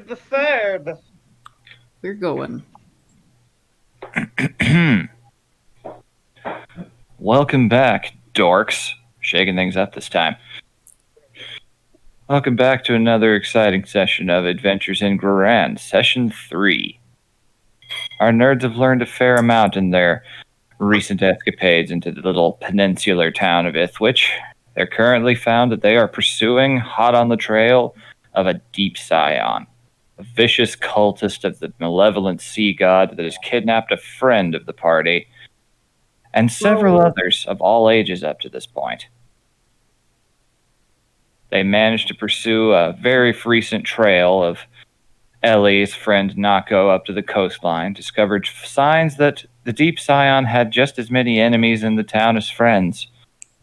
Richard the Third. We're going. Welcome back, dorks. Shaking things up this time. Welcome back to another exciting session of Adventures in Groran, Session 3. Our nerds have learned a fair amount in their recent escapades into the little peninsular town of Ithwich. They're currently found that they are pursuing, hot on the trail, of a deep scion, a vicious cultist of the malevolent sea god that has kidnapped a friend of the party, and several others of all ages up to this point. They managed to pursue a very recent trail of Ellie's friend Nako up to the coastline, discovered signs that the Deep Scion had just as many enemies in the town as friends,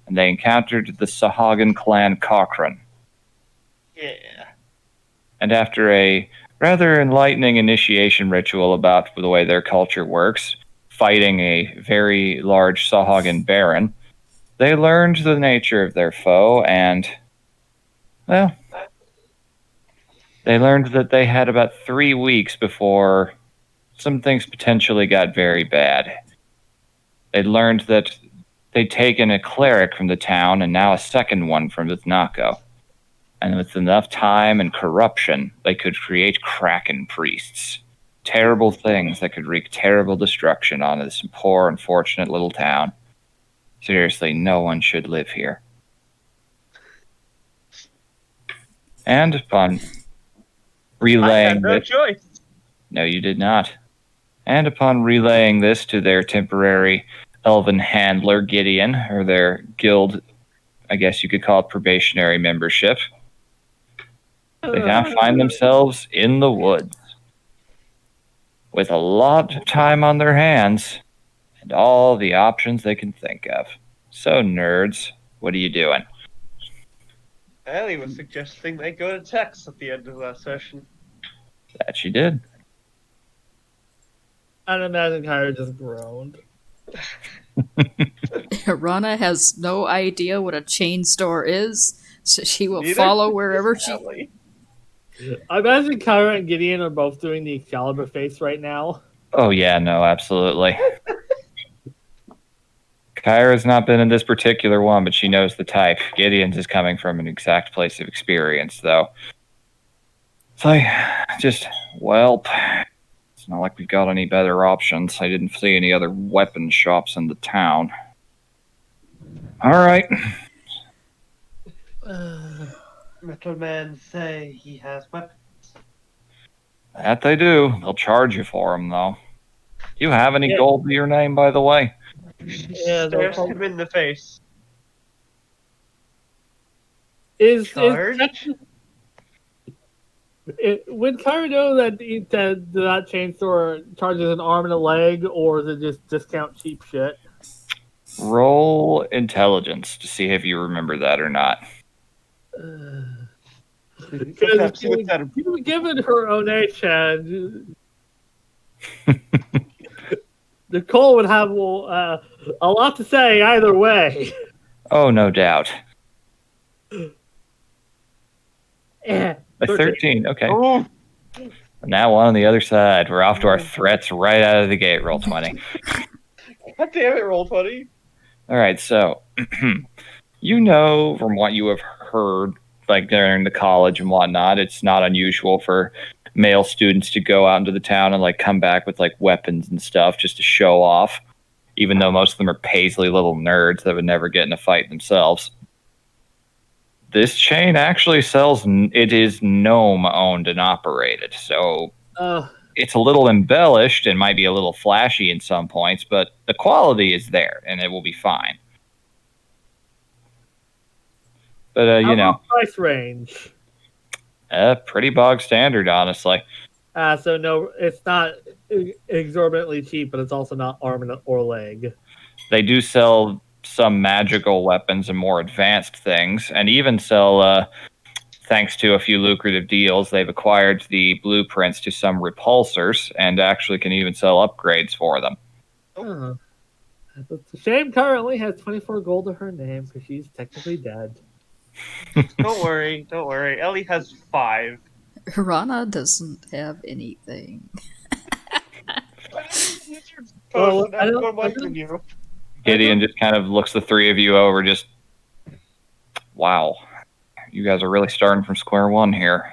and they encountered the Sahagan clan Cochrane. Yeah. And after a rather enlightening initiation ritual about the way their culture works, fighting a very large Sahagan baron, they learned the nature of their foe and, well, they learned that they had about 3 weeks before some things potentially got very bad. They learned that they'd taken a cleric from the town and now a second one from the Nako. And with enough time and corruption, they could create Kraken priests. Terrible things that could wreak terrible destruction on this poor, unfortunate little town. Seriously, no one should live here. And upon relaying I had no this, choice. no, you did not. And upon relaying this to their temporary elven handler, Gideon, or their guild, I guess you could call it probationary membership, they now find themselves in the woods with a lot of time on their hands and all the options they can think of. So, nerds, what are you doing? Ellie was suggesting they go to Tex at the end of that session. That she did. I'd imagine Kyra just groaned. Rana has no idea what a chain store is, so she will Neither follow does wherever she. Ellie. I imagine Kyra and Gideon are both doing the Excalibur face right now. Oh, yeah, no, absolutely. Kyra's not been in this particular one, but she knows the type. Gideon's is coming from an exact place of experience, though. It's like, just, welp. It's not like we've got any better options. I didn't see any other weapon shops in the town. Alright. Metal men say he has weapons. That they do. They'll charge you for them, though. Do you have any Yeah. gold to your name, by the way? Yeah, Stares him in the face. Charge? Would Kyra know that that chain store charges an arm and a leg, or is it just discount cheap shit? Roll intelligence to see if you remember that or not. Because Perhaps look at him. given her own age, and Nicole would have a lot to say either way. Oh, no doubt. Eh, A 13, okay. Oh, Now one on the other side. We're off to our threats right out of the gate. Roll 20. God damn it, roll 20. All right, so you know from what you have heard, like during the college and whatnot, it's not unusual for male students to go out into the town and like come back with like weapons and stuff just to show off, even though most of them are paisley little nerds that would never get in a fight themselves. This chain actually sells, it is gnome owned and operated, so it's a little embellished and might be a little flashy in some points, but the quality is there and it will be fine. But, you know, price range. pretty bog standard, honestly. So no, it's not exorbitantly cheap, but it's also not arm or leg. They do sell some magical weapons and more advanced things, and even sell, thanks to a few lucrative deals, they've acquired the blueprints to some repulsors and actually can even sell upgrades for them. Oh. It's a shame currently has 24 gold to her name because she's technically dead. Don't worry. Ellie has 5. Rana doesn't have anything. Well, I don't- more I money than don't- you. Gideon just kind of looks the three of you over, just, wow, you guys are really starting from square one here.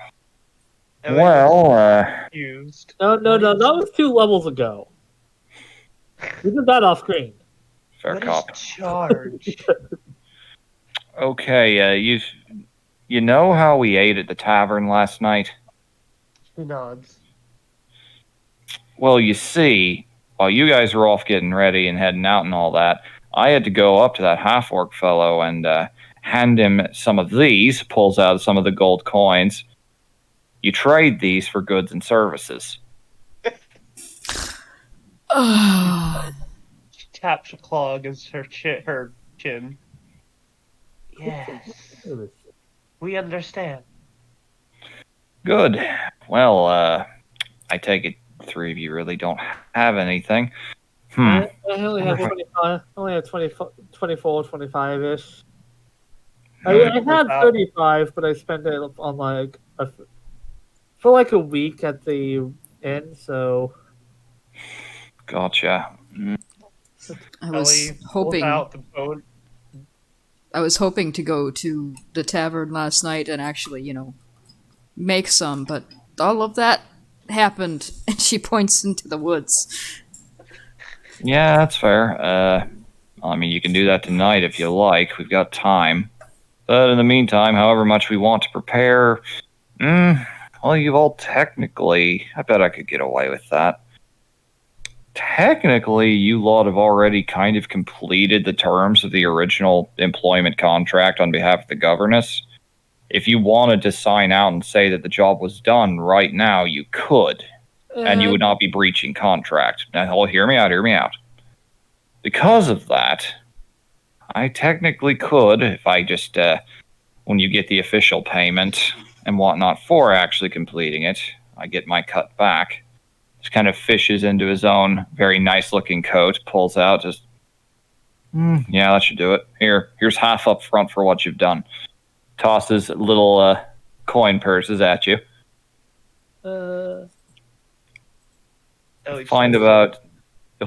Ellie Well, confused. No, that was 2 levels ago. We did that off screen. fair What is cop. charge? Okay, you know how we ate at the tavern last night? He nods. Well, you see, while you guys were off getting ready and heading out and all that, I had to go up to that half-orc fellow and hand him some of these, pulls out some of the gold coins. You trade these for goods and services. She taps a claw against her chin. Yes, we understand. Good. Well, I take it three of you really don't have anything. I only have Right. 25. I only have 24, 25-ish. Okay. I had 35, but I spent it on for like a week at the inn, so Gotcha. I was Ellie pulls hoping out the bone. I was hoping to go to the tavern last night and actually, make some, but all of that happened, and she points into the woods. Yeah, that's fair. I mean, you can do that tonight if you like. We've got time. But in the meantime, however much we want to prepare, well, you've all technically, I bet I could get away with that. Technically, you lot have already kind of completed the terms of the original employment contract on behalf of the governess. If you wanted to sign out and say that the job was done right now, you could. And you would not be breaching contract. Now, hear me out. Because of that, I technically could, if I just, when you get the official payment and whatnot for actually completing it, I get my cut back. Just kind of fishes into his own very nice looking coat, pulls out, just, yeah, that should do it. Here's half up front for what you've done. Tosses little coin purses at you. Ellie You'll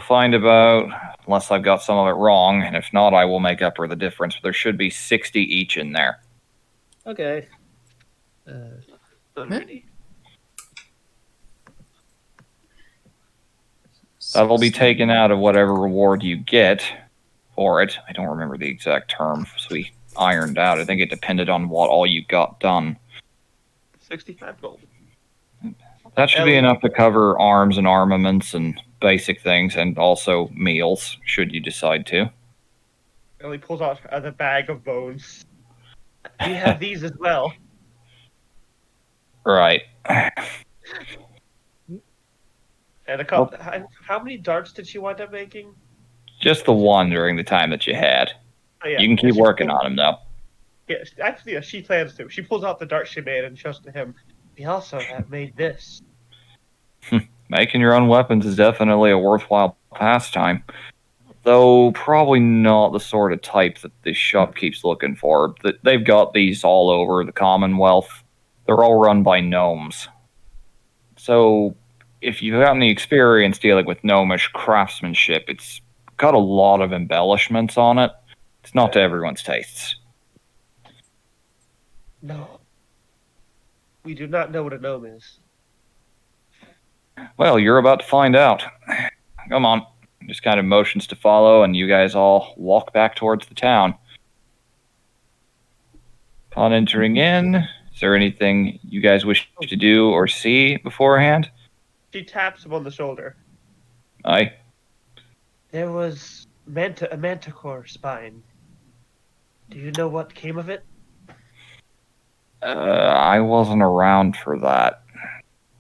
find about, unless I've got some of it wrong, and if not, I will make up for the difference. But there should be 60 each in there. okay. already. That'll be taken out of whatever reward you get for it. I don't remember the exact term, so we ironed out. I think it depended on what all you got done. 65 gold. That should be enough to cover arms and armaments and basic things, and also meals, should you decide to. Ellie pulls out the bag of bones. We have these as well. Right. And a couple. How many darts did she wind up making? Just the one during the time that you had. Oh, yeah. You can keep working on them, though. Yeah, actually, she plans to. She pulls out the dart she made and shows to him. We also have made this. Making your own weapons is definitely a worthwhile pastime. Though probably not the sort of type that this shop keeps looking for. They've got these all over the Commonwealth. They're all run by gnomes. So if you have any experience dealing with gnomish craftsmanship, it's got a lot of embellishments on it. It's not to everyone's tastes. No. We do not know what a gnome is. Well, you're about to find out. Come on. Just kind of motions to follow, and you guys all walk back towards the town. Upon entering in, is there anything you guys wish to do or see beforehand? She taps him on the shoulder. Aye. There was a manticore spine. Do you know what came of it? I wasn't around for that.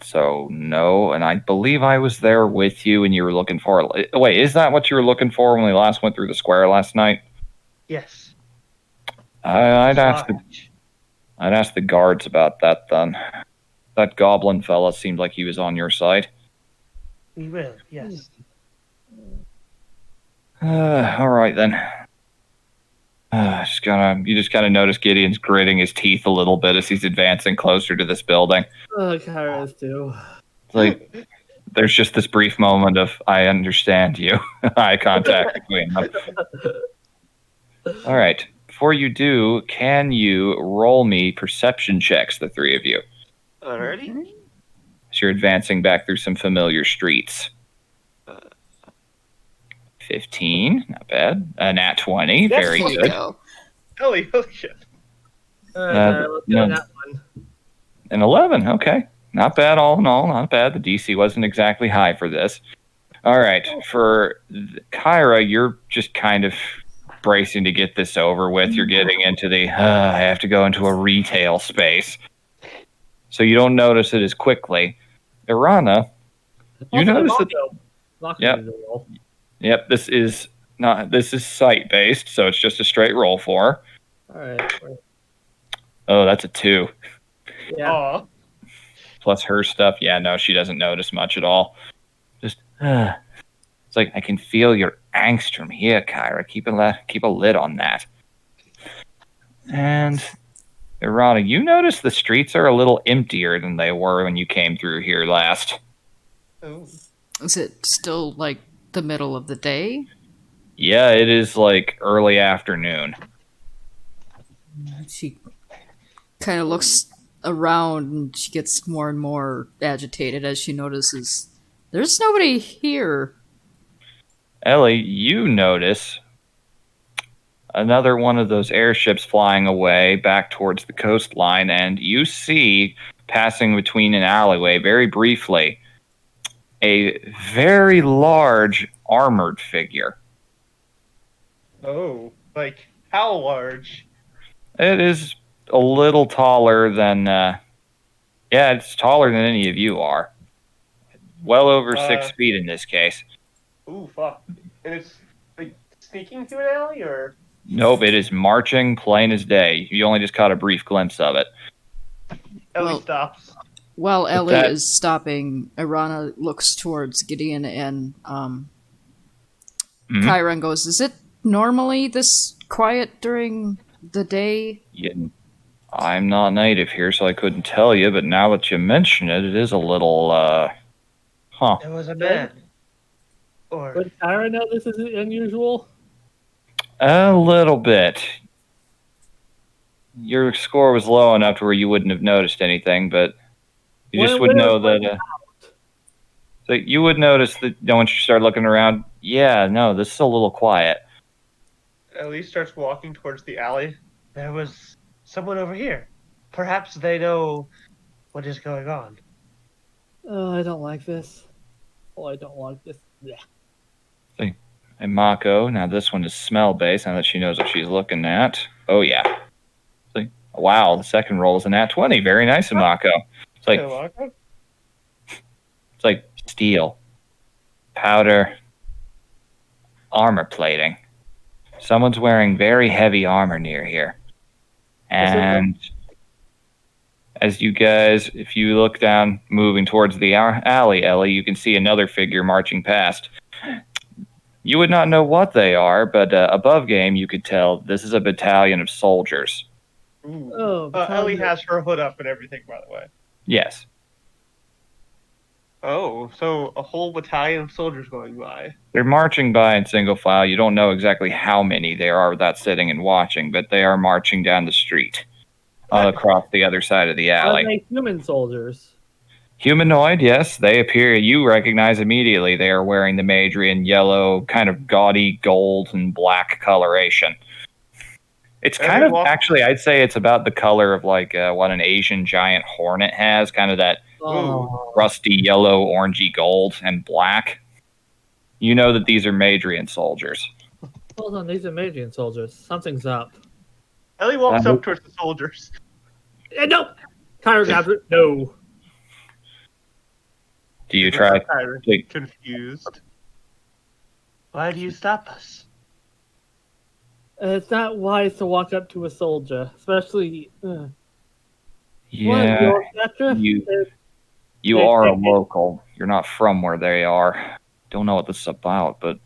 So, no, and I believe I was there with you and you were looking for it. Wait, is that what you were looking for when we last went through the square last night? Yes. I'd ask the guards about that then. That goblin fella seemed like he was on your side. We will, yes. All right then. You just kind of notice Gideon's gritting his teeth a little bit as he's advancing closer to this building. Kyra is too. It's like there's just this brief moment of I understand you, eye contact between them. All right. Before you do, can you roll me perception checks, the three of you, Alrighty. as you're advancing back through some familiar streets? 15, not bad. A nat 20, Yes, very There you good. go. Holy shit. Alright, Kyra, let's go on that one. An 11, okay. Not bad, all in all, not bad. The DC wasn't exactly high for this. All right, for Kyra, you're just kind of bracing to get this over with. You're getting into the, I have to go into a retail space. So you don't notice it as quickly. Irana, you Also, notice that... Mako Yep. needs a roll. Yep, this is sight-based, so it's just a straight roll for her. Alright. Oh, that's a 2. Yeah. Aw. Plus her stuff, yeah, no, she doesn't notice much at all. Just, it's like, I can feel your angst from here, Kyra. Keep a lid on that. And, Irana, you notice the streets are a little emptier than they were when you came through here last. Oh. Is it still like the middle of the day? Yeah, it is like early afternoon. She kind of looks around and she gets more and more agitated as she notices there's nobody here. Ellie, you notice another one of those airships flying away back towards the coastline, and you see, passing between an alleyway very briefly, a very large armored figure. Oh. Like, how large? It is a little taller than, it's taller than any of you are. Well over 6 feet in this case. Ooh, fuck. And it's, like, sneaking through an alley, or? Nope, it is marching plain as day. You only just caught a brief glimpse of it. Ellie Well- stops. While Ellie that- is stopping, Irana looks towards Gideon and Mhm. Kyra and goes, "Is it normally this quiet during the day?" Yeah, I'm not native here, so I couldn't tell you, but now that you mention it, it is a little, There was a man. Or, Would Kyra know this is unusual? a little bit. Your score was low enough to where you wouldn't have noticed anything, but you just would know that. So you would notice that once you start looking around. Yeah, no, this is a little quiet. Ellie starts walking towards the alley. There was someone over here. Perhaps they know what is going on. Oh, I don't like this. Oh, I don't like this. Yeah. And Mako, now this one is smell based. Now that she knows what she's looking at. Oh yeah. See? Wow, the second roll is a nat 20. Very nice, Mako. It's like It's like steel, powder, armor plating. Someone's wearing very heavy armor near here. And as you guys, if you look down, moving towards the alley, Ellie, you can see another figure marching past. You would not know what they are, but above game, you could tell this is a battalion of soldiers. Ooh. Oh, Ellie has her hood up and everything, by the way. Yes. Oh, so a whole battalion of soldiers going by. They're marching by in single file. You don't know exactly how many there are without sitting and watching, but they are marching down the street across the other side of the Are alley. they human soldiers? Humanoid, yes. They appear, you recognize immediately. They are wearing the Madrian yellow, kind of gaudy gold and black coloration. It's kind of, actually, I'd say it's about the color of like what an Asian giant hornet has, kind of that Oh, rusty yellow, orangey gold, and black. You know that these are Madrian soldiers. hold on, these are Magian soldiers. Something's up. Ellie walks up towards the soldiers. No! Kyra grabs it. No. Do you try? Kyra, confused. Why do you stop us? It's not wise to walk up to a soldier, especially. Yeah, Your stature? you are a local. You're not from where they are. Don't know what this is about, but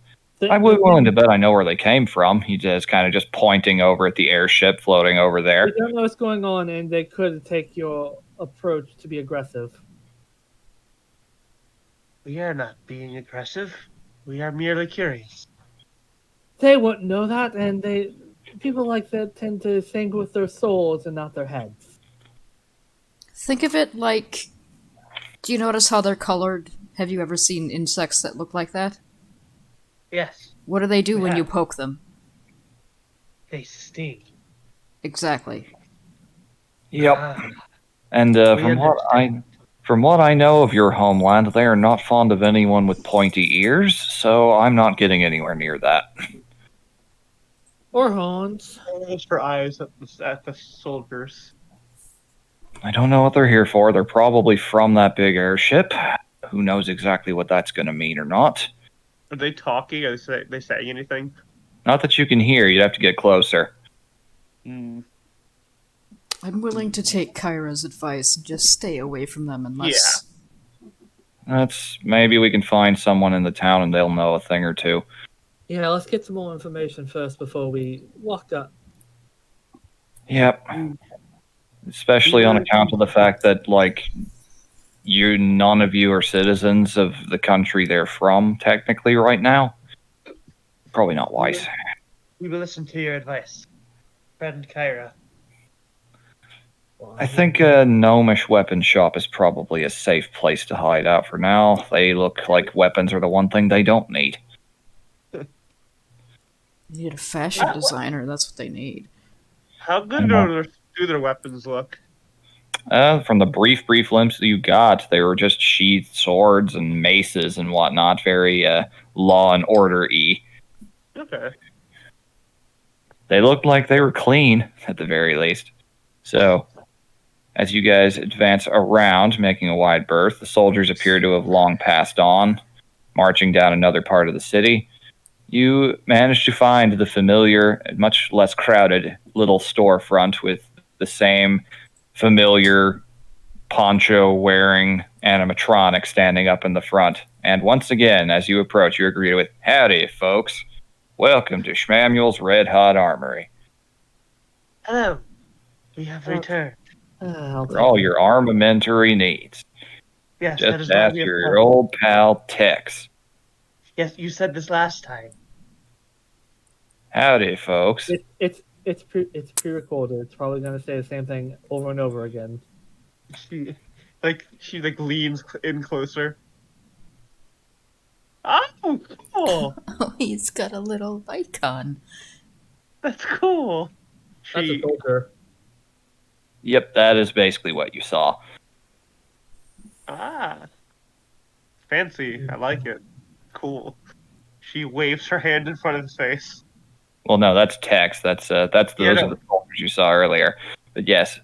I would be willing to bet I know where they came from. He just kind of just pointing over at the airship floating over They there. don't know what's going on, and they could take your approach to be aggressive. We are not being aggressive. We are merely curious. They wouldn't know that, and people like that tend to think with their souls and not their heads. Think of it like, do you notice how they're colored? Have you ever seen insects that look like that? Yes, What do they do We when you have. poke them? they sting. Exactly. Yep. Ah, And we understand. from what I know of your homeland, they are not fond of anyone with pointy ears, so I'm not getting anywhere near that. Or horns. Close for eyes at the soldiers. I don't know what they're here for. They're probably from that big airship. Who knows exactly what that's going to mean or not? Are they talking? Are they saying anything? Not that you can hear. You'd have to get closer. Mm, I'm willing to take Kyra's advice and just stay away from them unless. That's maybe we can find someone in the town and they'll know a thing or two. Yeah, let's get some more information first before we walk up. Yep. Especially on account of the fact that none of you are citizens of the country they're from technically right now. Probably not wise. We will listen to your advice, friend Kyra. I think a gnomish weapon shop is probably a safe place to hide out for now. They look like weapons are the one thing they don't need. You need a fashion designer, that's what they need. How good do their weapons look? From the brief glimpse that you got, they were just sheathed swords and maces and whatnot. Very law and order-y. Okay. They looked like they were clean, at the very least. So, as you guys advance around, making a wide berth, the soldiers appear to have long passed on, marching down another part of the city. You manage to find the familiar, much less crowded, little storefront with the same familiar poncho-wearing animatronic standing up in the front. And once again, as you approach, you're greeted with, "Howdy, folks. Welcome to Schmamuel's Red Hot Armory. Hello. We have returned. I'll For take all it. your armamentary needs. Yes, that Just is why ask we have your come. old pal Tex. Yes, you said this last time. Howdy, folks." It's pre-recorded. It's probably going to say the same thing over and over again. She leans in closer. Oh, cool. Oh, he's got a little icon. That's cool. That's a She soldier. Yep, that is basically what you saw. fancy. I like it. Cool. She waves her hand in front of his face. Well, no, that's Tex. That's Yeah, those no. are the soldiers you saw earlier. But yes,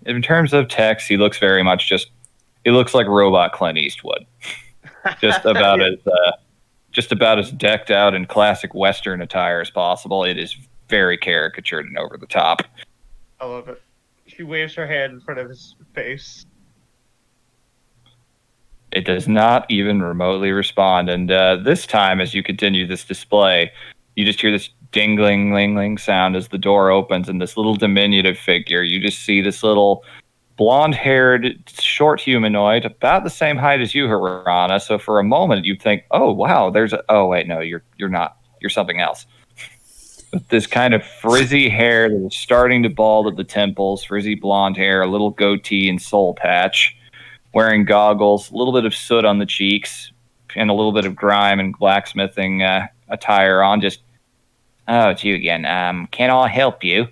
in terms of Tex, he looks very much he looks like robot Clint Eastwood. Just about Yeah, as decked out in classic Western attire as possible. It is very caricatured and over the top. I love it. She waves her hand in front of his face. It does not even remotely respond. And this time, as you continue this display, you just hear this dingling, ling sound as the door opens, and this little diminutive figure. You just see this little blonde-haired, short humanoid, about the same height as you, Harana. So for a moment, you'd think, "Oh wow, oh wait, no, you're not. You're something else." With this kind of frizzy hair that is starting to bald at the temples, frizzy blonde hair, a little goatee and soul patch, wearing goggles, a little bit of soot on the cheeks, and a little bit of grime and blacksmithing attire on. Just, "Oh, it's you again. Can I help you?"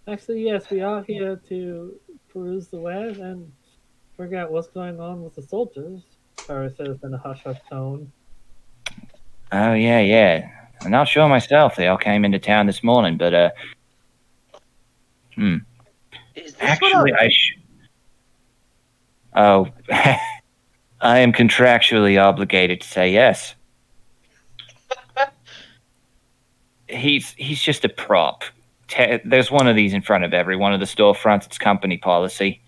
Actually, yes, we are here to peruse the wares and figure out what's going on with the soldiers. Kara says in a hush-hush tone. "Oh, yeah. I'm not sure myself. They all came into town this morning, but, Is this actually, what Oh, I am contractually obligated to say yes. He's just a prop. There's one of these in front of every one of the storefronts. It's company policy.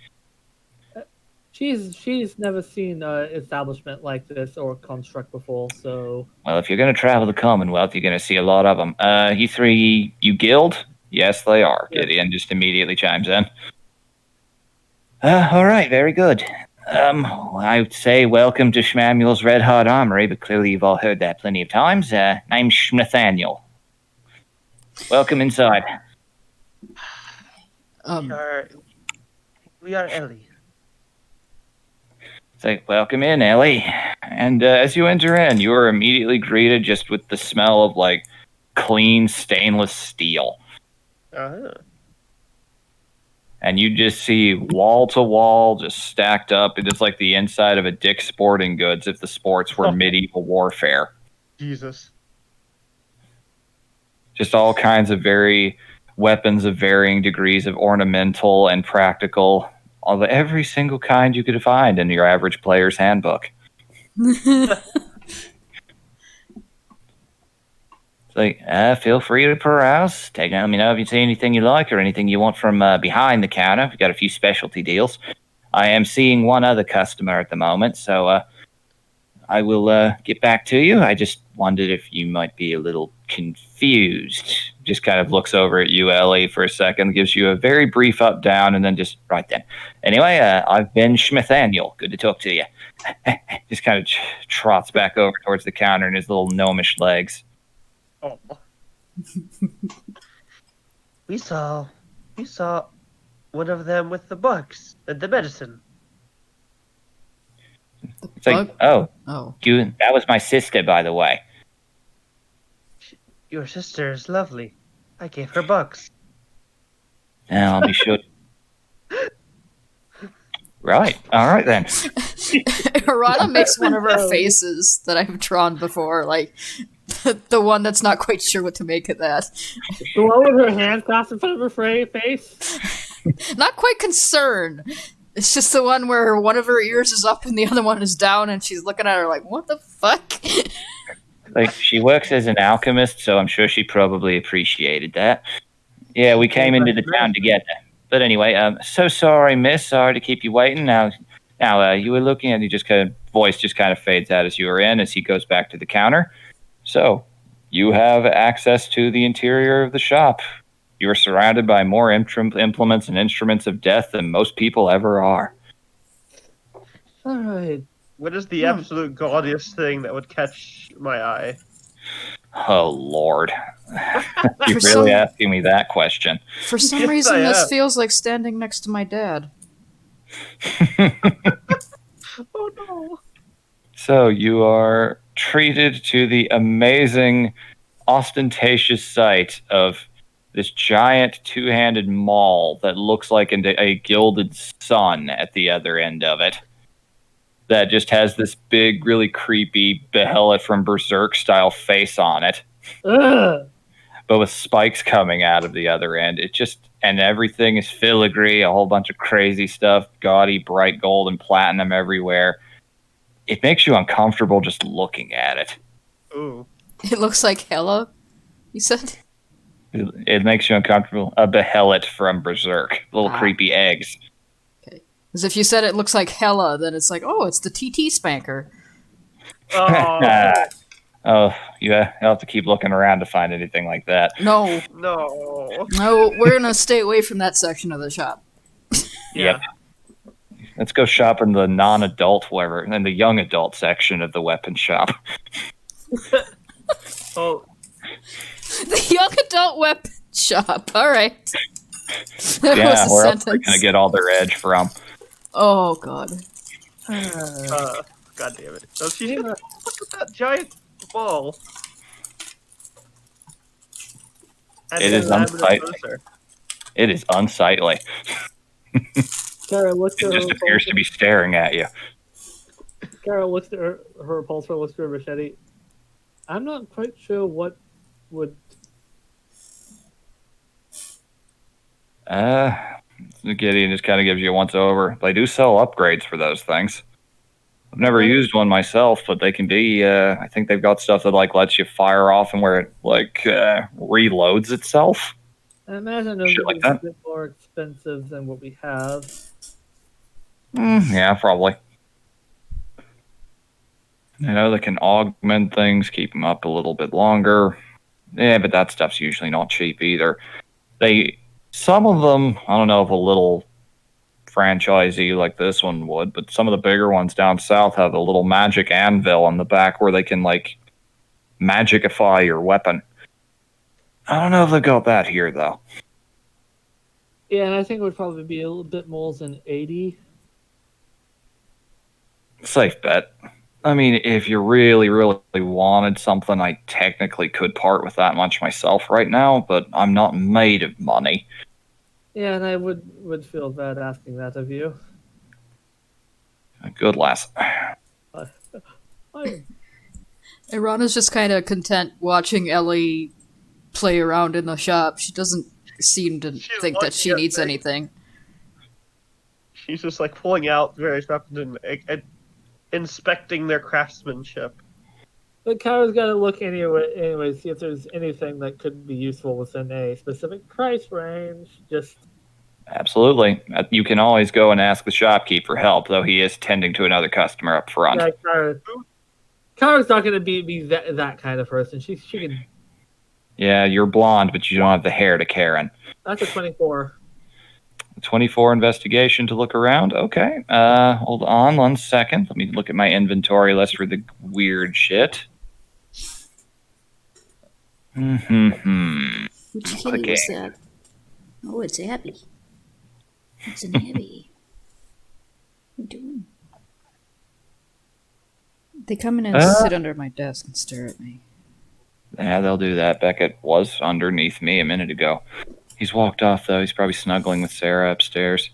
she's never seen an establishment like this or construct before, so Well, if you're going to travel the Commonwealth, you're going to see a lot of them. You three, you guild? Yes, they are. Yes. Gideon just immediately chimes in. All right, very good. I would say welcome to Schmamuel's Red Hot Armory, but clearly you've all heard that plenty of times. Name's Nathaniel. Welcome inside. We are Ellie. Say, welcome in, Ellie. And as you enter in, you are immediately greeted just with the smell of, like, clean stainless steel. Uh-huh. And you just see wall to wall just stacked up. It is like the inside of a Dick's Sporting Goods if the sports were medieval warfare. Jesus. Just all kinds of weapons of varying degrees of ornamental and practical. Of every single kind you could find in your average player's handbook. It's like, feel free to peruse. Let me know if you see anything you like or anything you want from behind the counter. We've got a few specialty deals. I am seeing one other customer at the moment, so I will get back to you. I just wondered if you might be a little confused. Just kind of looks over at you, Ellie, for a second, gives you a very brief up down, and then just right then. Anyway, I've been Schmithaniel. Good to talk to you. Just kind of trots back over towards the counter in his little gnomish legs. Oh. we saw one of them with the box and the medicine. It's like, oh, Oh. that was my sister, by the way. Your sister is lovely. I gave her bucks. Now I'll be sure. Right. All right then. Rana makes one of her faces that I've drawn before, like the one that's not quite sure what to make of that. the one with her hands clasped in front of her face. Not quite concerned. It's just the one where one of her ears is up and the other one is down, and she's looking at her like, "What the fuck?" Like, she works as an alchemist, so I'm sure she probably appreciated that. Yeah, we came into the town together. But anyway, so sorry, miss. Sorry to keep you waiting. Now, you were looking at, voice just kind of fades out as you were in, as he goes back to the counter. So, you have access to the interior of the shop. You are surrounded by more implements and instruments of death than most people ever are. All right. What is the absolute gaudiest thing that would catch my eye? Oh, Lord. You're For really some- asking me that question. For some Yes, reason, I this am. feels like standing next to my dad. Oh no! So you are treated to the amazing, ostentatious sight of this giant two-handed maul that looks like a gilded sun at the other end of it. That just has this big, really creepy Behelit from Berserk style face on it, Ugh. but with spikes coming out of the other end. And everything is filigree, a whole bunch of crazy stuff, gaudy, bright gold and platinum everywhere. It makes you uncomfortable just looking at it. Ooh. It looks like Hella, you said? It makes you uncomfortable. A Behelit from Berserk. Little Ah. creepy eggs. Because if you said it looks like Hella, then it's like, oh, it's the TT Spanker. Oh Oh, you'll have to keep looking around to find anything like that. No, no! we're gonna stay away from that section of the shop. Yep. Let's go shop in the non-adult, in the young adult section of the weapon shop. Oh, The young adult weapon shop. All right. That Yeah, was a where else are they sentence. gonna get all their edge from? Oh god. God damn it! Oh, she look at that giant ball. And It the is laminate unsightly. closer. It is unsightly. Kara looks It at just her appears to be staring at you. Kara looks at her repulsor, looks at her machete. I'm not quite sure what would. Gideon just kind of gives you a once over. They do sell upgrades for those things. I've never used one myself, but they can be. I think they've got stuff that like lets you fire off and where it like reloads itself. I imagine those Shit would like be a that. bit more expensive than what we have. Yeah, probably. I know they can augment things, keep them up a little bit longer. Yeah, but that stuff's usually not cheap either. Some of them, I don't know if a little franchisee like this one would, but some of the bigger ones down south have a little magic anvil on the back where they can like magicify your weapon. I don't know if they got that here though. Yeah, and I think it would probably be a little bit more than 80. Safe bet. I mean, if you really, really wanted something, I technically could part with that much myself right now, but I'm not made of money. Yeah, and I would feel bad asking that of you. Good lass. I, Irana's just kind of content watching Ellie play around in the shop. She doesn't seem to think that she needs anything. She's just like pulling out various weapons and inspecting their craftsmanship. but Kara's got to look anyway, see if there's anything that could be useful within a specific price range. Just Absolutely. You can always go and ask the shopkeep for help, though he is tending to another customer up front. yeah, Kara's not going to be that kind of person. She can. Yeah, you're blonde, but you don't have the hair to Karen. That's a 24. 24 investigation to look around. Okay. Hold on 1 second. Let me look at my inventory list for the weird shit. Mm-hmm. Which kitty was that? Oh, it's Abby. It's an Abby. What are you doing? They come in and sit under my desk and stare at me. Yeah, they'll do that. Beckett was underneath me a minute ago. He's walked off, though. He's probably snuggling with Sarah upstairs.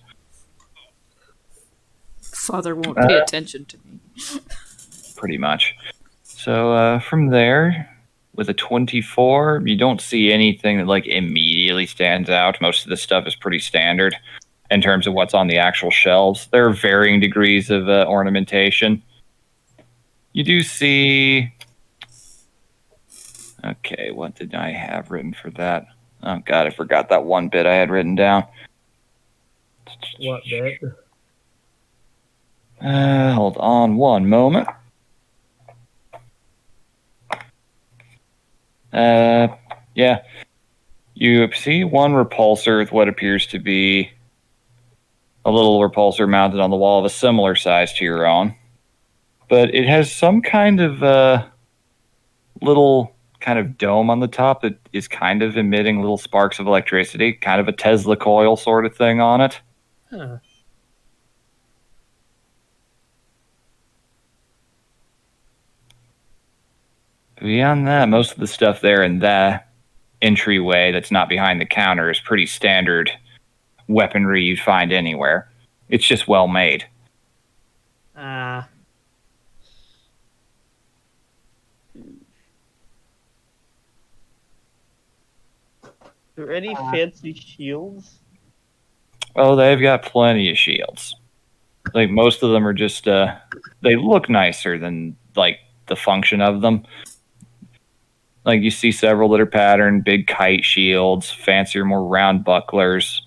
Father won't pay attention to me. Pretty much. So from there, with a 24, you don't see anything that like immediately stands out. Most of the stuff is pretty standard in terms of what's on the actual shelves. There are varying degrees of ornamentation. You do see... Okay, what did I have written for that? Oh, God, I forgot that one bit I had written down. What bit? Hold on one moment. Yeah. You see one repulsor with what appears to be a little repulsor mounted on the wall of a similar size to your own. But it has some kind of little kind of dome on the top that is kind of emitting little sparks of electricity, kind of a Tesla coil sort of thing on it. Huh. Beyond that, most of the stuff there in the entryway that's not behind the counter is pretty standard weaponry you'd find anywhere. It's just well made. Ah. Are there any fancy shields? Oh, they've got plenty of shields. Like most of them are just they look nicer than like the function of them. Like you see several that are patterned, big kite shields, fancier, more round bucklers.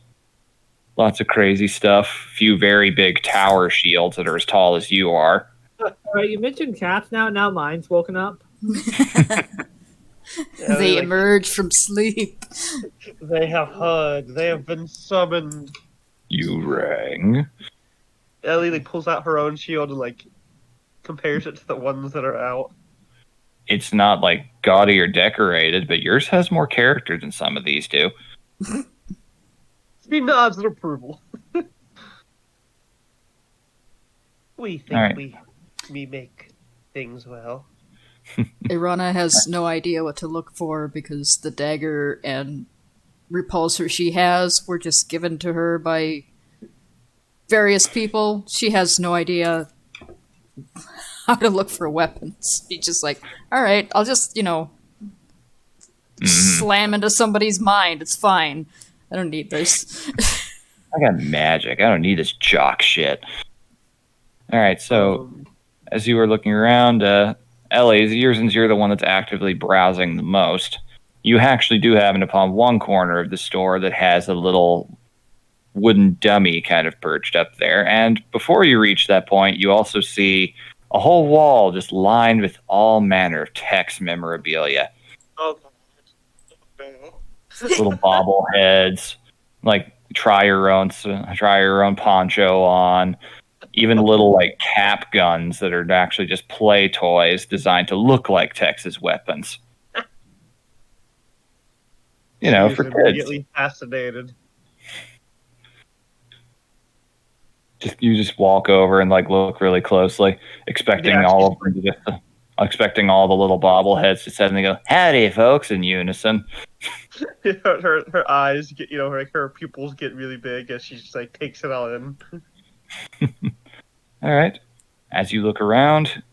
Lots of crazy stuff. Few very big tower shields that are as tall as you are. All right, you mentioned cats now. Now mine's woken up. Yeah, They like, emerge from sleep. they have heard. They have been summoned. You rang. Ellie like pulls out her own shield and like compares it to the ones that are out. It's not like gaudy or decorated, but yours has more character than some of these do. He nods in approval. We think All right. we make things well. Irana has no idea what to look for because the dagger and repulsor she has were just given to her by various people. She has no idea how to look for weapons. She's just like, alright, I'll just, slam into somebody's mind. It's fine. I don't need this. I got magic. I don't need this jock shit. Alright, so as you were looking around, Ellie, since you're the one that's actively browsing the most, you actually do happen upon one corner of the store that has a little wooden dummy kind of perched up there. And before you reach that point, you also see a whole wall just lined with all manner of Tex memorabilia. Oh, no. Little bobbleheads, like try your own poncho on, even little like cap guns that are actually just play toys designed to look like Texas weapons. You know, She's for kids. immediately fascinated. You just walk over and like look really closely, expecting Yeah, all of them to just, expecting all the little bobbleheads to suddenly go, "Howdy, folks," in unison. her eyes get, her pupils get really big as she just like takes it all in. All right. As you look around,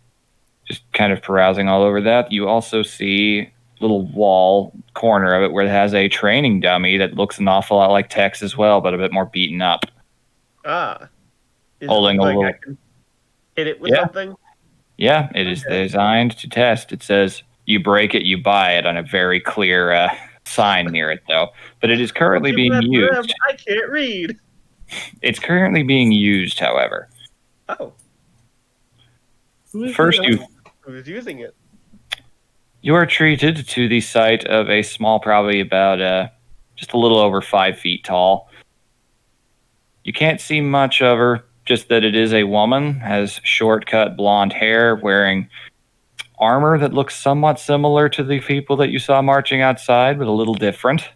just kind of carousing all over that, you also see little wall corner of it where it has a training dummy that looks an awful lot like Tex as well, but a bit more beaten up. Ah, is Holding it a like little, I can hit it with Yeah. something? yeah, it is Okay. designed to test. It says you break it, you buy it on a very clear sign near it, though. But it is currently Too bad being for them, used. I can't read. It's currently being used, however. Oh, Who is First, it? who's using it? you are treated to the site of a small, probably about just a little over 5 feet tall. You can't see much of her, just that it is a woman, has short cut blonde hair, wearing armor that looks somewhat similar to the people that you saw marching outside, but a little different.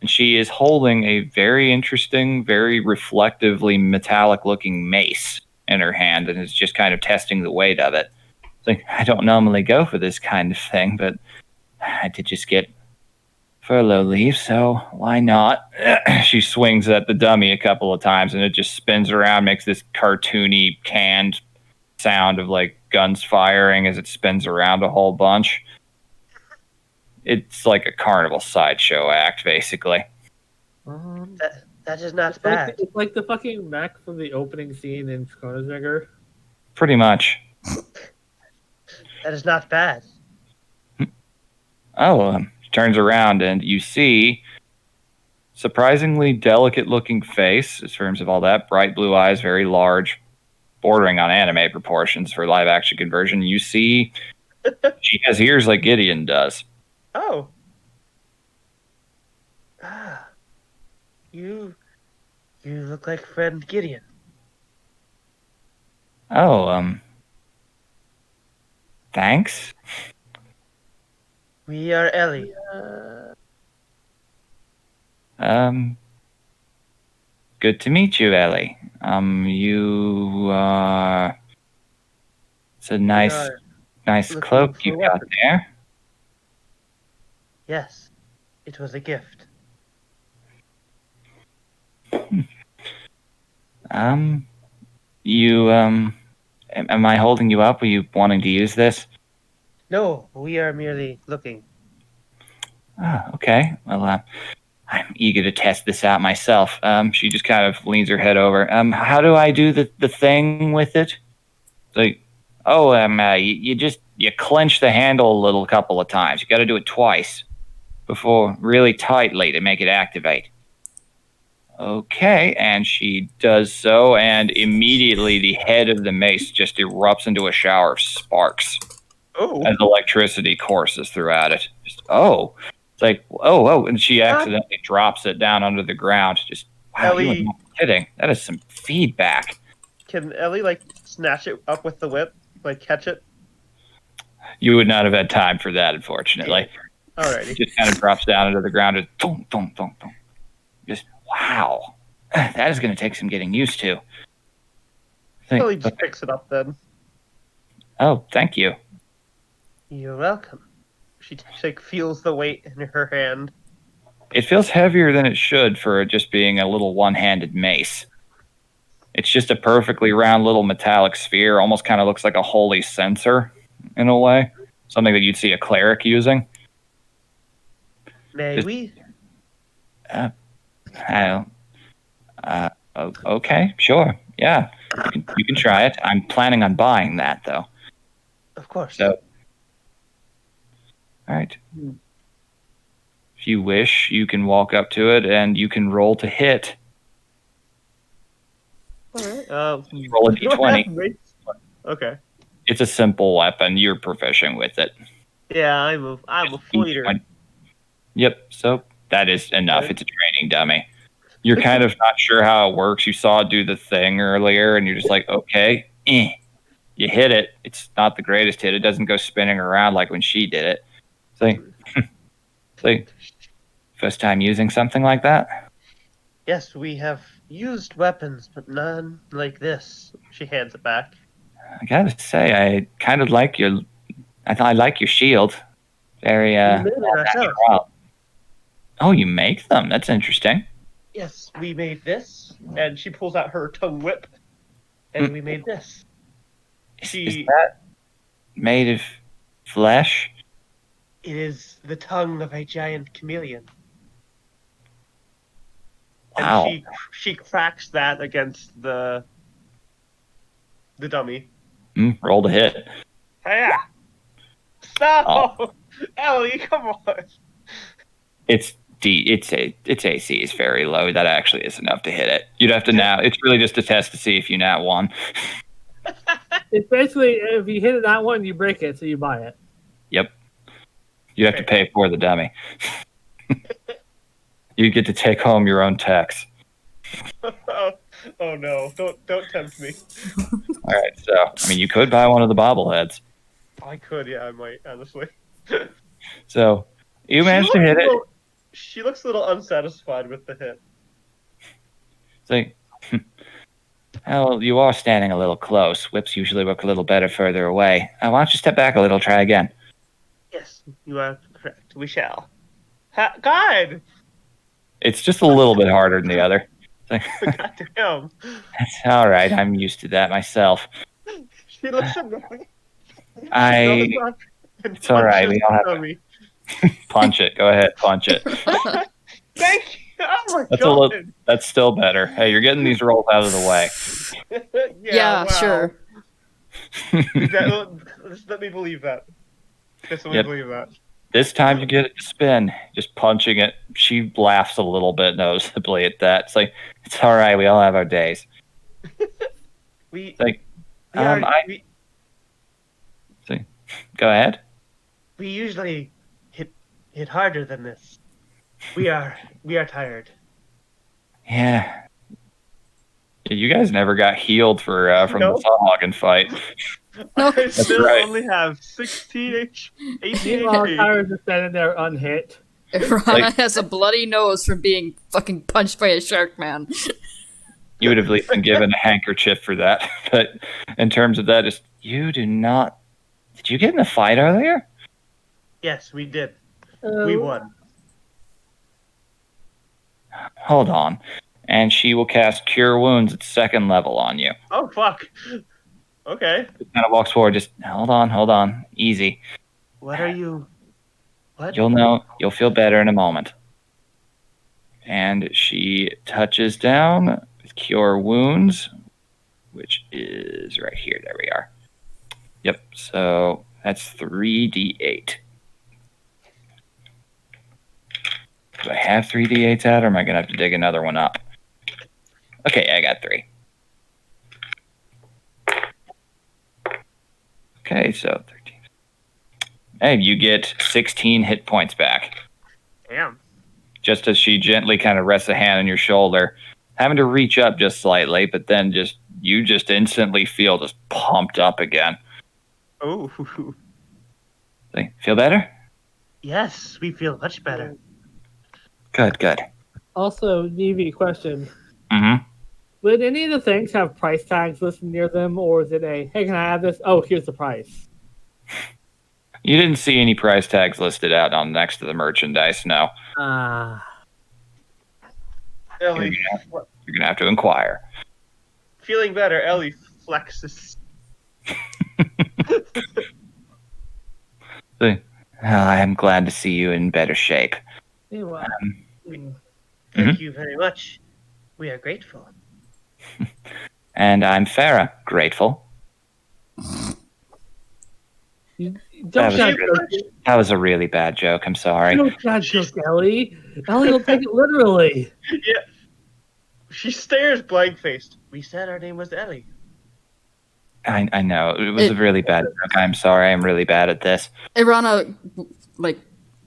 And she is holding a very interesting, very reflectively metallic looking mace in her hand and is just kind of testing the weight of it. It's like, I don't normally go for this kind of thing, but I did just get furlough leave, so why not? She swings at the dummy a couple of times and it just spins around, makes this cartoony, canned sound of like guns firing as it spins around a whole bunch. It's like a carnival sideshow act, basically. That is not It's like, bad. it's like the fucking mech from the opening scene in Chrono Pretty much. That is not bad. She turns around and you see surprisingly delicate looking face in terms of all that. Bright blue eyes, very large, bordering on anime proportions for live action conversion. You see she has ears like Gideon does. Oh. Ah. You look like friend Gideon. Oh, thanks. We are Ellie. Good to meet you, Ellie. You it's a nice are looking cloak for you got weapons. there. Yes, it was a gift. You am I holding you up? Were you wanting to use this? No, we are merely looking. Oh, okay. Well, I'm eager to test this out myself. She just kind of leans her head over. How do I do the thing with it? It's like, oh, you clench the handle a little couple of times. You got to do it twice before really tightly to make it activate. Okay, and she does so, and immediately the head of the mace just erupts into a shower of sparks Oh. as electricity courses throughout it. Just, it's like, and she accidentally drops it down under the ground. Just, wow, Ellie- you are not kidding. That is some feedback. Can Ellie like snatch it up with the whip? Like catch it? You would not have had time for that, unfortunately. Alrighty. It just kind of drops down into the ground. And thump, thump, thump, thump. Just, wow. That is going to take some getting used to. Ellie just picks it up then. Oh, thank you. You're welcome. She like feels the weight in her hand. It feels heavier than it should for it just being a little one-handed mace. It's just a perfectly round little metallic sphere. Almost kind of looks like a holy censer in a way. Something that you'd see a cleric using. May we? Okay, sure. Yeah, you can try it. I'm planning on buying that, though. Of course. So, all right. If you wish, you can walk up to it and you can roll to hit Alright. Roll a do I d20. have rates? Okay. It's a simple weapon. You're proficient with it. Yeah, I'm a fighter. D20. Yep. So that is enough. Okay. It's a training dummy. You're kind of not sure how it works. You saw it do the thing earlier, and you're just like, okay, you hit it. It's not the greatest hit. It doesn't go spinning around like when she did it. So, first time using something like that? Yes, we have used weapons, but none like this. She hands it back. I gotta say, I kind of like your. I like your shield. Very We made it ourselves. natural. Oh, you make them? That's interesting. Yes, we made this, and she pulls out her tongue whip, and we made this. Is She, that made of flesh? it is the tongue of a giant chameleon. Wow. And she cracks that against the dummy. Roll to hit. Yeah. Stop, Ellie! Come on. Its AC is very low. That actually is enough to hit it. You'd have to now. It's really just a test to see if you nat one. It's basically if you hit that one, you break it, so you buy it. Yep. You have to pay for the dummy. You get to take home your own tax. Oh no! Don't tempt me. All right. So I mean, you could buy one of the bobbleheads. I could, yeah, I might honestly. So you managed to hit it. She looks a little unsatisfied with the hit. So, well, you are standing a little close. Whips usually work a little better further away. Why don't you step back a little? Try again. Yes, you are correct. We shall. God! It's just a little bit harder than the other. Goddamn. That's all right. I'm used to that myself. She looks annoying. It's all right. We all have to punch it. Go ahead, punch it. Thank you. Oh my God. That's still better. Hey, you're getting these rolls out of the way. Yeah, wow. sure. Let me believe that. Believe that. This time you get it to spin. Just punching it. She laughs a little bit noticeably at that. It's like, it's all right. We all have our days. Go ahead. We usually hit harder than this. We are tired. Yeah. You guys never got healed from the Sawhagen fight. No. I still only have 18 Meanwhile, HP. Tyra's just standing there unhit. Rana has a bloody nose from being fucking punched by a shark man. You would have at least been given a handkerchief for that. But in terms of that, you do not. Did you get in a fight earlier? Yes, we did. We won. Hold on. And she will cast Cure Wounds at 2nd level on you. Oh, fuck. Okay. It kind of walks forward. Just hold on. Easy. What are you? What? You'll know. You'll feel better in a moment. And she touches down with Cure Wounds, which is right here. There we are. Yep. So that's 3d8. Do I have 3d8s out, or am I going to have to dig another one up? Okay, I got 3. Okay, so 13. Hey, you get 16 hit points back. Damn. Just as she gently kind of rests a hand on your shoulder, having to reach up just slightly, but then you just instantly feel just pumped up again. Oh. Feel better? Yes, we feel much better. Good. Also, DV question. Mm-hmm. Would any of the things have price tags listed near them, or is it hey, can I have this? Oh, here's the price. You didn't see any price tags listed out on next to the merchandise, no. Ellie, you're gonna have to inquire. Feeling better, Ellie flexes. I am glad to see you in better shape. Thank you very much. We are grateful. And I'm Farah, grateful. That was a really bad joke. I'm sorry. Don't joke, Ellie. Ellie will take it literally. Yeah. She stares blank-faced. We said our name was Ellie. I know. It was a really bad joke. I'm sorry. I'm really bad at this. Irana like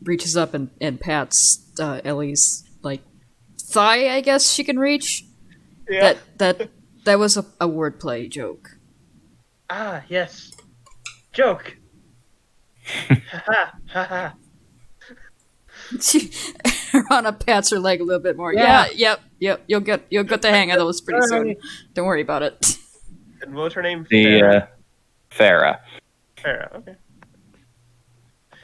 reaches up and pats Ellie's like thigh. I guess she can reach. Yeah. That was a wordplay joke. Ah, yes. Joke. Ha ha. Irana pats her leg a little bit more. Yeah. Yep. You'll get the hang of those pretty soon. Don't worry about it. And what was her name? The Farah. Farah. Okay.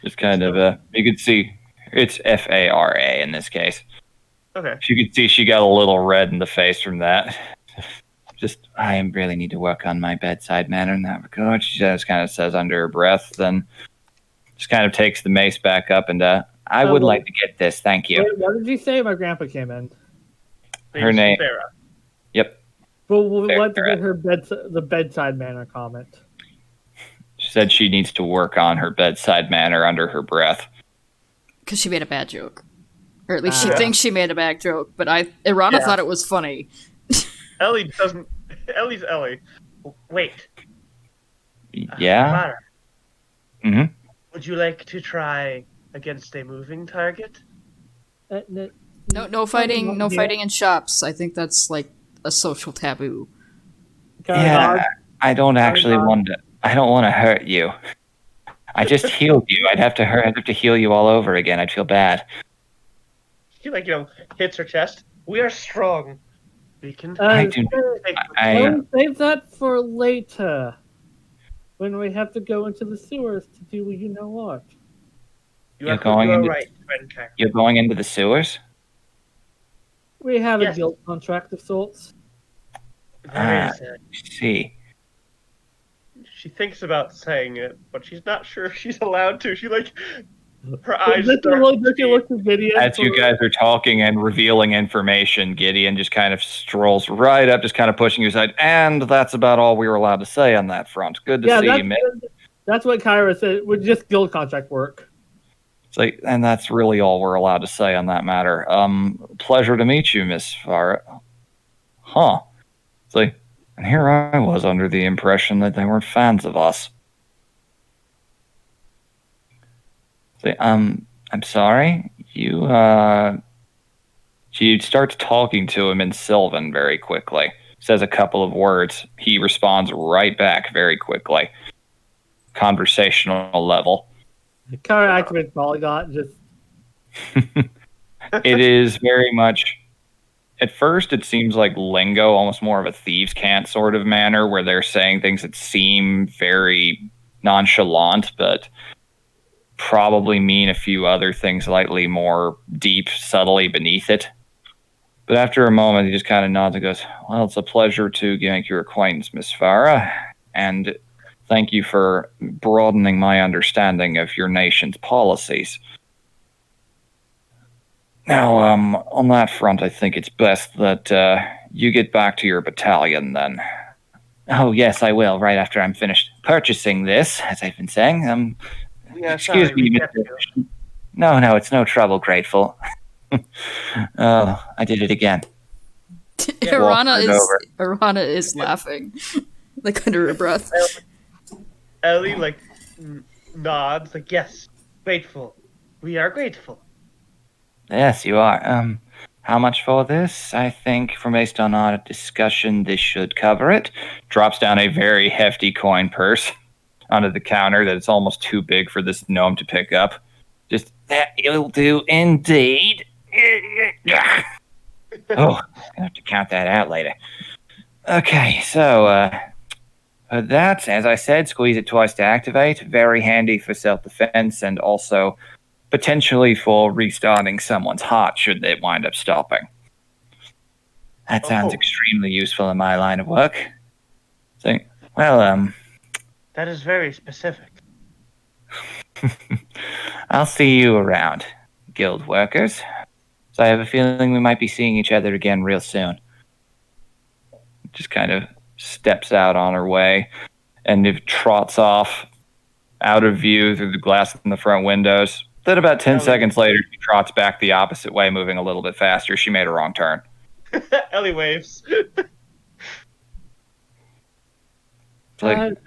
Just kind of you could see it's Fara in this case. Okay. You could see she got a little red in the face from that. Just, I really need to work on my bedside manner in that regard. She just kind of says under her breath, then just kind of takes the mace back up and, I would like to get this, thank you. Wait, what did you say? My grandpa came in. Her name. Farah. Yep. But what Farah. did her the bedside manner comment? She said she needs to work on her bedside manner under her breath. Because she made a bad joke. Or at least she thinks she made a bad joke, but Irana thought it was funny. Ellie doesn't. Ellie's Ellie. Wait. Yeah? Farah, Mm-hmm. would you like to try against a moving target? No fighting in shops. I think that's like a social taboo. Yeah, I don't actually want to. I don't want to hurt you. I just healed you. I'd have to heal you all over again. I'd feel bad. She hits her chest. We are strong. We can. I do. Save that for later. When we have to go into the sewers to do you know what. You're right, friend Karen. You're going into the sewers? We have a guild contract of sorts. See. She thinks about saying it, but she's not sure if she's allowed to. Her eyes Look at Gideon. As you guys are talking and revealing information, Gideon just kind of strolls right up, just kind of pushing you aside. And that's about all we were allowed to say on that front. Good to see you, man. That's what Kyra said. With just guild contract work. It's like, and that's really all we're allowed to say on that matter. Pleasure to meet you, Miss Farah. Huh. It's like, and here I was under the impression that they weren't fans of us. Say, I'm sorry. She starts talking to him in Sylvan very quickly. Says a couple of words. He responds right back very quickly. Conversational level. Kyra activates Polyglot. Just. It is very much. At first, it seems like lingo, almost more of a thieves' cant sort of manner, where they're saying things that seem very nonchalant, but probably mean a few other things slightly more deep, subtly beneath it. But after a moment, he just kind of nods and goes, well, it's a pleasure to make your acquaintance, Miss Farah, and thank you for broadening my understanding of your nation's policies. Now, on that front, I think it's best that you get back to your battalion then. Oh, yes, I will, right after I'm finished purchasing this, as I've been saying. Excuse me, Mr. No, it's no trouble, Grateful. Oh, I did it again. Irana is laughing, like under her breath. Ellie nods, yes, grateful. We are grateful. Yes, you are. How much for this? I think, based on our discussion, this should cover it. Drops down a very hefty coin purse onto the counter that it's almost too big for this gnome to pick up. Just, that will do indeed. Oh, I have to count that out later. Okay, so, that, as I said, squeeze it twice to activate. Very handy for self-defense and also potentially for restarting someone's heart should they wind up stopping. That sounds extremely useful in my line of work. So, well, that is very specific. I'll see you around, guild workers. So I have a feeling we might be seeing each other again real soon. Just kind of steps out on her way and it trots off out of view through the glass in the front windows. Then about 10 seconds later, she trots back the opposite way, moving a little bit faster. She made a wrong turn. Ellie waves. It's like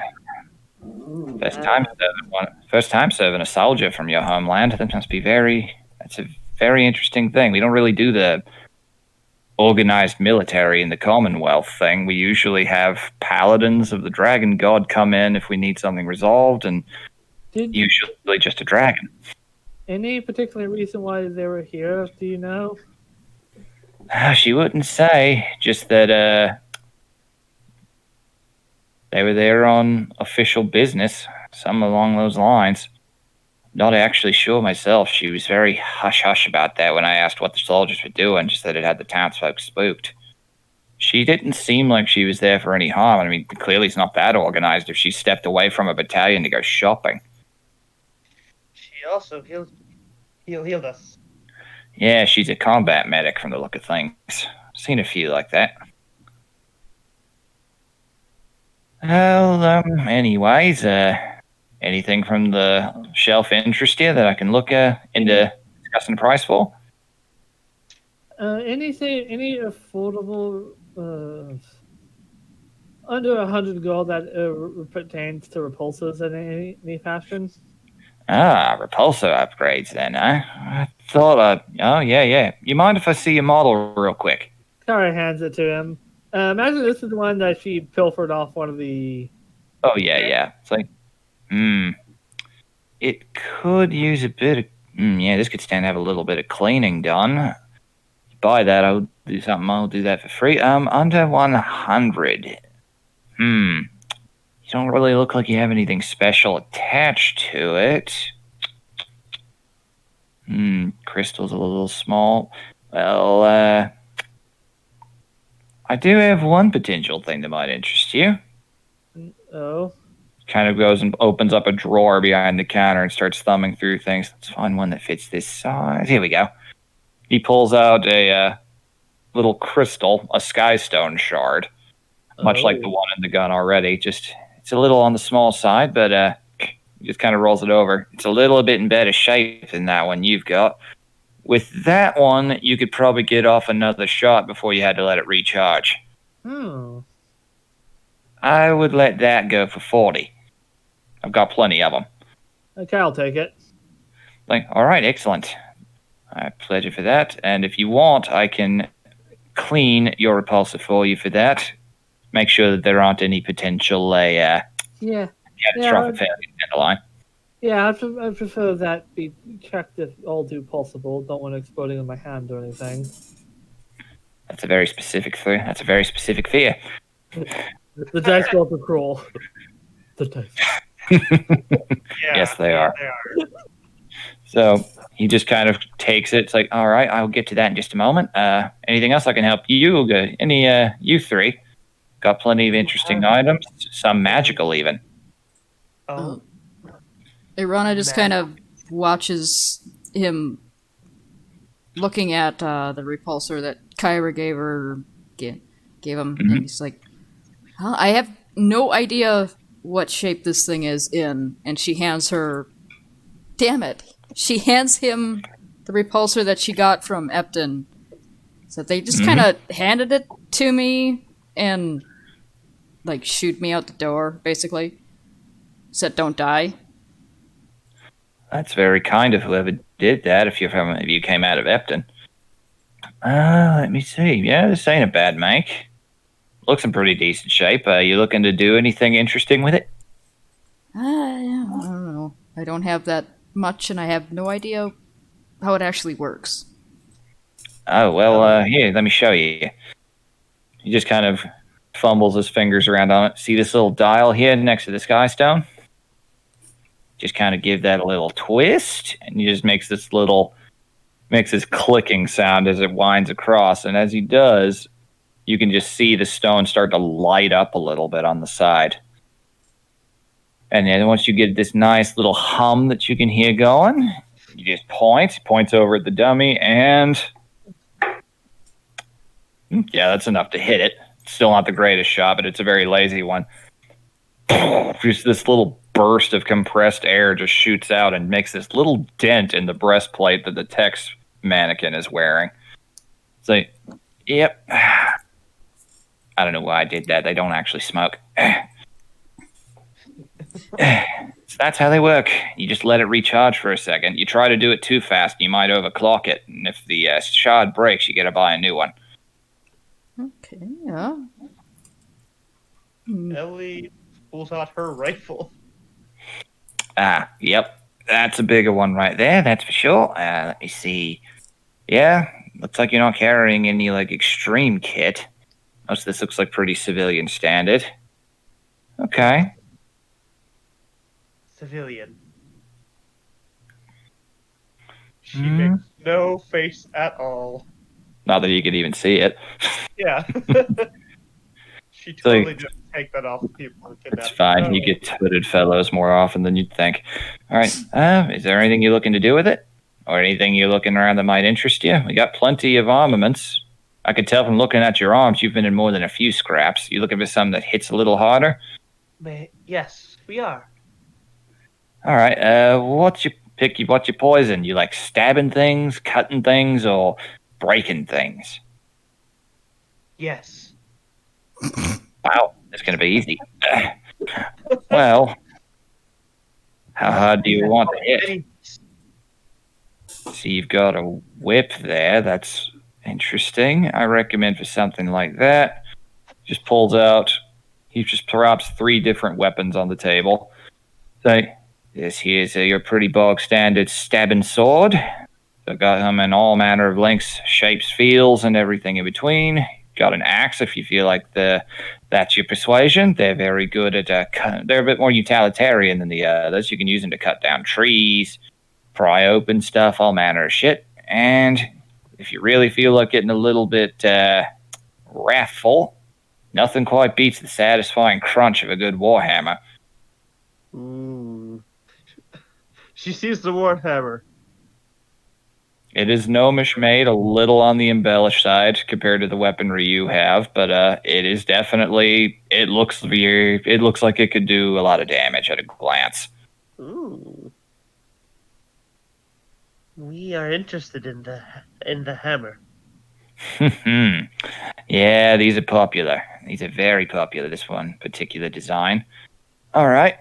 Uh, first time serving a soldier from your homeland. That must be that's a very interesting thing. We don't really do the organized military in the Commonwealth thing. We usually have paladins of the dragon god come in if we need something resolved, and did usually just a dragon. any particular reason why they were here? Do you know? She wouldn't say, just that they were there on official business, something along those lines. Not actually sure myself. She was very hush hush about that when I asked what the soldiers were doing, just that it had the townsfolk spooked. She didn't seem like she was there for any harm. I mean, clearly it's not that organized if she stepped away from a battalion to go shopping. She also healed us. Yeah, she's a combat medic from the look of things. Seen a few like that. Well, anyways, anything from the shelf interest you that I can look into discussing the price for? Any affordable under 100 gold that pertains to repulsors in any fashion? Repulsor upgrades then, huh? I thought, oh, yeah. You mind if I see your model real quick? Kara hands it to him. Imagine this is the one that she pilfered off one of the. Oh, yeah. It's like, it could use a bit of, yeah, this could stand to have a little bit of cleaning done. Buy that, I'll do something, I'll do that for free. Under 100. You don't really look like you have anything special attached to it. Crystal's a little small. Well, I do have one potential thing that might interest you. Oh. Kind of goes and opens up a drawer behind the counter and starts thumbing through things. Let's find one that fits this size. Here we go. He pulls out a little crystal, a skystone shard, much like the one in the gun already. Just it's a little on the small side, but just kind of rolls it over. It's a little bit in better shape than that one you've got. With that one, you could probably get off another shot before you had to let it recharge. I would let that go for 40. I've got plenty of them. Okay, I'll take it. Like, all right, excellent. I pledge you for that. And if you want, I can clean your repulsor for you for that. Make sure that there aren't any potential catastrophic failures down the line. Yeah, I prefer that be checked if all do possible. Don't want it exploding in my hand or anything. That's a very specific fear. That's a very specific fear. The dice rolls are cruel. The dice. Yes, they are. So he just kind of takes it. It's like, all right, I'll get to that in just a moment. Anything else I can help you? You three? Got plenty of interesting items. Some magical, even. Oh. Irana just kind of watches him looking at the repulsor that Kyra gave him, and he's like, huh? I have no idea what shape this thing is in. And she hands her, damn it, she hands him the repulsor that she got from Epton. So they just kind of handed it to me and like shoot me out the door, basically. Said don't die. That's very kind of whoever did that, if you came out of Epton. Let me see. Yeah, this ain't a bad make. Looks in pretty decent shape. You looking to do anything interesting with it? I don't know. I don't have that much, and I have no idea how it actually works. Oh, well, here, let me show you. He just kind of fumbles his fingers around on it. See this little dial here next to the Skystone? Just kind of give that a little twist, and he just makes this clicking sound as it winds across. And as he does, you can just see the stone start to light up a little bit on the side. And then once you get this nice little hum that you can hear going, you just points over at the dummy, and yeah, that's enough to hit it. Still not the greatest shot, but it's a very lazy one. Just this little burst of compressed air just shoots out and makes this little dent in the breastplate that the Tex mannequin is wearing. So Yep. I don't know why I did that. They don't actually smoke. So that's how they work. You just let it recharge for a second. You try to do it too fast, you might overclock it. And if the shard breaks, you gotta buy a new one. Okay, yeah. Ellie pulls out her rifle. Ah, yep. That's a bigger one right there, that's for sure. Let me see. Yeah, looks like you're not carrying any, like, extreme kit. Most of this looks like pretty civilian standard. Okay. Civilian. She makes no face at all. Not that you could even see it. Yeah. She So, totally didn't take that off people who kidnapped it's fine. her. You get hooded fellows more often than you'd think. All right. Is there anything you're looking to do with it? Or anything you're looking around that might interest you? We got plenty of armaments. I could tell from looking at your arms you've been in more than a few scraps. You looking for something that hits a little harder? Yes, we are. All right. What's your poison? You like stabbing things, cutting things, or breaking things? Yes. Wow, it's gonna be easy. Well, how hard do you want to hit? See, you've got a whip there. That's interesting. I recommend for something like that. Just pulls out. He just drops 3 different weapons on the table. So this here's your pretty bog standard stabbing sword. So got them in all manner of lengths, shapes, feels, and everything in between. Got an axe if you feel like that's your persuasion. They're very good at they're a bit more utilitarian than the others. You can use them to cut down trees, pry open stuff, all manner of shit. And if you really feel like getting a little bit wrathful, nothing quite beats the satisfying crunch of a good warhammer. She sees the warhammer. It is gnomish made, a little on the embellished side compared to the weaponry you have, but it is definitely. It looks weird. It looks like it could do a lot of damage at a glance. Ooh. We are interested in the hammer. Yeah, these are popular. These are very popular. This one particular design. All right.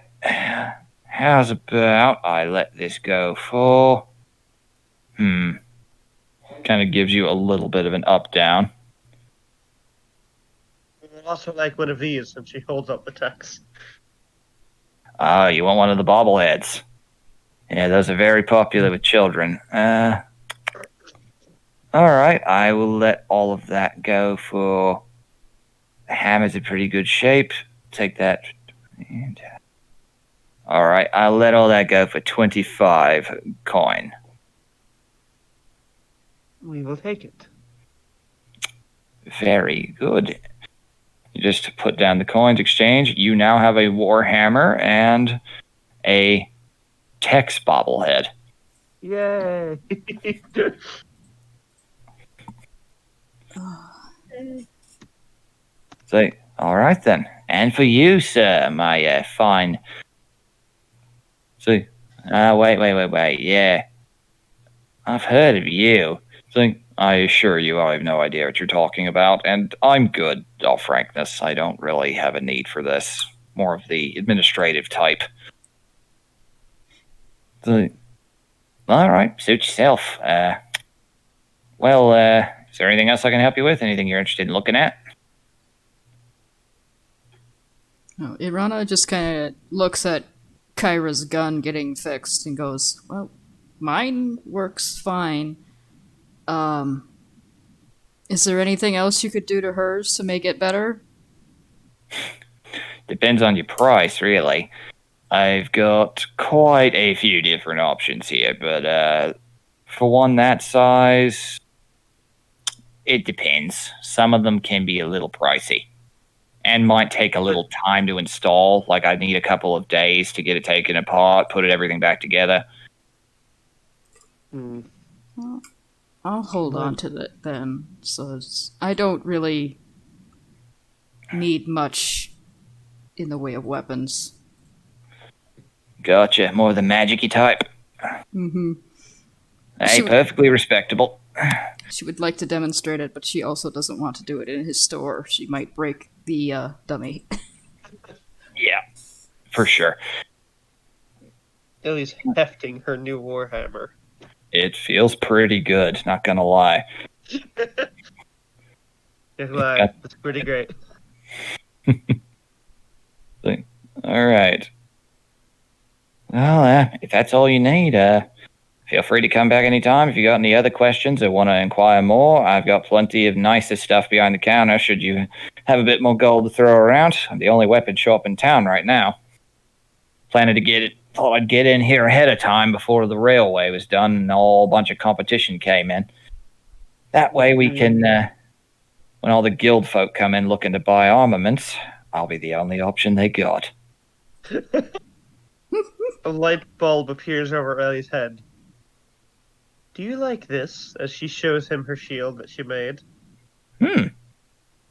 How's about I let this go for? Kind of gives you a little bit of an up down. Also like one of these, and she holds up the text. Ah, you want one of the bobbleheads? Yeah, those are very popular with children. All right, I will let all of that go for. The hammer's in pretty good shape. Take that. All right, I'll let all that go for 25 coin. We will take it. Very good. You just put down the coins, exchange. You now have a warhammer and a Tex bobblehead. Yay! So, all right then. And for you, sir, my fine. So, wait. Yeah, I've heard of you. So, I assure you, I have no idea what you're talking about, and I'm good. All frankness, I don't really have a need for this. More of the administrative type. So, all right, suit yourself. Well, is there anything else I can help you with? Anything you're interested in looking at? No, Irana just kind of looks at Kyra's gun getting fixed and goes, "Well, mine works fine. Is there anything else you could do to hers to make it better?" Depends on your price, really. I've got quite a few different options here, but for one that size, it depends. Some of them can be a little pricey and might take a little time to install. Like, I need a couple of days to get it taken apart, put everything back together. Well, I'll hold on to that then. So I don't really need much in the way of weapons. Gotcha. More of the magic-y type. Mm-hmm. Hey, perfectly respectable. She would like to demonstrate it, but she also doesn't want to do it in his store. She might break the dummy. Yeah, for sure. Ellie's hefting her new warhammer. It feels pretty good, not gonna lie. It's pretty great. All right. Well, if that's all you need, feel free to come back anytime if you got any other questions or want to inquire more. I've got plenty of nicer stuff behind the counter should you have a bit more gold to throw around. I'm the only weapon shop in town right now. Planning to get it. Thought I'd get in here ahead of time before the railway was done and a whole bunch of competition came in. That way we can, when all the guild folk come in looking to buy armaments, I'll be the only option they got. A light bulb appears over Ellie's head. Do you like this? As she shows him her shield that she made. Can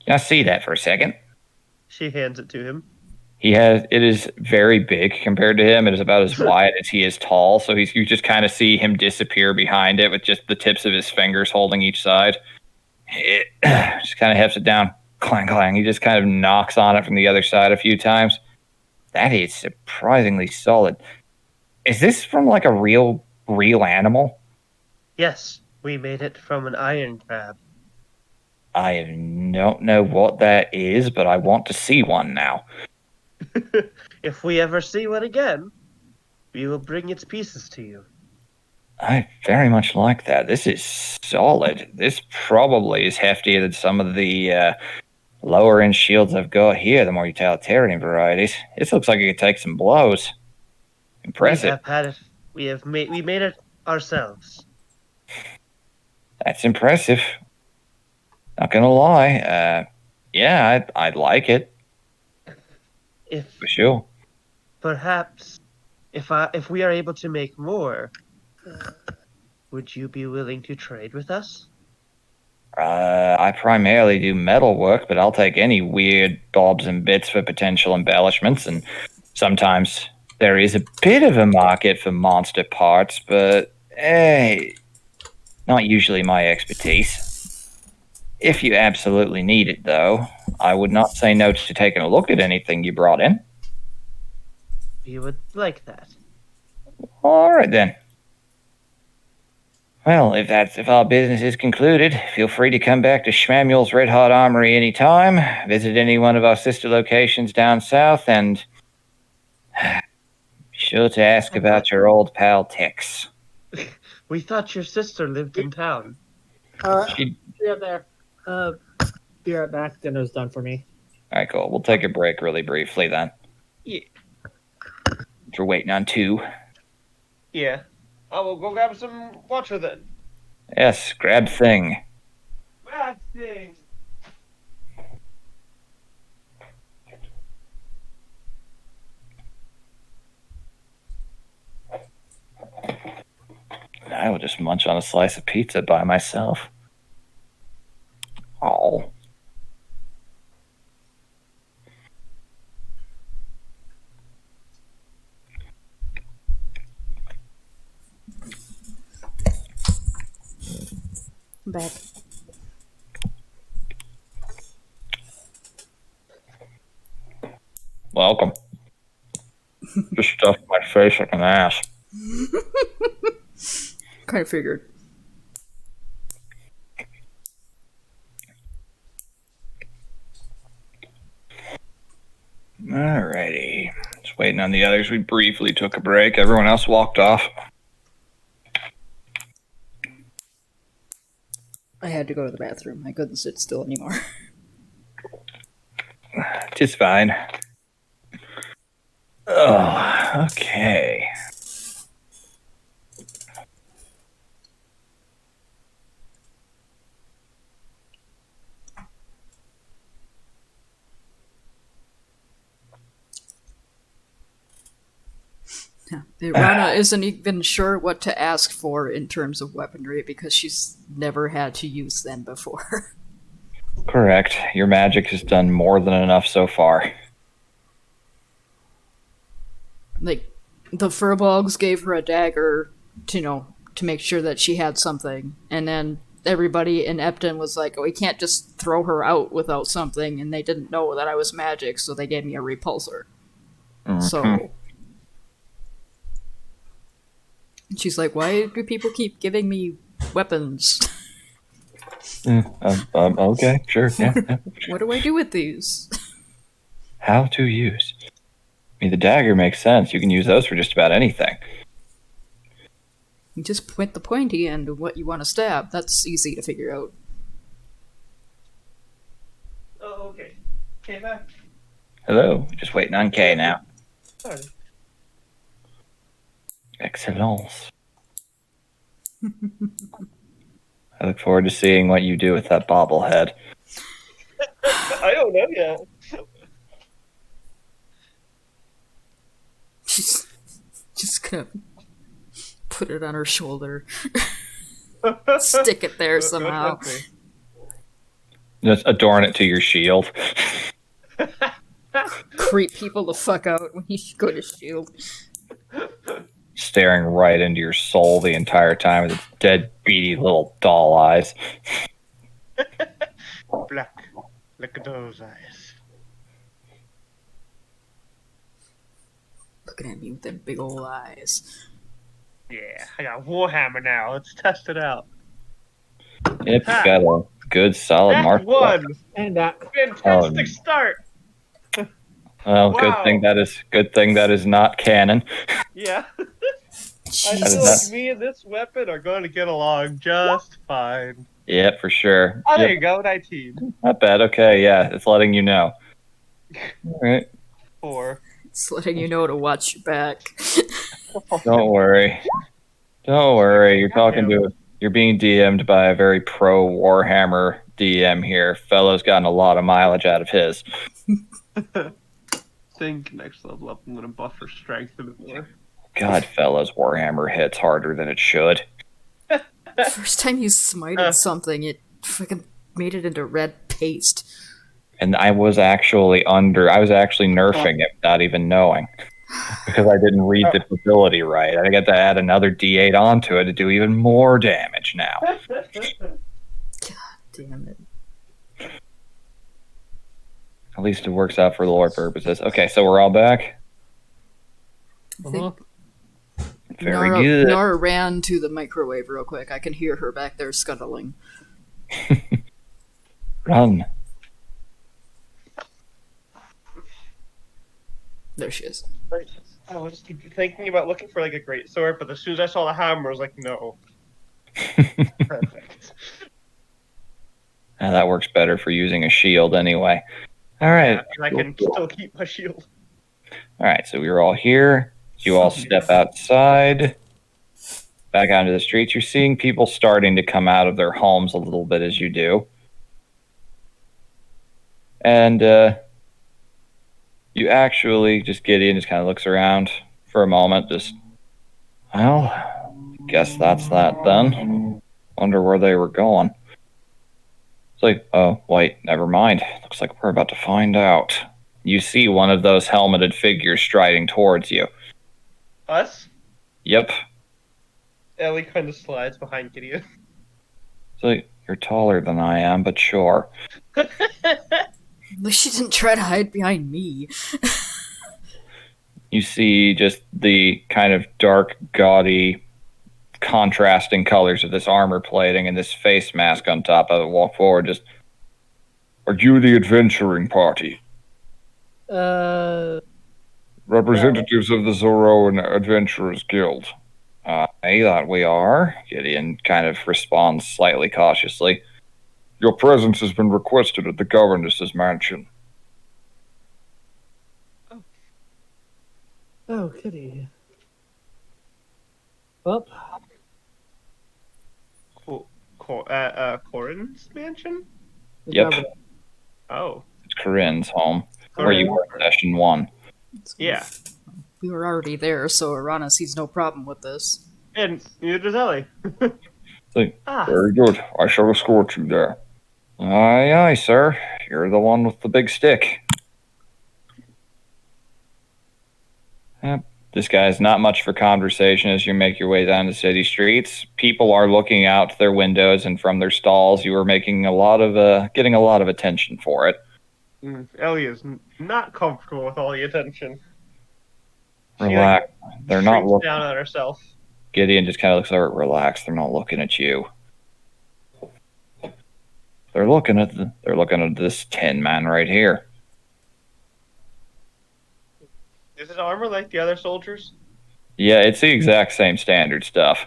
I see that for a second? She hands it to him. It is very big compared to him. It is about as wide as he is tall. So you just kind of see him disappear behind it with just the tips of his fingers holding each side. It just kind of hefts it down. Clang, clang. He just kind of knocks on it from the other side a few times. That is surprisingly solid. Is this from like a real animal? Yes, we made it from an iron crab. I don't know what that is, but I want to see one now. If we ever see one again, we will bring its pieces to you. I very much like that. This is solid. This probably is heftier than some of the lower end shields I've got here, the more utilitarian varieties. This looks like it could take some blows. Impressive. We have had it. We made it ourselves. That's impressive. Not gonna lie. Yeah, I'd like it If for sure. perhaps if we are able to make more, would you be willing to trade with us? I primarily do metal work, but I'll take any weird bobs and bits for potential embellishments, and sometimes there is a bit of a market for monster parts, but not usually my expertise. If you absolutely need it, though, I would not say no to taking a look at anything you brought in. We would like that. All right, then. Well, if our business is concluded, feel free to come back to Schmamuel's Red Hot Armory anytime. Visit any one of our sister locations down south, and be sure to ask about your old pal Tex. We thought your sister lived in town. She- Yeah, there. Be right back. Dinner's done for me. All right, cool. We'll take a break really briefly then. Yeah. We're waiting on 2. Yeah. I will go grab some water then. Yes, grab thing. Bad thing. I will just munch on a slice of pizza by myself. Oh. I'm back. Welcome. Just stuffed my face like an ass. Kind of figured. Alrighty. Just waiting on the others. We briefly took a break. Everyone else walked off. I had to go to the bathroom. I couldn't sit still anymore. Just fine. Oh, okay. Yeah. Rana isn't even sure what to ask for in terms of weaponry because she's never had to use them before. Correct. Your magic has done more than enough so far. Like, the furbolgs gave her a dagger to, to make sure that she had something, and then everybody in Epton was like, oh, we can't just throw her out without something, and they didn't know that I was magic, so they gave me a repulsor. So she's like, why do people keep giving me weapons? Okay, sure. Yeah. What do I do with these? How to use? I mean, the dagger makes sense. You can use those for just about anything. You just point the pointy end of what you want to stab. That's easy to figure out. Oh, okay. Okay, back. Hello. Just waiting on Kay now. Sorry. Excellence. I look forward to seeing what you do with that bobblehead. I don't know yet. She's just gonna put it on her shoulder. Stick it there somehow. Just adorn it to your shield. Creep people the fuck out when you go to shield. Staring right into your soul the entire time with its dead, beady little doll eyes. Black. Look at those eyes. Looking at me with them big old eyes. Yeah, I got Warhammer now. Let's test it out. Yep, you got a good, solid Act mark. 1. And that. Fantastic start. Well, Wow. good thing that is not canon. Yeah. I Jesus. feel like me and this weapon are going to get along just fine. Yep, for sure. Oh, there Yep, you go, 19. not bad. Okay, yeah, it's letting you know. All right, 4. It's letting you know to watch your back. don't worry. Don't worry. You're being DM'd by a very pro Warhammer DM here. Fellow's gotten a lot of mileage out of his. Think next level up, I'm going to buff her strength a bit more. God, Fellow's Warhammer hits harder than it should. First time you smited something, it fucking made it into red paste. And I was actually nerfing it without even knowing. Because I didn't read the ability right. I got to add another D8 onto it to do even more damage now. Damn it. At least it works out for lore purposes. Okay, so we're all back. I think Very good. Nora ran to the microwave real quick. I can hear her back there scuttling. Run. There she is. I was thinking about looking for like a great sword, but as soon as I saw the hammer, I was like, no. Perfect. That works better for using a shield anyway. All right. And I can still keep my shield. All right, so we were all here. You all step outside, back onto the streets. You're seeing people starting to come out of their homes a little bit as you do. And you actually, Gideon just kind of looks around for a moment. Well, guess that's that then. Wonder where they were going. It's like, oh, wait, never mind. Looks like we're about to find out. You see one of those helmeted figures striding towards you. Us? Yep. Ellie kind of slides behind Gideon. It's like, you're taller than I am, but sure. At least she didn't try to hide behind me. You see just the kind of dark, gaudy, contrasting colors of this armor plating and this face mask on top of it walk forward. Are you the adventuring party? Representatives of the Zoroan Adventurers Guild. Aye, that we are. Gideon kind of responds slightly cautiously. Your presence has been requested at the governess's mansion. Oh, kitty. Well, Corin's mansion? Yep. Oh. It's Corinne's home, where you were in session 1. Yeah. We were already there, so Arana sees no problem with this. And neither does Ellie. Very good. I shall escort you there. Aye, aye, sir. You're the one with the big stick. This guy's not much for conversation as you make your way down the city streets. People are looking out their windows and from their stalls. You are making getting a lot of attention for it. Ellie is not comfortable with all the attention. She Relax. They're not shrinks looking. down on herself. Gideon just kind of looks over. Relax. They're not looking at you. They're looking at this Tin Man right here. Is his armor like the other soldiers? Yeah, it's the exact same standard stuff.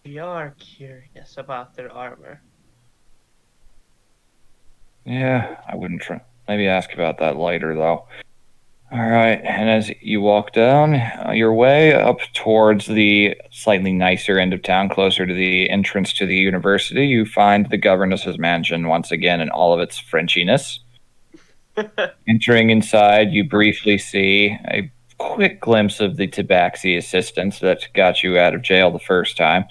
We are curious about their armor. Yeah, I wouldn't try. Maybe ask about that later, though. All right, and as you walk down your way up towards the slightly nicer end of town, closer to the entrance to the university, you find the governess's mansion once again in all of its Frenchiness. Entering inside, you briefly see a quick glimpse of the tabaxi assistant that got you out of jail the first time.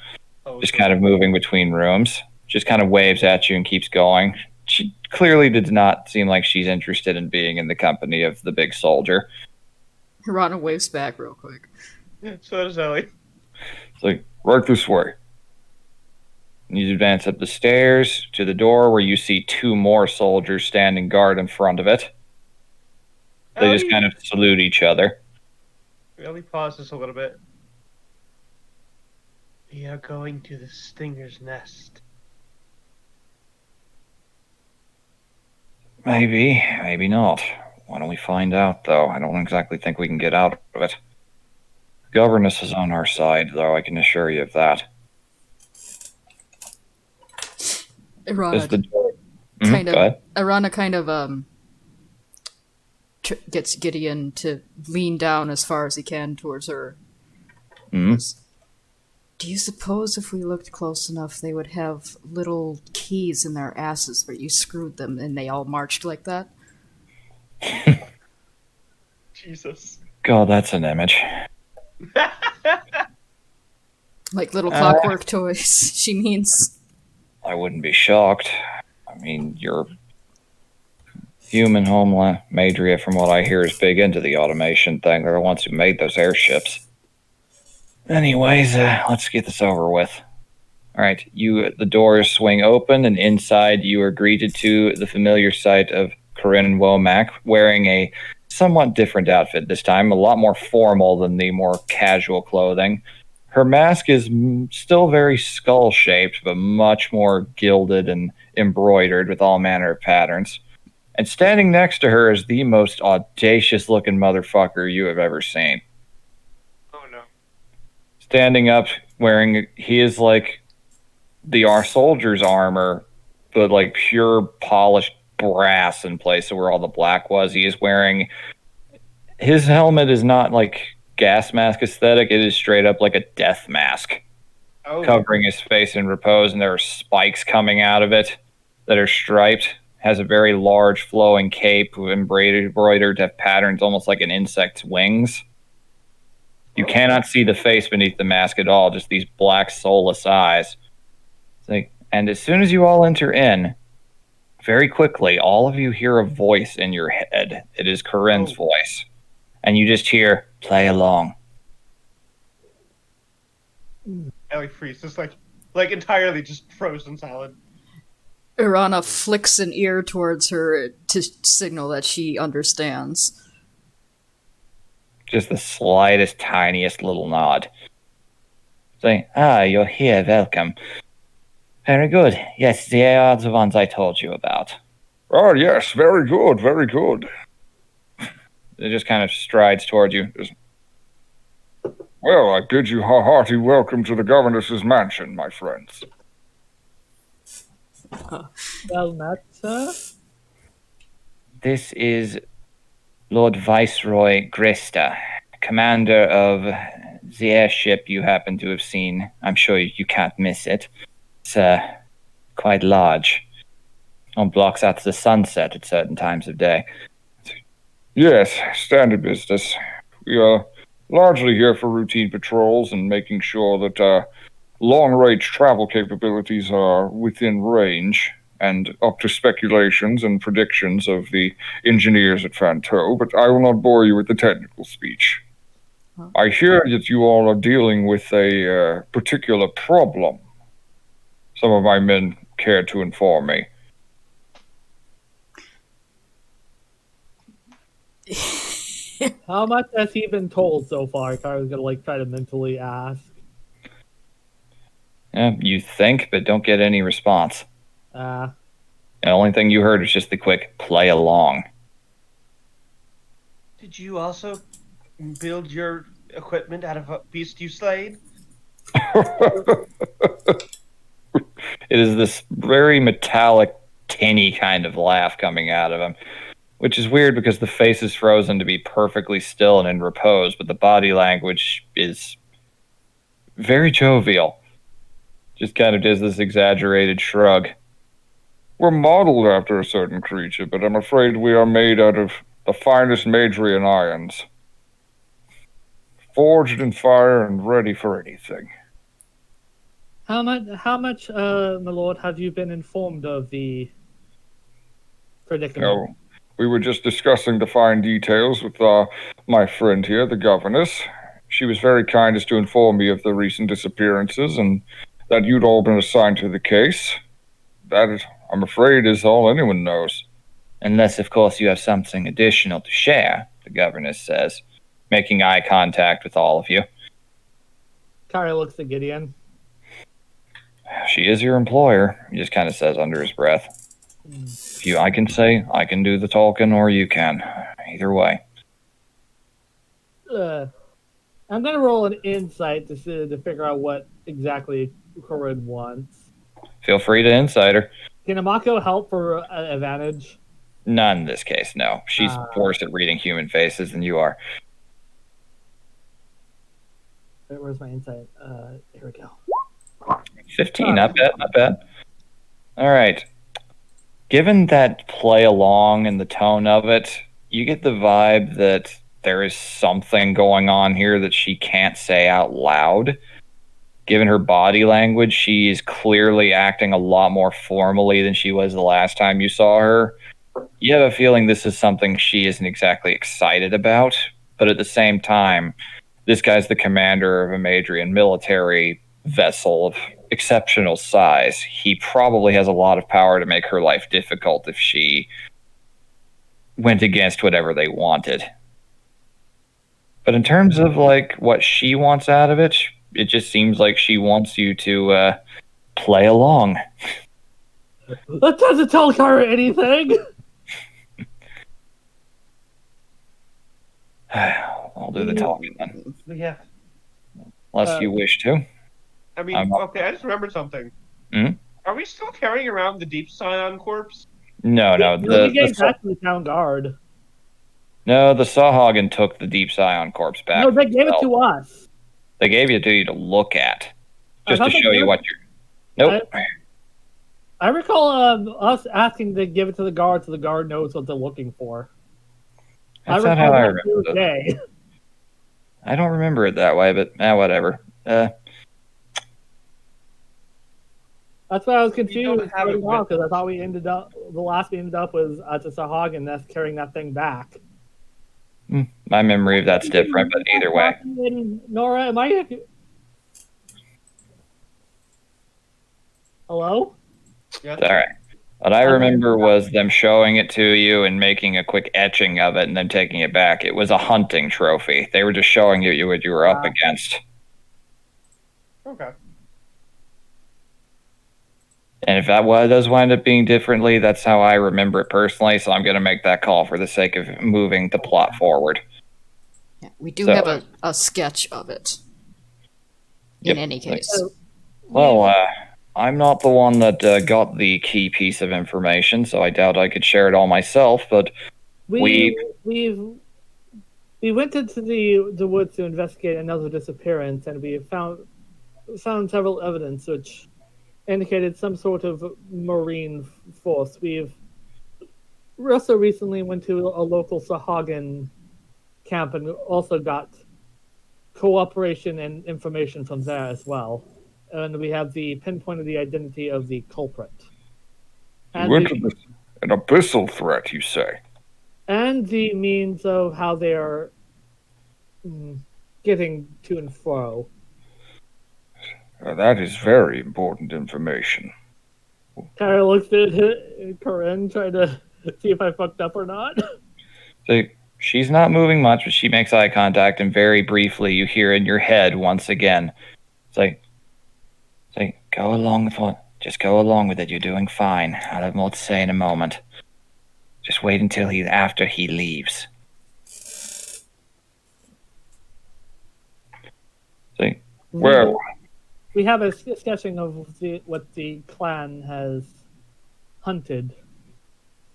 Just kind of moving between rooms. Just kind of waves at you and keeps going. She clearly did not seem like she's interested in being in the company of the big soldier. Hirana waves back real quick. So does Ellie. It's like, right this way. And you advance up the stairs to the door where you see two more soldiers standing guard in front of it. They just kind of salute each other. Ellie pauses a little bit. We are going to the Stinger's Nest. Maybe, maybe not. Why don't we find out, though? I don't exactly think we can get out of it. Governess is on our side, though, I can assure you of that. Irana Is kind of gets Gideon to lean down as far as he can towards her. Mm-hmm. Do you suppose if we looked close enough, they would have little keys in their asses where you screwed them and they all marched like that? Jesus. God, that's an image. Like little clockwork toys, she means. I wouldn't be shocked. I mean, your human homeland, Madria, from what I hear, is big into the automation thing. They're the ones who made those airships. Anyways, let's get this over with. All right, the doors swing open, and inside you are greeted to the familiar sight of Corinne Womack wearing a somewhat different outfit this time, a lot more formal than the more casual clothing. Her mask is still very skull-shaped, but much more gilded and embroidered with all manner of patterns. And standing next to her is the most audacious-looking motherfucker you have ever seen. Oh no. Standing up, he is like our soldier's armor, but like pure polished brass in place of where all the black was. He is wearing, his helmet is not like gas mask aesthetic, it is straight up like a death mask, covering his face in repose, and there are spikes coming out of it that are striped. Has a very large flowing cape embroidered to have patterns almost like an insect's wings. You cannot see the face beneath the mask at all, just these black soulless eyes. And as soon as you all enter in, very quickly, all of you hear a voice in your head. It is Corinne's voice. And you just hear, play along. Ellie freezes, like entirely just frozen solid. Irana flicks an ear towards her to signal that she understands. Just the slightest, tiniest little nod. Saying, you're here, welcome. Very good. Yes, they are the ones I told you about. Oh, yes, very good, very good. It just kind of strides towards you. Well, I bid you a hearty welcome to the governess's mansion, my friends. Well met, sir. This is Lord Viceroy Grista, commander of the airship you happen to have seen. I'm sure you can't miss it. It's quite large. It blocks out the sunset at certain times of day. Yes, standard business. We are largely here for routine patrols and making sure that long-range travel capabilities are within range. and up to speculations and predictions of the engineers at Fanteau, but I will not bore you with the technical speech. I hear that you all are dealing with a particular problem. Some of my men care to inform me. How much has he been told so far? If I was gonna try to mentally ask. Yeah, you think, but don't get any response. Uh, The only thing you heard was just the quick play along. Did you also build your equipment out of a beast you slayed? It is this very metallic, tinny kind of laugh coming out of him, which is weird because the face is frozen to be perfectly still and in repose, but the body language is very jovial. Just kind of does this exaggerated shrug. We're modeled after a certain creature, but I'm afraid we are made out of the finest Madrian irons. Forged in fire and ready for anything. how much, my lord, have you been informed of the predicament? No, we were just discussing the fine details with my friend here, the governess. She was very kind as to inform me of the recent disappearances and that you'd all been assigned to the case. That is, I'm afraid, is all anyone knows. Unless, of course, you have something additional to share, the governess says, making eye contact with all of you. Kara looks at Gideon. She is your employer, he just kind of says under his breath. I can say, I can do the talking, or you can. Either way. I'm gonna roll an insight to figure out what exactly Groran wants. Feel free to insider. Can Amako help for advantage? Not in this case, no. She's worse at reading human faces than you are. Where's my insight? Here we go. 15, not bad, not bad. All right. Given that play along and the tone of it, you get the vibe that there is something going on here that she can't say out loud. Given her body language, she is clearly acting a lot more formally than she was the last time you saw her. You have a feeling this is something she isn't exactly excited about, but at the same time, this guy's the commander of a Madrian military vessel of exceptional size. He probably has a lot of power to make her life difficult if she went against whatever they wanted. But in terms of what she wants out of it, it just seems like she wants you to play along. That doesn't tell Kara anything. I'll do the talking then, Yeah. unless you wish to. I mean, okay, I just remembered something. Hmm? Are we still carrying around the Deep Scion corpse? No. We gave that to the town guard. No, the Sawhagen took the Deep Scion corpse back. No, they gave it to us. They gave it to you to look at, just to show you what you're. Nope. I recall us asking to give it to the guard so the guard knows what they're looking for. That's not how I remember it. I don't remember it that way, but whatever. That's why I was confused because I thought the last we ended up was to Sahagin that's carrying that thing back. My memory of that's different, but either way. Nora, am I? Hello? Yeah. It's all right. What I remember was them showing it to you and making a quick etching of it and then taking it back. It was a hunting trophy. They were just showing you what you were up against. Okay. And if that does wind up being differently, that's how I remember it personally. So I'm going to make that call for the sake of moving the plot forward. Yeah, we do have a sketch of it. In any case. Well, I'm not the one that got the key piece of information, so I doubt I could share it all myself. But we went into the woods to investigate another disappearance, and we found several evidence which indicated some sort of marine force. We've also recently went to a local Sahagin camp and also got cooperation and information from there as well. And we have the pinpoint of the identity of the culprit. And An abyssal threat, you say? and the means of how they are getting to and fro. That is very important information. Kara looks at Corinne, trying to see if I fucked up or not. So she's not moving much, but she makes eye contact, and very briefly you hear in your head once again. It's like, go along with what? Just go along with it. You're doing fine. I'll have more to say in a moment. Just wait until after he leaves. See, Well, We have a sketching of what the clan has hunted.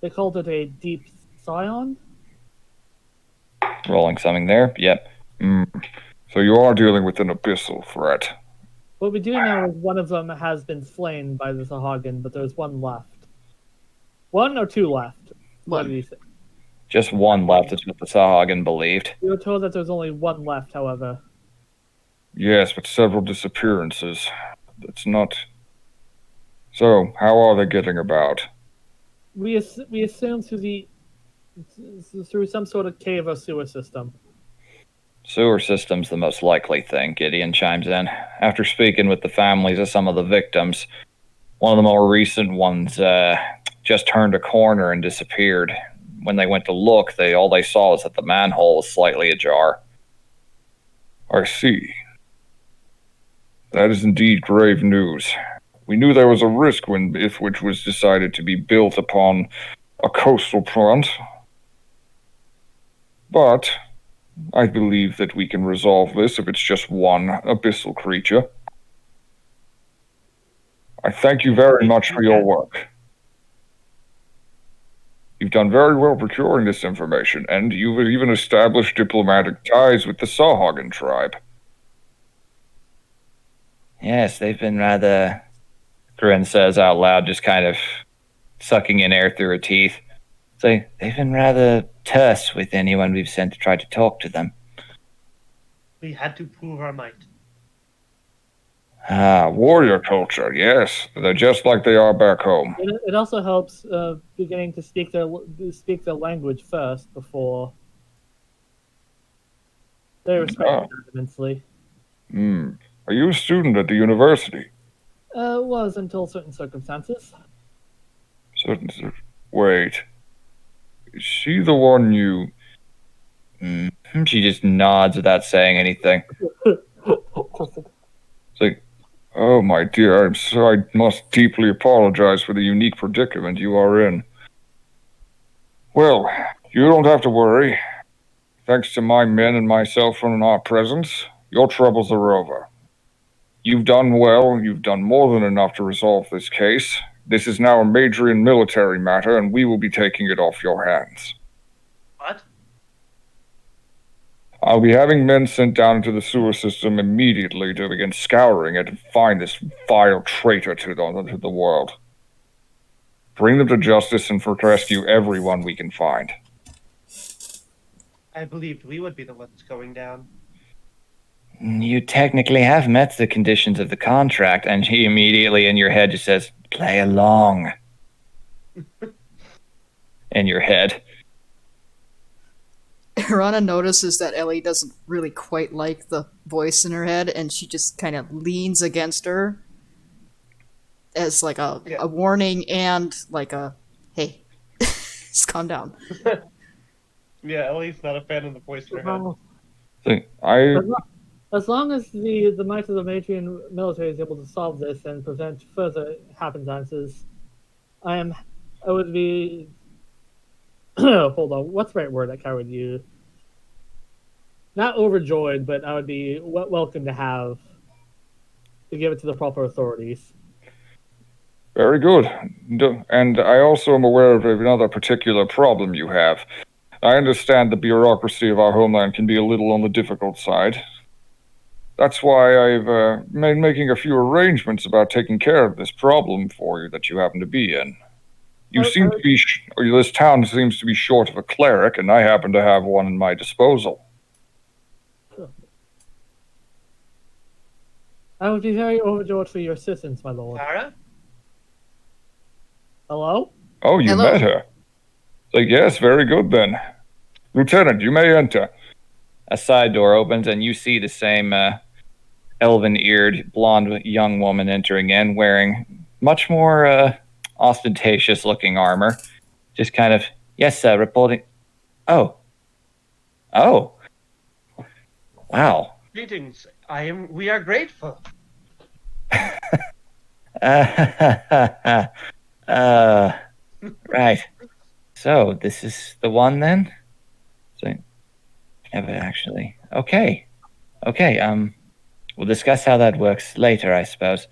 They called it a deep scion. rolling something there. Yep. so you are dealing with an abyssal threat. What we do know is one of them has been slain by the Sahagin, but there's one left. One or two left. What did he say? Just one left is what the Sahagin believed. We were told that there's only one left, however. Yes, but several disappearances. That's not. So, how are they getting about? We assume through some sort of cave or sewer system. Sewer system's the most likely thing, Gideon chimes in. After speaking with the families of some of the victims, one of the more recent ones just turned a corner and disappeared. When they went to look, all they saw was that the manhole was slightly ajar. I see. That is indeed grave news. We knew there was a risk when Ipswich was decided to be built upon a coastal front. But I believe that we can resolve this if it's just one abyssal creature. I thank you very much for your work. You've done very well procuring this information, and you've even established diplomatic ties with the Sahagin tribe. Yes, they've been rather, Groran says out loud, just kind of sucking in air through her teeth. So they've been rather terse with anyone we've sent to try to talk to them. We had to prove our might. Warrior culture, yes. They're just like they are back home. It also helps beginning to speak their language first before they respect it immensely. Are you a student at the university? Was until certain circumstances. Wait. Is she the one you... She just nods without saying anything. It's like, oh my dear, I must deeply apologize for the unique predicament you are in. Well, you don't have to worry. Thanks to my men and myself running our presence, your troubles are over. You've done well, you've done more than enough to resolve this case. This is now a Madrian military matter, and we will be taking it off your hands. What? I'll be having men sent down into the sewer system immediately to begin scouring it and find this vile traitor to the world. Bring them to justice and rescue everyone we can find. I believed we would be the ones going down. You technically have met the conditions of the contract, and he immediately in your head just says, play along. In your head. Rana notices that Ellie doesn't really quite like the voice in her head, and she just kind of leans against her as like a warning and like a, hey, just calm down. Yeah, Ellie's not a fan of the voice in her head. As long as the might of the Matrian military is able to solve this and prevent further happenstances, I would be. Hold on, what's the right word that I would use? Not overjoyed, but I would be welcome to give it to the proper authorities. Very good. And I also am aware of another particular problem you have. I understand the bureaucracy of our homeland can be a little on the difficult side. That's why I've been making a few arrangements about taking care of this problem for you that you happen to be in. You seem to be, this town seems to be short of a cleric, and I happen to have one in my disposal. I would be very overjoyed for your assistance, my lord. Clara? Hello? Oh, you Hello. met her. Like, yes, very good then. Lieutenant, you may enter. A side door opens, and you see the same elven-eared, blonde young woman entering in, wearing much more ostentatious-looking armor. Just kind of, yes, reporting. Oh, oh, wow. Greetings. We are grateful. Uh, right. So this is the one then. So, never actually. Okay. Okay. We'll discuss how that works later, I suppose.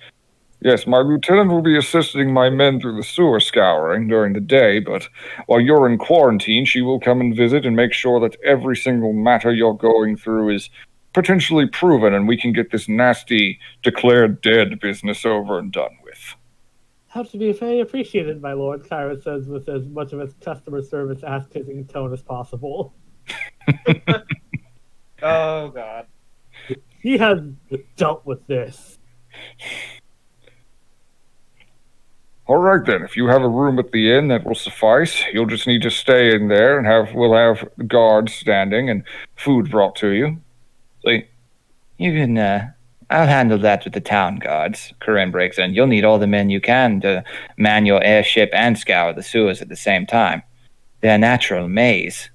Yes, my lieutenant will be assisting my men through the sewer scouring during the day, but while you're in quarantine, she will come and visit and make sure that every single matter you're going through is potentially proven and we can get this nasty declared dead business over and done with. How to be very appreciated, my lord, Kyra says with as much of his customer service ass-kissing tone as possible. Oh God. He has dealt with this. All right then, if you have a room at the inn, that will suffice. You'll just need to stay in there and we'll have guards standing and food brought to you. So you can, I'll handle that with the town guards. Corinne breaks in. You'll need all the men you can to man your airship and scour the sewers at the same time. They're a natural maze.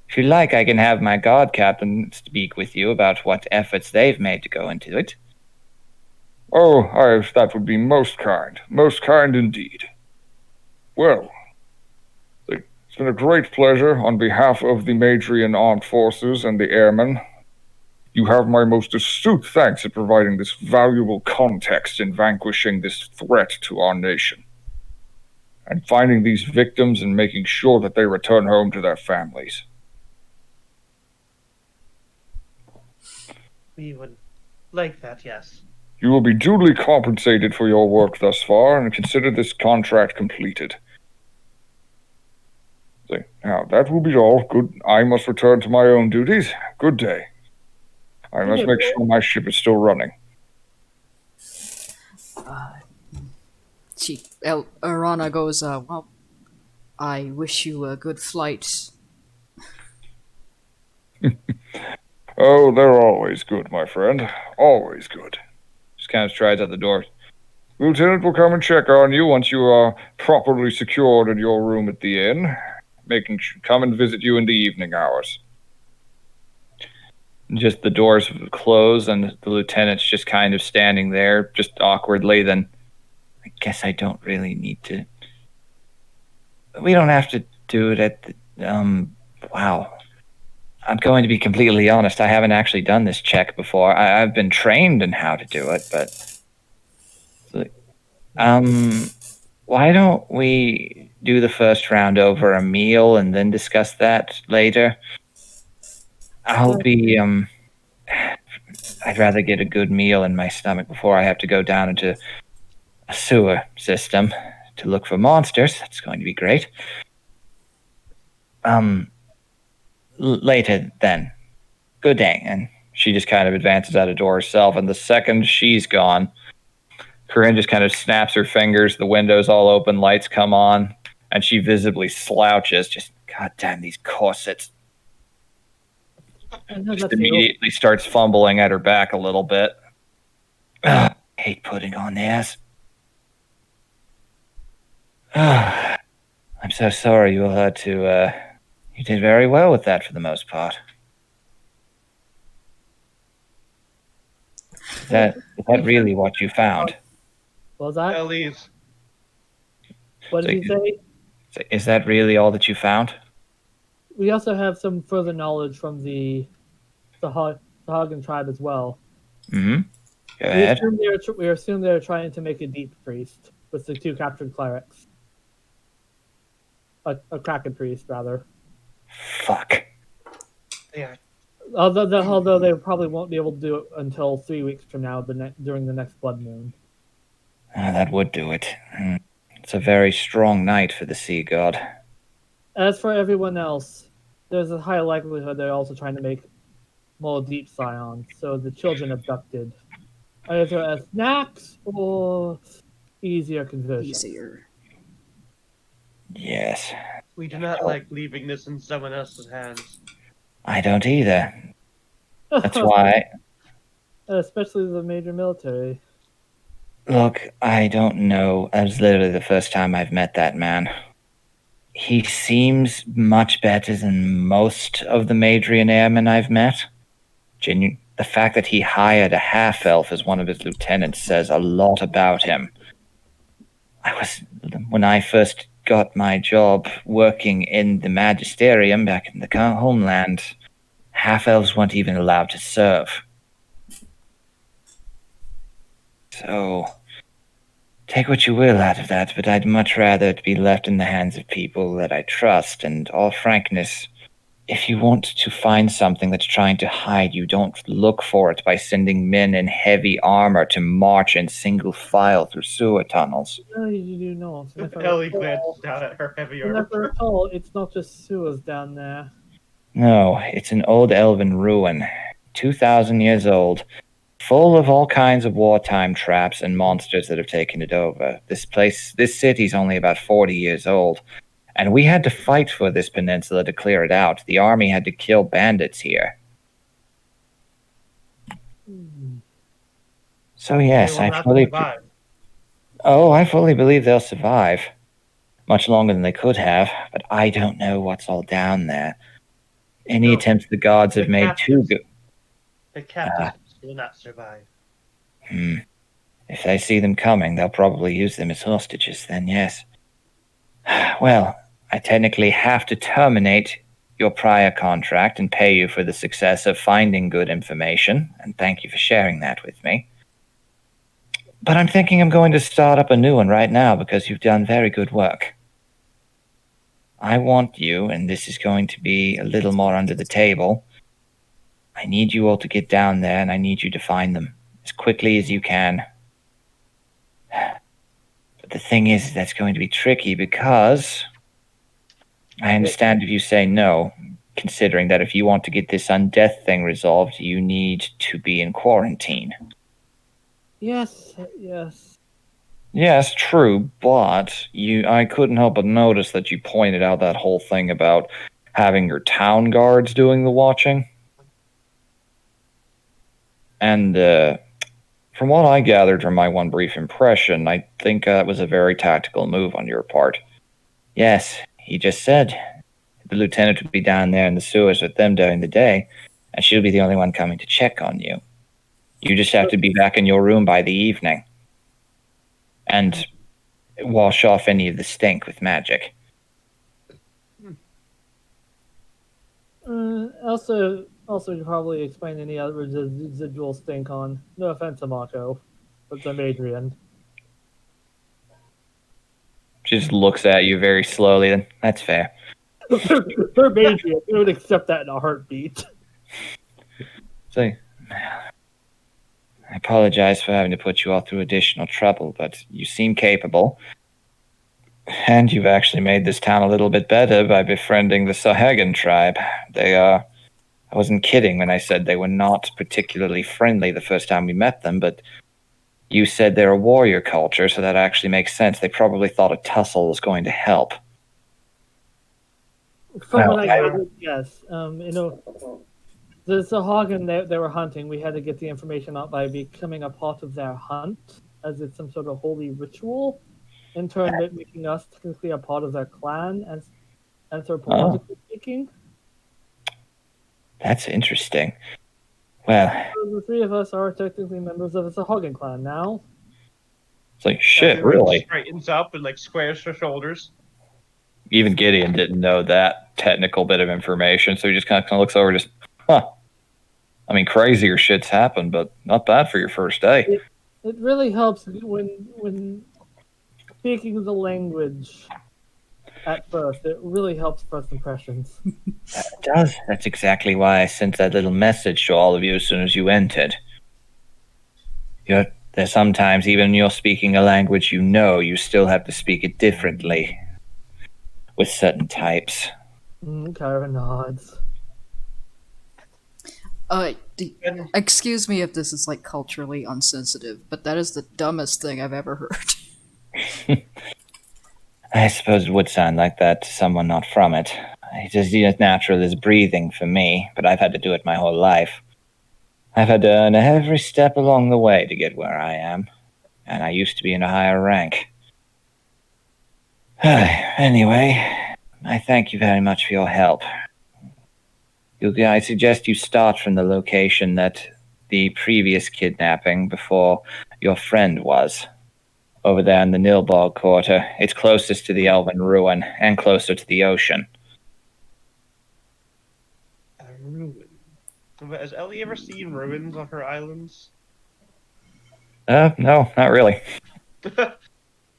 If you like, I can have my guard captain speak with you about what efforts they've made to go into it. Oh, that would be most kind indeed. Well, it's been a great pleasure on behalf of the Madrian Armed Forces and the Airmen. You have my most astute thanks at providing this valuable context in vanquishing this threat to our nation, and finding these victims and making sure that they return home to their families. We would like that, yes. You will be duly compensated for your work thus far, and consider this contract completed. Now, that will be all. Good. I must return to my own duties. Good day. I must make sure my ship is still running. Arana goes, well, I wish you a good flight. Oh, they're always good, my friend. Always good. Just kind of strides out the door. Lieutenant will come and check on you once you are properly secured in your room at the inn. Come and visit you in the evening hours. Just the doors close, and the lieutenant's just kind of standing there, just awkwardly. Then, I guess I don't really need to. We don't have to do it at the. Wow. I'm going to be completely honest. I haven't actually done this check before. I've been trained in how to do it, but. Why don't we do the first round over a meal and then discuss that later? I'll be, I'd rather get a good meal in my stomach before I have to go down into a sewer system to look for monsters. That's going to be great. Later then. Good day. And she just kind of advances out of door herself, and the second she's gone, Corinne just kind of snaps her fingers, the windows all open, lights come on, and she visibly slouches, just, goddamn, these corsets. Just immediately starts fumbling at her back a little bit. Ugh, hate putting on this. I'm so sorry you had to, you did very well with that for the most part. Is that really what you found? What was that? Elise. What did he say? Is that really all that you found? We also have some further knowledge from the Hagan tribe as well. Mm-hmm. Go ahead. We assume they're trying to make a deep priest with the two captured clerics. A Kraken priest, rather. Fuck. Yeah. Although they probably won't be able to do it until 3 weeks from now, during the next blood moon. That would do it. It's a very strong night for the sea god. As for everyone else, there's a high likelihood they're also trying to make more deep scions, so the children abducted, either as snacks or easier conversion. Easier. Yes, We do not like leaving this in someone else's hands. I don't either. That's why. Especially the major military. Look, I don't know. That was literally the first time I've met that man. He seems much better than most of the Madrian airmen I've met. The fact that he hired a half-elf as one of his lieutenants says a lot about him. When I first got my job working in the magisterium back in the homeland, half-elves weren't even allowed to serve. So, take what you will out of that, but I'd much rather it be left in the hands of people that I trust, and all frankness, if you want to find something that's trying to hide, you don't look for it by sending men in heavy armor to march in single file through sewer tunnels. No, you do not. And if I Ellie recall, glances down at her heavy and if I armor. recall, it's not just sewers down there. No, it's an old elven ruin, 2,000 years old, full of all kinds of wartime traps and monsters that have taken it over. This city's only about 40 years old, and we had to fight for this peninsula to clear it out. The army had to kill bandits here. So yes, They will not survive. I fully believe they'll survive. Much longer than they could have, but I don't know what's all down there. Any No, attempts the gods have made to go. The captives will not survive. If they see them coming, they'll probably use them as hostages, then yes. Well, I technically have to terminate your prior contract and pay you for the success of finding good information, and thank you for sharing that with me. But I'm thinking I'm going to start up a new one right now because you've done very good work. I want you, and this is going to be a little more under the table. I need you all to get down there, and I need you to find them as quickly as you can. But the thing is, that's going to be tricky because I understand if you say no, considering that if you want to get this undeath thing resolved, you need to be in quarantine. Yes. Yes, true, but I couldn't help but notice that you pointed out that whole thing about having your town guards doing the watching. And from what I gathered from my one brief impression, I think that was a very tactical move on your part. Yes, he just said the lieutenant would be down there in the sewers with them during the day, and she'll be the only one coming to check on you. You just have to be back in your room by the evening. And wash off any of the stink with magic. Also, you probably explain any other residual stink on. No offense to Mako, but I'm Adrian. She just looks at you very slowly, and that's fair. They're Adrian. They would accept that in a heartbeat. So, I apologize for having to put you all through additional trouble, but you seem capable. And you've actually made this town a little bit better by befriending the Sahagan tribe. I wasn't kidding when I said they were not particularly friendly the first time we met them, but you said they're a warrior culture, so that actually makes sense. They probably thought a tussle was going to help. From what I gathered, yes. The Sahagan they were hunting, we had to get the information out by becoming a part of their hunt, as it's some sort of holy ritual. In turn, making us technically a part of their clan, as anthropologically speaking. That's interesting. Well, So the three of us are technically members of the Sahagan clan now. It's like, shit, Everyone really? straightens up and squares her shoulders. Even Gideon didn't know that technical bit of information, so he just kind of looks over, just, huh. I mean, crazier shit's happened, but not bad for your first day. It really helps when speaking the language at first. It really helps first impressions. It does. That's exactly why I sent that little message to all of you as soon as you entered. There's sometimes, even when you're speaking a language you still have to speak it differently with certain types. Kyra nods. Excuse me if this is culturally insensitive, but that is the dumbest thing I've ever heard. I suppose it would sound like that to someone not from it. It's as natural as breathing for me, but I've had to do it my whole life. I've had to earn every step along the way to get where I am, and I used to be in a higher rank. Anyway, I thank you very much for your help. I suggest you start from the location that the previous kidnapping before your friend was. Over there in the Nilbog Quarter. It's closest to the Elven Ruin and closer to the ocean. A ruin. Has Ellie ever seen ruins on her islands? No, not really.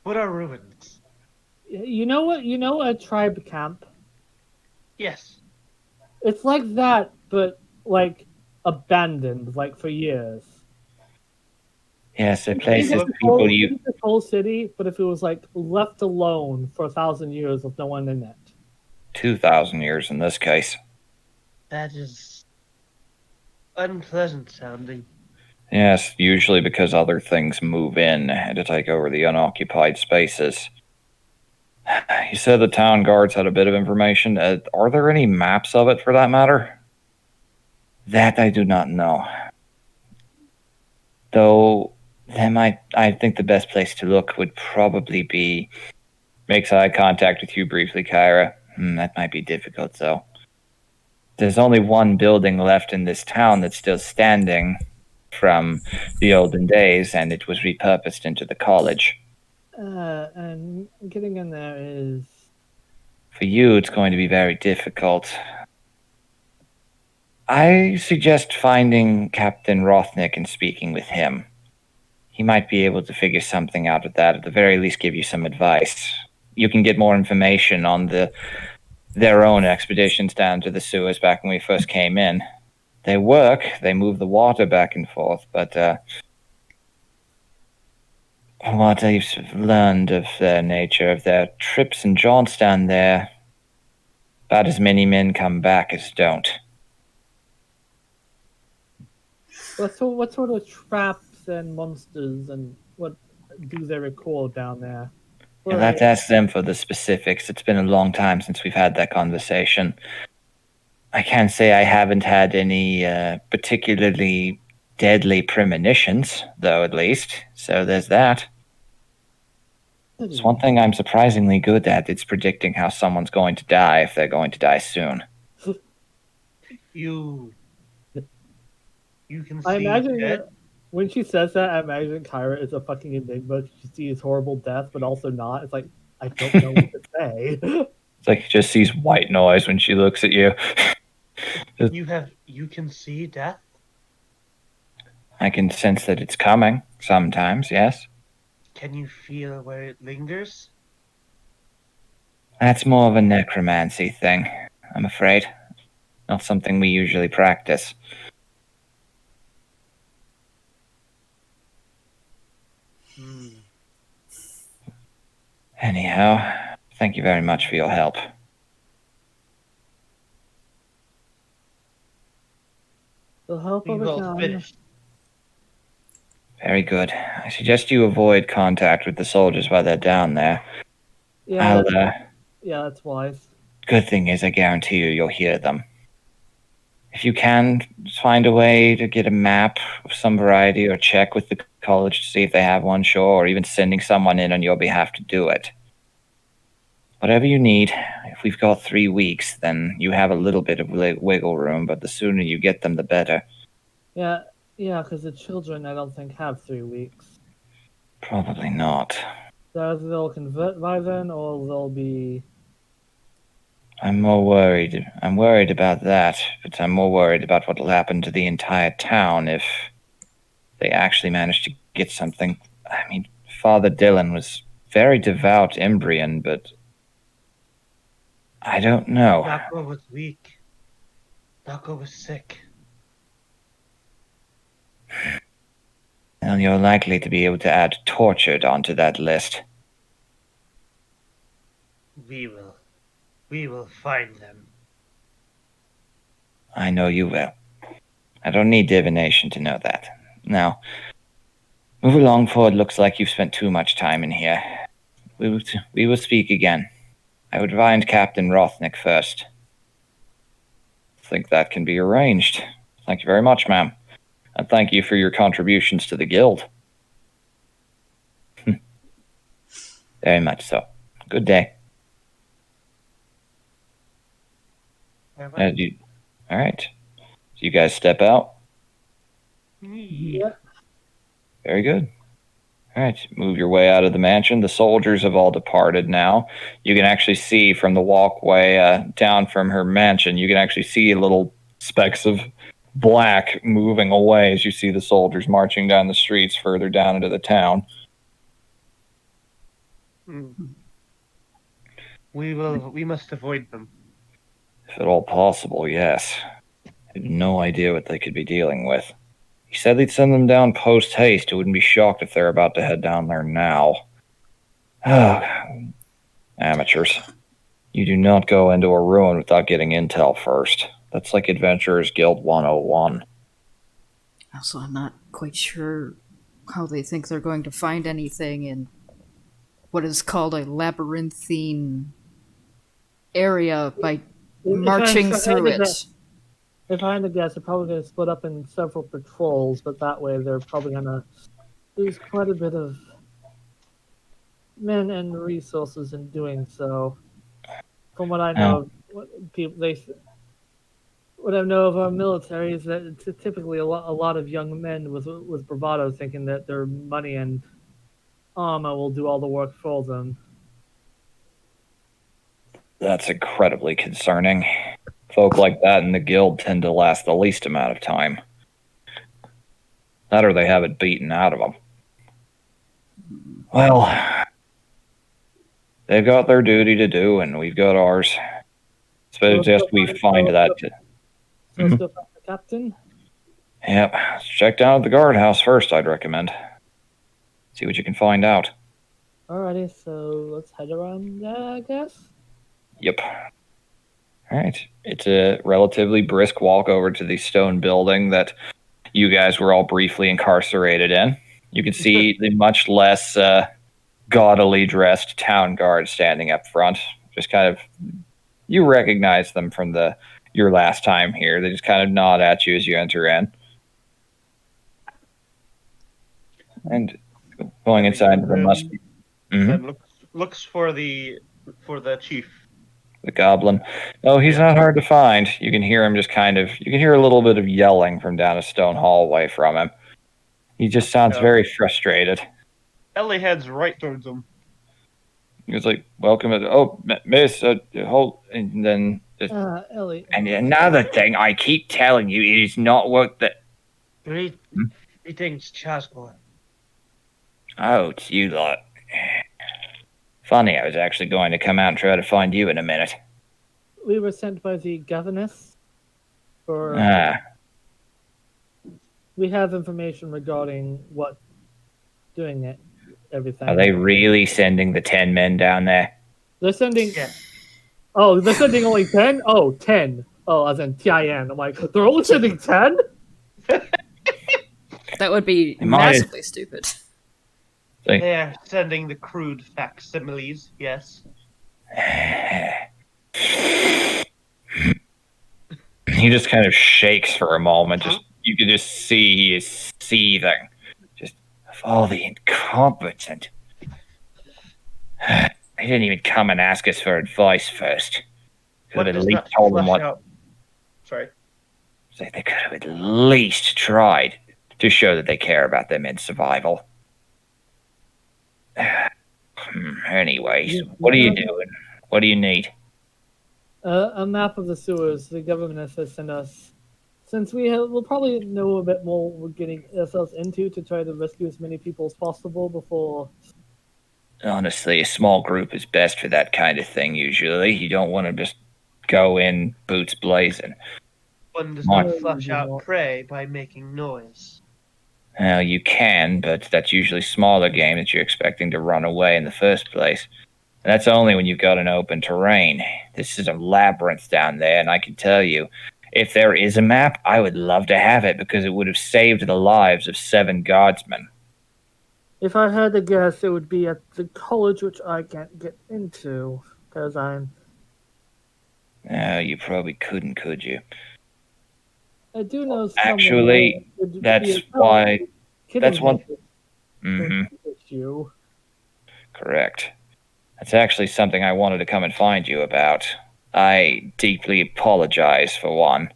What are ruins? You know what? You know a tribe camp? Yes. It's like that, but like abandoned, like for years. Yes, a Think place of of this people whole, you. think of this whole city, but if it was like left alone for 1,000 years with no one in it. 2,000 years in this case. That is unpleasant sounding. Yes, usually because other things move in to take over the unoccupied spaces. You said the town guards had a bit of information. Are there any maps of it for that matter? That I do not know. Though, I think the best place to look would probably be. Makes eye contact with you briefly, Kyra. That might be difficult, though. There's only one building left in this town that's still standing from the olden days, and it was repurposed into the college. And getting in there is. For you, it's going to be very difficult. I suggest finding Captain Rothnick and speaking with him. He might be able to figure something out with that, at the very least give you some advice. You can get more information on their own expeditions down to the sewers back when we first came in. They work, they move the water back and forth, but what I've learned of their nature, of their trips and jaunts down there, about as many men come back as don't. What sort of traps and monsters and what do they record down there? You'll have to ask them for the specifics. It's been a long time since we've had that conversation. I can't say I haven't had any particularly deadly premonitions, though, at least. So there's that. It's one thing I'm surprisingly good at. It's predicting how someone's going to die if they're going to die soon. You can see I imagine dead. when she says that, I imagine Kyra is a fucking enigma. She sees horrible death, but also not. It's like, I don't know what to say. It's like she just sees white noise when she looks at you. You can see death? I can sense that it's coming sometimes, yes. Can you feel where it lingers? That's more of a necromancy thing, I'm afraid. Not something we usually practice. Anyhow, thank you very much for your help. The help We of a will gun. finish. Very good. I suggest you avoid contact with the soldiers while they're down there. Yeah, that's wise. Good thing is, I guarantee you'll hear them. If you can, find a way to get a map of some variety or check with the college to see if they have one, sure, or even sending someone in on your behalf to do it. Whatever you need. If we've got 3 weeks, then you have a little bit of wiggle room, but the sooner you get them, the better. Yeah, because the children, I don't think, have 3 weeks. Probably not. So either they'll convert by then, or they'll be... I'm more worried. I'm worried about that, but I'm more worried about what will happen to the entire town if they actually manage to get something. I mean, Father Dylan was very devout Imbrian, but I don't know. Nako was weak. Nako was sick. And you're likely to be able to add tortured onto that list. We will find them. I know you will. I don't need divination to know that. Now, move along, for it looks like you've spent too much time in here. we will speak again. I would find Captain Rothnick first. I think that can be arranged. Thank you very much, ma'am. And thank you for your contributions to the guild. Very much so. Good day. All right. So you guys step out. Yeah. Very good. All right, move your way out of the mansion. The soldiers have all departed now. You can actually see from the walkway down from her mansion, you can actually see little specks of black moving away as you see the soldiers marching down the streets further down into the town. We must avoid them. If at all possible, yes. I have no idea what they could be dealing with. He said they'd send them down post-haste. I wouldn't be shocked if they're about to head down there now. Amateurs. You do not go into a ruin without getting intel first. That's like Adventurers Guild 101. Also, I'm not quite sure how they think they're going to find anything in what is called a labyrinthine area by marching through it. If I had to guess, they're probably going to split up in several patrols, but that way they're probably going to lose quite a bit of men and resources in doing so. From what I know, what I know of our military is that it's typically a lot of young men with bravado, thinking that their money and armor will do all the work for them. That's incredibly concerning. Folk like that in the guild tend to last the least amount of time. That or they have it beaten out of them. Well, they've got their duty to do, and we've got ours. Suggest we find that. So let's go find the captain. Yep. Let's check down at the guardhouse first, I'd recommend. See what you can find out. Alrighty, so let's head around there, I guess. Yep. Alright. It's a relatively brisk walk over to the stone building that you guys were all briefly incarcerated in. You can see the much less gaudily dressed town guard standing up front. Just kind of, you recognize them from your last time here. They just kind of nod at you as you enter in. And going inside, there must be. And looks for the chief. The goblin. Oh, he's not hard to find. You can hear him you can hear a little bit of yelling from down a stone hallway from him. He just sounds very frustrated. Ellie heads right towards him. He's like, welcome. Miss, hold. And then. Ellie. And another thing, I keep telling you, it is not what the. Greetings, Chasgor. Oh, it's you lot. Funny, I was actually going to come out and try to find you in a minute. We were sent by the governess for... We have information regarding everything. Are they really sending the 10 men down there? They're sending... Yeah. Oh, they're sending only 10? Oh, 10. Oh, as in TIN. I'm like, they're only sending 10? That would be massively stupid. They're sending the crude facsimiles, yes. He just kind of shakes for a moment. You can just see he is seething. Just of all the incompetent. They didn't even come and ask us for advice first. Could have at least told them what. Sorry. They could have at least tried to show that they care about their men's survival. Anyways, what are you doing? What do you need? A map of the sewers the government has sent us. Since we'll probably know a bit more what we're getting ourselves into to try to rescue as many people as possible before. Honestly, a small group is best for that kind of thing, usually. You don't want to just go in boots blazing. One does not flush out prey by making noise. Well, you can, but that's usually smaller game that you're expecting to run away in the first place. And that's only when you've got an open terrain. This is a labyrinth down there, and I can tell you, if there is a map, I would love to have it because it would have saved the lives of 7 guardsmen. If I had to guess, it would be at the college which I can't get into because I'm. You probably couldn't, could you? I do know someone there Actually, would be that's a why. kidding That's one. him Mm-hmm. issue. Correct. That's actually something I wanted to come and find you about. I deeply apologize for one.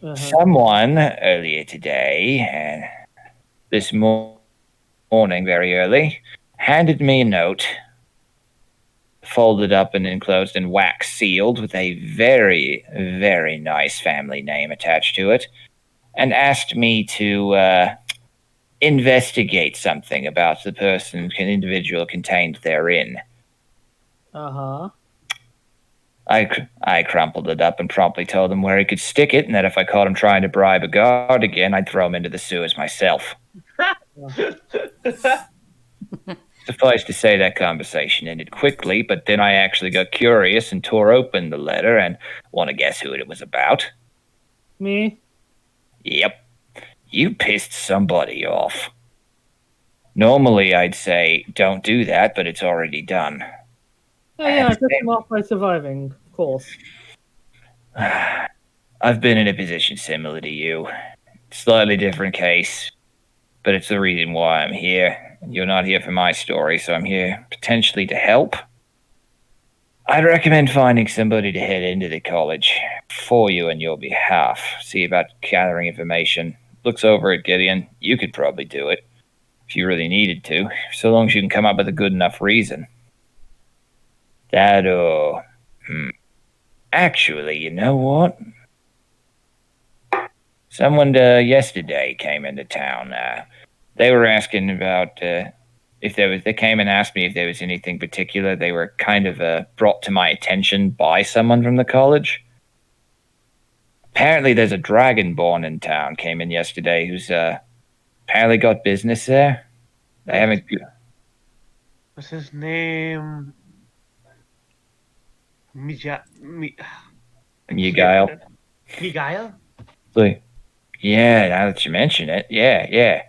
Uh-huh. Someone earlier today, this morning very early, handed me a note, folded up and enclosed and wax sealed with a very, very nice family name attached to it, and asked me to investigate something about the individual contained therein. Uh-huh. I crumpled it up and promptly told him where he could stick it, and that if I caught him trying to bribe a guard again, I'd throw him into the sewers myself. Suffice to say, that conversation ended quickly, but then I actually got curious and tore open the letter, and want to guess who it was about? Me? Yep, you pissed somebody off. Normally, I'd say, don't do that, but it's already done. Oh yeah, I took him off by surviving, of course. I've been in a position similar to you. Slightly different case, but it's the reason why I'm here. You're not here for my story, so I'm here potentially to help. I'd recommend finding somebody to head into the college for you on your behalf. See about gathering information. Looks over at Gideon. You could probably do it if you really needed to, so long as you can come up with a good enough reason. Actually, you know what? Someone yesterday came into town. They were asking about if there was. They came and asked me if there was anything particular. They were kind of brought to my attention by someone from the college. Apparently, there's a dragonborn in town. Came in yesterday. Who's apparently got business there. They haven't. What's his name? Miguel. Miguel? Yeah, now that you mention it, yeah.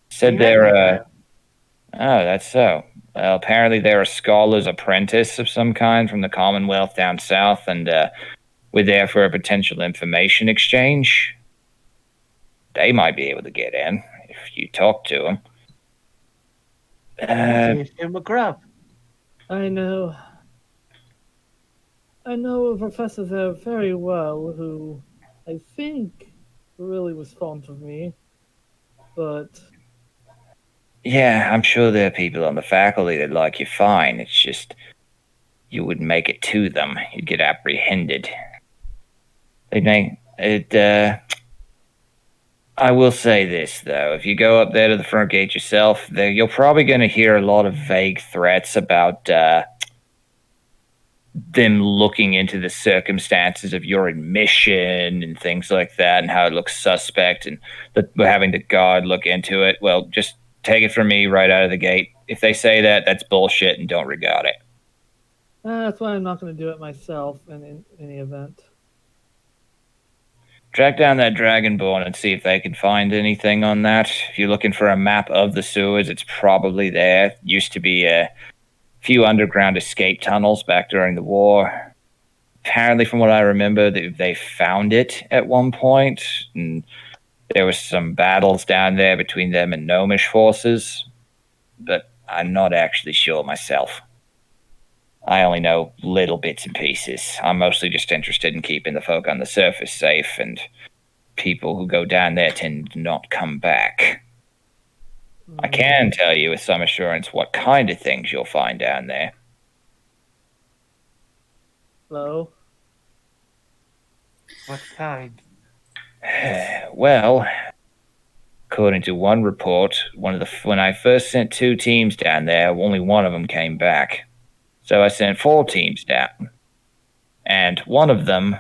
Said You met they're Miguel. oh, that's so. Well, apparently they're a scholar's apprentice of some kind from the Commonwealth down south, and we're there for a potential information exchange. They might be able to get in if you talk to them. I gave him a grub. I know. I know a professor there very well who I think really was fond of me, but Yeah, I'm sure there are people on the faculty that like you fine. It's just you wouldn't make it to them. You'd get apprehended. They may it. I will say this though: if you go up there to the front gate yourself, you're probably going to hear a lot of vague threats about them looking into the circumstances of your admission and things like that, and how it looks suspect, and having the guard look into it. Well, just take it from me right out of the gate. If they say that, that's bullshit, and don't regard it. that's why I'm not going to do it myself in any event. Track down that Dragonborn and see if they can find anything on that. If you're looking for a map of the sewers, it's probably there. Used to be a few underground escape tunnels back during the war. Apparently, from what I remember, they found it at one point, and there was some battles down there between them and Gnomish forces, but I'm not actually sure myself. I only know little bits and pieces. I'm mostly just interested in keeping the folk on the surface safe, and people who go down there tend to not come back. I can tell you with some assurance what kind of things you'll find down there. Hello? What kind? Well, according to one report, when I first sent 2 teams down there, only one of them came back. So I sent 4 teams down, and one of them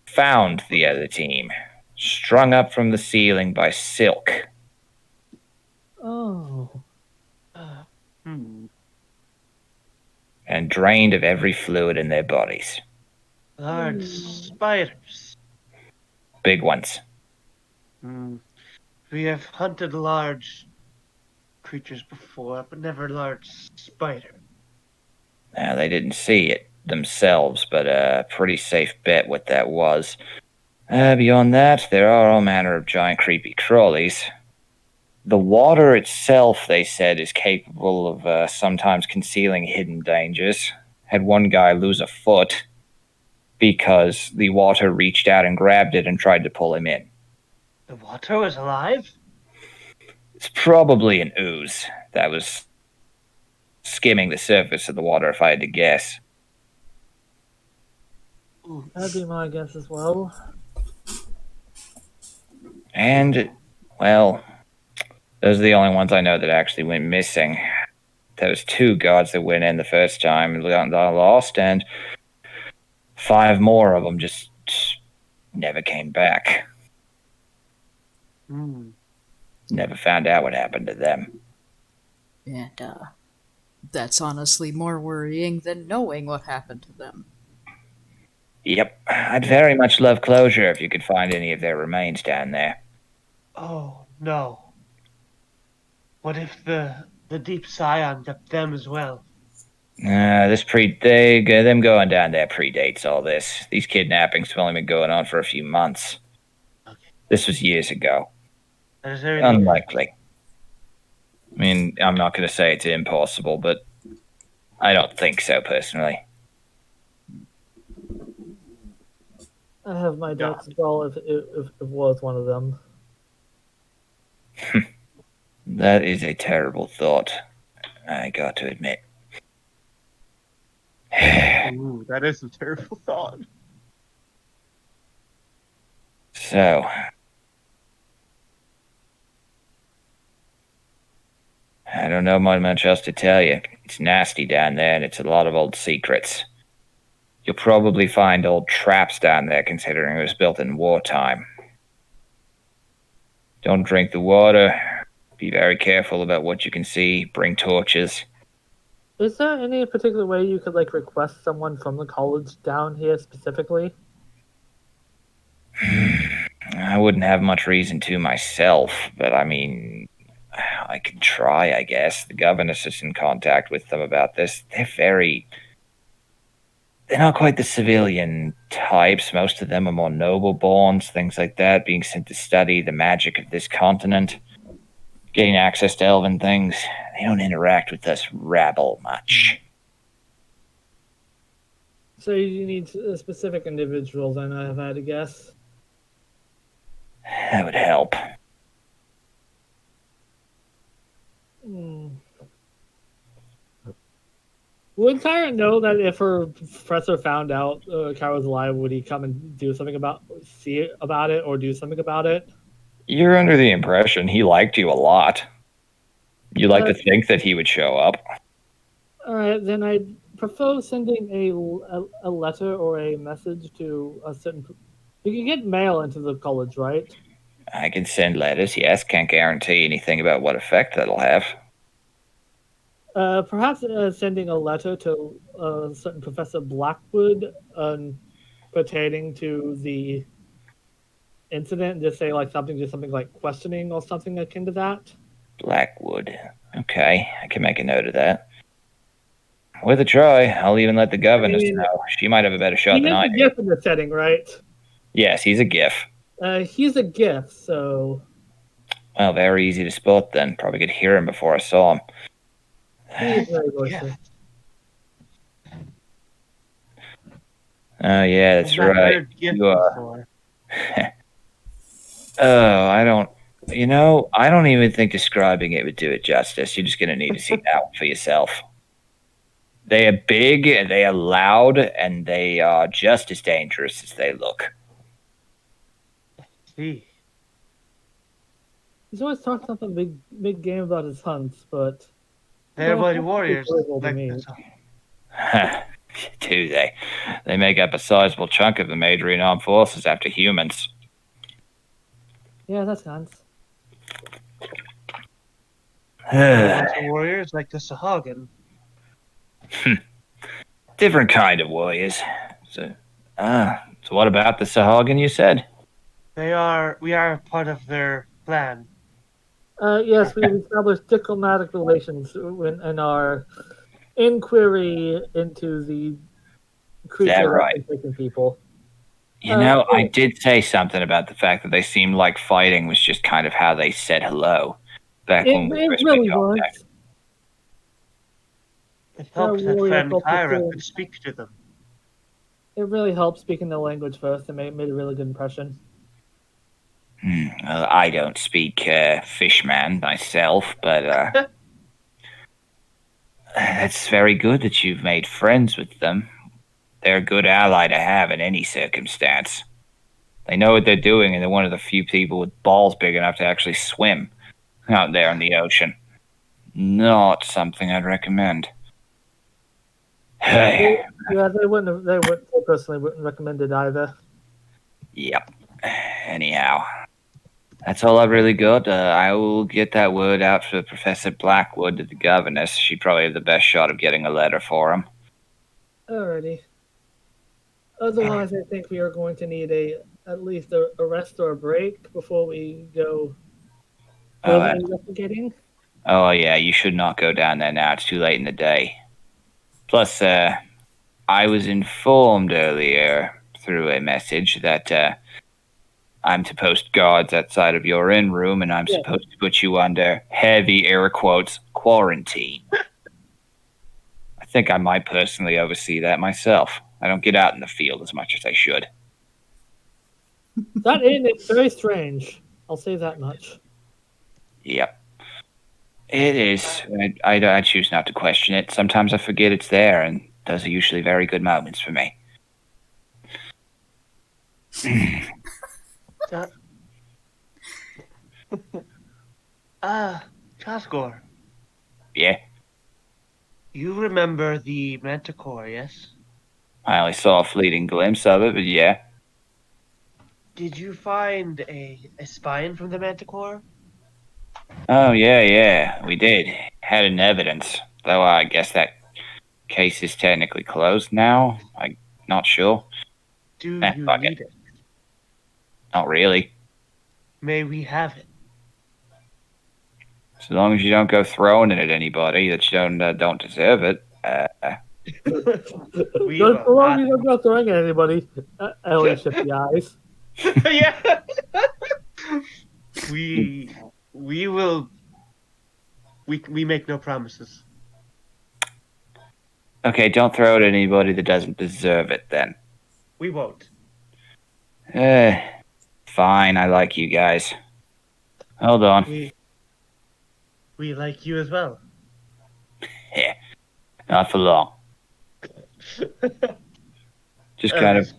found the other team, strung up from the ceiling by silk. Oh. And drained of every fluid in their bodies. Large spiders. Big ones. We have hunted large creatures before, but never a large spider. They didn't see it themselves, but a pretty safe bet what that was. Beyond that, there are all manner of giant creepy crawlies. The water itself, they said, is capable of sometimes concealing hidden dangers. Had one guy lose a foot because the water reached out and grabbed it and tried to pull him in. The water was alive? It's probably an ooze that was skimming the surface of the water, if I had to guess. Ooh. That'd be my guess as well. And, well, those are the only ones I know that actually went missing. There was 2 gods that went in the first time and got lost, and 5 more of them just never came back. Never found out what happened to them. And, that's honestly more worrying than knowing what happened to them. Yep, I'd very much love closure if you could find any of their remains down there. Oh, no. What if the deep scion kept them as well? Them going down there predates all this. These kidnappings have only been going on for a few months. Okay. This was years ago. Is there anything... Unlikely. I mean, I'm not going to say it's impossible, but I don't think so, personally. I have my doubts as well if it was one of them. That is a terrible thought, I got to admit. Ooh, that is a terrible thought. So, I don't know much else to tell you. It's nasty down there, and it's a lot of old secrets. You'll probably find old traps down there, considering it was built in wartime. Don't drink the water. Be very careful about what you can see. Bring torches. Is there any particular way you could request someone from the college down here specifically? I wouldn't have much reason to myself, but I mean, I could try, I guess. The governess is in contact with them about this. They're not quite the civilian types. Most of them are more noble-borns, things like that, being sent to study the magic of this continent, getting access to elven things. They don't interact with us rabble much. So you need specific individuals, I know, if I had to guess. That would help. Would Tyra know that if her professor found out Kara was alive, would he come and do something about it, or do something about it? You're under the impression he liked you a lot. You like to think that he would show up. All right, then I'd prefer sending a letter or a message to a certain. You can get mail into the college, right? I can send letters, yes. Can't guarantee anything about what effect that'll have. Perhaps sending a letter to a certain Professor Blackwood pertaining to the incident. Just say something like questioning or something akin to that. Blackwood. Okay, I can make a note of that. With a try, I'll even let the governess know. She might have a better shot than I do. He's a GIF in the setting, right? Yes, he's a GIF. He's a GIF, so... Well, very easy to spot then. Probably could hear him before I saw him. He's very voiceless. Oh, yeah, that's I've right. heard GIF You are... before. Oh, I don't even think describing it would do it justice. You're just going to need to see that one for yourself. They are big, and they are loud, and they are just as dangerous as they look. See. He's always talking up a big game about his hunts, but... They're mighty warriors. Like Do they? They make up a sizable chunk of the Madrian armed forces after humans. Yeah, that's nice. Warriors like the Sahagin. Different kind of warriors. So what about the Sahagin, you said? We are part of their clan. Yes, we've established diplomatic relations in our inquiry into the Is that creature that's right? been taking people. You know, I Yeah, did say something about the fact that they seemed like fighting was just kind of how they said hello back when we it first made really contact. was. It Our helps that warrior friend felt the Kyra same. could speak to them. It really helped speaking the language first. It made a really good impression. Well, I don't speak Fishman myself, but that's very good that you've made friends with them. They're a good ally to have in any circumstance. They know what they're doing, and they're one of the few people with balls big enough to actually swim out there in the ocean. Not something I'd recommend. They, yeah, they wouldn't. They personally wouldn't recommend it either. Yep. Anyhow, that's all I've really got. I will get that word out for Professor Blackwood to the governess. She'd probably have the best shot of getting a letter for him. Alrighty. Otherwise, I think we are going to need at least a rest or a break before we go Oh, further investigating. oh yeah, you should not go down there now. It's too late in the day. Plus, I was informed earlier through a message that I'm to post guards outside of your inn room, and I'm Yeah. supposed to put you under heavy air quotes quarantine. I think I might personally oversee that myself. I don't get out in the field as much as I should. That inn is very strange. I'll say that much. Yep. It is. I choose not to question it. Sometimes I forget it's there, and those are usually very good moments for me. Uh, Chasgor, Yeah, you remember the Manticore, yes? I only saw a fleeting glimpse of it, but yeah. Did you find a spine from the Manticore? Oh, yeah, we did. Had an evidence. Though I guess that case is technically closed now. I'm not sure. Do you Fuck it. need it? Not really. May we have it? As long as you don't go throwing it at anybody that you don't deserve it. We Don't will so long not. you don't go throwing at anybody. Ellie shift the eyes. Yeah. We will. We make no promises. Okay, don't throw it at anybody that doesn't deserve it then. We won't. Uh, Fine, I like you guys. Hold on. We like you as well. Yeah, not for long. Just kind of This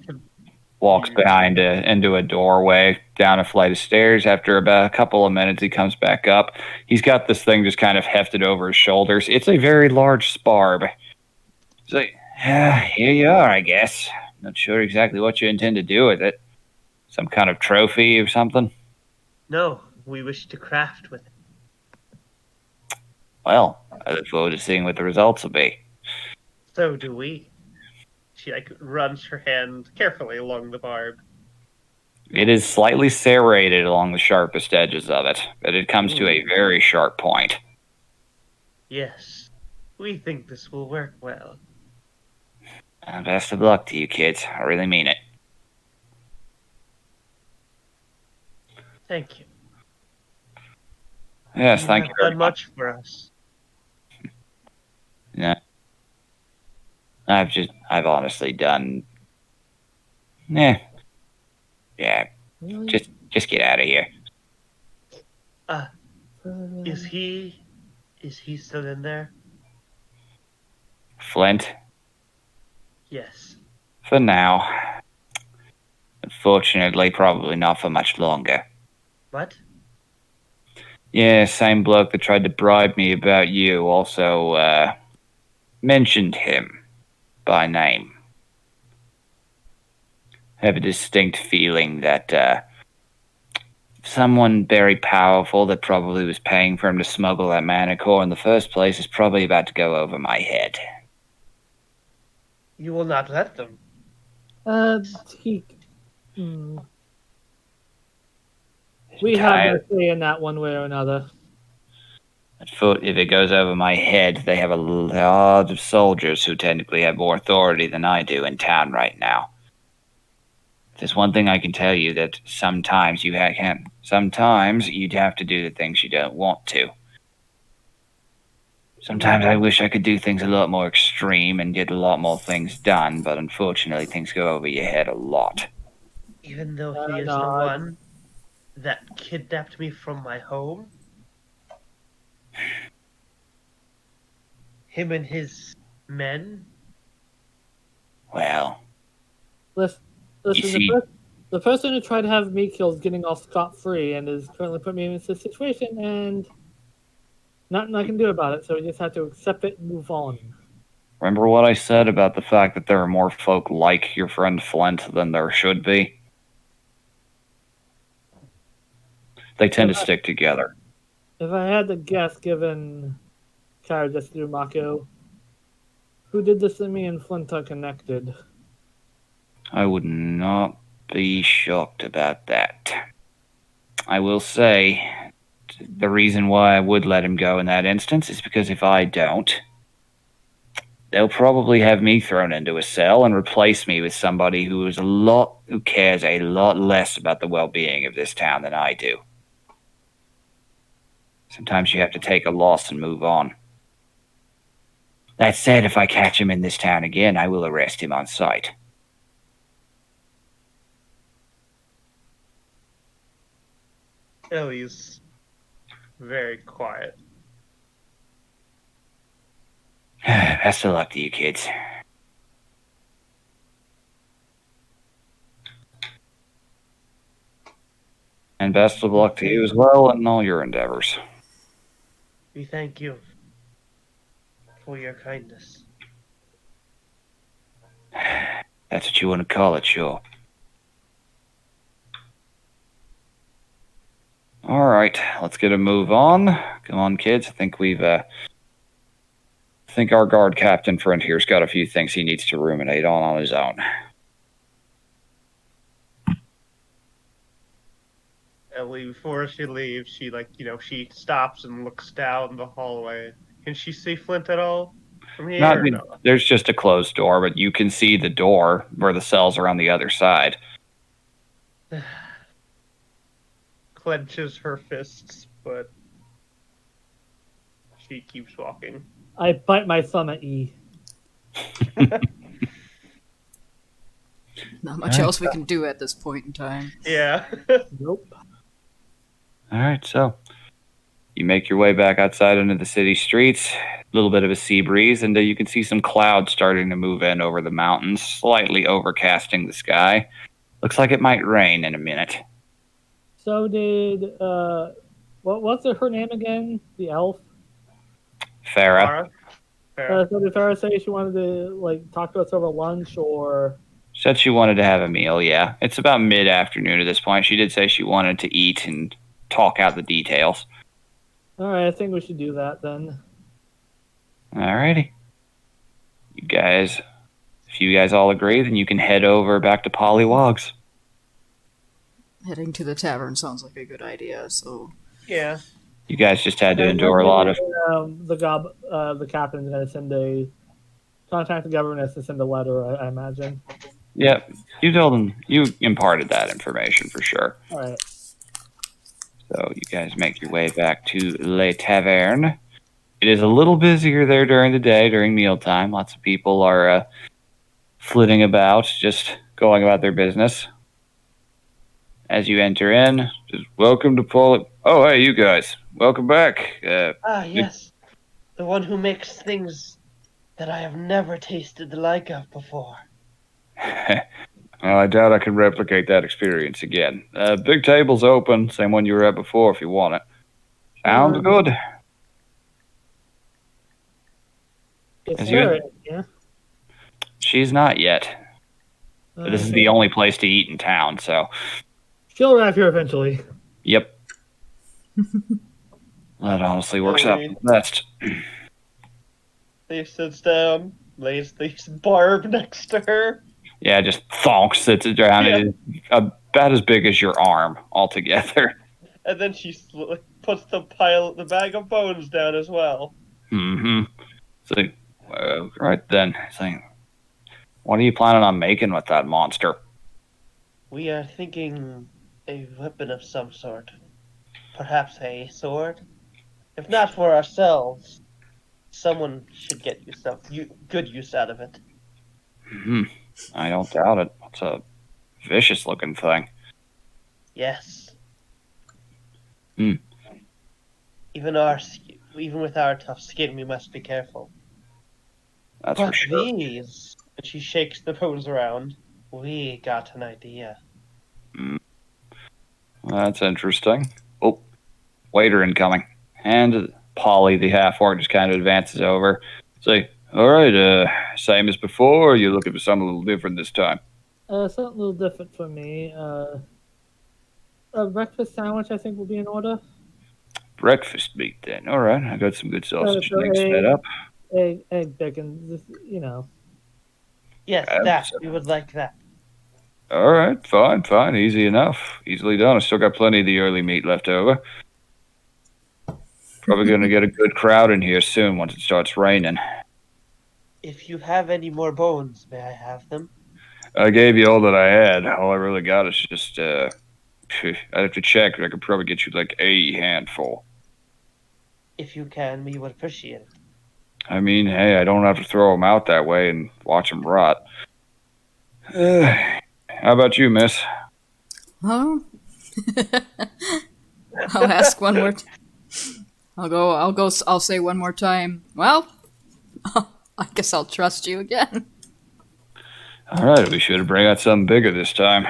walks confused. behind into a doorway, down a flight of stairs. After about a couple of minutes, he comes back up. He's got this thing just kind of hefted over his shoulders. It's a very large sparb. He's like, yeah, here you are, I guess. Not sure exactly what you intend to do with it. Some kind of trophy or something? No, we wish to craft with it. Well, I look forward to seeing what the results will be. So do we. She runs her hand carefully along the barb. It is slightly serrated along the sharpest edges of it, but it comes to a very sharp point. Yes, we think this will work well. Best of luck to you kids. I really mean it. Thank you. Yes, You thank have you very done much. much for us. Yeah, I've honestly done. Yeah, yeah. Just get out of here. Is he still in there? Flint, Yes. for now. Unfortunately, probably not for much longer. What? Yeah, same bloke that tried to bribe me about you also mentioned him by name. I have a distinct feeling that someone very powerful that probably was paying for him to smuggle that manicore in the first place is probably about to go over my head. You will not let them. He. We have no say in that one way or another. If it goes over my head, they have a lot of soldiers who technically have more authority than I do in town right now. There's one thing I can tell you, that sometimes sometimes you'd have to do the things you don't want to. Sometimes I wish I could do things a lot more extreme and get a lot more things done, but unfortunately things go over your head a lot. Even though he is no, the I- one that kidnapped me from my home? Him and his men? Well, Listen, see- the person who tried to have me killed is getting off scot-free and is currently putting me in this situation, and nothing I can do about it, so we just have to accept it and move on. remember what I said about the fact that there are more folk like your friend Flint than there should be? They tend to stick together. If I had to guess, given Kara just threw Mako, who did this to me and Flint are connected? I would not be shocked about that. I will say, the reason why I would let him go in that instance is because if I don't, they'll probably have me thrown into a cell and replace me with somebody who cares a lot less about the well-being of this town than I do. Sometimes you have to take a loss and move on. That said, if I catch him in this town again, I will arrest him on sight. Ellie's very quiet. Best of luck to you kids. And best of luck to you as well in all your endeavors. We thank you for your kindness. That's what you want to call it, sure. All right, let's get a move on. Come on, kids. I think our guard captain friend here's got a few things he needs to ruminate on his own. Ellie, before she leaves, she she stops and looks down the hallway. Can she see Flint at all from here? Not or no? There's just a closed door, but you can see the door where the cells are on the other side. Clenches her fists, but she keeps walking. I bite my thumb at E. Not much else we can do at this point in time. Yeah. Nope. All right, so you make your way back outside into the city streets. A little bit of a sea breeze, and you can see some clouds starting to move in over the mountains, slightly overcasting the sky. Looks like it might rain in a minute. So did what's her name again? The elf. Farah Farah. So did Farah say she wanted to talk to us over lunch, or? said she wanted to have a meal, yeah. It's about mid-afternoon at this point. She did say she wanted to eat and talk out the details. All right, I think we should do that then. Alrighty. If you guys all agree, then you can head over back to Pollywogs. Heading to the tavern sounds like a good idea, so Yeah. You guys just had to endure a lot of... The captain's going to contact the governess and send a letter, I imagine. Yep, you told them, you imparted that information for sure. All right. So you guys make your way back to Le Taverne. It is a little busier there during the day, during mealtime. Lots of people are flitting about, just going about their business. As you enter in, just welcome to Paul. Oh, hey, you guys. Welcome back. Yes. The one who makes things that I have never tasted the like of before. Well, I doubt I can replicate that experience again. Big table's open, same one you were at before if you want it. Sounds good. It's As you- Sarah, yeah. She's not yet. But this is the only place to eat in town, so... She'll arrive here eventually. Yep. That honestly works out the best. He sits down, lays the barb next to her. Yeah, just thonks, sits it down. Yeah. It is about as big as your arm altogether. And then she puts the bag of bones down as well. Mm-hmm. So, right then. So, what are you planning on making with that monster? We are thinking a weapon of some sort. Perhaps a sword? If not for ourselves, someone should get good use out of it. Hmm. I don't doubt it. It's a vicious looking thing. Yes. Hmm. Even with our tough skin, we must be careful. That's for But sure. these, and she shakes the bones around. We got an idea. Mm. That's interesting. Oh, waiter incoming. And Polly, the half orc, just kind of advances over. Say, all right, same as before, or you looking for something a little different this time? Something a little different for me. A breakfast sandwich, I think, will be in order. Breakfast meat, then. All right, I got some good sausage So and eggs set up. egg, bacon, just, you know. Yes, that. Abs- We would like that. All right, fine. Easy enough. Easily done. I still got plenty of the early meat left over. Probably going to get a good crowd in here soon once it starts raining. If you have any more bones, may I have them? I gave you all that I had. All I really got is just, I'd have to check. I could probably get you like a handful. If you can, we would appreciate it. I mean, hey, I don't have to throw them out that way and watch them rot. How about you, miss? Huh? I'll ask one more. I'll say one more time. Well, I guess I'll trust you again. All right, we should bring out something bigger this time.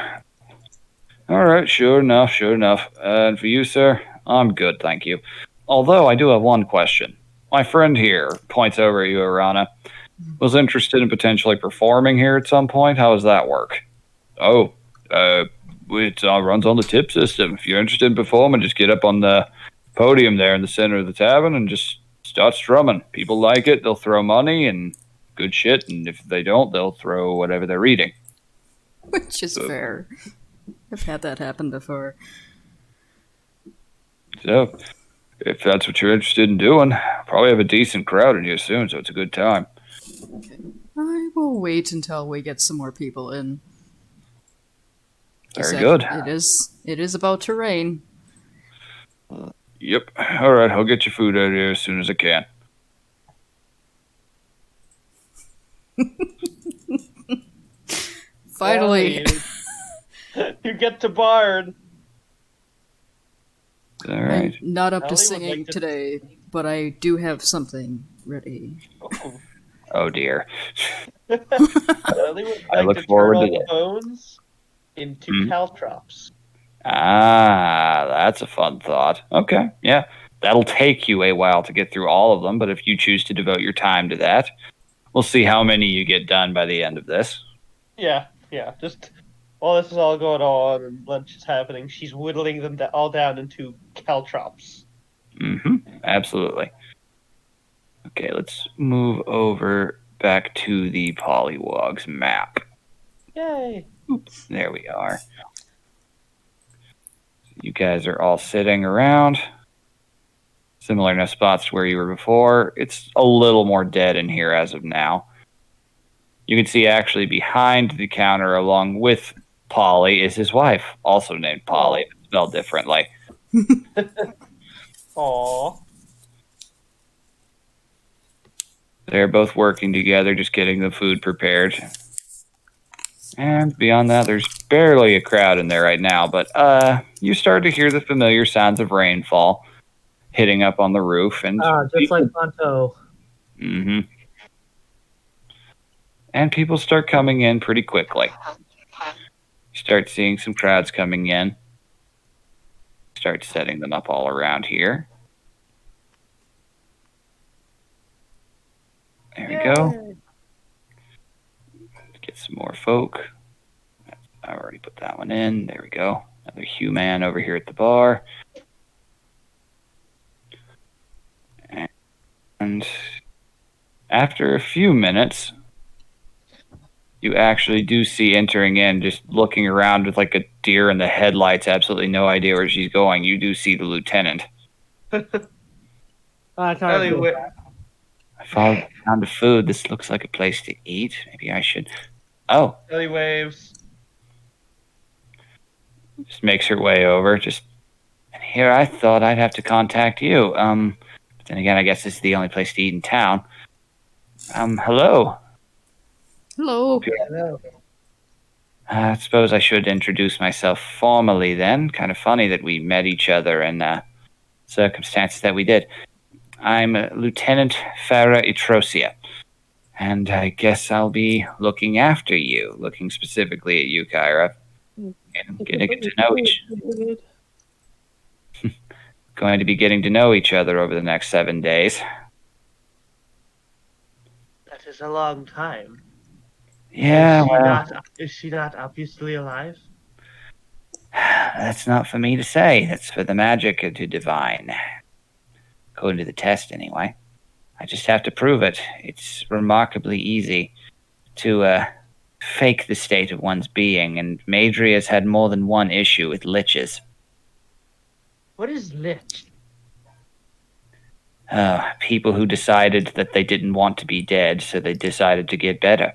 All right, sure enough. And for you, sir, I'm good, thank you. Although I do have one question. My friend here points over at you, Arana. Was interested in potentially performing here at some point. How does that work? Oh, it runs on the tip system. If you're interested in performing, just get up on the podium there in the center of the tavern and just start strumming. People like it, they'll throw money and good shit, and if they don't, they'll throw whatever they're eating. Which is fair. I've had that happen before. So, if that's what you're interested in doing, probably have a decent crowd in here soon, so it's a good time. I will wait until we get some more people in. Very good. It is about to rain. Yep. All right, I'll get your food out of here as soon as I can. Finally. You get to Bard. All right. I'm not up to Ellie would singing like to- today, but I do have something ready. Oh. Oh dear. Ellie would I like look to forward turn to all the that. bones into Mhm. caltrops. Ah, that's a fun thought. Okay, yeah. That'll take you a while to get through all of them, but if you choose to devote your time to that, we'll see how many you get done by the end of this. Yeah. Just while this is all going on and lunch is happening, she's whittling them all down into caltrops. Mm-hmm. Absolutely. Okay, let's move over back to the Pollywogs map. Yay! There we are. You guys are all sitting around. Similar enough spots to where you were before. It's a little more dead in here as of now. You can see actually behind the counter, along with Polly, is his wife, also named Polly, but spelled differently. Aww. They're both working together, just getting the food prepared. And beyond that, there's barely a crowd in there right now, but you start to hear the familiar sounds of rainfall hitting up on the roof, and Just like Ponto. hmm and people start coming in pretty quickly. You start seeing some crowds coming in. Start setting them up all around here. There we go. Get some more folk. I already put that one in. There we go. Another human over here at the bar. And after a few minutes, you actually do see entering in, just looking around with like a deer in the headlights, absolutely no idea where she's going. You do see the lieutenant. Anyway, I followed down to food. This looks like a place to eat. Maybe I should. Oh, anyways, just makes her way over. Just and here, I thought I'd have to contact you. But then again, I guess this is the only place to eat in town. Hello. Hello. hello. I suppose I should introduce myself formally then. Kind of funny that we met each other in circumstances that we did. I'm Lieutenant Farah Etrosia, and I guess I'll be looking after you, looking specifically at you, Kyra. And getting to know going to be getting to know each other over the next 7 days. That is a long time. Yeah, Is she not obviously alive? that's not for me to say. That's for the magic to divine. According to the test, anyway. I just have to prove it. It's remarkably easy to fake the state of one's being, and Madri has had more than one issue with liches. What is lich? People who decided that they didn't want to be dead, so they decided to get better.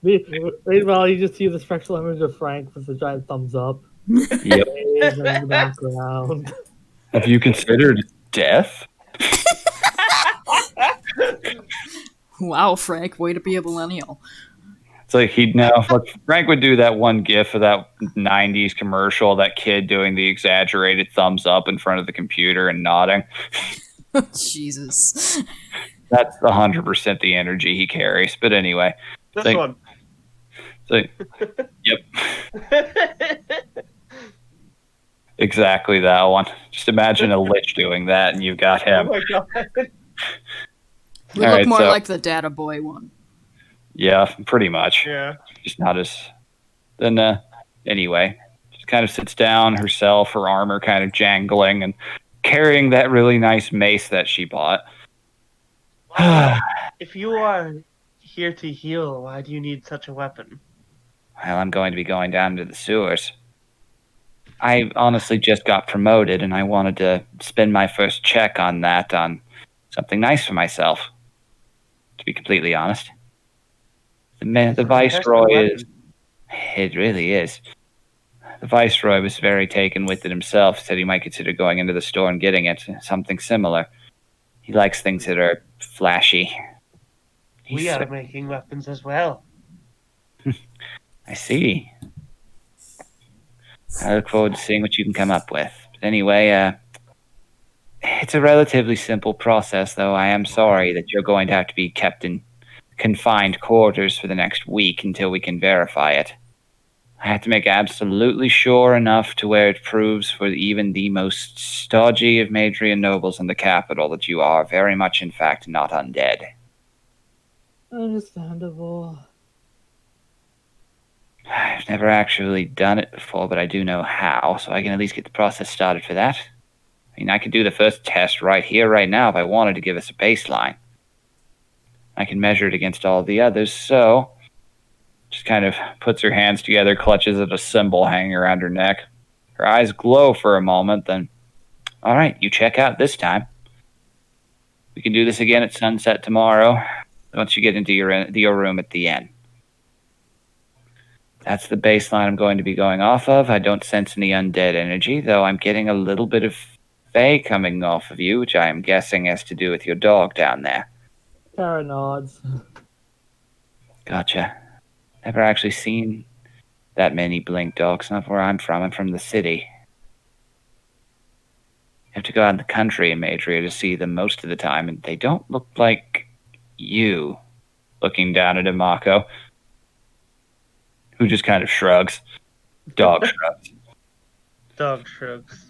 Meanwhile, you just see the spectral image of Frank with a giant thumbs up. Yep. In the background. Have you considered death? Wow, Frank, way to be a millennial. It's like he'd know. Like Frank would do that one gif of that 90s commercial, that kid doing the exaggerated thumbs up in front of the computer and nodding. Jesus. That's 100% the energy he carries. But anyway. This like, one. Yep. Exactly that one. Just imagine a lich doing that and you've got him. Oh my god. We All look right, more so- like the Data Boy one. Yeah, pretty much. Yeah. Just not as. Then, anyway, she kind of sits down herself, her armor kind of jangling, and carrying that really nice mace that she bought. If you are here to heal, why do you need such a weapon? Well, I'm going to be going down to the sewers. I honestly just got promoted, and I wanted to spend my first check on that on something nice for myself. To be completely honest, the Viceroy is. It really is. The Viceroy was very taken with it himself. Said he might consider going into the store and getting it, something similar. He likes things that are flashy. We are making weapons as well. I see. I look forward to seeing what you can come up with. But anyway, it's a relatively simple process, though. I am sorry that you're going to have to be kept in confined quarters for the next week until we can verify it. I have to make absolutely sure enough to where it proves for even the most stodgy of Madrian nobles in the capital that you are very much, in fact, not undead. Understandable. I've never actually done it before, but I do know how, so I can at least get the process started for that. I mean, I could do the first test right here, right now, if I wanted to give us a baseline. I can measure it against all the others, so... Just kind of puts her hands together, clutches at a symbol hanging around her neck. Her eyes glow for a moment, then... All right, you check out this time. We can do this again at sunset tomorrow, once you get into your room at the inn. That's the baseline I'm going to be going off of. I don't sense any undead energy, though I'm getting a little bit of Fae coming off of you, which I am guessing has to do with your dog down there. Kara nods. Gotcha. Never actually seen that many blink dogs. Not where I'm from. I'm from the city. You have to go out in the country in Madria to see them most of the time, and they don't look like you. Looking down at Imako, who just kind of shrugs. Dog shrugs. Dog shrugs.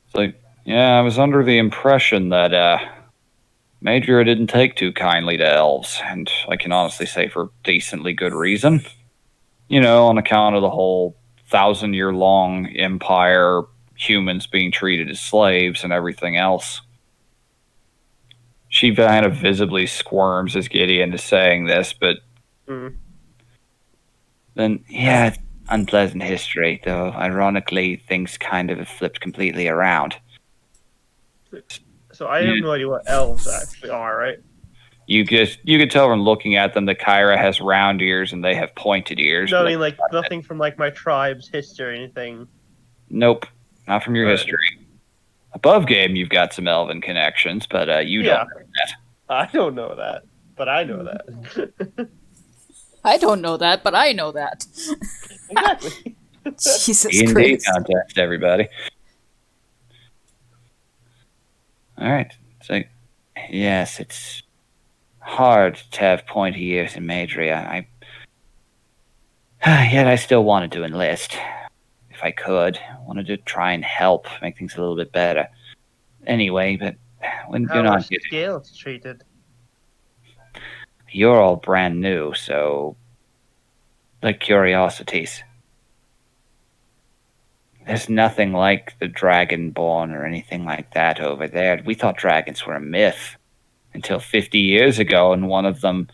It's like, yeah, I was under the impression that Major didn't take too kindly to elves, and I can honestly say for decently good reason. You know, on account of the whole 1,000-year-long empire, humans being treated as slaves and everything else. She kind of visibly squirms as Gideon is saying this, but Mm. then, yeah, it's unpleasant history, though ironically, things kind of have flipped completely around. So I have no idea what elves actually are, right? You could tell from looking at them that Kyra has round ears and they have pointed ears. No, I but mean like nothing from like my tribe's history or anything. nope, not from your Right. history. Above game, you've got some elven connections, but you Yeah. don't know that. I don't know that, but I know that. I don't know that, but I know that. Exactly. Jesus D&D Christ. contest, everybody. All right. So, yes, it's hard to have pointy ears in Magery. Yet I still wanted to enlist. If I could. I wanted to try and help, make things a little bit better. Anyway, but when How you're are not scales treated? you're all brand new, so like curiosities. There's nothing like the Dragonborn or anything like that over there. We thought dragons were a myth until 50 years ago, and one of them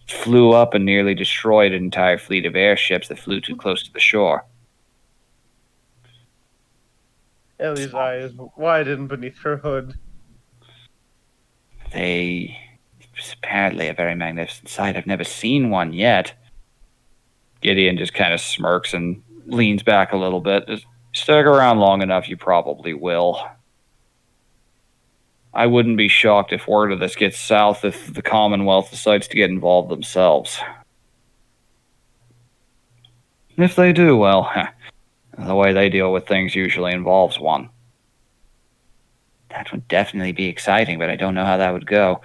flew up and nearly destroyed an entire fleet of airships that flew too close to the shore. Ellie's eyes widened beneath her hood. It's apparently a very magnificent sight. I've never seen one yet. Gideon just kind of smirks and leans back a little bit. Just stick around long enough, you probably will. I wouldn't be shocked if word of this gets south if the Commonwealth decides to get involved themselves. If they do, well, the way they deal with things usually involves one. That would definitely be exciting, but I don't know how that would go.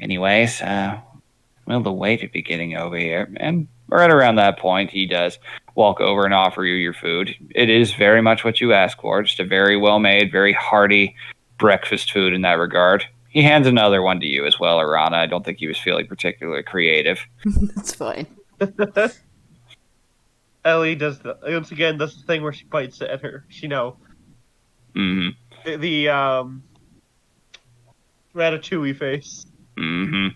Anyways, well, the wait would be getting over here, and right around that point, he does walk over and offer you your food. It is very much what you ask for, just a very well-made, very hearty breakfast food in that regard. He hands another one to you as well, Arana. I don't think he was feeling particularly creative. That's fine. Ellie once again does the thing where she bites it at her. Mm-hmm. The ratatouille face. Mm-hmm.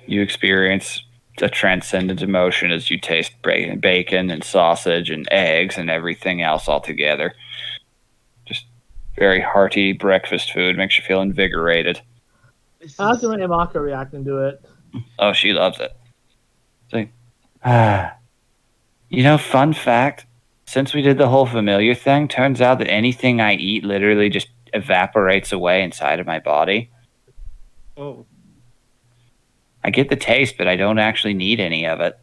You experience a transcendent emotion as you taste bacon and sausage and eggs and everything else all together. Just very hearty breakfast food. Makes you feel invigorated. How's your Amaka reacting to it? Oh, she loves it. So, fun fact. Since we did the whole familiar thing, turns out that anything I eat literally just evaporates away inside of my body. Oh. I get the taste, but I don't actually need any of it.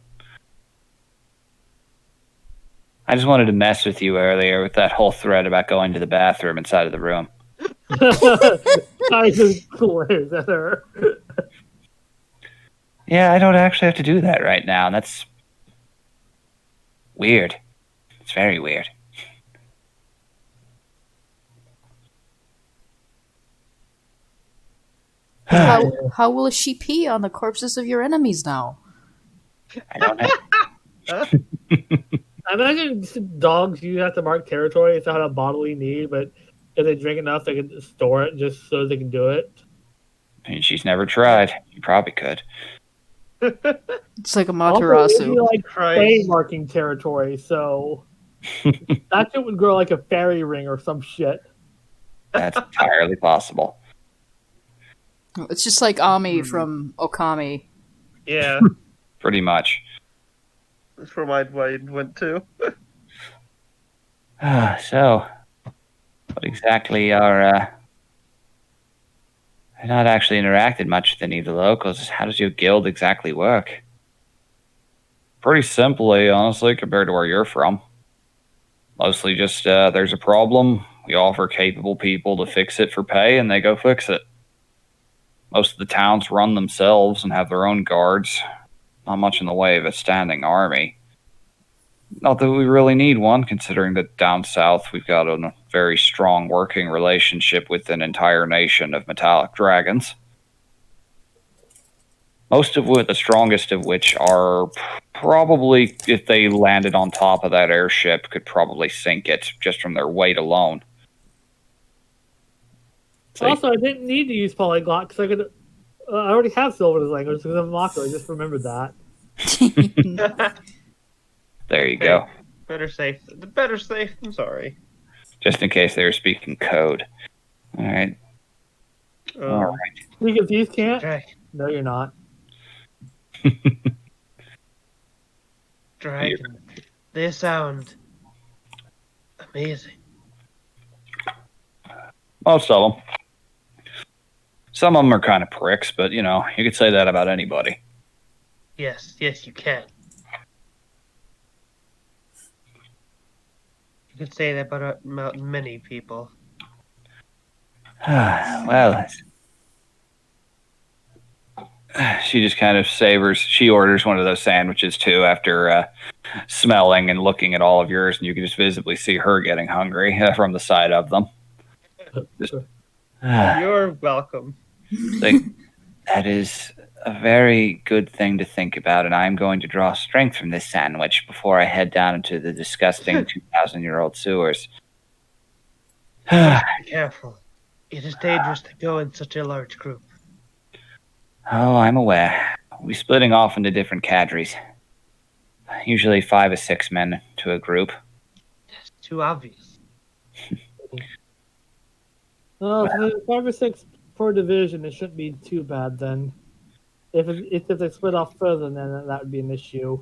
I just wanted to mess with you earlier with that whole thread about going to the bathroom inside of the room. I just glares at her. Yeah, I don't actually have to do that right now, and that's weird. It's very weird. How will she pee on the corpses of your enemies now? I don't know. I imagine dogs, you have to mark territory. It's not a bodily need, but if they drink enough, they can store it just so they can do it. I mean, she's never tried. You probably could. It's like a Also, Matarasu. it'd be like Christ. prey marking territory, so that shit would grow like a fairy ring or some shit. That's entirely possible. It's just like Ami from Okami. Yeah, Pretty much. that's where my mind went to. So, what exactly are... I've not actually interacted much with any of the locals. How does your guild exactly work? Pretty simply, honestly, compared to where you're from. Mostly just, there's a problem, we offer capable people to fix it for pay, and they go fix it. Most of the towns run themselves and have their own guards. Not much in the way of a standing army. Not that we really need one, considering that down south we've got a very strong working relationship with an entire nation of metallic dragons. Most of the strongest of which are probably, if they landed on top of that airship, could probably sink it just from their weight alone. So Also, I didn't need to use polyglot because I could. I already have Sylvanas language because of Mako. I just remembered that. there you Hey, go. better safe. Better safe than sorry. Just in case they were speaking code. All right. All right. Speaking of these can't. Drag, No, you're not. dragon. They sound amazing. Most of them. Some of them are kind of pricks, but you know, you could say that about anybody. Yes, you can. You could say that about many people. Well, she just kind of savors. She orders one of those sandwiches too after smelling and looking at all of yours, and you can just visibly see her getting hungry from the side of them. Just, You're welcome. like, that is a very good thing to think about, and I'm going to draw strength from this sandwich before I head down into the disgusting 2,000-year-old sewers. Be careful. It is dangerous to go in such a large group. Oh, I'm aware. We're splitting off into different cadres. Usually 5 or 6 men to a group. It's too obvious. Well, if there's 5 or 6 per division, it shouldn't be too bad then. If they split off further, then that would be an issue.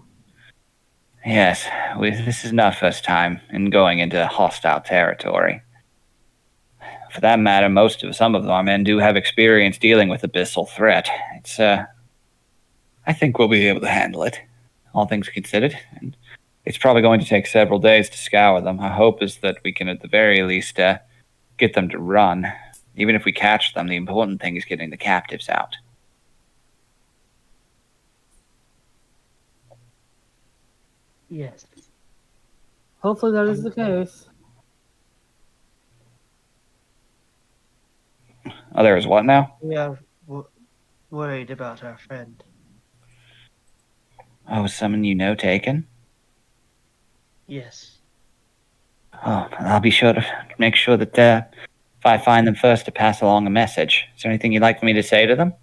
Yes, this is not first time in going into hostile territory. For that matter, some of our men do have experience dealing with abyssal threat. It's, I think we'll be able to handle it, all things considered. And it's probably going to take several days to scour them. Our hope is that we can, at the very least, get them to run. Even if we catch them, the important thing is getting the captives out. Yes. Hopefully that is the case. Oh, there is what now? We are worried about our friend. Oh, someone you know taken? Yes. Oh, I'll be sure to make sure that if I find them first to pass along a message. Is there anything you'd like me to say to them?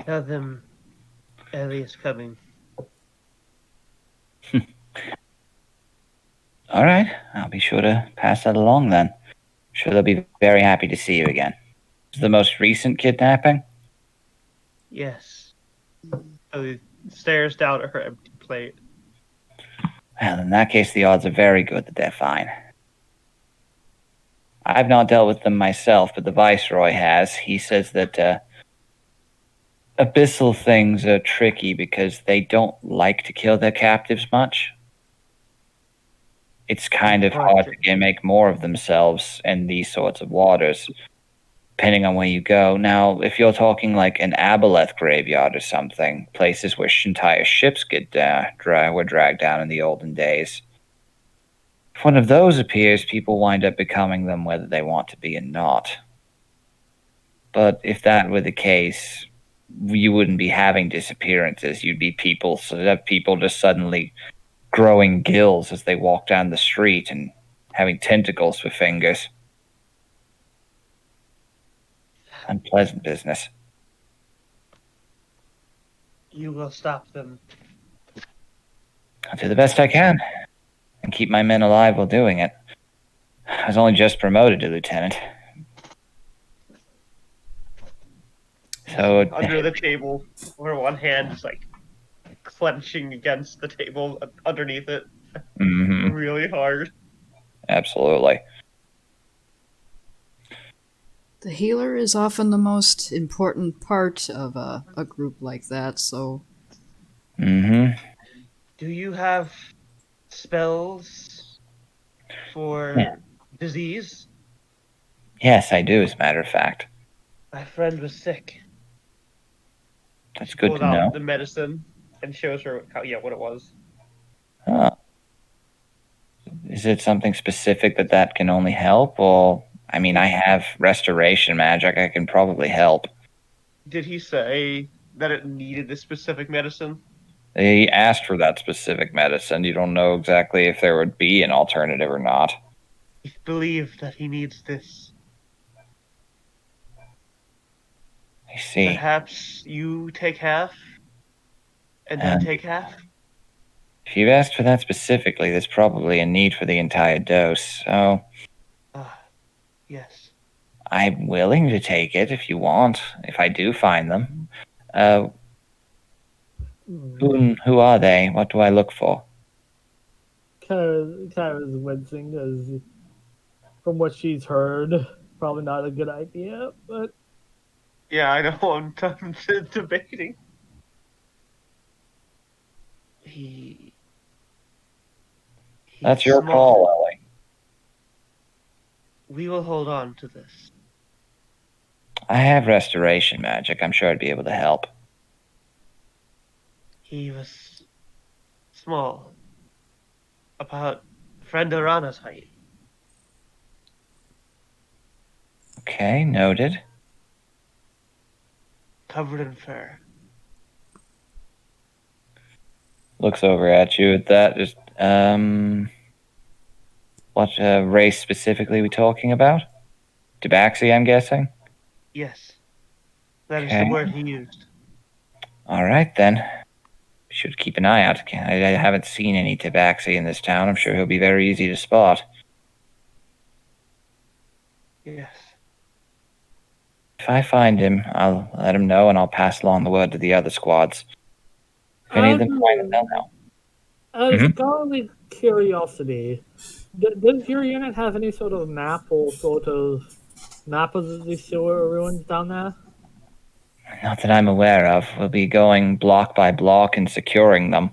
Tell them Ellie is coming. All right, I'll be sure to pass that along then. I'm sure they'll be very happy to see you again. Is the most recent kidnapping? Yes. Ellie stares down at her empty plate. Well, in that case, the odds are very good that they're fine. I've not dealt with them myself, but the Viceroy has. He says that abyssal things are tricky because they don't like to kill their captives much. It's kind of hard to make more of themselves in these sorts of waters, depending on where you go. Now, if you're talking like an aboleth graveyard or something, places where entire ships were dragged down in the olden days, if one of those appears, people wind up becoming them whether they want to be or not. But if that were the case, you wouldn't be having disappearances. You'd be people just suddenly growing gills as they walk down the street and having tentacles for fingers. Unpleasant business. You will stop them. I'll do the best I can and keep my men alive while doing it. I was only just promoted to lieutenant. So Under the table, where one hand is like clenching against the table underneath it really hard. Absolutely. The healer is often the most important part of a group like that, so... Do you have spells for disease? Yes, I do, as a matter of fact. My friend was sick. That's good Pulled to know. out the medicine and shows her what it was. Is it something specific that can only help? Or, I mean, I have restoration magic. I can probably help. Did he say that it needed this specific medicine? They asked for that specific medicine. You don't know exactly if there would be an alternative or not. We believe that he needs this. I see. Perhaps you take half, and I Um, take half? If you've asked for that specifically, there's probably a need for the entire dose. So Ah, yes. I'm willing to take it if you want, if I do find them. Uh, who are they? What do I look for? Kara's wincing as from what she's heard, probably not a good idea, but Yeah, I know. I'm debating. He. He's That's your small. call, Ellie. We will hold on to this. I have restoration magic. I'm sure I'd be able to help. He was small. About friend Arana's height. Okay, noted. Covered in fur. Looks over at you at that. Just, what race specifically we talking about? Tabaxi, I'm guessing? Yes. That is Okay. the word he used. All right, then. Should keep an eye out. I haven't seen any Tabaxi in this town. I'm sure he'll be very easy to spot. Yes. If I find him, I'll let him know, and I'll pass along the word to the other squads. If any of them find him, they'll know. as Mhm. scholarly curiosity, does your unit have any sort of map or sort of map of the sewer ruins down there? Not that I'm aware of. We'll be going block by block and securing them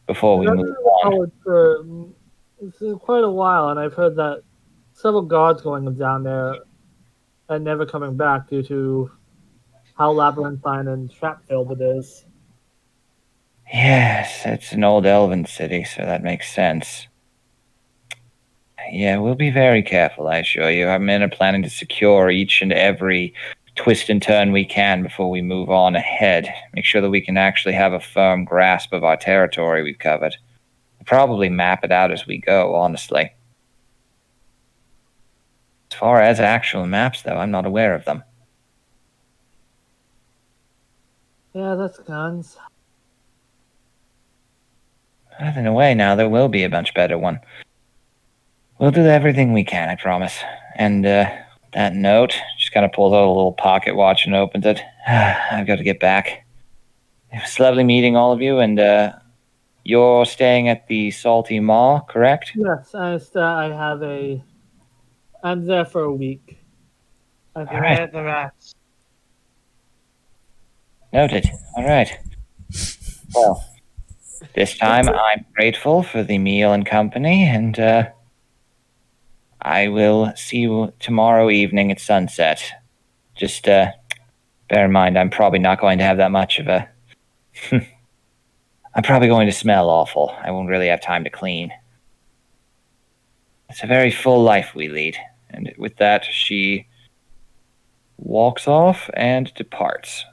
before we I've move been in the on. college for quite a while, and I've heard that several guards going down there and never coming back due to how labyrinthine and trap-filled it is. Yes, it's an old elven city, so that makes sense. Yeah, we'll be very careful, I assure you. Our men are planning to secure each and every twist and turn we can before we move on ahead. Make sure that we can actually have a firm grasp of our territory we've covered. We'll probably map it out as we go, honestly. As far as actual maps, though, I'm not aware of them. Yeah, that's guns. But in a way, now there will be a much better one. We'll do everything we can, I promise. And, that note, just kind of pulls out a little pocket watch and opens it. I've got to get back. It was lovely meeting all of you, and, you're staying at the Salty Maw, correct? Yes, I have a. I'm there for a week. I think. right. Beware the rats. Noted. All right. Well, this time I'm grateful for the meal and company, and I will see you tomorrow evening at sunset. Just bear in mind, I'm probably not going to have that much of a. I'm probably going to smell awful. I won't really have time to clean. It's a very full life we lead. And with that, she walks off and departs.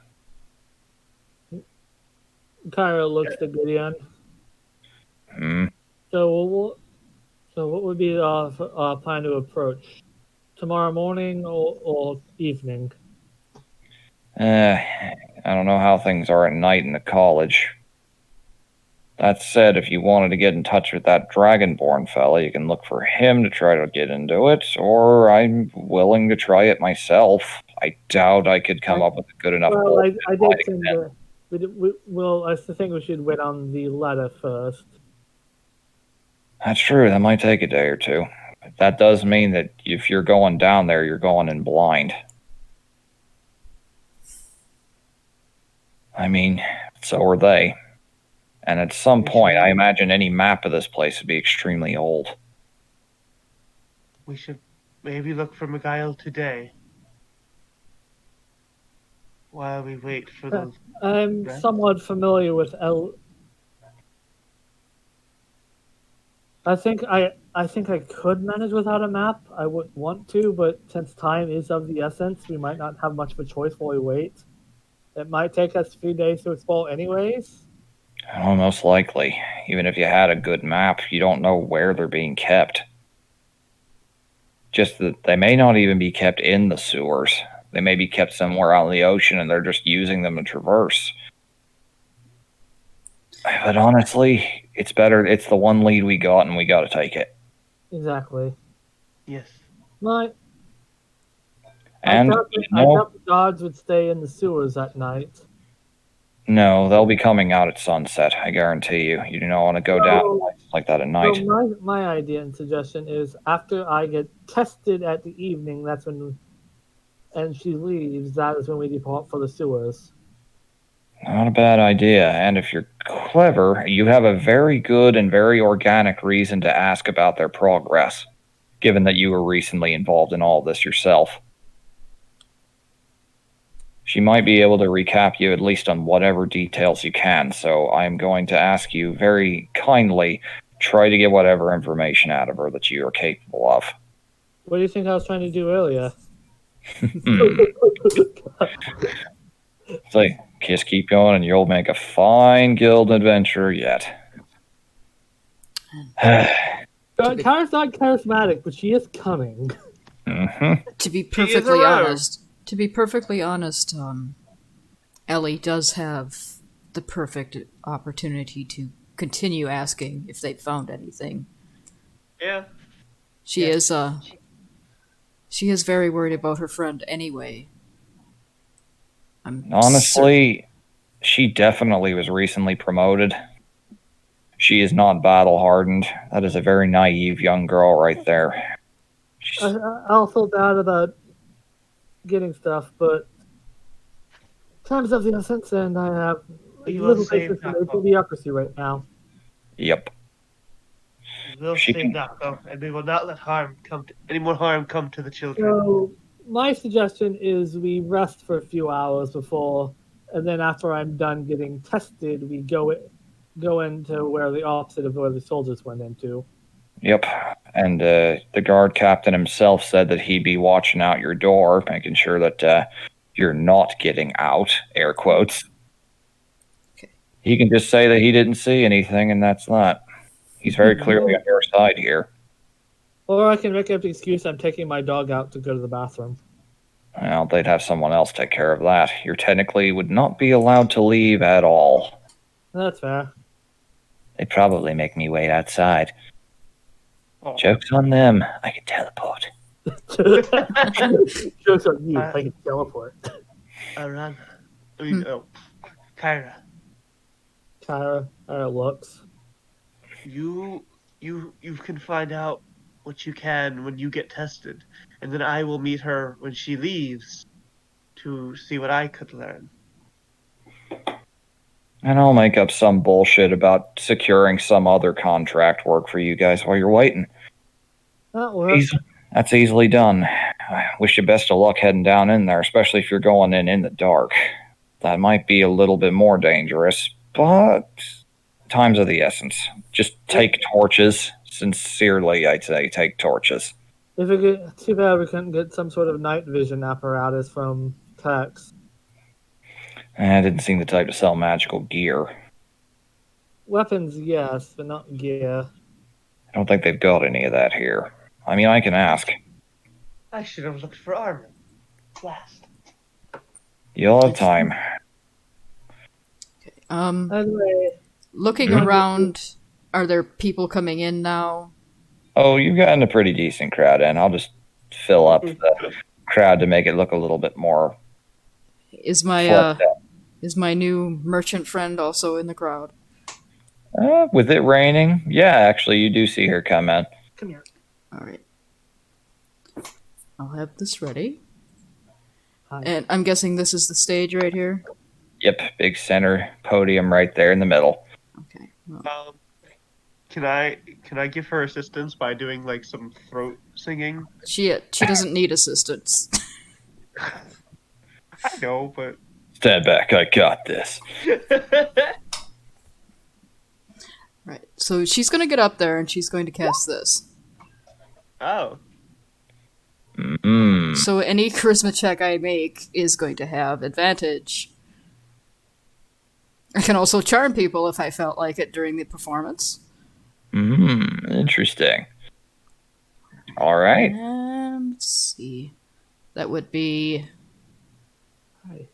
Kyra looks to Gideon. Hmm. So what would be the plan to approach? Tomorrow morning or evening? I don't know how things are at night in the college. That said, if you wanted to get in touch with that Dragonborn fella, you can look for him to try to get into it, or I'm willing to try it myself. I doubt I could come up with a good enough Well, bullshit I did fighting think then. that well, I think we should wait on the letter first. That's true, that might take a day or two. But that does mean that if you're going down there, you're going in blind. I mean, so are they. And at some point, I imagine any map of this place would be extremely old. We should maybe look for Miguel today. While we wait for the. I'm Right. somewhat familiar with I think I could manage without a map. I would want to, but since time is of the essence, we might not have much of a choice while we wait. It might take us a few days to explore anyways. Oh, most likely. Even if you had a good map, you don't know where they're being kept. Just that they may not even be kept in the sewers. They may be kept somewhere out in the ocean and they're just using them to traverse. But honestly, it's better. It's the one lead we got and we got to take it. Exactly. Yes. My, And, I thought the gods would stay in the sewers at night. no, they'll be coming out at sunset. I guarantee you. You do not want to go down like that at night. So my idea and suggestion is after I get tested at the evening, that's when, and she leaves, that is when we depart for the sewers. Not a bad idea. And if you're clever, you have a very good and very organic reason to ask about their progress, given that you were recently involved in all this yourself. She might be able to recap you at least on whatever details you can, so I'm going to ask you very kindly try to get whatever information out of her that you are capable of. What do you think I was trying to do earlier? So just keep going and you'll make a fine guild adventurer yet. Kara's not charismatic, but she is coming. Mm-hmm. To be She is perfectly around. honest, Ellie does have the perfect opportunity to continue asking if they found anything. Yeah. She is very worried about her friend anyway. Honestly, she definitely was recently promoted. She is not battle hardened. That is a very naive young girl right there. I also doubt about getting stuff, but time's of the essence, and I have We will little save patience Nako. for bureaucracy right now. Yep. We will She save can- Nako, and we will not let any more harm come to the children. So my suggestion is we rest for a few hours before, and then after I'm done getting tested, we go into where the opposite of where the soldiers went into. Yep. And the guard captain himself said that he'd be watching out your door, making sure that you're not getting out, air quotes. Okay. He can just say that he didn't see anything, and that's that. He's very clearly on your side here. Or I can make up the excuse I'm taking my dog out to go to the bathroom. Well, they'd have someone else take care of that. You technically would not be allowed to leave at all. That's fair. They'd probably make me wait outside. Oh. Joke's on them. I can teleport. Jokes on you. Uh, I can teleport. Aran. Hmm. Kyra. Kyra looks. You can find out what you can when you get tested, and then I will meet her when she leaves to see what I could learn. And I'll make up some bullshit about securing some other contract work for you guys while you're waiting. That works. That's easily done. I wish you best of luck heading down in there, especially if you're going in the dark. That might be a little bit more dangerous, but time's of the essence. Just take torches. Sincerely, I'd say take torches. If we get too bad, we couldn't get some sort of night vision apparatus from Tex. I didn't seem the type to sell magical gear. Weapons, yes, but not gear. I don't think they've got any of that here. I mean, I can ask. I should have looked for armor. Last. You'll have time. Anyway, Looking around, are there people coming in now? Oh, you've gotten a pretty decent crowd in. I'll just fill up the crowd to make it look a little bit more Is fleshed my new merchant friend also in the crowd? out. With it raining, yeah, actually, you do see her come in. Come here. All right. I'll have this ready. Hi. And I'm guessing this is the stage right here. Yep, big center podium right there in the middle. Okay. Well, Can I give her assistance by doing like some throat singing? she doesn't need assistance. I know, but Stand back, I got this. Right. So she's going to get up there and she's going to cast this. oh, Mm-hmm. So any charisma check I make is going to have advantage. I can also charm people if I felt like it during the performance. Interesting. All right. Let's see. That would be Hi.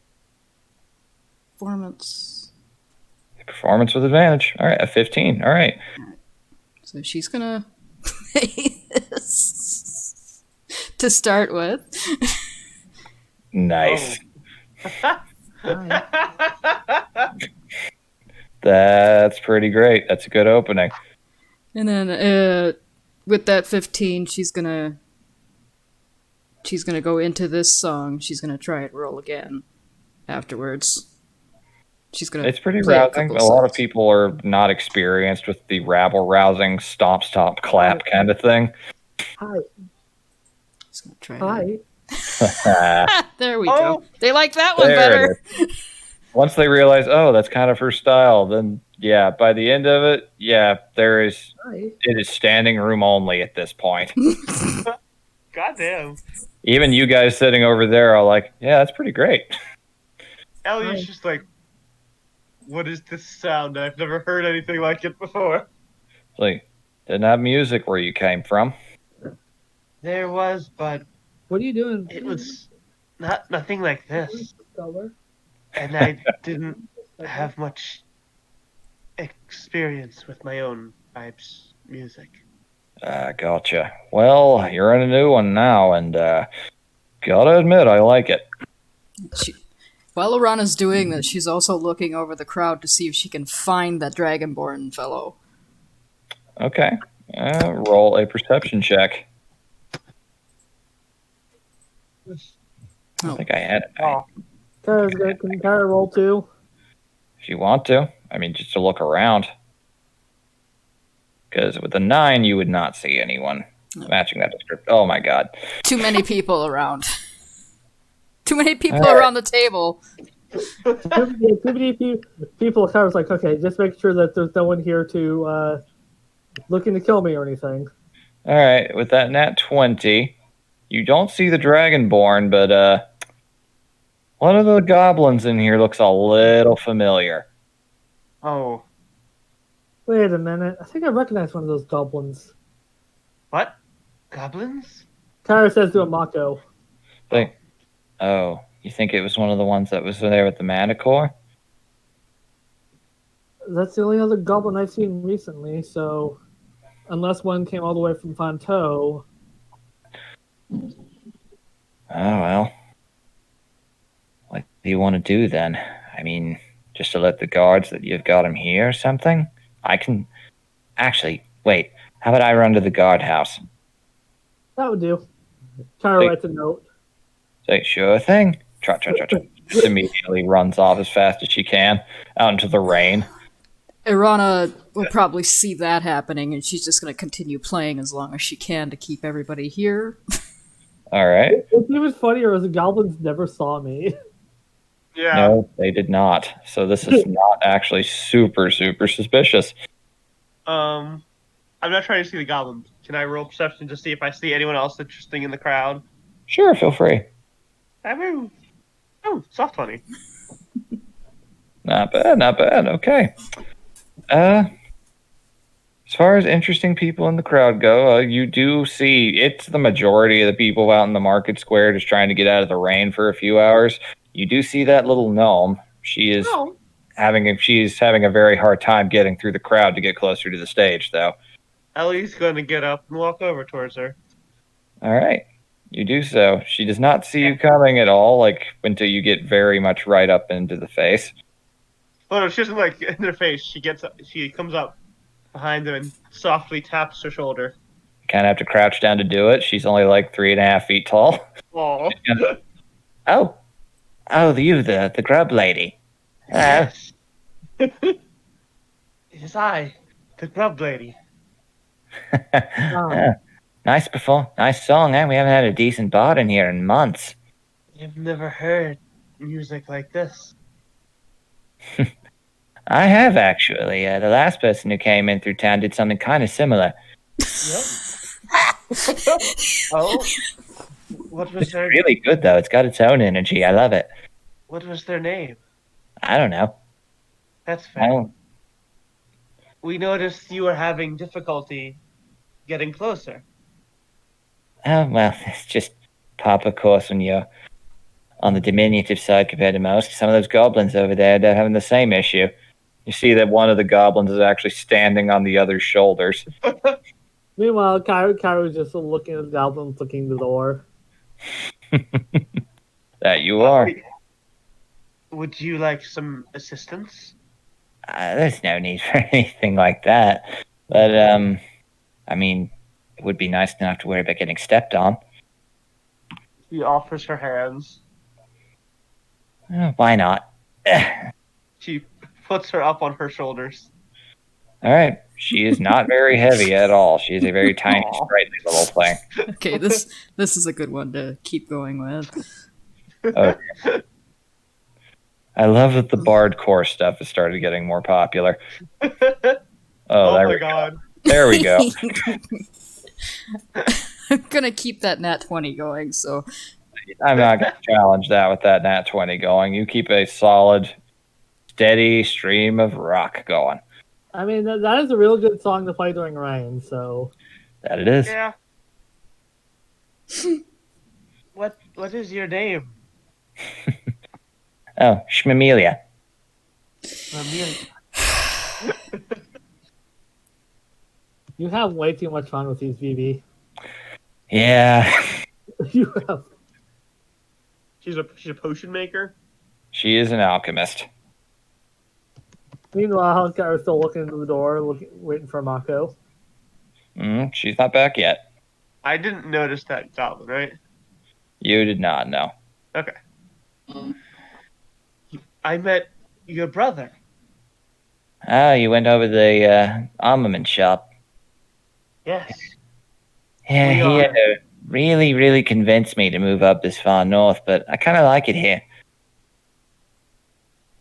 performance. Performance with advantage. All right, a 15. All right. So she's gonna play this to start with. Nice. Hi. That's pretty great. That's a good opening. And then with that 15, she's gonna go into this song. She's gonna try and roll again afterwards. She's gonna. It's pretty play rousing. couple A lot of songs. people are not experienced with the rabble rousing stomp stomp clap kind of thing. Hi. She's gonna try. Hi. There we Oh. go. They like that one There better. it is. Once they realize, oh, that's kind of her style, then yeah, by the end of it, yeah, Hi. it is standing room only at this point. Goddamn. Even you guys sitting over there are like, yeah, that's pretty great. Ellie's Hi. just like, what is this sound? I've never heard anything like it before. It's like, didn't have music where you came from. There was, but What are you doing? it was nothing like this. Color. And I didn't have much experience with my own tribe's music. Gotcha. Well, you're in a new one now, and gotta admit, I like it. While Lorana's doing this, she's also looking over the crowd to see if she can find that Dragonborn fellow. Okay. Roll a perception check. I think I had it. Oh, Can Kara roll too? If you want to. I mean, just to look around. Because with a 9, you would not see anyone matching that description. Oh my god. Too many people around. Too many people All right. around the table. Too many people. Kara's like, okay, just make sure that there's no one here to looking to kill me or anything. Alright, with that nat 20, you don't see the Dragonborn, but one of the goblins in here looks a little familiar. oh, Wait a minute. I think I recognize one of those goblins. what? Goblins? Kara says to Amako. Think, oh, you think it was one of the ones that was there with the Manticore? That's the only other goblin I've seen recently, so unless one came all the way from Fonto. Oh, well. What do you want to do then? I mean, just to let the guards that you've got him here or something? I can... Actually, wait. How about I run to the guardhouse? That would do. Kara Hey. writes a note. Say, sure thing. Trot, trot, trot, trot. Just immediately runs off as fast as she can out into the rain. Irana will probably see that happening, and she's just going to continue playing as long as she can to keep everybody here. All right. What's even funnier is the goblins never saw me. Yeah. No, they did not. So this is not actually super, super suspicious. I'm not trying to see the goblins. Can I roll perception to see if I see anyone else interesting in the crowd? Sure, feel free. I mean, oh, soft 20. Not bad, not bad. Okay. As far as interesting people in the crowd go, you do see it's the majority of the people out in the market square just trying to get out of the rain for a few hours. You do see that little gnome. She's having a very hard time getting through the crowd to get closer to the stage, though. Ellie's going to get up and walk over towards her. All right. You do so. She does not see you coming at all, like until you get very much right up into the face. Oh no, she doesn't like in their face. She comes up behind them and softly taps her shoulder. You kind of have to crouch down to do it. She's only like 3.5 feet tall. Aw. Oh, the grub lady. Yes. It is I, the grub lady. Nice song, eh? We haven't had a decent bard in here in months. You've never heard music like this. I have actually. The last person who came in through town did something kind of similar. Yep. Oh, what was their Really good though. It's got its own energy. I love it. What was their name? I don't know. That's fair. Oh, We noticed you were having difficulty getting closer. oh well, it's just par for course when you're on the diminutive side compared to most. Some of those goblins over there, they're having the same issue. You see that one of the goblins is actually standing on the other's shoulders. Meanwhile, Kyro's just looking at the goblins, looking at the door. That you are. Would you like some assistance? There's no need for anything like that. But, I mean, it would be nice not to worry about getting stepped on. She offers her hands. Why not? She puts her up on her shoulders. All right. She is not very heavy at all. She is a very tiny, Aw. sprightly little thing. Okay, this is a good one to keep going with. Oh, I love that the bard core stuff has started getting more popular. Oh there my we god. go. There we go. I'm gonna keep that nat 20 going, so I'm not going to challenge that with that nat 20 going. You keep a solid, steady stream of rock going. I mean, that is a real good song to play during rain, so. That it is. Yeah. What is your name? Oh, Schmamelia. Amelia. You have way too much fun with these, VV. Yeah, You have. She's a potion maker. she is an alchemist. Meanwhile, Kyro's still looking into the door, waiting for Mako. She's not back yet. I didn't notice that goblin, right? You did not know. Okay. I met your brother. Oh, you went over to the armament shop. Yes. Yeah, We he had are. to really, really convince me to move up this far north, but I kind of like it here.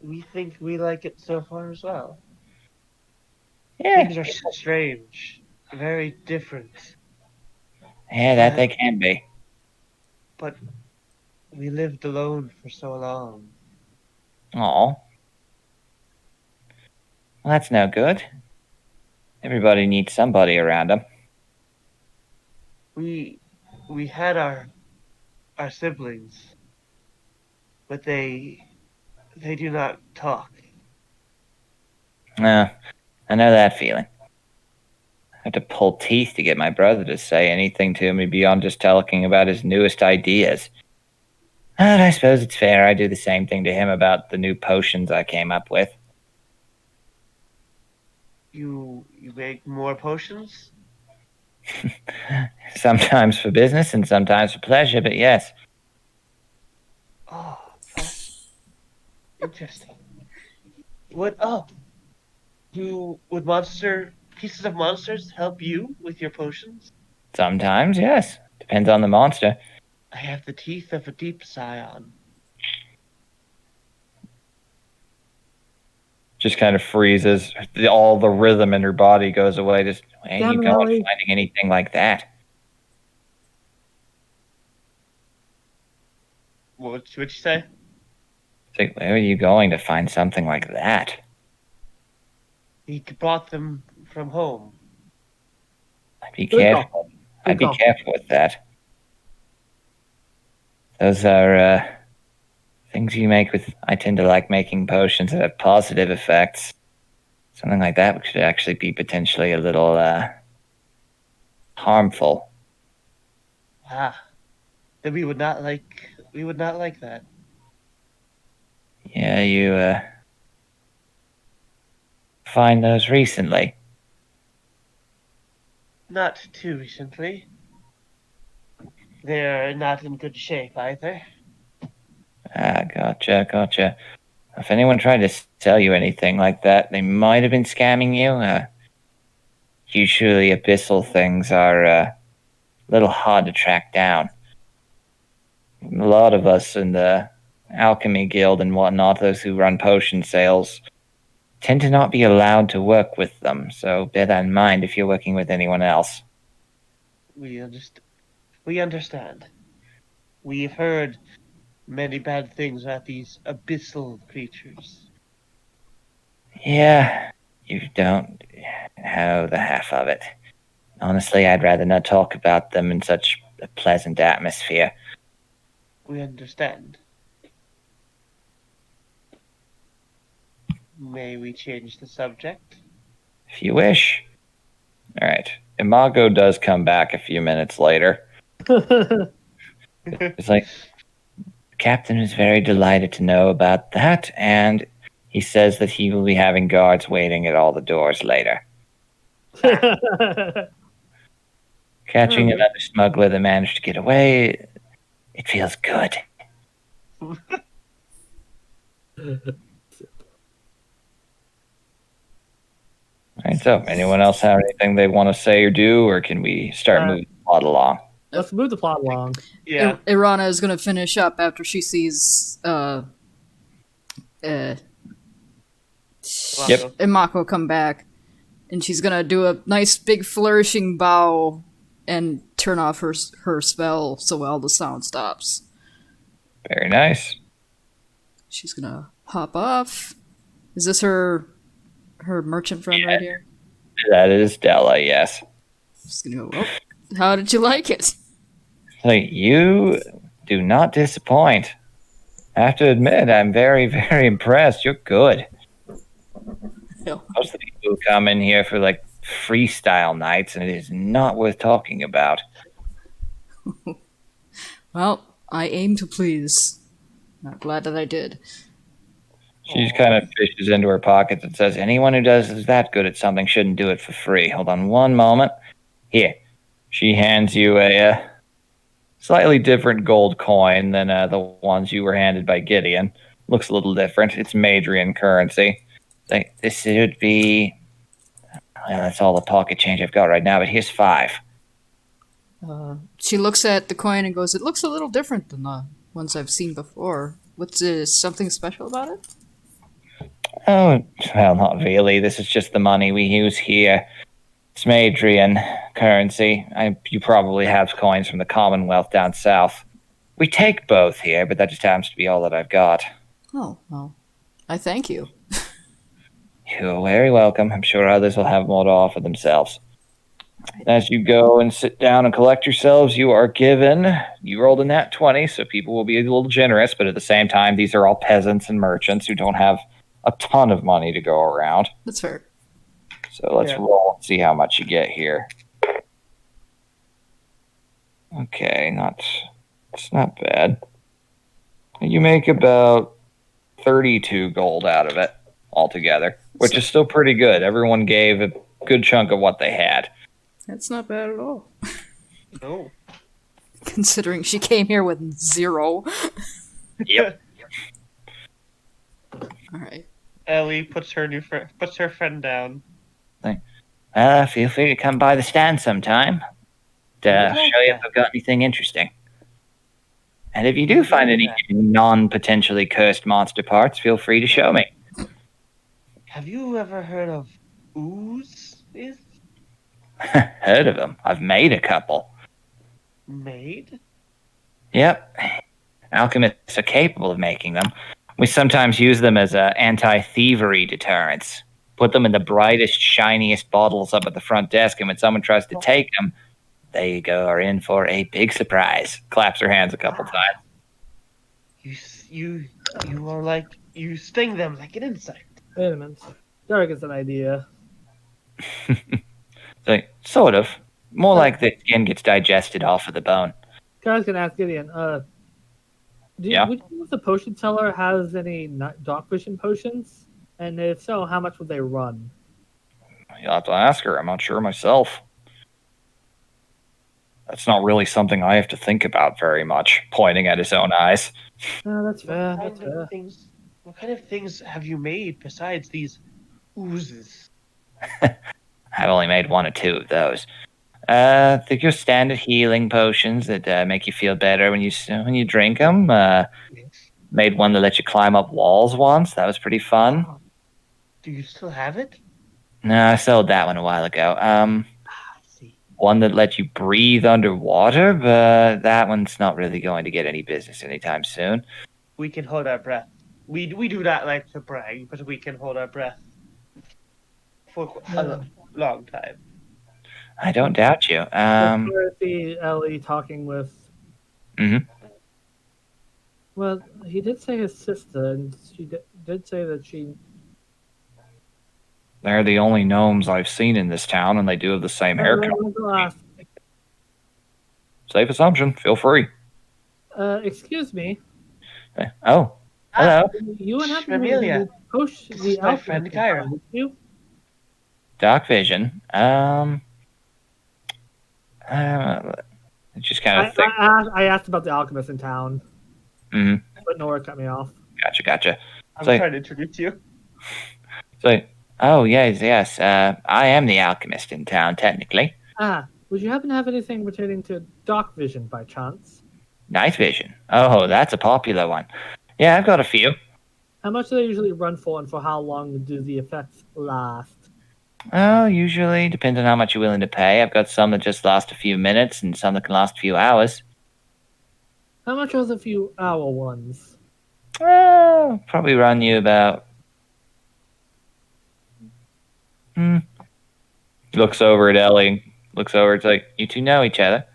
We think we like it so far as well. Yeah, Things are strange, very different, yeah, that they can be. but we lived alone for so long. Aw. Well, that's no good. Everybody needs somebody around them. We had our siblings, but they do not talk. No, I know that feeling. I had to pull teeth to get my brother to say anything to me beyond just talking about his newest ideas. But I suppose it's fair I do the same thing to him about the new potions I came up with. You make more potions? Sometimes for business and sometimes for pleasure, but yes. Oh, that's interesting. What? Oh, would pieces of monsters help you with your potions? Sometimes, yes. Depends on the monster. I have the teeth of a deep scion. Just kind of freezes. All the rhythm in her body goes away. Just, where are you Damn it, going Ellie. finding anything like that? What'd you say? It's like, where are you going to find something like that? He brought them from home. I'd be Good call. careful. Good I'd be call. careful with that. Those are things you make with. I tend to like making potions that have positive effects. Something like that could actually be potentially a little harmful. Ah, then we would not like that. Yeah, you find those recently. Not too recently. They're not in good shape either. Ah, gotcha. If anyone tried to sell you anything like that, they might have been scamming you. Usually, abyssal things are a little hard to track down. A lot of us in the alchemy guild and whatnot, those who run potion sales, tend to not be allowed to work with them. So bear that in mind if you're working with anyone else. We understand. We've heard many bad things about these abyssal creatures. Yeah, you don't know the half of it. Honestly, I'd rather not talk about them in such a pleasant atmosphere. We understand. May we change the subject? If you wish. All right. Imago does come back a few minutes later. It's like, the captain is very delighted to know about that, and he says that he will be having guards waiting at all the doors later. Catching another smuggler that managed to get away, it feels good. All right, so anyone else have anything they want to say or do, or can we start moving the plot along? Let's move the plot along. Yeah. Irana is going to finish up after she sees Yep. Imako come back, and she's going to do a nice big flourishing bow and turn off her spell so all the sound stops. Very nice. She's going to hop off. Is this her merchant friend right here? That is Della, yes. She's going to go, oh, how did you like it? Like, you do not disappoint. I have to admit, I'm very, very impressed. You're good. No. Most of the people who come in here for like freestyle nights, and it is not worth talking about. Well, I aim to please. I'm glad that I did. She just kind of fishes into her pockets and says, anyone who is that good at something shouldn't do it for free. Hold on one moment. Here. She hands you a slightly different gold coin than the ones you were handed by Gideon. Looks a little different. It's Madrian currency. Like, this should be... Well, that's all the pocket change I've got right now, but here's 5. She looks at the coin and goes, it looks a little different than the ones I've seen before. What's something special about it? Oh, well, not really. This is just the money we use here. It's Madrian currency. You probably have coins from the Commonwealth down south. We take both here, but that just happens to be all that I've got. Oh, well, I thank you. You're very welcome. I'm sure others will have more to offer themselves. As you go and sit down and collect yourselves, you are given... You rolled a nat 20, so people will be a little generous, but at the same time, these are all peasants and merchants who don't have a ton of money to go around. That's fair. So let's roll and see how much you get here. Okay, it's not bad. You make about 32 gold out of it altogether, which is still pretty good. Everyone gave a good chunk of what they had. That's not bad at all. No. Considering she came here with 0. Yep. Alright. Ellie puts her friend down. Feel free to come by the stand sometime to show you if I've got anything interesting. And if you do find any non-potentially cursed monster parts, feel free to show me. Have you ever heard of ooze? Heard of them. I've made a couple. Made? Yep. Alchemists are capable of making them. We sometimes use them as anti-thievery deterrents. Put them in the brightest, shiniest bottles up at the front desk, and when someone tries to take them, they are in for a big surprise. Claps her hands a couple times. You are like, you sting them like an insect. Wait a minute. Derek has an idea. Sort of. More like the skin gets digested off of the bone. I was going to ask Gideon, would you know if the potion seller has any dark vision potions? And if so, how much would they run? You'll have to ask her. I'm not sure myself. That's not really something I have to think about very much, pointing at his own eyes. No, that's fair. That's fair. What kind of things have you made besides these oozes? I've only made 1 or 2 of those. They're your standard healing potions that make you feel better when you drink them. Made one that let you climb up walls once. That was pretty fun. Do you still have it? No, I sold that one a while ago. I see. One that let you breathe underwater, but that one's not really going to get any business anytime soon. We can hold our breath. We do not like to brag, but we can hold our breath. for Yeah. a long time. I don't doubt you. See Ellie talking with. Mhm. Well, he did say his sister, and she did say that she. They're the only gnomes I've seen in this town, and they do have the same haircut. Safe assumption. Feel free. Excuse me. Oh, hello. You and happen to be Shmamelia, the this the is my alchemist friend in town, Kyra. didn't you? Dark vision. Uh, just kind of think. I asked about the alchemist in town, Mhm. but Nora cut me off. Gotcha. I'm So- trying to introduce you. So, oh yes. I am the alchemist in town, technically. Would you happen to have anything pertaining to dark vision by chance? Night vision. Oh, that's a popular one. Yeah, I've got a few. How much do they usually run for, and for how long do the effects last? Oh, usually depends on how much you're willing to pay. I've got some that just last a few minutes, and some that can last a few hours. How much are the few hour ones? Probably run you about. Looks over at Ellie. Looks over. It's like you two know each other.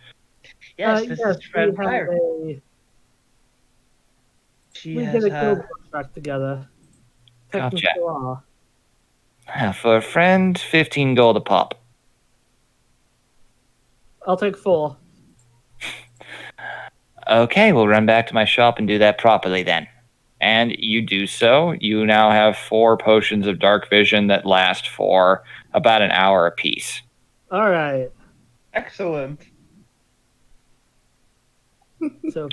Yes, this is we friend have Kyra. She we has did a guild contract together. Gotcha. Technical law. For a friend, 15 gold a pop. I'll take 4. Okay, we'll run back to my shop and do that properly then. And you do so. You now have 4 potions of dark vision that last for about an hour apiece. All right. excellent. So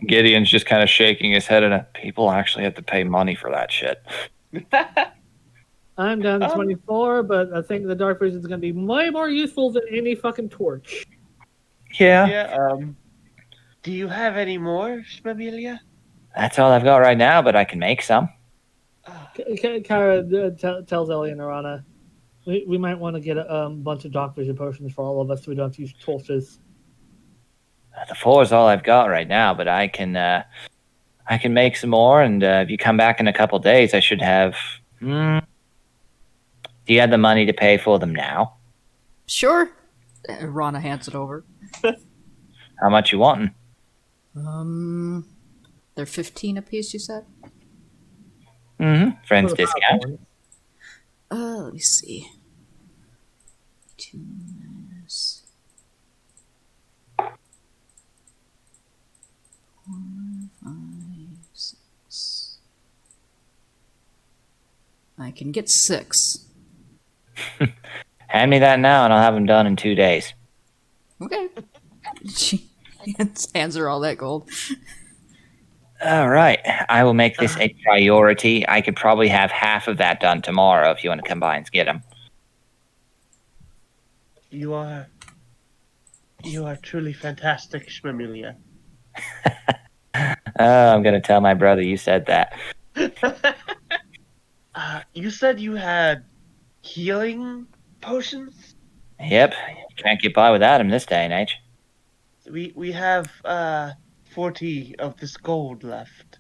Gideon's just kind of shaking his head, and people actually have to pay money for that shit. I'm down to Oh. 24, but I think the dark vision is going to be way more useful than any fucking torch. Yeah, Yeah. Do you have any more, Shmamelia? that's all I've got right now, but I can make some. Kara tells Ellie and Arana, we might want to get a bunch of dark vision potions for all of us so we don't have to use torches. The 4 is all I've got right now, but I can make some more, and if you come back in a couple days, I should have. Do you have the money to pay for them now? Sure. Rana hands it over. How much you wanting? They're 15 apiece, you said? Friends For the discount. power ones. Let me see. 2 minus 4, 5, 6. I can get 6. Hand me that now, and I'll have them done in 2 days. Okay. She hands her all that gold. All right, I will make this a priority. I could probably have half of that done tomorrow if you want to come by and get them. You are truly fantastic, Shmamelia. Oh, I'm gonna tell my brother you said that. You said you had healing potions? Yep, you can't get by without them this day and age. We have 40 of this gold left.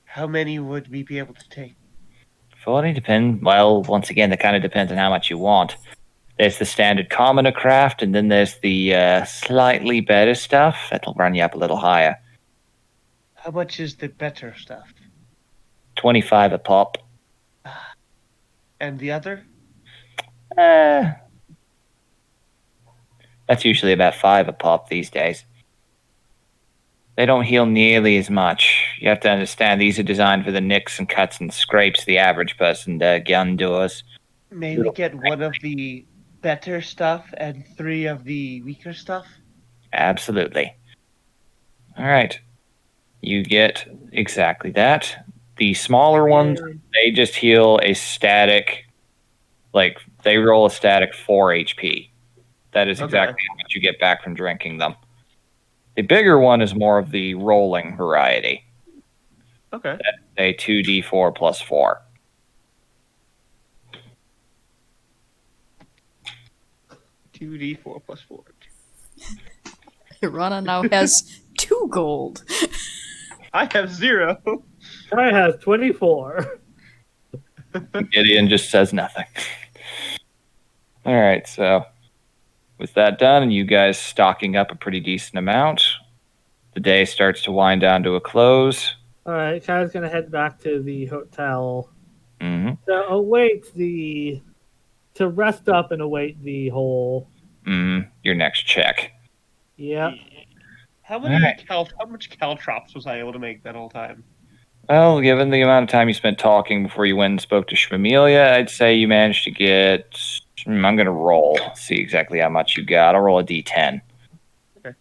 How many would we be able to take? 40 depend. Well, once again, that kind of depends on how much you want. There's the standard commoner craft, and then there's the slightly better stuff that'll run you up a little higher. How much is the better stuff? 25 a pop. And the other? That's usually about 5 a pop these days. They don't heal nearly as much. You have to understand these are designed for the nicks and cuts and scrapes the average person gun does. May we get one of the better stuff and 3 of the weaker stuff? Absolutely. All right. You get exactly that. The smaller ones, they just heal a static, like, they roll a static 4 HP. That is exactly how much you get back from drinking them. The bigger one is more of the rolling variety. Okay. That's a 2d4 plus 4. Two D4 plus 4. Rana now has 2 gold. I have 0. I have 24. Gideon just says nothing. All right, so with that done, and you guys stocking up a pretty decent amount, the day starts to wind down to a close. All right, Kyle's gonna head back to the hotel Mm-hmm. to rest up and await the whole. Your next check. Yep. How Alright. how much caltrops was I able to make that whole time? Well, given the amount of time you spent talking before you went and spoke to Shmamelia, I'd say you managed to get. I'm going to roll, see exactly how much you got. I'll roll a d10. Okay.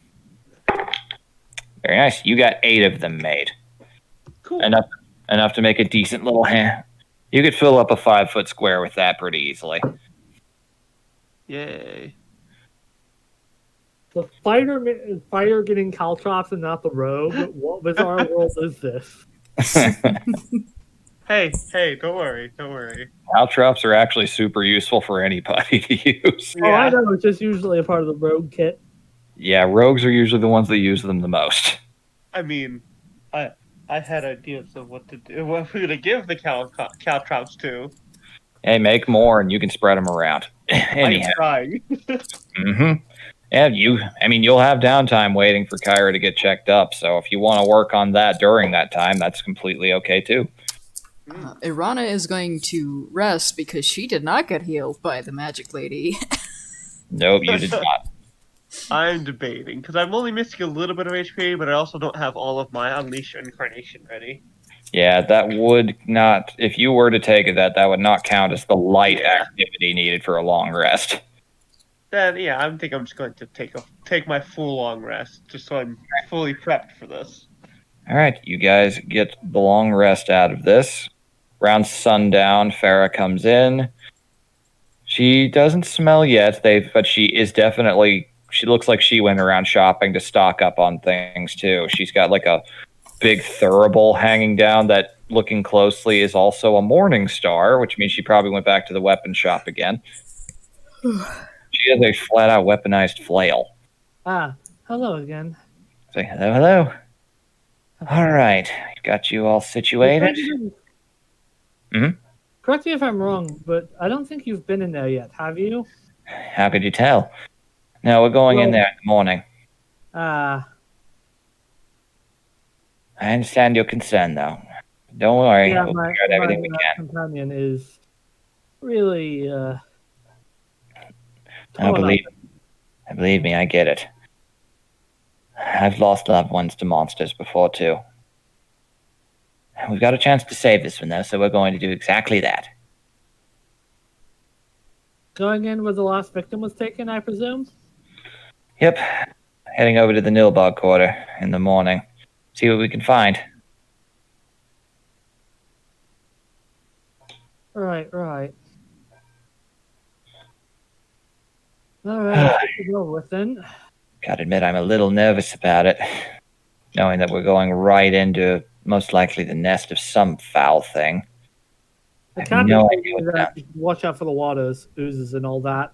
Very nice. You got 8 of them made. Cool. Enough to make a decent little hand. You could fill up a 5-foot square with that pretty easily. Yay. The fighter getting caltrops and not the rogue. What bizarre world is this? Hey, don't worry. Caltrops are actually super useful for anybody to use. Oh, I know. It's just usually a part of the rogue kit. Yeah, rogues are usually the ones that use them the most. I mean, I had ideas of what to do. What who to give the caltrops to. Hey, make more and you can spread them around. Anyhow. I'm trying. Mm-hmm. Yeah, you'll have downtime waiting for Kyra to get checked up. So if you want to work on that during that time, that's completely okay too. Irana is going to rest because she did not get healed by the magic lady. Nope, you did not. I'm debating because I'm only missing a little bit of HP, but I also don't have all of my Unleash Incarnation ready. Yeah, that would not. If you were to take it, that would not count as the light activity needed for a long rest. Then yeah, I think I'm just going to take my full long rest, just so I'm fully prepped for this. All right, you guys get the long rest out of this. Around sundown, Farah comes in. She doesn't smell yet, but she is definitely. She looks like she went around shopping to stock up on things too. She's got like a big thurible hanging down that, looking closely, is also a morning star, which means she probably went back to the weapon shop again. She has a flat-out weaponized flail. Ah, hello again. Say hello. All right, got you all situated. Correct me if I'm wrong, but I don't think you've been in there yet, have you? How could you tell? No, we're going in there in the morning. Ah, I understand your concern, though. Don't worry, yeah, we'll my figure out everything we can. companion is really Oh, torn up. believe me, I get it. I've lost loved ones to monsters before, too. We've got a chance to save this one, though, so we're going to do exactly that. Going in where the last victim was taken, I presume? Yep. Heading over to the Nilbog Quarter in the morning. See what we can find. Right. Alright, to go with then. Gotta admit, I'm a little nervous about it. Knowing that we're going right into, most likely, the nest of some foul thing. The I have captain no told idea me what's that down. watch out for the waters, oozes, and all that.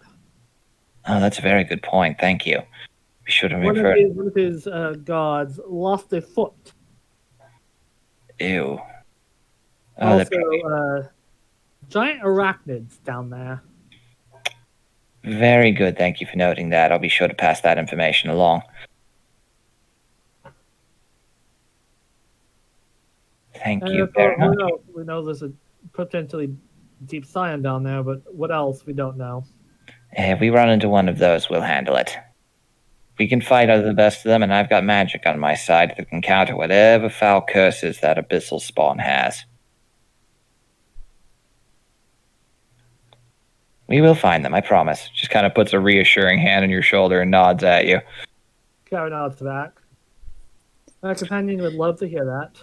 Oh, that's a very good point. Thank you. Be sure to One refer. of his guards lost a foot. Ew. Oh, Also, giant arachnids down there. very good. Thank you for noting that. I'll be sure to pass that information along. Thank you very much. We know there's a potentially deep cyan down there, but what else we don't know. If we run into one of those, we'll handle it. We can fight out the best of them, and I've got magic on my side that can counter whatever foul curses that abyssal spawn has. We will find them, I promise. Just kind of puts a reassuring hand on your shoulder and nods at you. Carry nods back. My companion would love to hear that.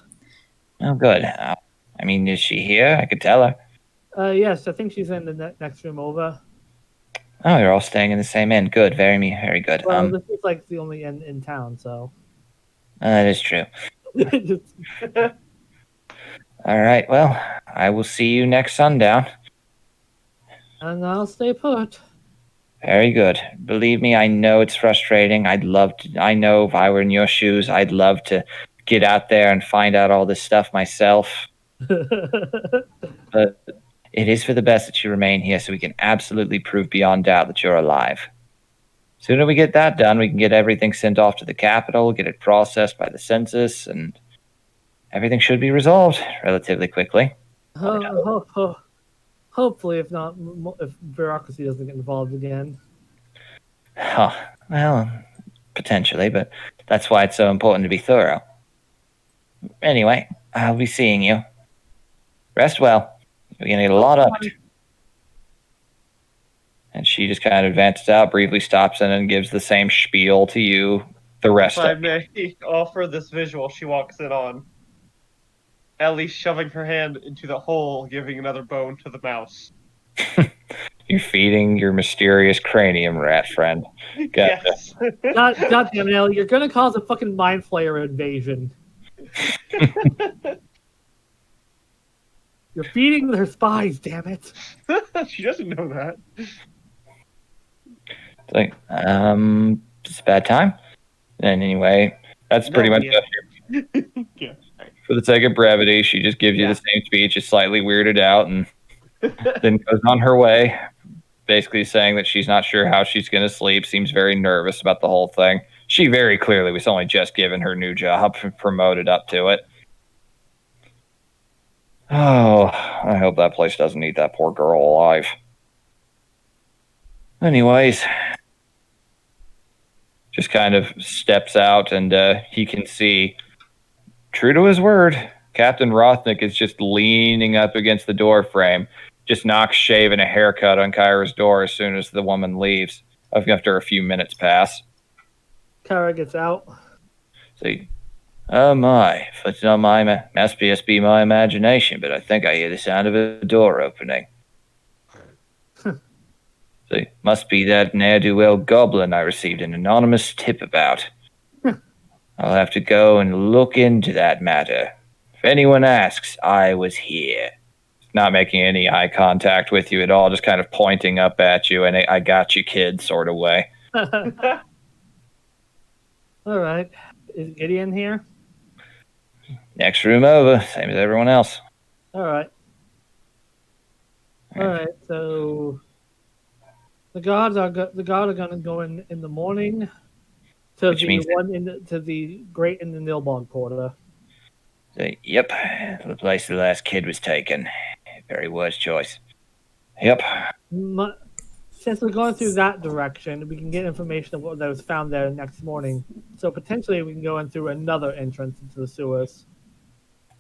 Oh, good. I mean, is she here? I could tell her. Yes, I think she's in the next room over. Oh, you're all staying in the same inn. Good, very good. Well, this is like the only inn in town, so. That is true. All right, well, I will see you next sundown. And I'll stay put. Very good. Believe me, I know it's frustrating. I know if I were in your shoes, I'd love to get out there and find out all this stuff myself. But It is for the best that you remain here so we can absolutely prove beyond doubt that you're alive. Sooner we get that done, we can get everything sent off to the capital, get it processed by the census, and everything should be resolved relatively quickly. Hopefully, if not, if bureaucracy doesn't get involved again. Well, potentially, but that's why it's so important to be thorough. Anyway, I'll be seeing you. Rest well. We're going to get a lot of it. And she just kind of advances out, briefly stops in, and gives the same spiel to you, the rest If I of may offer this visual, she walks in on Ellie shoving her hand into the hole, giving another bone to the mouse. you feeding your mysterious cranium rat friend. Gotcha. Yes. God damn it, Ellie, you're gonna cause a fucking mind flayer invasion. You're feeding their spies, damn it. She doesn't know that. It's like, it's a bad time. And anyway, that's pretty much it. Yeah. For the sake of brevity, she just gives you the same speech, is slightly weirded out, and then goes on her way, basically saying that she's not sure how she's going to sleep, seems very nervous about the whole thing. She very clearly was only just given her new job, promoted up to it. Oh, I hope that place doesn't eat that poor girl alive. Anyways, just kind of steps out, and he can see, true to his word, Captain Rothnick is just leaning up against the door frame, just knocks shave and a haircut on Kyra's door as soon as the woman leaves, after a few minutes pass. Kyra gets out. See, oh my, if it's not must just be my imagination, but I think I hear the sound of a door opening. See, must be that ne'er-do-well goblin I received an anonymous tip about. I'll have to go and look into that matter. If anyone asks, I was here. Not making any eye contact with you at all, just kind of pointing up at you in a I got you kid sort of way. Alright. Is Gideon here? Next room over, same as everyone else. Alright. Alright, so the guards are gonna go in the morning to Which the means one to the Great in the Nilbog Quarter. Yep, the place the last kid was taken. Very wise choice. Yep. Since we're going through that direction, we can get information of what was found there next morning. So potentially we can go in through another entrance into the sewers.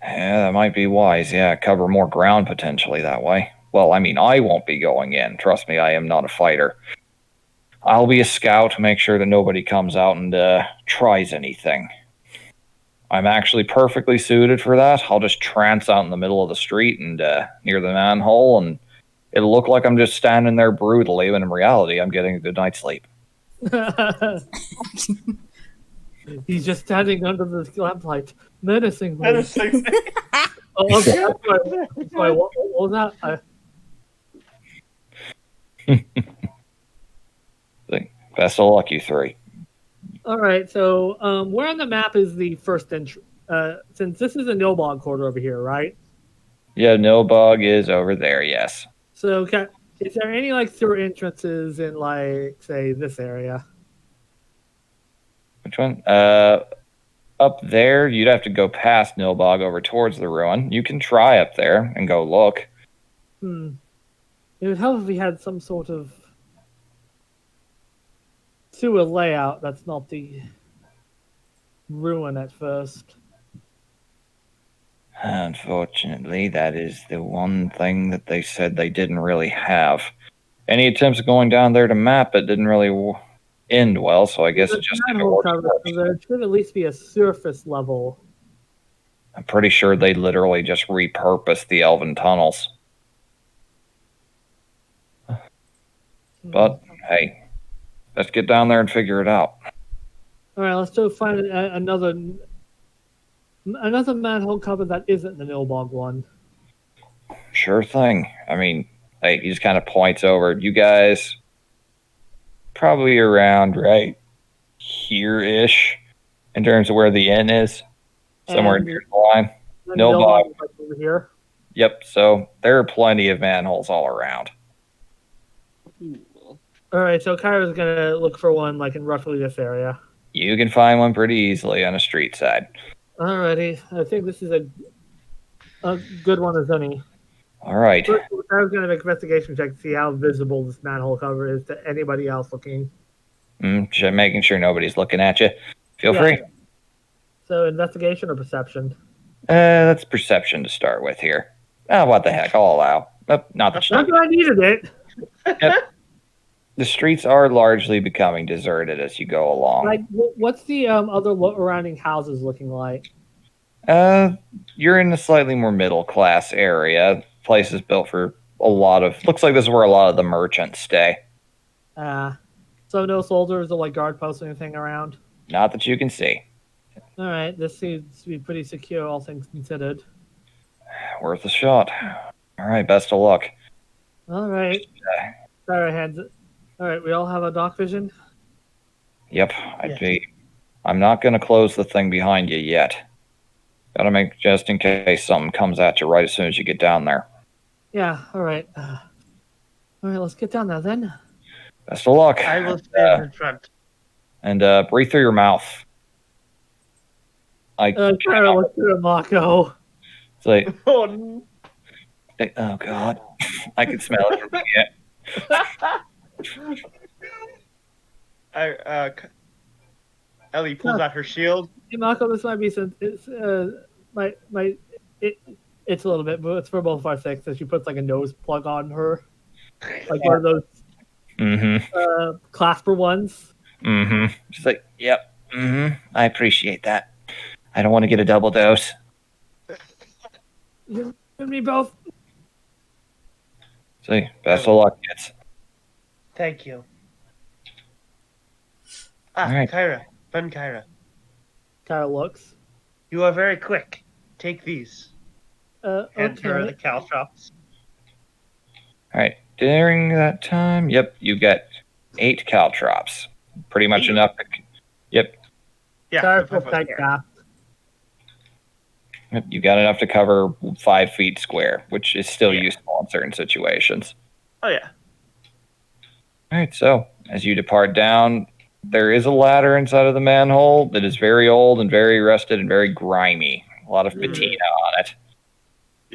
Yeah, that might be wise. Yeah, cover more ground potentially that way. Well, I mean, I won't be going in. Trust me, I am not a fighter. I'll be a scout, make sure that nobody comes out and tries anything. I'm actually perfectly suited for that. I'll just trance out in the middle of the street and near the manhole, and it'll look like I'm just standing there brutally, when in reality, I'm getting a good night's sleep. He's just standing under the lamplight, menacingly. Oh, okay. Sorry, what was that? Best of luck, you three. All right, so where on the map is the first entry? Since this is a Nilbog quarter over here, right? Yeah, Nilbog is over there, yes. So, is there any like sewer entrances in like say this area? Which one? Up there, you'd have to go past Nilbog over towards the ruin. You can try up there and go look. It would help if we had some sort of sewer layout that's not the ruin at first. Unfortunately, that is the one thing that they said they didn't really have. Any attempts of going down there to map it didn't really end well, so I guess it just didn't work. So there should at least be a surface level. I'm pretty sure they literally just repurposed the elven tunnels. But, hey, let's get down there and figure it out. All right, let's go find another manhole cover that isn't the Nilbog one. Sure thing. I mean, he just kind of points over. You guys, probably around right here-ish, in terms of where the inn is, somewhere near the line. Nilbog right over here. Yep, so there are plenty of manholes all around. All right, so Kyra's gonna look for one like in roughly this area. You can find one pretty easily on a street side. Alrighty, I think this is a good one as any. All right. First, Kyra's gonna make an investigation check to see how visible this manhole cover is to anybody else looking. Just making sure nobody's looking at you. Feel Yeah. free. So, investigation or perception? That's perception to start with here. Oh, what the heck? I'll allow. Not the Not that I needed it. Yep. The streets are largely becoming deserted as you go along. Like, what's the other surrounding houses looking like? You're in a slightly more middle class area. Place is built for a lot of. Looks like this is where a lot of the merchants stay. So no soldiers or like guard posts or anything around. Not that you can see. All right, this seems to be pretty secure, all things considered. Worth a shot. All right, best of luck. All right. Kyra hands it. All right, we all have a dark vision. Yep, I'm not going to close the thing behind you yet. Gotta make just in case something comes at you right as soon as you get down there. Yeah. All right. All right, let's get down there then. Best of luck. I will stand in front. And breathe through your mouth. Kyra looks through Mako. It's like, Oh, oh god, I can smell it from here. Ellie pulls out her shield. Hey, Mako, this might be some. It's it's a little bit, but it's for both of our six. So she puts like a nose plug on her, like one of those clasper ones. She's like, yep. I appreciate that. I don't want to get a double dose. You and me both. See, best of luck, kids. Thank you. All right. Kyra. Friend Kyra. Kyra looks. You are very quick. Take these. Hand her the Okay. caltrops. All right. During that time, yep, you get 8 caltrops. Pretty much 8? enough. Yep. Yeah. Kyra the pulls tight yeah. cap. Yep, you got enough to cover 5 feet square, which is still Yeah. useful in certain situations. Oh yeah. All right, so as you depart down, there is a ladder inside of the manhole that is very old and very rusted and very grimy. A lot of patina on it.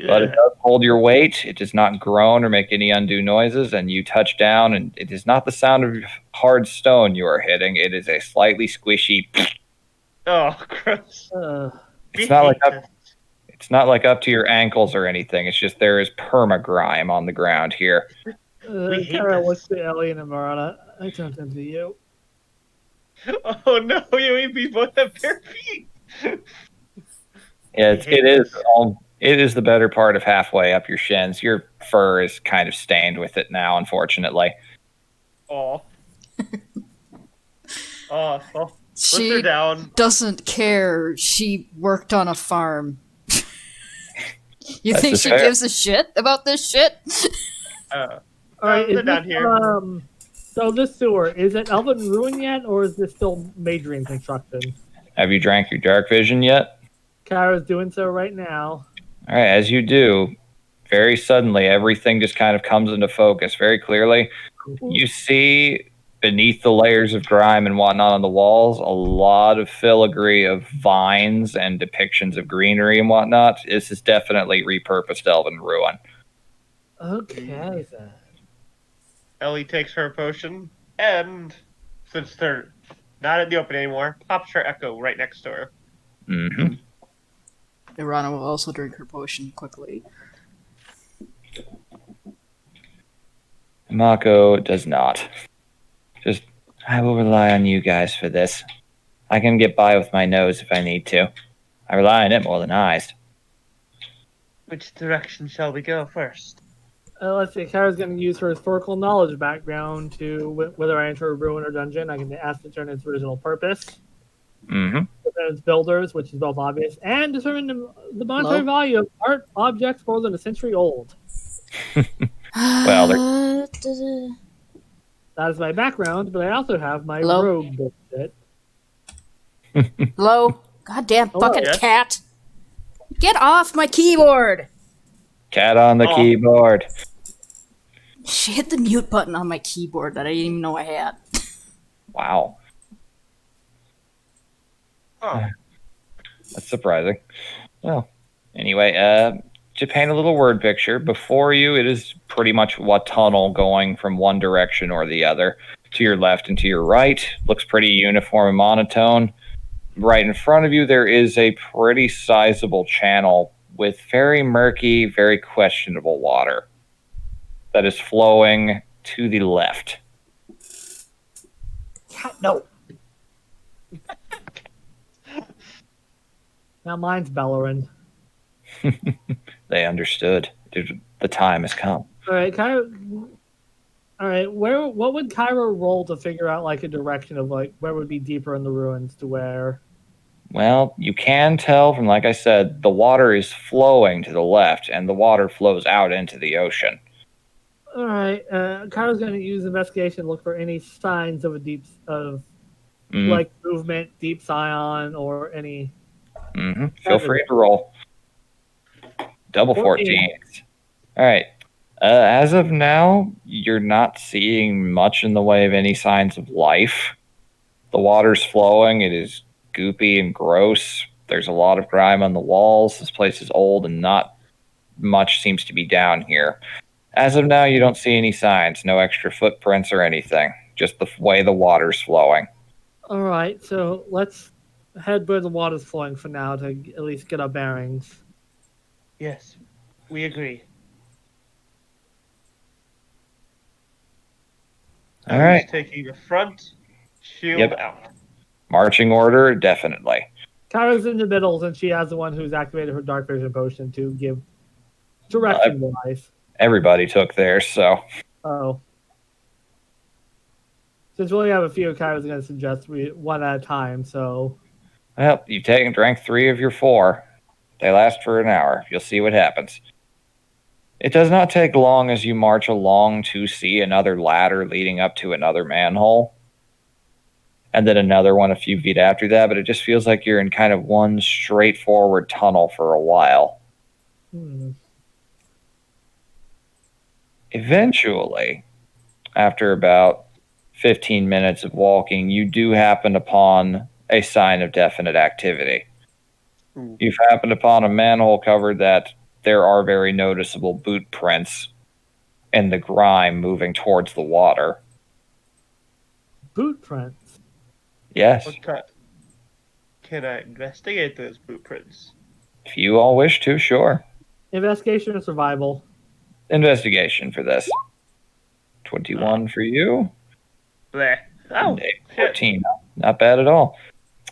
But it does hold your weight. It does not groan or make any undue noises, and you touch down, and it is not the sound of hard stone you are hitting. It is a slightly squishy. Oh, gross. It's not like it's not like up to your ankles or anything. It's just there is perma-grime on the ground here. We hate Kyra this. looks to Ellie and Amarana. I turned into you. Oh no, we both have bare feet. Yeah, We hate it is the better part of halfway up your shins. Your fur is kind of stained with it now, unfortunately. Oh. Oh, well, put her She down. doesn't care. She worked on a farm. You That's think just she fair. gives a shit about this shit? Uh, All right, put her is down this, here. so this sewer, is it Elven Ruin yet, or is this still major in construction? Have you drank your dark vision yet? Kyra's doing so right now. All right, as you do, very suddenly everything just kind of comes into focus very clearly. You see beneath the layers of grime and whatnot on the walls a lot of filigree of vines and depictions of greenery and whatnot. This is definitely repurposed Elven Ruin. Okay, then. Ellie takes her potion, and since they're not in the open anymore, pops her echo right next to her. Mm-hmm. Irana will also drink her potion quickly. Mako does not. Just, I will rely on you guys for this. I can get by with my nose if I need to. I rely on it more than eyes. Which direction shall we go first? Let's see. Kyra's going to use her historical knowledge background to whether I enter a ruin or dungeon. I can ask to determine its original purpose, Mm-hmm. its builders, which is both obvious, and determine the monetary value of art objects more than a century old. Well, That is my background, but I also have my Hello? rogue bullshit. Hello? Goddamn Hello, fucking yes? cat! Get off my keyboard! Cat on the Oh. keyboard. She hit the mute button on my keyboard that I didn't even know I had. Wow. Oh. That's surprising. Well, anyway, to paint a little word picture, before you, it is pretty much a tunnel going from one direction or the other. To your left and to your right, looks pretty uniform and monotone. Right in front of you, there is a pretty sizable channel with very murky, very questionable water that is flowing to the left. No. Now mine's Bellerin. They understood. The time has come. All right, Kyra. All right, what would Kyra roll to figure out like a direction of like where would be deeper in the ruins to where? Well, you can tell from, like I said, the water is flowing to the left, and the water flows out into the ocean. All right, Kyra's going to use investigation to look for any signs of like movement, deep scion, or any. Feel free to roll. Double 14s. All right. As of now, you're not seeing much in the way of any signs of life. The water's flowing. It is goopy and gross. There's a lot of grime on the walls. This place is old and not much seems to be down here. As of now, you don't see any signs. No extra footprints or anything. Just the way the water's flowing. All right, so let's head where the water's flowing for now to at least get our bearings. Yes, we agree. All right. Taking the front, shield Yep. out. Marching order, definitely. Kyra's in the middle, and she has the one who's activated her dark vision potion to give direction wise. Everybody took theirs, so. Oh. Since we only have a few, Kyra's going to suggest we one at a time, so. Well, you've drank 3 of your 4. They last for an hour. You'll see what happens. It does not take long as you march along to see another ladder leading up to another manhole. And then another one a few feet after that, but it just feels like you're in kind of one straightforward tunnel for a while. Eventually, after about 15 minutes of walking, you do happen upon a sign of definite activity. You've happened upon a manhole cover that there are very noticeable boot prints and the grime moving towards the water. Boot prints? Yes. Can I investigate those boot prints? If you all wish to, sure. Investigation or survival? Investigation for this. 21 for you. Bleh. Oh, And a 14. Not bad at all.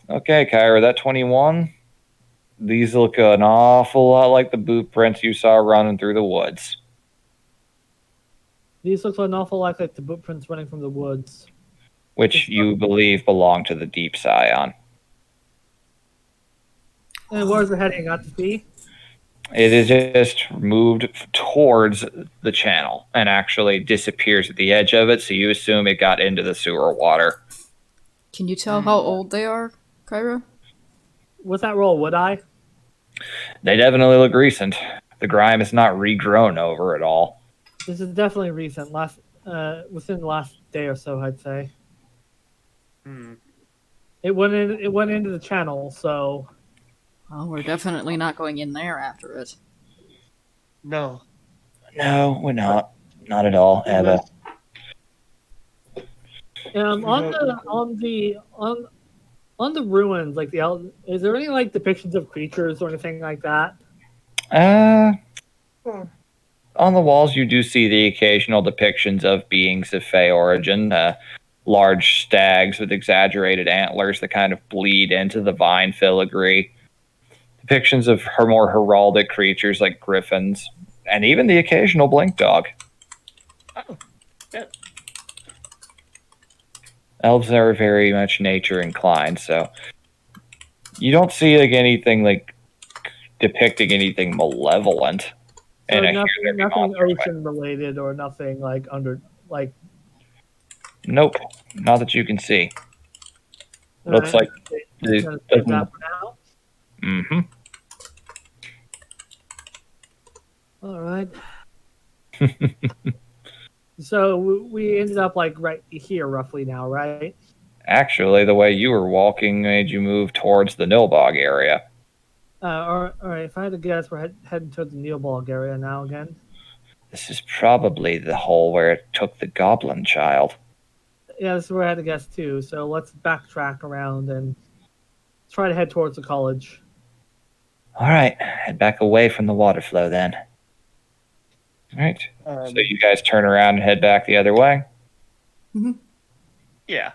Okay, Kyra, that 21. These look an awful lot like the boot prints you saw running through the woods. These look an awful lot like the boot prints running from the woods. Which you believe belong to the Deep Scion. And where's it heading? Not to sea? It is just moved towards the channel and actually disappears at the edge of it, so you assume it got into the sewer water. Can you tell how old they are, Kyra? With that roll, would I? They definitely look recent. The grime is not regrown over at all. This is definitely recent. Within the last day or so, I'd say. It went into the channel, so. Well, we're definitely not going in there after it. no. No, we're not. Not at all, ever. On the ruins, like is there any like depictions of creatures or anything like that? On the walls, you do see the occasional depictions of beings of Fey origin. Large stags with exaggerated antlers that kind of bleed into the vine filigree. Depictions of her more heraldic creatures like griffins, and even the occasional blink dog. Oh, yeah. Elves are very much nature inclined, so you don't see like anything like depicting anything malevolent. So And nothing ocean related or nothing like under like. Nope, not that you can see. Looks like that for now. Mm-hmm. All right. So we ended up like right here, roughly now, right? Actually, the way you were walking made you move towards the Nilbog area. All right. If I had to guess, we're heading towards the Neobalg area now again. This is probably the hole where it took the goblin child. Yeah, this is where I had to guess too. So let's backtrack around and try to head towards the college. All right, head back away from the water flow then. All right. So you guys turn around and head back the other way. Yeah.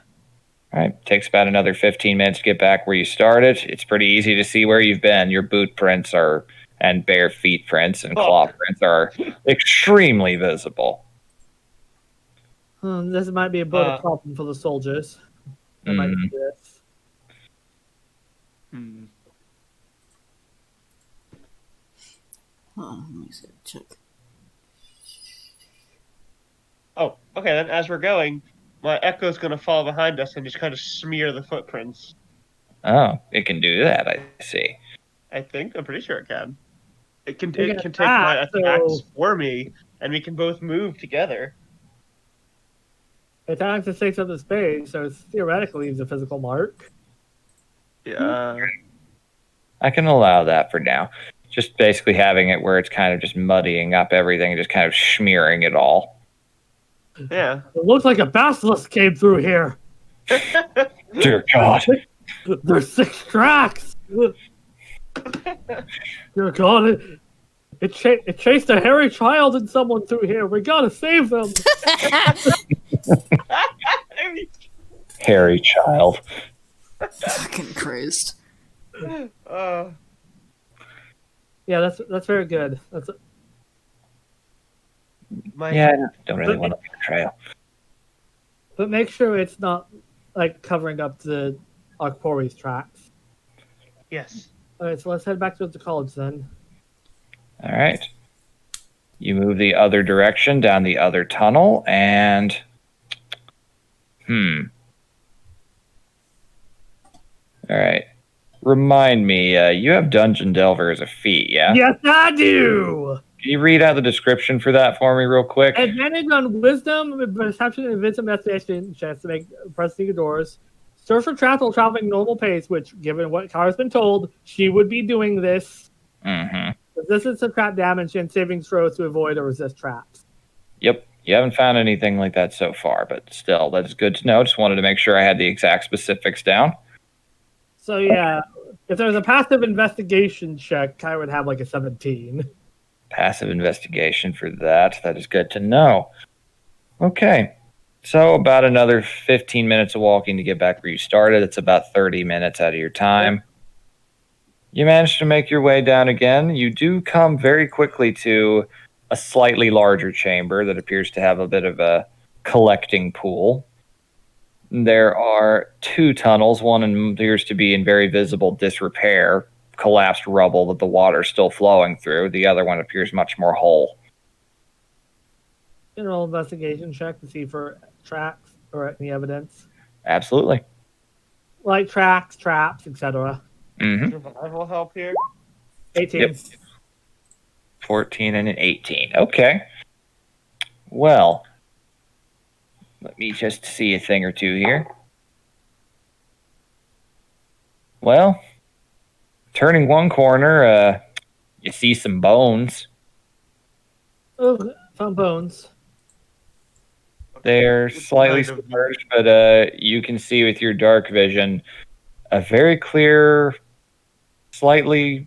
All right. Takes about another 15 minutes to get back where you started. It's pretty easy to see where you've been. Your boot prints are, and bare feet prints and claw prints are extremely visible. This might be a bit of a problem for the soldiers. They might do this. Let me see. Check. Oh, okay. Then as we're going, my echo's gonna follow behind us and just kind of smear the footprints. Oh, it can do that, I see. I think I'm pretty sure it can. It can It take can my attack, attacks so- for me, and we can both move together. It actually takes up the space, so it's theoretically leaves a physical mark. Yeah. I can allow that for now. Just basically having it where it's kind of just muddying up everything and just kind of smearing it all. Yeah. It looks like a basilisk came through here. Dear God. There's 6 tracks. Dear God, it chased a hairy child and someone through here. We gotta save them. Hairy child. Fucking crazed. Yeah, that's very good. That's Yeah, I don't really want to leave a trail. But make sure it's not like covering up the Arcpori's tracks. Yes. All right, so let's head back to the college then. All right. You move the other direction down the other tunnel, and all right. Remind me, you have Dungeon Delver as a feat, yeah? Yes, I do. Can you read out the description for that for me real quick? Advantage on Wisdom, Perception, and Wisdom investigation checks to make pressing the doors. Search for traps while traveling normal pace, which, given what Kara's been told, she would be doing this. Mm-hmm. Resistance to trap damage and saving throws to avoid or resist traps. Yep. You haven't found anything like that so far, but still, that's good to know. Just wanted to make sure I had the exact specifics down. So yeah, if there was a passive investigation check, Kara would have like a 17. Passive investigation for that. That is good to know. Okay. So about another 15 minutes of walking to get back where you started. It's about 30 minutes out of your time. Yep. You manage to make your way down again. You do come very quickly to a slightly larger chamber that appears to have a bit of a collecting pool. There are 2 tunnels. One appears to be in very visible disrepair, collapsed rubble that the water's still flowing through. The other one appears much more whole. General investigation check to see for tracks or any evidence. Absolutely. Like tracks, traps, etc. Survival help here. 18. Yep. 14 and an 18. Okay. Well, let me just see a thing or two here. Well, turning one corner, you see some bones. Oh, found bones. They're slightly submerged, but you can see with your dark vision a very clear, slightly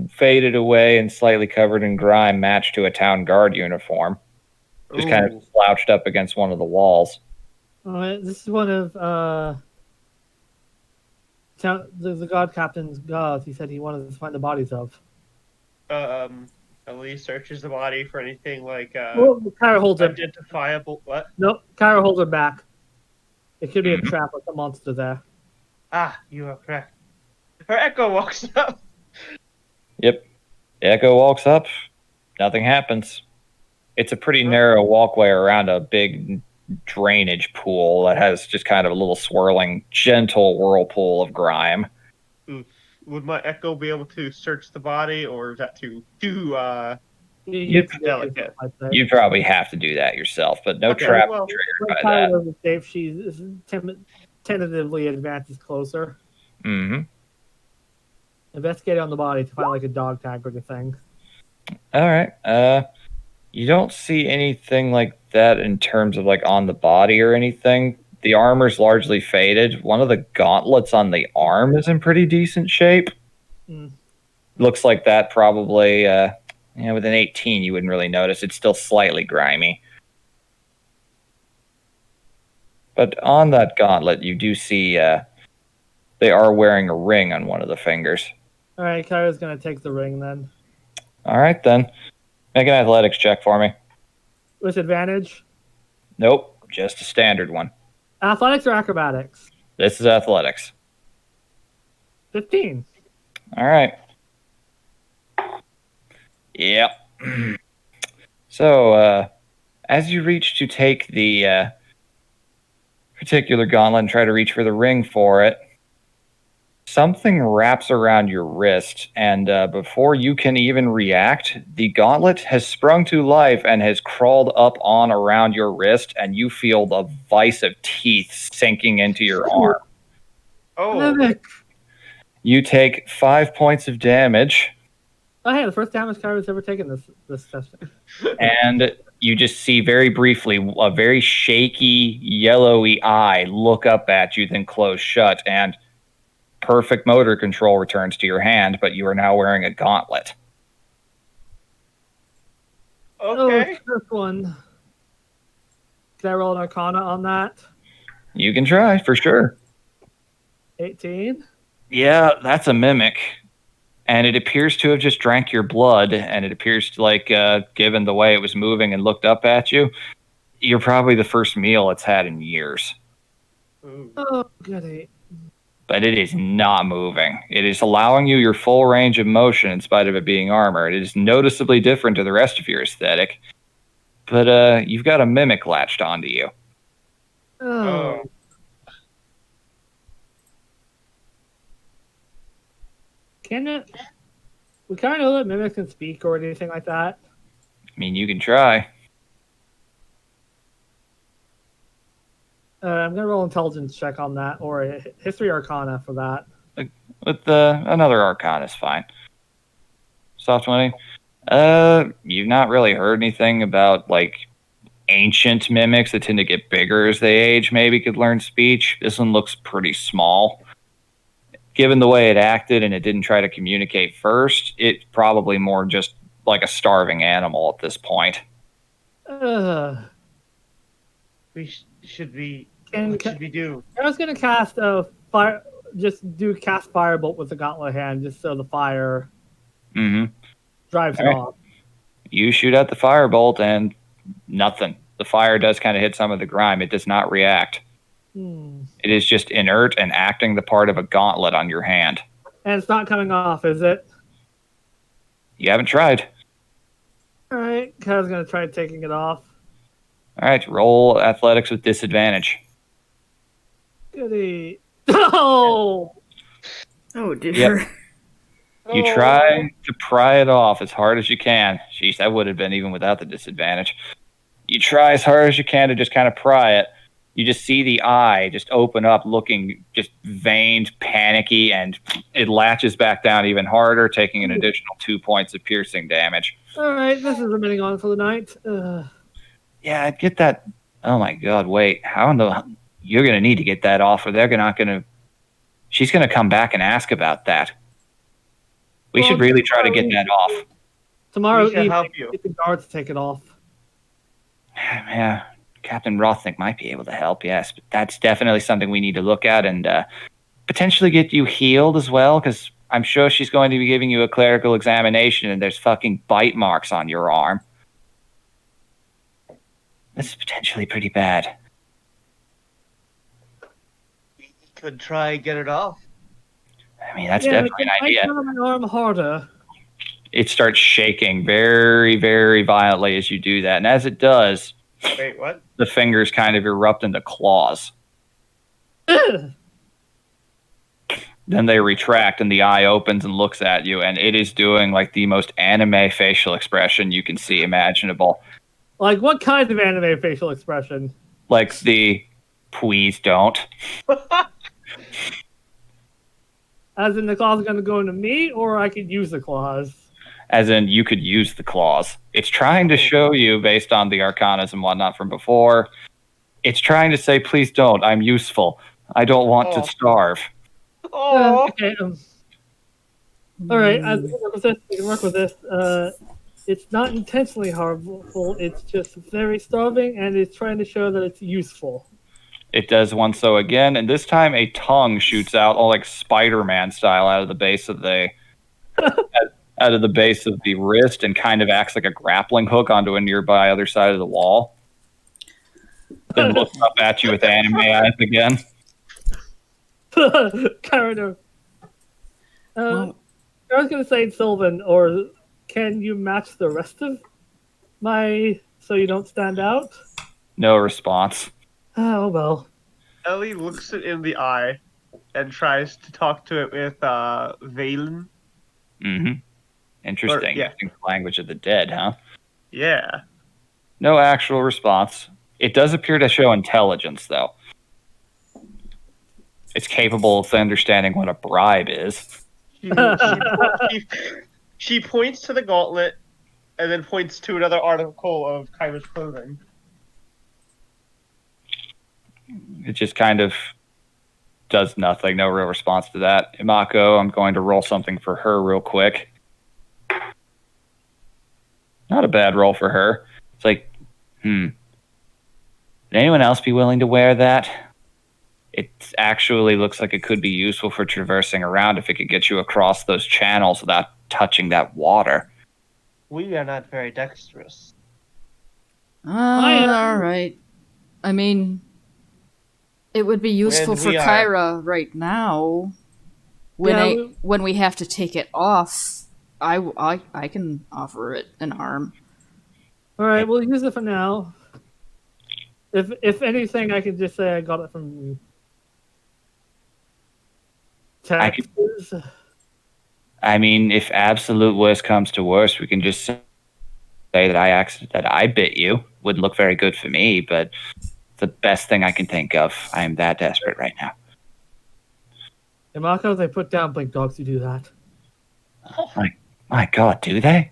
faded away and slightly covered in grime match to a town guard uniform. Just kind of slouched up against one of the walls. This is one of the god captain's gods. He said he wanted to find the bodies of. Elise searches the body for anything like Kyra holds him. Identifiable. What? Nope. Kyra holds him back. It could be a trap with a monster there. Ah, you are correct. Her echo walks up. Yep. Echo walks up. Nothing happens. It's a pretty narrow walkway around a big drainage pool that has just kind of a little swirling, gentle whirlpool of grime. Would my echo be able to search the body, or is that too You'd- delicate. You'd probably have to do that yourself, but no Okay, trap well, triggered When by Kyra that. knows it's safe, she tentatively advances closer, Mm-hmm. investigating on the body to find like a dog tag or anything. All right. You don't see anything like that in terms of like on the body or anything. The armor's largely faded. One of the gauntlets on the arm is in pretty decent shape. Mm. Looks like that probably, with an 18, you wouldn't really notice. It's still slightly grimy. But on that gauntlet, you do see they are wearing a ring on one of the fingers. All right, Kyra's gonna take the ring then. All right, then. Make an athletics check for me. With advantage. Nope, just a standard one. Athletics or acrobatics? This is athletics. 15. All right. Yep. So, as you reach to take the particular gauntlet and try to reach for the ring for it, something wraps around your wrist, and before you can even react, the gauntlet has sprung to life and has crawled up on around your wrist, and you feel the vice of teeth sinking into your arm. Oh, Mimic. You take 5 points of damage. Oh, hey, the first damage Kyra's ever taken this session. And you just see very briefly a very shaky, yellowy eye look up at you, then close shut, and perfect motor control returns to your hand, but you are now wearing a gauntlet. okay. Oh, first one. Can I roll an Arcana on that? You can try, for sure. 18. Yeah, that's a mimic. And it appears to have just drank your blood, and it appears to, like, given the way it was moving and looked up at you, you're probably the first meal it's had in years. Ooh. Oh, goody. But it is not moving. It is allowing you your full range of motion in spite of it being armor. It is noticeably different to the rest of your aesthetic. But you've got a mimic latched onto you. Oh. Can it? We kind of know that mimics can speak or anything like that. I mean, you can try. I'm gonna roll intelligence check on that, or a history Arcana for that. With another Arcana is fine. Soft 20. You've not really heard anything about, like, ancient mimics that tend to get bigger as they age, maybe could learn speech. This one looks pretty small. Given the way it acted and it didn't try to communicate first, it's probably more just like a starving animal at this point. Should we? And What should we do? I was gonna cast a fire. Just cast firebolt with the gauntlet hand, just so the fire Mm-hmm. drives it All right. off. You shoot out the firebolt and nothing. The fire does kind of hit some of the grime. It does not react. Hmm. It is just inert and acting the part of a gauntlet on your hand. And it's not coming off, is it? You haven't tried. All right, I was gonna try taking it off. All right, roll athletics with disadvantage. Goody. Oh! Oh dear. Yep. You try to pry it off as hard as you can. Jeez, that would have been even without the disadvantage. You try as hard as you can to just kind of pry it. You just see the eye just open up, looking just veined, panicky, and it latches back down even harder, taking an additional 2 points of piercing damage. All right, this is remaining on for the night. Yeah, I'd get that. Oh my god, wait. How in the. You're going to need to get that off, or they're not going to. She's going to come back and ask about that. We should really try to get that off. Tomorrow We shall evening, help you. get the guards to take it off. Yeah, Captain Rothnick might be able to help, yes, but that's definitely something we need to look at and potentially get you healed as well, because I'm sure she's going to be giving you a clerical examination and there's fucking bite marks on your arm. This is potentially pretty bad. We could try and get it off. I mean, that's definitely an idea. I my arm harder. It starts shaking very, very violently as you do that. And as it does, Wait, what? the fingers kind of erupt into claws. Ugh. Then they retract and the eye opens and looks at you, and it is doing like the most anime facial expression you can see imaginable. Like, what kind of anime facial expression? Like the please don't. As in, the claws are going to go into me, or I could use the claws? As in, you could use the claws. It's trying to show you, based on the arcanas and whatnot from before, it's trying to say, please don't. I'm useful. I don't want to starve. Okay. All right. I can work with this. It's not intentionally harmful. It's just very starving, and it's trying to show that it's useful. It does one so again, and this time a tongue shoots out, all like Spider-Man style, out of the base of the wrist, and kind of acts like a grappling hook onto a nearby other side of the wall. Then looks up at you with anime eyes again. Kind of. Well, I was going to say Sylvan, or can you match the rest of my so you don't stand out? No response. Oh, well. Ellie looks it in the eye and tries to talk to it with Valen. Mm-hmm. Interesting. Yeah. Using the language of the dead, huh? Yeah. No actual response. It does appear to show intelligence, though. It's capable of understanding what a bribe is. She points to the gauntlet and then points to another article of Kyra's clothing. It just kind of does nothing. No real response to that. Imako, I'm going to roll something for her real quick. Not a bad roll for her. It's like, would anyone else be willing to wear that? It actually looks like it could be useful for traversing around if it could get you across those channels without touching that water. We are not very dexterous. all right. I mean, it would be useful And for we are- Kyra right now. When Yeah, when we have to take it off, I can offer it an arm. All right, we'll use it for now. If anything, I can just say I got it from taxes. I mean, if absolute worst comes to worst, we can just say that I bit you. Wouldn't look very good for me, but the best thing I can think of. I am that desperate right now. In Marco, they put down blink dogs to do that. Oh my God, do they?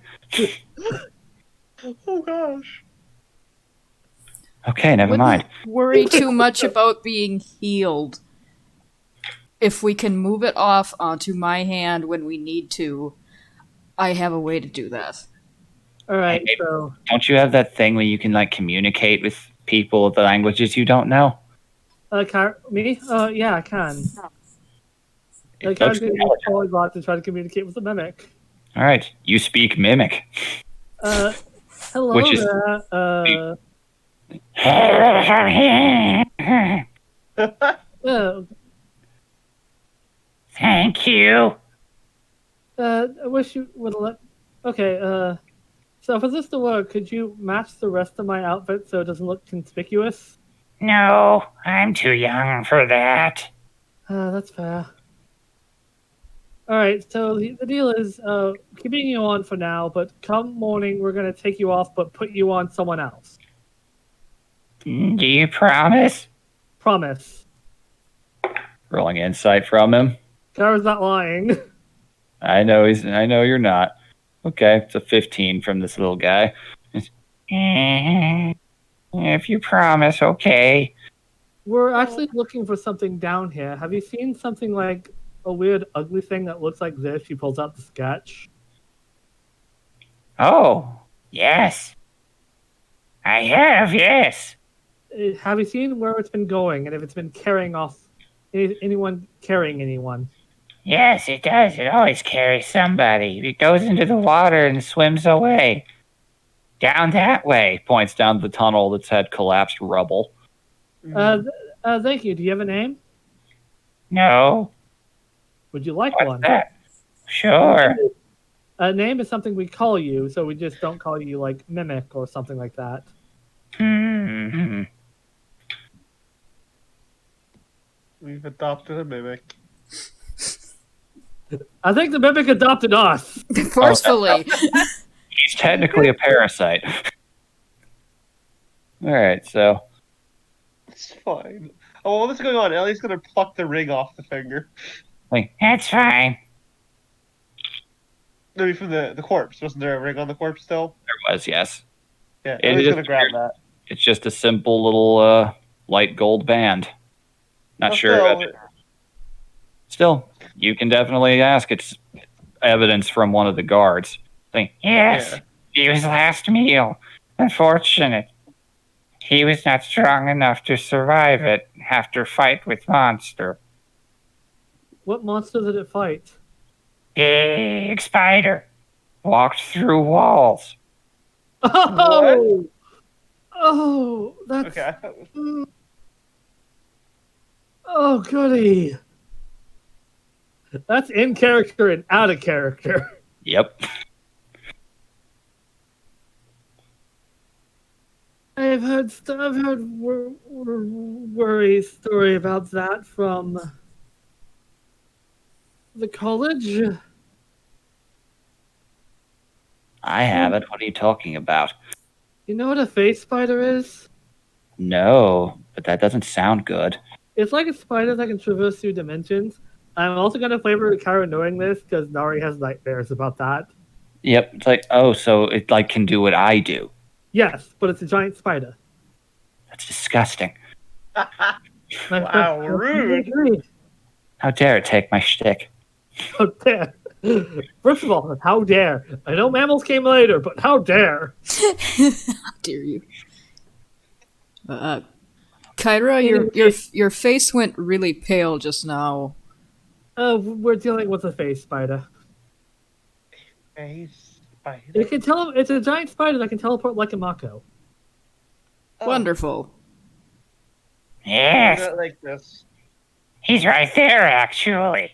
Oh gosh. Okay, never mind. Wouldn't worry too much about being healed. If we can move it off onto my hand when we need to, I have a way to do that. All right, Hey, so Don't you have that thing where you can like communicate with people of the languages you don't know? me? Yeah, I can. I It can looks do intelligent. polyglots to try to communicate with the mimic. All right, you speak mimic. Hello Which is- there. Thank you. I wish you would let. Okay, so for this to work, could you match the rest of my outfit so it doesn't look conspicuous? No, I'm too young for that. That's fair. Alright, so the deal is, keeping you on for now, but come morning, we're gonna take you off, but put you on someone else. Do you promise? Promise. Rolling insight from him. Kara's not lying. I know you're not. Okay, it's a 15 from this little guy. If you promise, okay. We're actually looking for something down here. Have you seen something like a weird, ugly thing that looks like this? She pulls out the sketch. Oh, yes. I have, yes. Have you seen where it's been going and if it's been carrying off anyone carrying anyone? Yes, it does. It always carries somebody. It goes into the water and swims away. Down that way. Points down the tunnel that's had collapsed rubble. Thank you. Do you have a name? No. Would you like What's one? that? Sure. A name is something we call you, so we just don't call you like Mimic or something like that. Hmm. We've adopted a mimic. I think the mimic adopted us. Forcefully. He's technically a parasite. All right, so It's fine. Oh, well, what's going on? Ellie's gonna pluck the ring off the finger. that's fine. Maybe from the corpse. Wasn't there a ring on the corpse still? There was, yes. Yeah, It Ellie's is gonna grab that. It's just a simple little light gold band. Not Well, sure. still, Still, you can definitely ask. It's evidence from one of the guards. Yes, Yeah. he was last meal. Unfortunate. He was not strong enough to survive it after fight with monster. What monster did it fight? Big spider. Walked through walls. Oh! Oh, that's... Okay. I thought it was- Oh, goody. That's in character and out of character. Yep. I've heard worry story about that from the college. I haven't. What are you talking about? You know what a face spider is? No, but that doesn't sound good. It's like a spider that can traverse through dimensions. I'm also gonna flavor Kara knowing this because Nari has nightmares about that. Yep. It's like, oh, so it like can do what I do. Yes, but it's a giant spider. That's disgusting. Wow, rude. How dare it take my shtick? How dare! First of all, how dare! I know mammals came later, but how dare! How dare you? Kyra, your face went really pale just now. We're dealing with a face spider. Face spider. It can tell. It's a giant spider that can teleport like a Mako. Oh, Wonderful. I Yes, don't like this. he's right there, actually.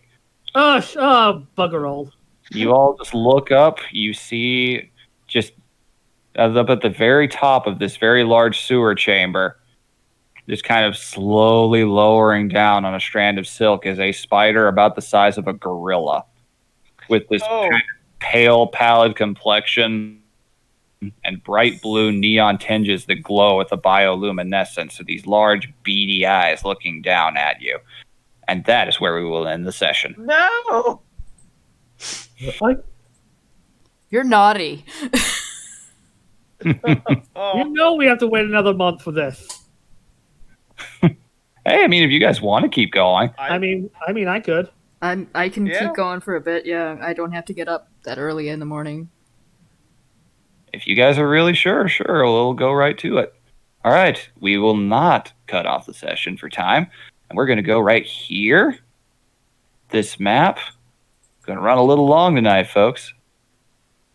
Bugger all. You all just look up. You see just up at the very top of this very large sewer chamber, just kind of slowly lowering down on a strand of silk is a spider about the size of a gorilla with this Oh, kind of pale, pallid complexion and bright blue neon tinges that glow with a bioluminescence of these large, beady eyes looking down at you. And that is where we will end the session. no! You're naughty. Oh, You know we have to wait another month for this. Hey, I mean, if you guys want to keep going, I mean, I could. I can Yeah. keep going for a bit. Yeah, I don't have to get up that early in the morning. if you guys are really sure, we'll go right to it. All right, we will not cut off the session for time, and we're going to go right here. This map going to run a little long tonight, folks.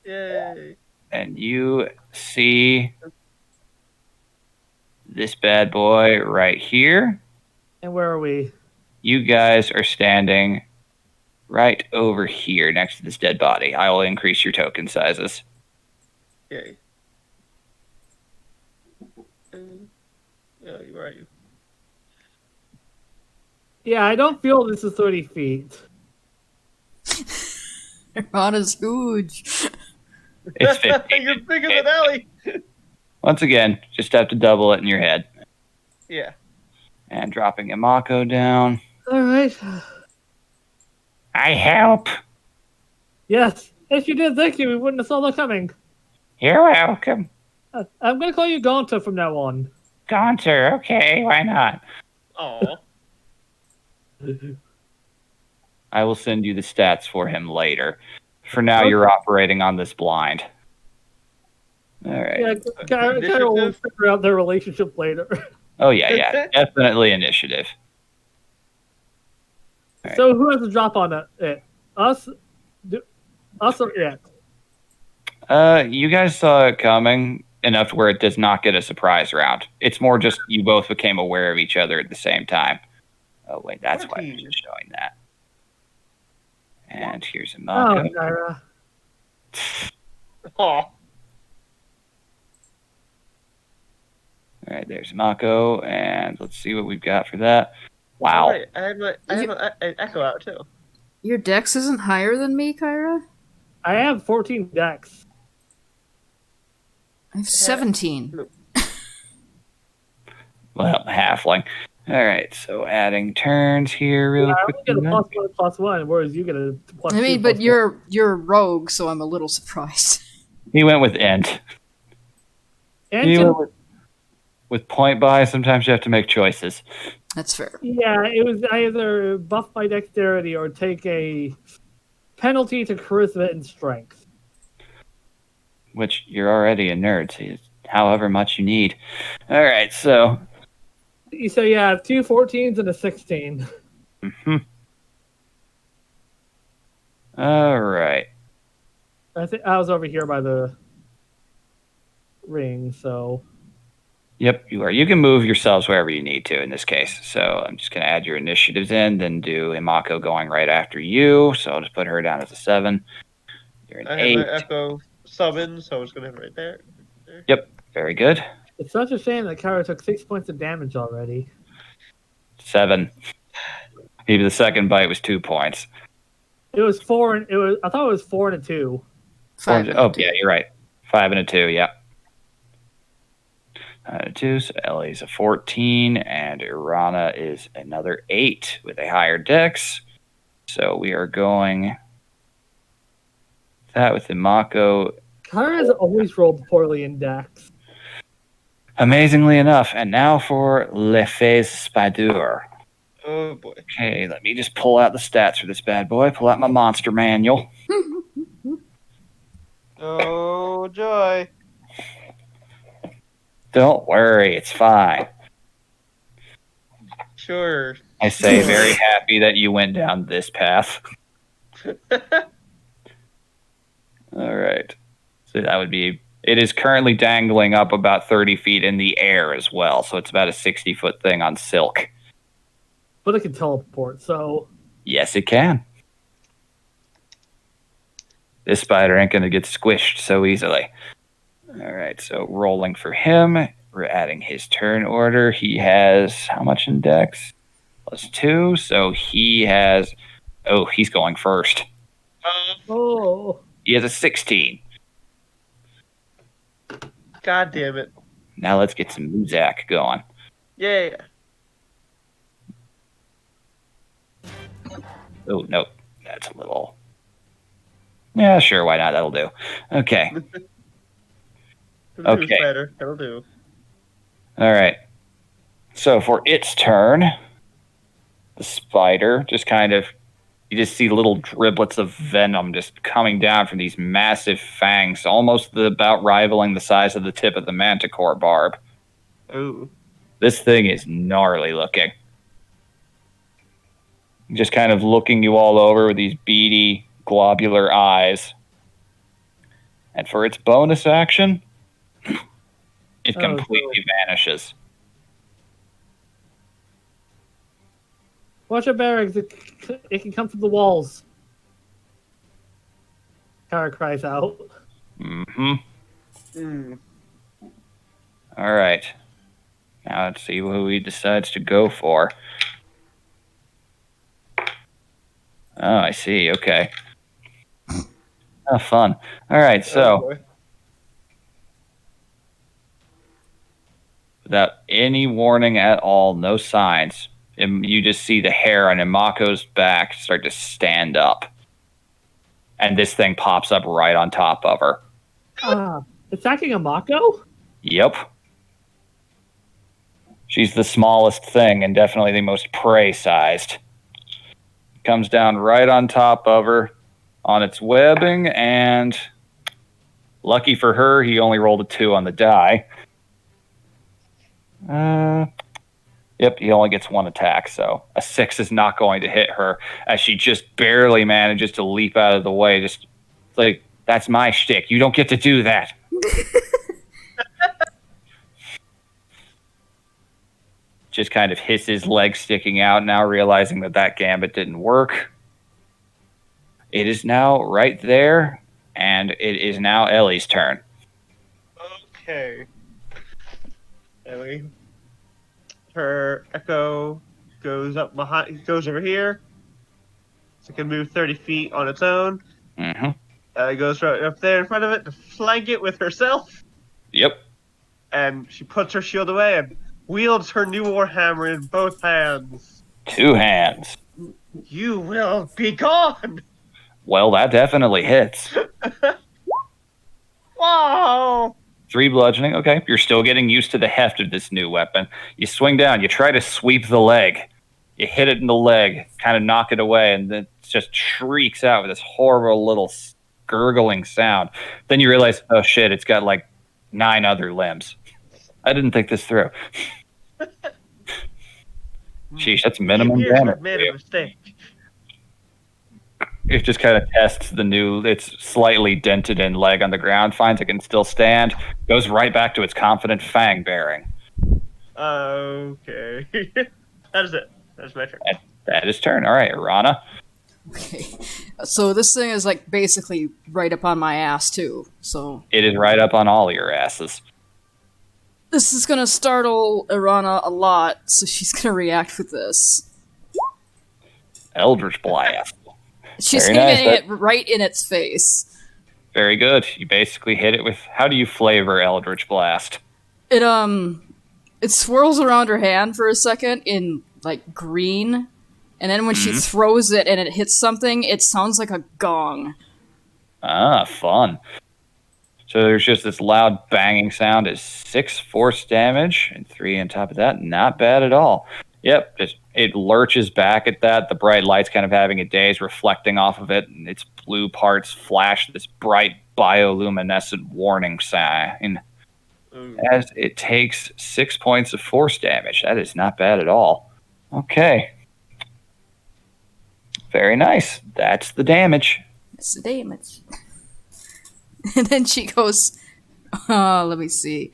yay. And you see this bad boy right here. And where are we? You guys are standing right over here next to this dead body. I will increase your token sizes. Yay. Yeah, where are you? Yeah, I don't feel this is 30 feet. Rana's huge. It's 15. You're bigger than Ellie. Once again, just have to double it in your head. Yeah. And dropping Imako down. All right. I help. Yes. If you did, thank you. We wouldn't have saw that coming. You're welcome. I'm gonna call you Gonta from now on. Gaunter, okay, why not? Oh. I will send you the stats for him later. For now, Okay. you're operating on this blind. All right. Yeah, Kara will figure out their relationship later. Oh, yeah. Definitely initiative. All right. So who has a drop on it? Us? Us or it? You guys saw it coming enough to where it does not get a surprise round. It's more just you both became aware of each other at the same time. Oh, wait, that's why I'm just showing that. And here's a Oh, Mako. Kara. Oh. All right, there's Mako, and let's see what we've got for that. Wow. Right. I have an echo out too. Your dex isn't higher than me, Kyra? I have 14 decks. I have 17. Well, halfling. All right, so adding turns here real I quick. only get a +1/+1, whereas you get a +2. I mean, but you're a rogue, so I'm a little surprised. He went with int. And He went with point buy. Sometimes you have to make choices. That's fair. yeah, it was either buff my dexterity or take a penalty to charisma and strength. Which you're already a nerd, so however much you need. All right, so. So you have 2 14s and a 16. All right. I think I was over here by the ring, so Yep, you are. You can move yourselves wherever you need to in this case. So I'm just going to add your initiatives in, then do Imako going right after you. So I'll just put her down as a 7. You're an I had 8. my echo summon, so I was gonna have it right there. Yep, very good. it's such a shame that Kara took 6 points of damage already. 7. Even the second bite was 2 points. It was 4 and I thought it was 4 and a 2. 5 and Oh, 2. yeah, you're right. 5 and a 2, yeah. 2, so Ellie's a 14, and Irana is another 8 with a higher dex. So we are going that with Imako. Kara's always rolled poorly in dex. Amazingly enough, and now for Le Fez Spadur. Oh boy. Okay, let me just pull out the stats for this bad boy. Pull out my monster manual. Oh joy. Don't worry, it's fine. Sure. I say very happy that you went down this path. All right. So that would be. It is currently dangling up about 30 feet in the air as well. So it's about a 60-foot thing on silk. But it can teleport, so Yes, it can. This spider ain't going to get squished so easily. All right, so rolling for him. We're adding his turn order. He has how much in dex? +2. So he has. Oh, he's going first. oh. He has a 16. God damn it. Now let's get some Muzak going. Yeah. Oh, no. That's a little. Yeah, sure. Why not? That'll do. Okay. It'll do, Okay. Spider. That'll do. All right. So for its turn, the spider just kind of. You just see little driblets of venom just coming down from these massive fangs, almost about rivaling the size of the tip of the manticore barb. Ooh. This thing is gnarly looking. Just kind of looking you all over with these beady, globular eyes. And for its bonus action, it completely vanishes. Watch out, barracks. It can come from the walls. Kara cries out. Mm-hmm. All right. Now let's see who he decides to go for. Oh, I see. Okay. Oh, fun. All right, so boy. without any warning at all, no signs, you just see the hair on Imako's back start to stand up. And this thing pops up right on top of her. Attacking a Mako? Yep. She's the smallest thing and definitely the most prey-sized. Comes down right on top of her on its webbing, and lucky for her, he only rolled a 2 on the die. Yep, he only gets 1 attack, so a 6 is not going to hit her as she just barely manages to leap out of the way. Just like, that's my shtick. You don't get to do that. Just kind of hisses, legs sticking out, now realizing that gambit didn't work. It is now right there, and it is now Ellie's turn. Okay. Ellie. Her echo goes up behind. Goes over here. so it can move 30 feet on its own. Mm-hmm. It goes right up there in front of it to flank it with herself. Yep. And she puts her shield away and wields her new warhammer in both hands. 2 hands. You will be gone! Well, that definitely hits. Whoa! 3 bludgeoning. Okay, you're still getting used to the heft of this new weapon. You swing down. You try to sweep the leg. You hit it in the leg, kind of knock it away, and then it just shrieks out with this horrible little gurgling sound. Then you realize, oh shit, it's got like 9 other limbs. I didn't think this through. Sheesh, that's minimum Here's damage. I've made a mistake. It just kind of tests its slightly dented in leg on the ground, finds it can still stand, goes right back to its confident fang bearing. Okay. That is it. That's my turn. That is turn. All right, Rana. Okay. So this thing is like basically right up on my ass too. So It is right up on all your asses. this is gonna startle Irana a lot, so she's gonna react with this. Eldritch Blast. She's Very nice. hitting it right in its face. Very good. You basically hit it with. How do you flavor Eldritch Blast? It swirls around her hand for a second in like green, and then when she throws it and it hits something, it sounds like a gong. Ah, fun. So there's just this loud banging sound. Is 6 force damage and 3 on top of that. Not bad at all. Yep, it lurches back at that. The bright light's kind of having a daze, reflecting off of it, and its blue parts flash this bright bioluminescent warning sign. As it takes 6 points of force damage. That is not bad at all. Okay. Very nice. That's the damage. It's the damage. And then she goes, let me see.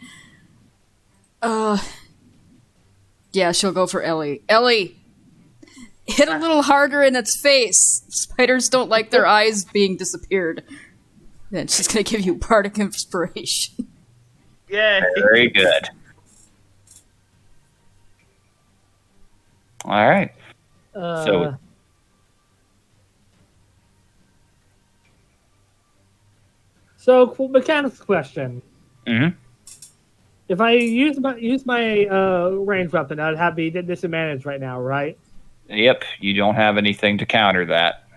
Yeah, she'll go for Ellie. Ellie! Hit a little harder in its face. Spiders don't like their eyes being disappeared. Then she's gonna give you bardic inspiration. Yay! Very good. All right. So, mechanics question. Mhm. If I use my range weapon, I'd have be disadvantaged right now, right? Yep, you don't have anything to counter that.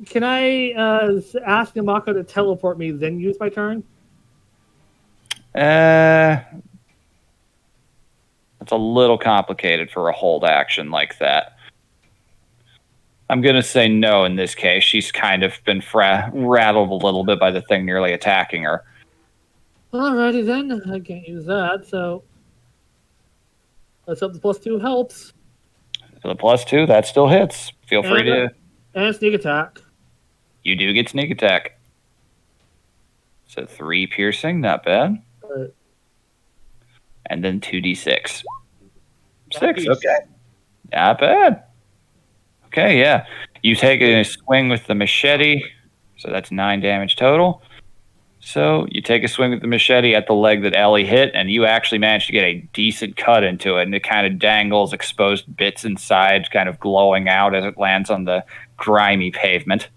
Can I ask Yamako to teleport me, then use my turn? It's a little complicated for a hold action like that. I'm going to say no in this case. She's kind of been rattled a little bit by the thing nearly attacking her. Alrighty then, I can't use that, so let's hope the +2 helps. For the +2, that still hits. Feel free to... And sneak attack. You do get sneak attack. So 3 piercing, not bad. Alright. And then 2d6. 6, Nice. okay. Not bad. Okay, yeah. You take a swing with the machete, so that's 9 damage total. So you take a swing with the machete at the leg that Ellie hit, and you actually manage to get a decent cut into it, and it kind of dangles exposed bits inside, kind of glowing out as it lands on the grimy pavement.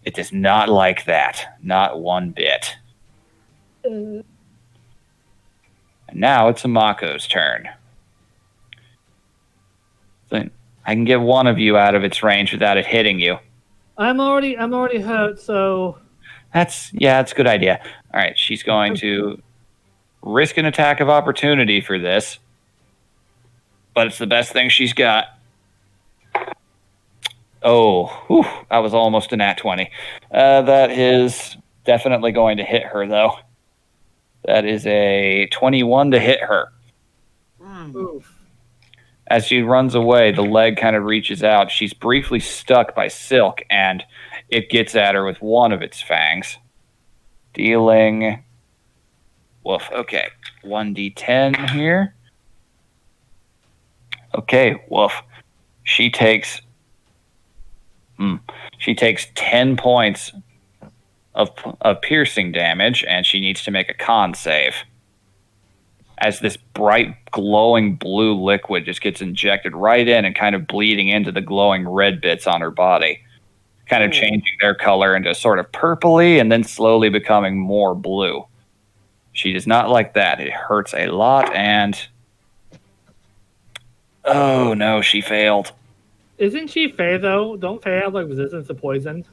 It does not like that. Not one bit. And now it's Amako's turn. So I can get one of you out of its range without it hitting you. I'm already hurt, so That's a good idea. All right, she's going to risk an attack of opportunity for this, but it's the best thing she's got. Oh, whew, that was almost a nat 20. That is definitely going to hit her, though. That is a 21 to hit her. oof. As she runs away, the leg kind of reaches out. She's briefly stuck by silk, and it gets at her with one of its fangs. Dealing... Woof, okay. 1d10 here. Okay, woof. She takes 10 points of piercing damage, and she needs to make a con save. as this bright, glowing blue liquid just gets injected right in and kind of bleeding into the glowing red bits on her body, kind of changing their color into sort of purpley and then slowly becoming more blue. She does not like that. It hurts a lot, and oh no, she failed. Isn't she Fey though? Don't Fey have like resistance to poison?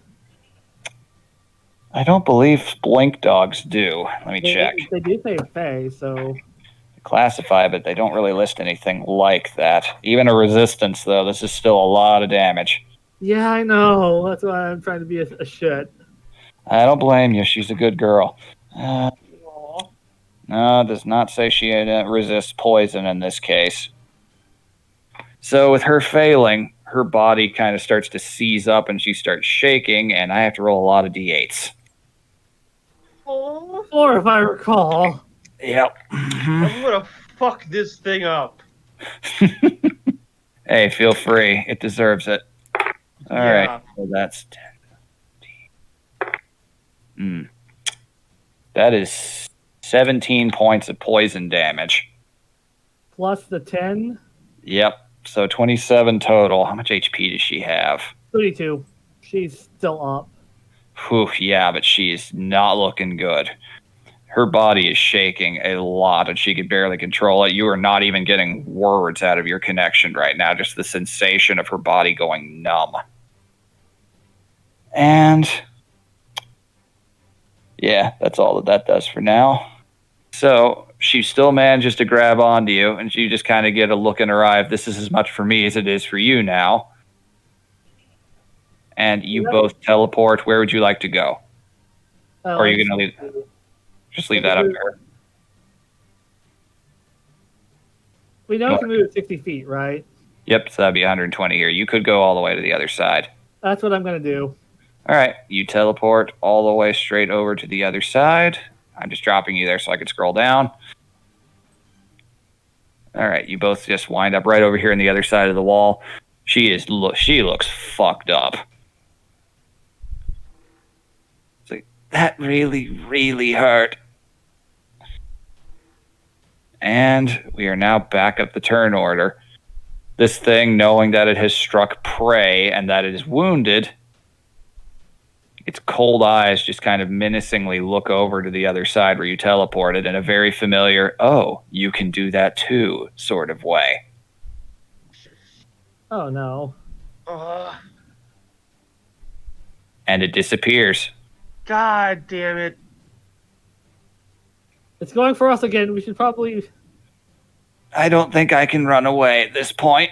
I don't believe blink dogs do. Let me They, check. they do say Fey, so Classify, but they don't really list anything like that. Even a resistance, though, this is still a lot of damage. yeah, I know. That's why I'm trying to be a shit. I don't blame you. She's a good girl. No, it does not say she resists poison in this case. So with her failing, her body kind of starts to seize up and she starts shaking, and I have to roll a lot of d8s. Or if I recall, Yep. I'm gonna fuck this thing up. Hey, feel free. It deserves it. All right. So that's 10. That is 17 points of poison damage. plus the 10, Yep. So 27 total. How much HP does she have? 32. She's still up. Whew, yeah, but she's not looking good. Her body is shaking a lot and she can barely control it. You are not even getting words out of your connection right now, just the sensation of her body going numb. And yeah, that's all that does for now. So she still manages to grab onto you, and you just kind of get a look in her eye of this is as much for me as it is for you now. And you both teleport. Where would you like to go? Or are you going to leave? Just leave that up to her. We know it can move 60 feet, right? Yep, so that'd be 120 here. You could go all the way to the other side. That's what I'm going to do. All right, you teleport all the way straight over to the other side. I'm just dropping you there so I can scroll down. All right, you both just wind up right over here on the other side of the wall. She looks fucked up. It's like, that really, really hurt. And we are now back at the turn order. This thing, knowing that it has struck prey and that it is wounded, its cold eyes just kind of menacingly look over to the other side where you teleported in a very familiar, oh, you can do that too, sort of way. Oh, no. And it disappears. God damn it. It's going for us again. We should probably... I don't think I can run away at this point.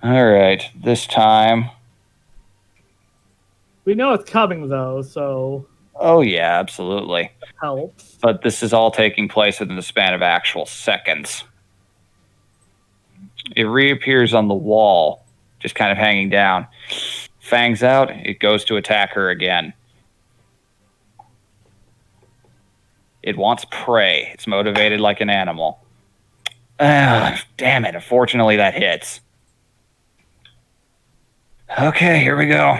All right, this time. We know it's coming, though, so... Oh, yeah, absolutely. Helps. But this is all taking place within the span of actual seconds. It reappears on the wall, just kind of hanging down. Fangs out, it goes to attack her again. It wants prey. It's motivated like an animal. Damn it. Unfortunately, that hits. Okay, here we go.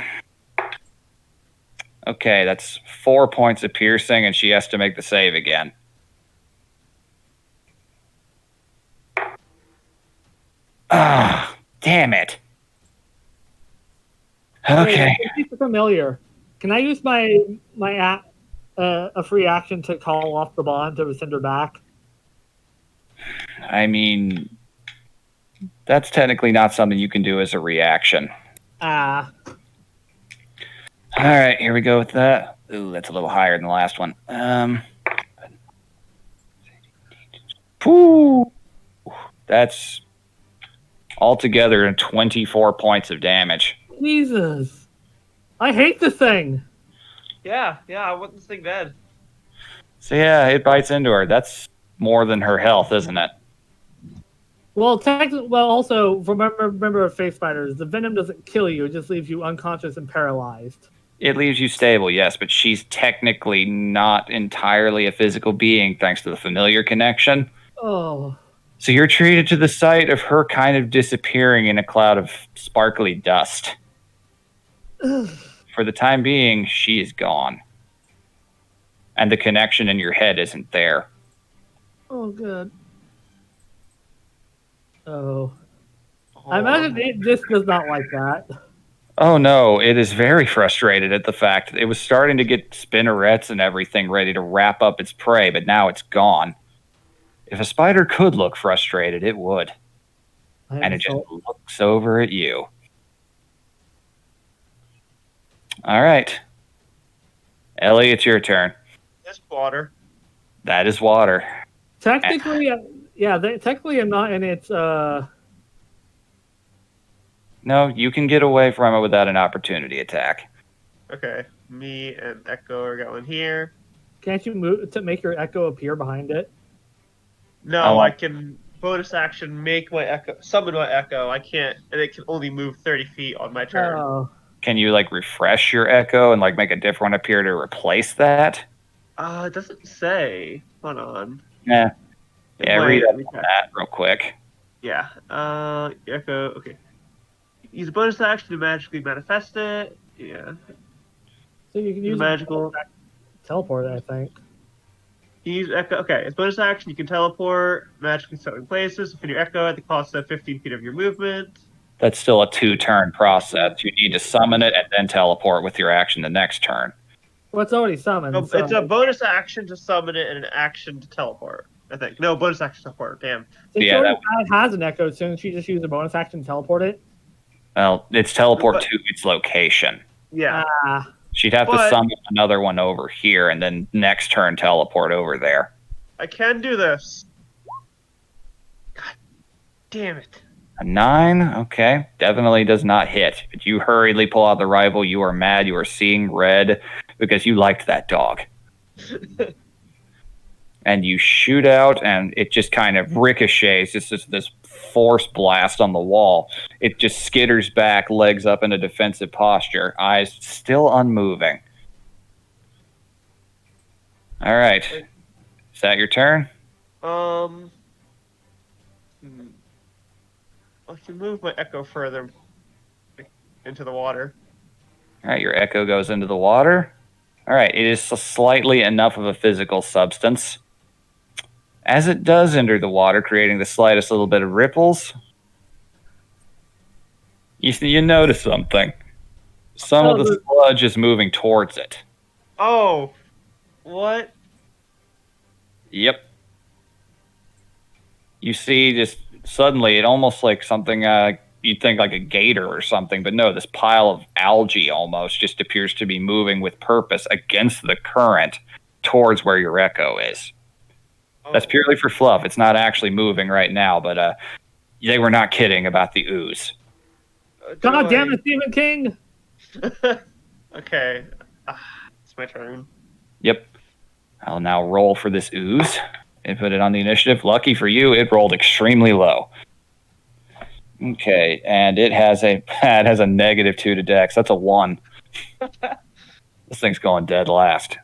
Okay, that's 4 points of piercing, and she has to make the save again. Ah, damn it. Okay. Hey, it's familiar. Can I use a free action to call off the bond to send her back? I mean, that's technically not something you can do as a reaction. Ah. All right, here we go with that. Ooh, that's a little higher than the last one. That's altogether 24 points of damage. Jesus. I hate this thing. Yeah, I want this thing dead. So yeah, it bites into her. That's more than her health, isn't it? Well, also remember face spiders. The venom doesn't kill you; it just leaves you unconscious and paralyzed. It leaves you stable, yes, but she's technically not entirely a physical being thanks to the familiar connection. Oh. So you're treated to the sight of her kind of disappearing in a cloud of sparkly dust. For the time being, she is gone. and the connection in your head isn't there. Oh, good. Oh. Oh, I imagine it just does not like that. Oh no, it is very frustrated at the fact that it was starting to get spinnerets and everything ready to wrap up its prey, but now it's gone. If a spider could look frustrated, it would. I And am it just so looks over at you. All right. Ellie, it's your turn. This water. That is water. technically, technically I'm not in its. No, you can get away from it without an opportunity attack. Okay, me and Echo are going here. Can't you move to make your echo appear behind it? No, Oh. I can bonus action make my Echo, summon my Echo. I can't, and it can only move 30 feet on my turn. Oh, Can you like refresh your echo and like make a different one appear to replace that? It doesn't say. Hold on. Yeah. It Yeah, might- read up let me on check. that real quick. Yeah. Echo. Okay. Use a bonus action to magically manifest it. Yeah. so you can Use use magical. teleport. I think. Use Echo. Okay, as bonus action, you can teleport magically certain places within your Echo at the cost of 15 feet of your movement. That's still a 2-turn process. You need to summon it and then teleport with your action the next turn. Well, it's already summoned. No, so it's a bonus action to summon it and an action to teleport. I think. No, bonus action to teleport. Damn. since she Yeah, already has an echo, shouldn't she just use a bonus action to teleport it? Well, it's teleport But- to its location. Yeah. Ah, She'd have to But- summon another one over here and then next turn teleport over there. I can do this. God damn it. A 9? Okay. Definitely does not hit. But you hurriedly pull out the rifle. You are mad. You are seeing red because you liked that dog. And you shoot out, and it just kind of ricochets. It's just this force blast on the wall. It just skitters back, legs up in a defensive posture, eyes still unmoving. All right. Is that your turn? I can move my Echo further into the water. All right, your echo goes into the water. All right, it is slightly enough of a physical substance. As it does enter the water, creating the slightest little bit of ripples, you notice something. Some of the sludge is moving towards it. Oh, what? Yep. You see, just suddenly, it almost like something you'd think like a gator or something, but no, this pile of algae almost just appears to be moving with purpose against the current towards where your echo is. That's purely for fluff. It's not actually moving right now, but they were not kidding about the ooze. God damn it, Stephen King! Okay, it's my turn. Yep. I'll now roll for this ooze and put it on the initiative. Lucky for you, it rolled extremely low. Okay, and it has a -2 to Dex. That's a 1. This thing's going dead last.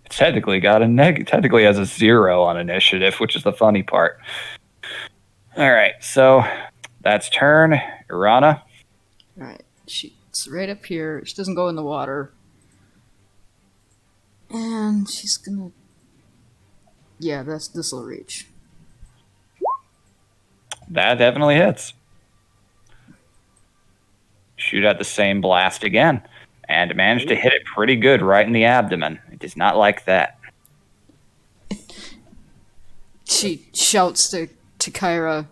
It's technically technically has a 0 on initiative, which is the funny part. All right, so that's turn. Irana. Alright, she's right up here. She doesn't go in the water. And she's gonna. Yeah, this'll reach. That definitely hits. Shoot out the same blast again. And managed to hit it pretty good right in the abdomen. It does not like that. She shouts to Kyra,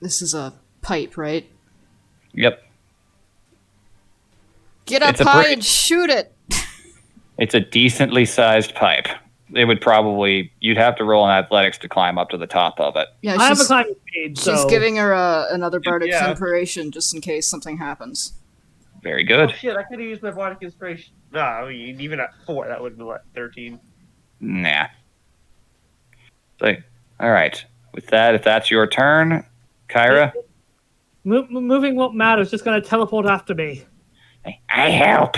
this is a pipe, right? Yep. Get up It's a high pretty- and shoot it! It's a decently sized pipe. It would probably, you'd have to roll in athletics to climb up to the top of it. Yeah, I have a she's, climbing speed, so she's giving her another bardic Yeah. inspiration just in case something happens. Very Oh good. shit! I could have used my bardic inspiration. No, I mean, even at 4, that would have been what, 13. Nah. So, all right. With that, if that's your turn, Kyra, moving won't matter. It's just gonna teleport after me. I help.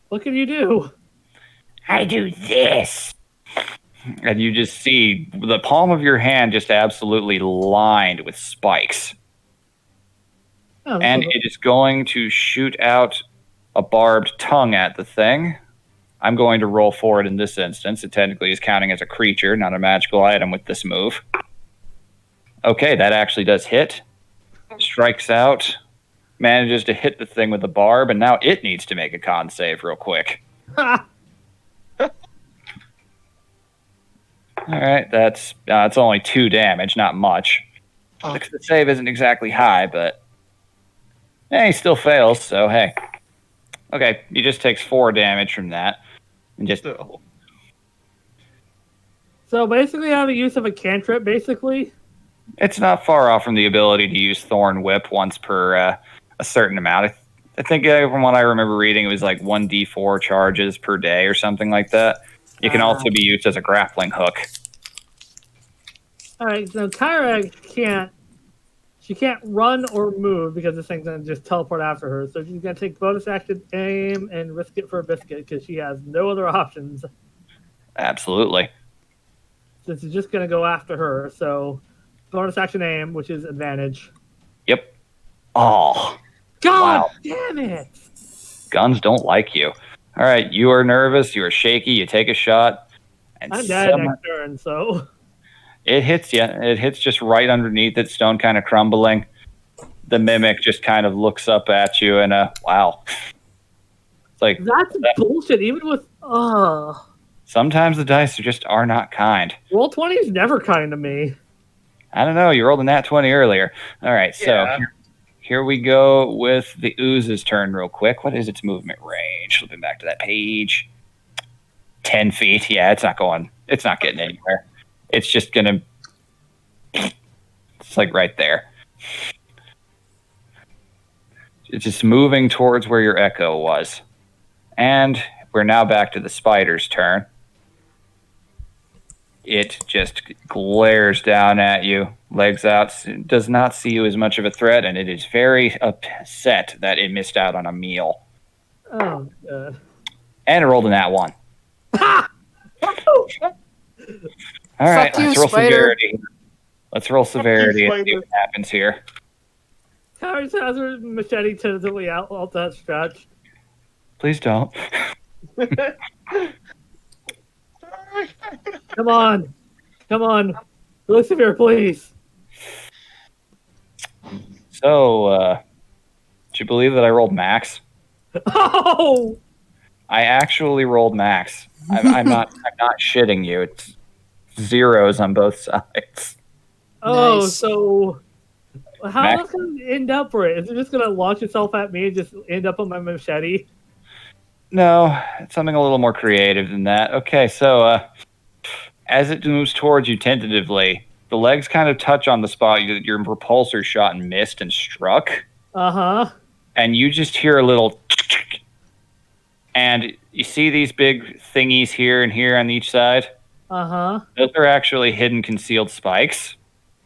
What can you do? I do this. And you just see the palm of your hand just absolutely lined with spikes. Oh, And it is going to shoot out a barbed tongue at the thing. I'm going to roll for it in this instance. It technically is counting as a creature, not a magical item with this move. Okay, that actually does hit. Strikes out. Manages to hit the thing with the barb, and now it needs to make a con save real quick. Alright, that's it's only 2 damage, not much. The save isn't exactly high, but he still fails, so hey. Okay, he just takes 4 damage from that. And just So basically, I have a use of a cantrip. Basically, it's not far off from the ability to use Thorn Whip once per a certain amount. I think from what I remember reading, it was like 1d4 charges per day or something like that. It can also be used as a grappling hook. all right. So Kyra can't. She can't run or move because this thing's gonna just teleport after her. So she's gonna take bonus action aim and risk it for a biscuit because she has no other options. Absolutely. This is just gonna go after her. So bonus action aim, which is advantage. Yep. Oh. God Wow. damn it! Guns don't like you. All right, you are nervous. You are shaky. You take a shot. And I'm dead next turn, so it hits you. It hits just right underneath it, stone kind of crumbling. The mimic just kind of looks up at you and wow. It's like that's bullshit. Even with sometimes the dice are not kind. roll 20 is never kind to me. I don't know. You rolled a nat 20 earlier. All right, so here we go with the ooze's turn real quick. What is its movement range? Flipping back to that page. 10 feet. Yeah, it's not getting anywhere. It's just gonna. It's like right there. It's just moving towards where your echo was. And we're now back to the spider's turn. It just glares down at you, legs out, does not see you as much of a threat, and it is very upset that it missed out on a meal. Oh, God. And it rolled in that one. All right, Fuck you, let's roll spider. severity. Let's roll severity and see what happens here. Kyra just has her machete tentatively out that stretch. Please don't. Come on. Really severe, please. So, do you believe that I rolled max? Oh! I actually rolled max. I'm not shitting you. It's zeros on both sides. Oh, Nice. so how Max- is it going to end up for it? Is it just going to launch itself at me and just end up on my machete? No, it's something a little more creative than that. Okay, so as it moves towards you tentatively, the legs kind of touch on the spot your repulsor shot and missed and struck. Uh-huh. And you just hear a little and you see these big thingies here and here on each side? Uh-huh. Those are actually hidden concealed spikes.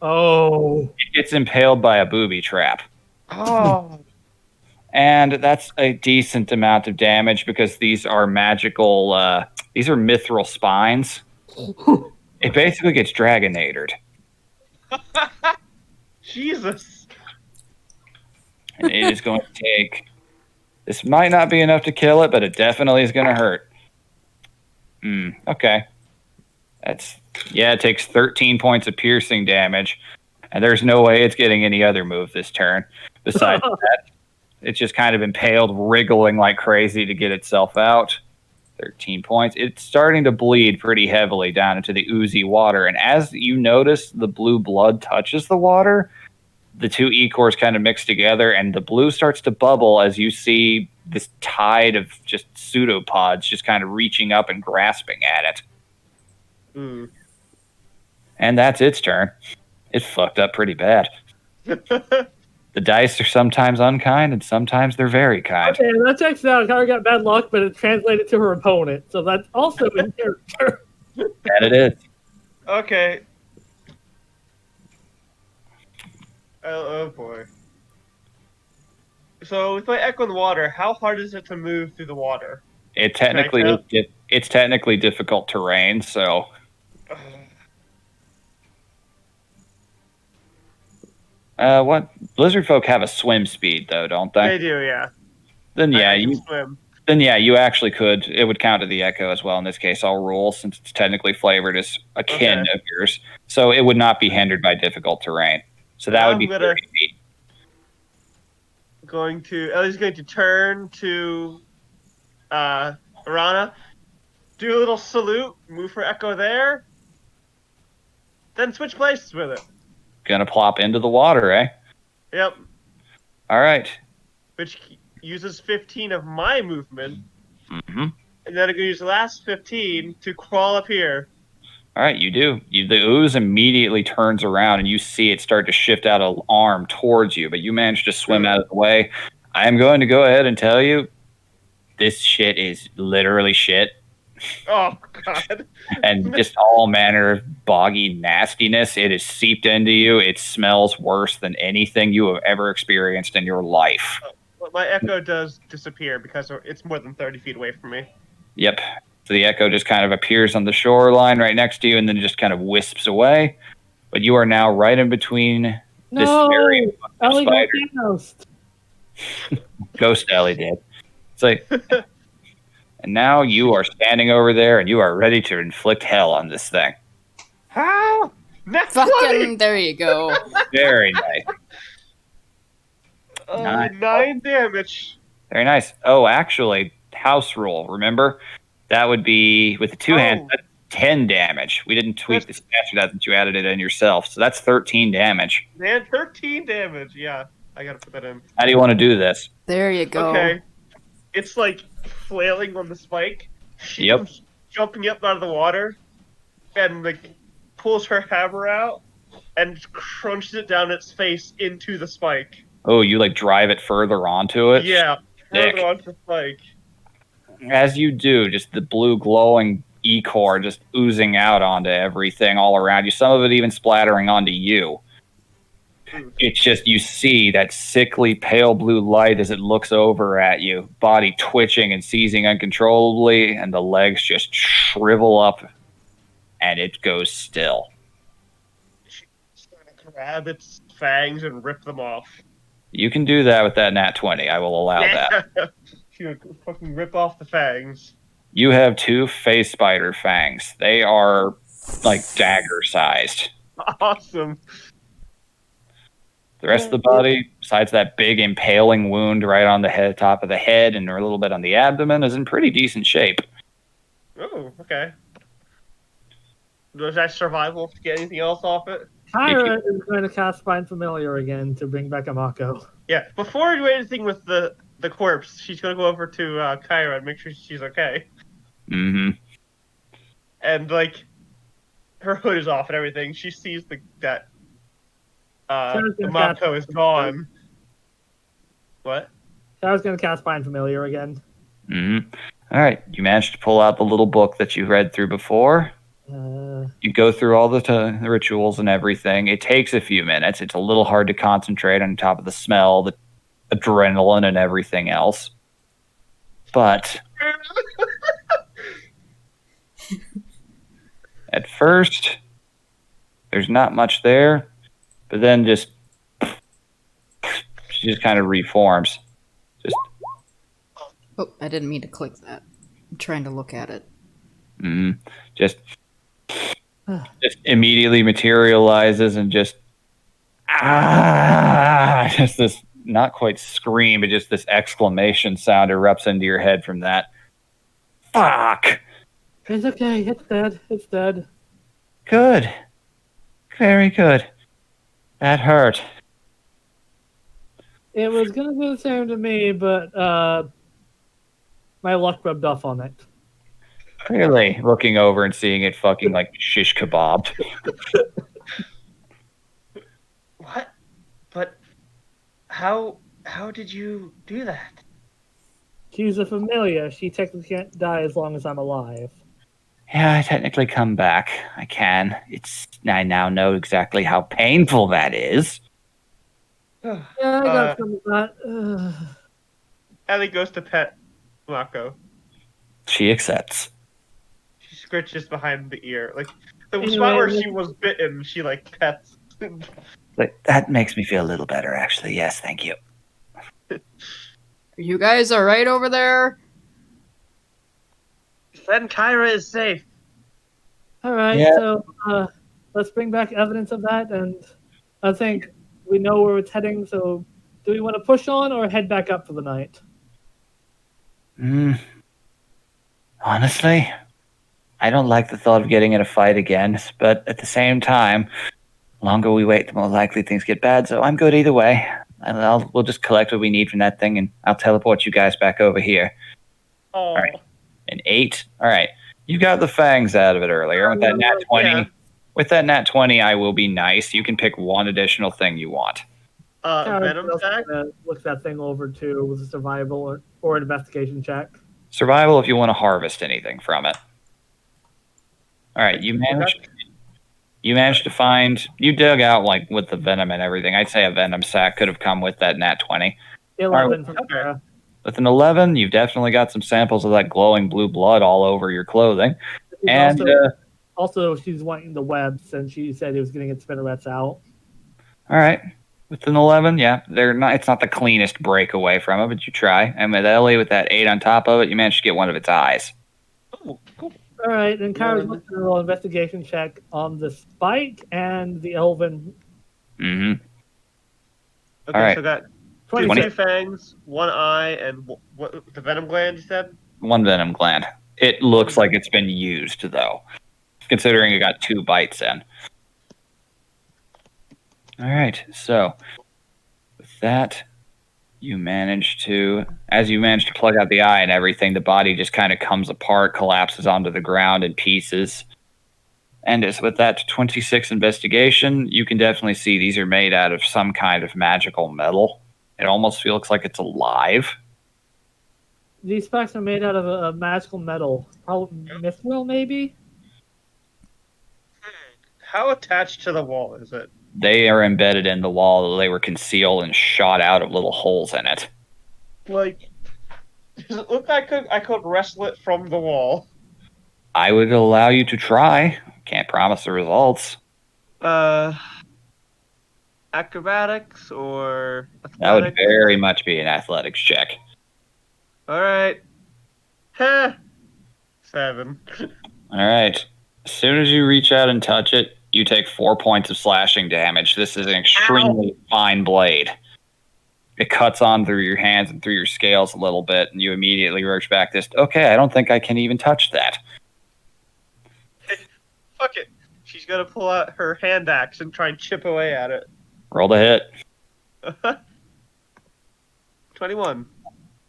Oh. It gets impaled by a booby trap. Oh. And that's a decent amount of damage because these are magical, these are mithril spines. It basically gets dragonated. Jesus. And it is going to take... This might not be enough to kill it, but it definitely is going to hurt. Okay. It takes 13 points of piercing damage. And there's no way it's getting any other move this turn. Besides that, it's just kind of impaled, wriggling like crazy to get itself out. 13 points. It's starting to bleed pretty heavily down into the oozy water. And as you notice the blue blood touches the water, the two E-cores kind of mix together, and the blue starts to bubble as you see this tide of just pseudopods just kind of reaching up and grasping at it. Mm. And that's its turn. It fucked up pretty bad. The dice are sometimes unkind, and sometimes they're very kind. Okay, that checks out. Kyra got bad luck, but it translated to her opponent. So that's also in character. That it is. Okay. Oh boy. So with my echo in the water, how hard is it to move through the water? It's technically difficult terrain, so what Blizzard folk have a swim speed though, don't They they? do, yeah. Then I can swim. you actually could. It would count to the echo as well in this case. I'll rule since it's technically flavored as akin Okay. of yours, so it would not be hindered by difficult terrain. So that Now would I'm be gonna 30 feet. Ellie's going to turn to Arana, do a little salute, move her echo there, then switch places with it. Gonna plop into the water, eh? Yep. All right. Which uses 15 of my movement, Mm-hmm. and then I'm gonna use the last 15 to crawl up here. All right, you do. The ooze immediately turns around, and you see it start to shift out an arm towards you, but you manage to swim out of the way. I am going to go ahead and tell you, this shit is literally shit, Oh god. and just all manner of boggy nastiness. It has seeped into you. It smells worse than anything you have ever experienced in your life. But my echo does disappear because it's more than 30 feet away from me. Yep. So the echo just kind of appears on the shoreline right next to you, and then just kind of wisps away. But you are now right in between this No, very Ellie got spider. Thanos. Ghost Ellie did. It's like, and now you are standing over there, and you are ready to inflict hell on this thing. How? Next Fucking, there you go. Very nice. 9 damage. Very nice. Oh, actually, house rule. Remember, that would be with the two hands. Oh. That's 10 damage. We didn't tweak the stats for that since you added it in yourself. So that's 13 damage. Man, 13 damage. Yeah, I gotta put that in. How do you want to do this? There you go. Okay. It's like flailing on the spike. She Yep. comes jumping up out of the water and like pulls her hammer out and crunches it down its face into the spike. Oh, you like drive it further onto it? Yeah, Sick. further onto the spike. As you do, just the blue glowing E-core just oozing out onto everything all around you. Some of it even splattering onto you. It's just, you see that sickly pale blue light as it looks over at you, body twitching and seizing uncontrollably, and the legs just shrivel up, and it goes still. She's gonna grab its fangs and rip them off. You can do that with that nat 20. I will allow that. She would fucking rip off the fangs. You have two face spider fangs. They are like dagger sized. Awesome. The rest of the body, besides that big impaling wound right on the head, top of the head, and a little bit on the abdomen, is in pretty decent shape. Oh, okay. Was that survival to get anything else off it? Kyra is going to cast Find Familiar again to bring back Amako. Yeah, before we do anything with the corpse, she's gonna go over to Kyra and make sure she's okay. Mm-hmm. And like, her hood is off and everything. She sees that Amako is gone. What? I was going to cast Find Familiar again. Mm-hmm. All right, you managed to pull out the little book that you read through before. You go through all the rituals and everything. It takes a few minutes. It's a little hard to concentrate on top of the smell, the adrenaline, and everything else. But at first, there's not much there. But then she just kind of reforms. Just Oh, I didn't mean to click that. I'm trying to look at it. just immediately materializes and just just this not quite scream, but just this exclamation sound erupts into your head from that. Fuck. It's okay. It's dead. It's dead. Good. Very good. That hurt. It was going to do the same to me, but my luck rubbed off on it. Really? Looking over and seeing it fucking like shish kebabbed. What? But how did you do that? She's a familiar. She technically can't die as long as I'm alive. Yeah, I technically come back. I can. I now know exactly how painful that is. Yeah, I got some of that. Ellie goes to pet Mako. She accepts. She scritches behind the ear. Like, the Anyway, spot where she was bitten, she, like, pets. Like, that makes me feel a little better, actually. Yes, thank you. Are you guys alright over there? Then Kyra is safe. All right, Yeah. so let's bring back evidence of that, and I think we know where it's heading. So, do we want to push on or head back up for the night? Honestly, I don't like the thought of getting in a fight again, but at the same time, the longer we wait, the more likely things get bad, so I'm good either way. And we'll just collect what we need from that thing, and I'll teleport you guys back over here. Oh, right. An 8? All right. You got the fangs out of it earlier. With that nat 20, yeah. with that nat 20, I will be nice. You can pick one additional thing you want. Venom sack. Look that thing over too with a survival or an investigation check. Survival if you want to harvest anything from it. All right, you managed to find, you dug out like with the venom and everything. I'd say a venom sack could have come with that nat 20. 11 from Okay. Sarah. With an 11, you've definitely got some samples of that glowing blue blood all over your clothing. And also, she's wanting the web since she said he was getting its spinnerets out. all right, with an 11, yeah, they're not. It's not the cleanest breakaway from it, but you try. And with Ellie, with that 8 on top of it, you managed to get one of its eyes. Oh, cool. All right, and Kyra's looking at a little investigation check on the spike and the elven. Mm-hmm. Okay, All right. so I got 22 fangs, one eye, and what the venom gland you said? One venom gland. It looks like it's been used, though, considering it got 2 bites in. All right, so with that, as you manage to plug out the eye and everything, the body just kind of comes apart, collapses onto the ground in pieces. And as with that 26 investigation, you can definitely see these are made out of some kind of magical metal. It almost feels like it's alive. These spikes are made out of a magical metal. Probably mithril, maybe? How attached to the wall is it? They are embedded in the wall. They were concealed and shot out of little holes in it. Like, does it look like I could wrestle it from the wall? I would allow you to try. Can't promise the results. Acrobatics or athletics? That would very much be an athletics check. All right. Heh. 7. All right. As soon as you reach out and touch it, you take 4 points of slashing damage. This is an extremely fine blade. It cuts on through your hands and through your scales a little bit, and you immediately roach back this. Okay, I don't think I can even touch that. Fuck it. She's gonna pull out her hand axe and try and chip away at it. Roll the hit. 21.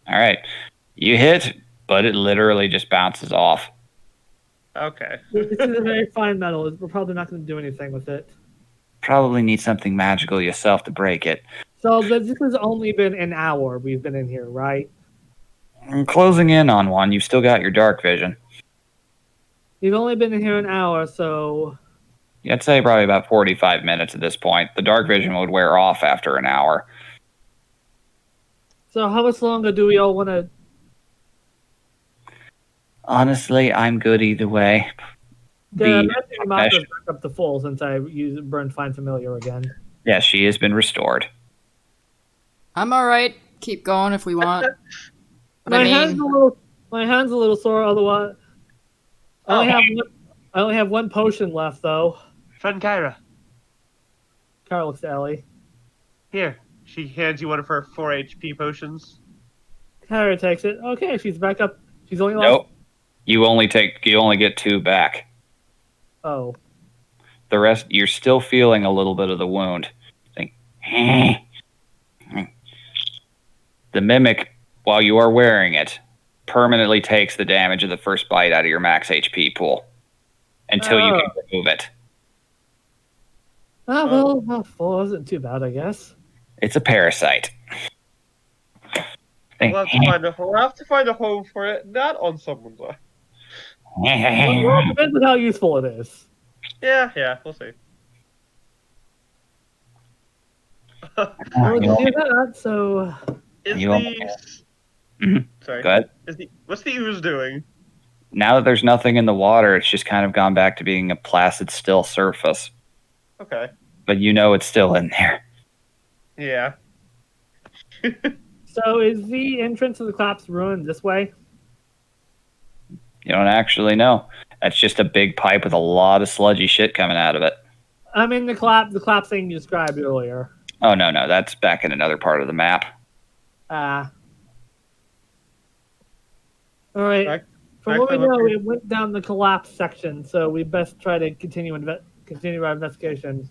All right. You hit, but it literally just bounces off. Okay. This is a very fine metal. We're probably not going to do anything with it. Probably need something magical yourself to break it. So this has only been an hour we've been in here, right? I'm closing in on one. You've still got your dark vision. You've only been in here an hour, so... Yeah, I'd say probably about 45 minutes at this point. The dark vision would wear off after an hour. So how much longer do we all want to... Honestly, I'm good either way. The back up to full since I burned Find Familiar again. Yeah, she has been restored. I'm alright. Keep going if we want. But My hand's a little sore. Otherwise, I only have one potion left though. Friend Kyra. Kyra looks to Ellie. Here. She hands you one of her 4 HP potions. Kyra takes it. Okay, she's back up. She's only lost. Nope. You only get 2 back. Oh. The rest, you're still feeling a little bit of the wound. The mimic, while you are wearing it, permanently takes the damage of the first bite out of your max HP pool until you can remove it. Oh, well, 4 isn't too bad, I guess. It's a parasite. We'll have to find a home for it, not on someone's eye. Well, it depends on how useful it is. Yeah, we'll see. Well, we can do that, so... Sorry. Go ahead. What's the ooze doing? Now that there's nothing in the water, it's just kind of gone back to being a placid, still surface. Okay. But you know it's still in there. Yeah. So is the entrance to the collapsed ruin this way? You don't actually know. That's just a big pipe with a lot of sludgy shit coming out of it. I mean the collapse thing you described earlier. Oh, no, that's back in another part of the map. All right. Right. From what we know, it went down the collapse section, so we best try to continue our investigation.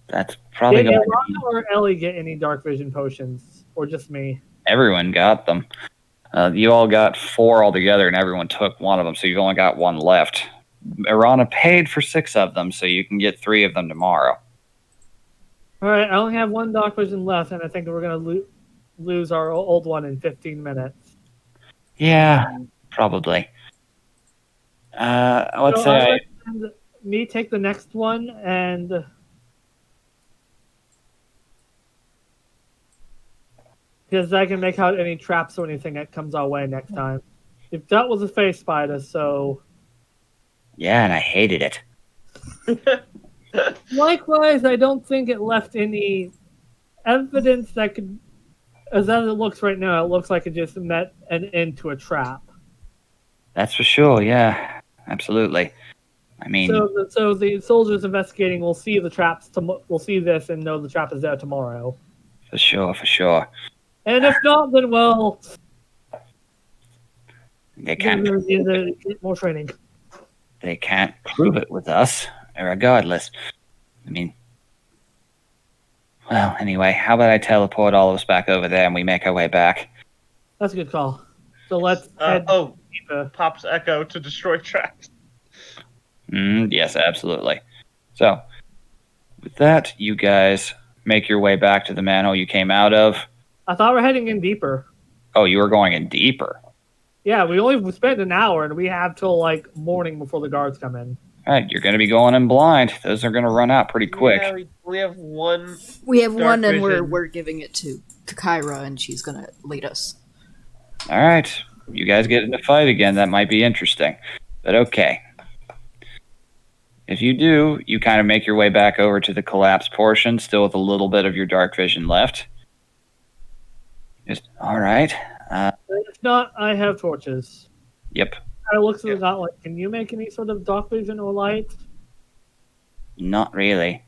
That's probably Did going Ilana or Ellie get any dark vision potions, or just me? Everyone got them. You all got 4 altogether, and everyone took one of them, so you've only got 1 left. Irana paid for 6 of them, so you can get 3 of them tomorrow. All right, I only have 1 dark vision left, and I think we're gonna lose our old one in 15 minutes. Yeah, probably. Let's say I recommend me take the next one, and because I can make out any traps or anything that comes our way next time. If that was a face spider, so Yeah, and I hated it. likewise, I don't think it left any evidence that could, as it looks right now, it looks like it just met an end to a trap. That's for sure, yeah. Absolutely. I mean, So the soldiers investigating will see the traps. Will see this and know the trap is there tomorrow. for sure. And if not, then well, They can't get more training. they can't prove it with us, regardless. I mean, well, anyway, how about I teleport all of us back over there and we make our way back? That's a good call. So let's head deeper. Pop's echo to destroy tracks. Yes, absolutely. So, with that, you guys make your way back to the manhole you came out of. I thought we're heading in deeper. Oh, you were going in deeper. Yeah, we only spent an hour, and we have till like morning before the guards come in. All right, you're going to be going in blind. Those are going to run out pretty quick. Yeah, we have one. We have Dark one, and vision. we're giving it to Kyra, and she's gonna lead us. All right, you guys get in a fight again. That might be interesting, but okay. If you do, you kind of make your way back over to the collapsed portion, still with a little bit of your dark vision left. All right. If not, I have torches. Yep. I look at the gauntlet. Can you make any sort of dark vision or light? Not really.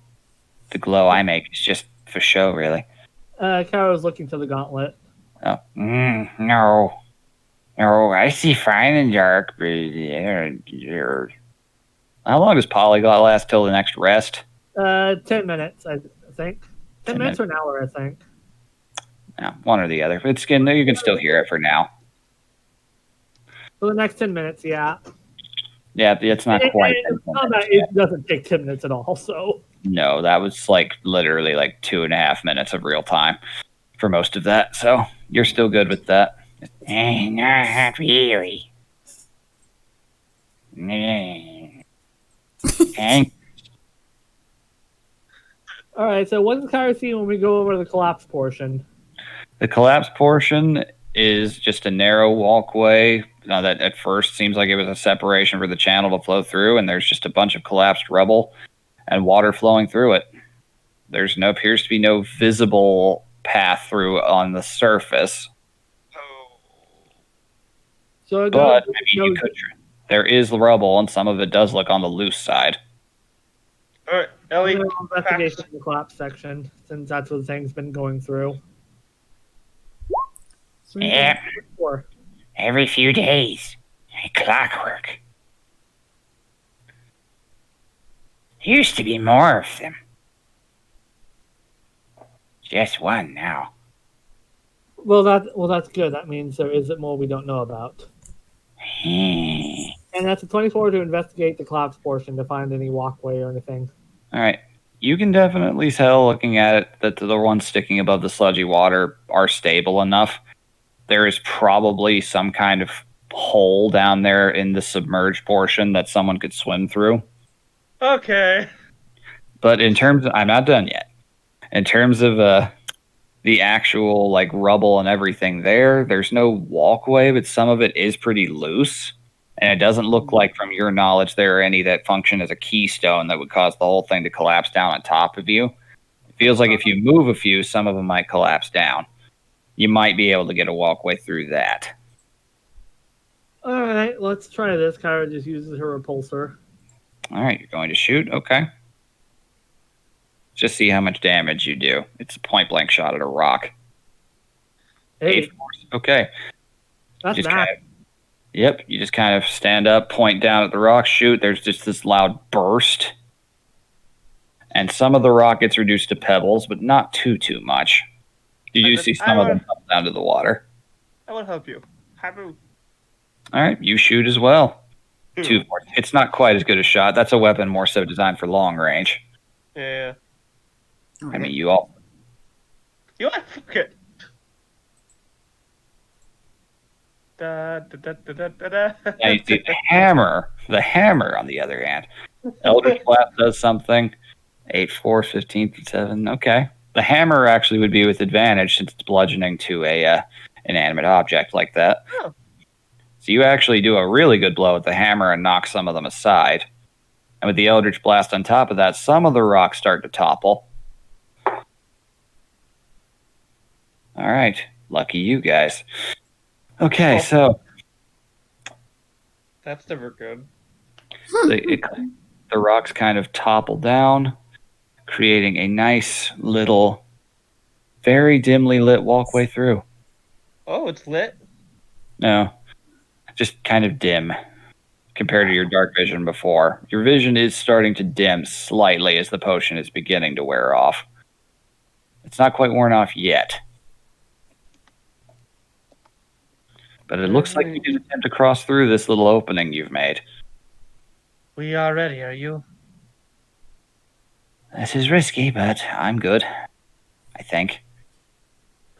The glow I make is just for show, really. Kara's looking to the gauntlet. Oh, no. No, I see fine in dark, but how long does polyglot last till the next rest? 10 minutes, I think. 10 minutes or an hour, I think. No, one or the other. You can still hear it for now. For the next 10 minutes, yeah. Yeah, it's not quite. It doesn't take 10 minutes at all, so. No, that was literally 2.5 minutes of real time for most of that. So you're still good with that. Not really. Okay. All right, so what does Kyra see when we go over the collapse portion? The collapsed portion is just a narrow walkway that at first seems like it was a separation for the channel to flow through, and there's just a bunch of collapsed rubble and water flowing through it. Appears to be no visible path through on the surface. So But you could. There is rubble, and some of it does look on the loose side. All right, Ellie. Investigation in the collapse section, since that's what the thing's been going through. Yeah. Every few days. Clockwork. Used to be more of them. Just one now. Well, that's good. That means there isn't more we don't know about. And that's a 24 to investigate the collapse portion to find any walkway or anything. All right. You can definitely tell, looking at it, that the ones sticking above the sludgy water are stable enough. There is probably some kind of hole down there in the submerged portion that someone could swim through. Okay. But in terms of, I'm not done yet. In terms of the actual rubble and everything there's no walkway, but some of it is pretty loose. And it doesn't look like, from your knowledge, there are any that function as a keystone that would cause the whole thing to collapse down on top of you. It feels like if you move a few, some of them might collapse down. you might be able to get a walkway through that. All right, let's try this. Kyra just uses her repulsor. All right, you're going to shoot. Okay. Just see how much damage you do. It's a point blank shot at a rock. 8. Force. Okay. That's Just max. kind of, yep. You just kind of stand up, point down at the rock, shoot. There's just this loud burst. And some of the rock gets reduced to pebbles, but not too much. You do see some of them come down to the water. I will help you. Habu. All right, you shoot as well. 2 force. It's not quite as good a shot. That's a weapon more so designed for long range. Yeah. I mean, you all. You want fuck it. Da, da, da, da, da, da, da. Now you see the hammer. The hammer, on the other hand. Eldritch Blast does something. 8, 4, 15, 7. Okay. The hammer actually would be with advantage since it's bludgeoning to a inanimate object like that. Oh. So you actually do a really good blow with the hammer and knock some of them aside. And with the Eldritch Blast on top of that, some of the rocks start to topple. All right. Lucky you guys. Okay, so That's never good. the rocks kind of topple down, creating a nice little, very dimly lit walkway through. Oh, it's lit. No, just kind of dim compared to your dark vision before. Your vision is starting to dim slightly as the potion is beginning to wear off. It's not quite worn off yet. But it looks like you can attempt to cross through this little opening you've made. We are ready, are you? This is risky, but I'm good. I think.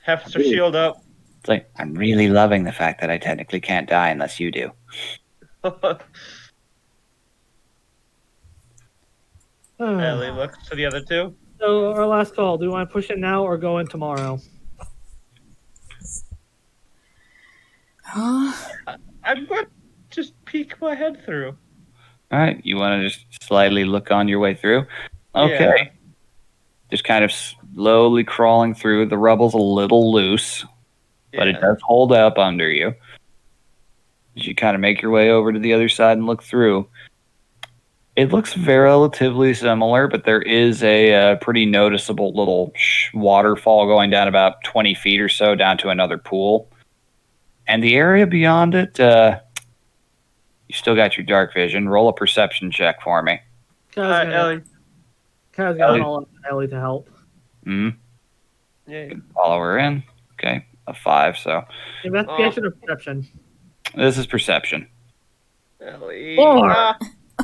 Hefts her shield up. It's like, I'm really loving the fact that I technically can't die unless you do. Ellie looks to the other two. So our last call. Do we want to push it now or go in tomorrow? I'm going to just peek my head through. All right, you want to just slightly look on your way through? Okay. Yeah. Just kind of slowly crawling through. The rubble's a little loose, but it does hold up under you. As you kind of make your way over to the other side and look through, it looks relatively similar, but there is a pretty noticeable little waterfall going down about 20 feet or so down to another pool. And the area beyond it, you still got your dark vision. Roll a perception check for me. Ellie. Kyra's gonna call up Ellie to help. Mm-hmm. Yeah. Follow her in. Okay, a 5, so Investigation or perception? this is perception. Ellie. 4.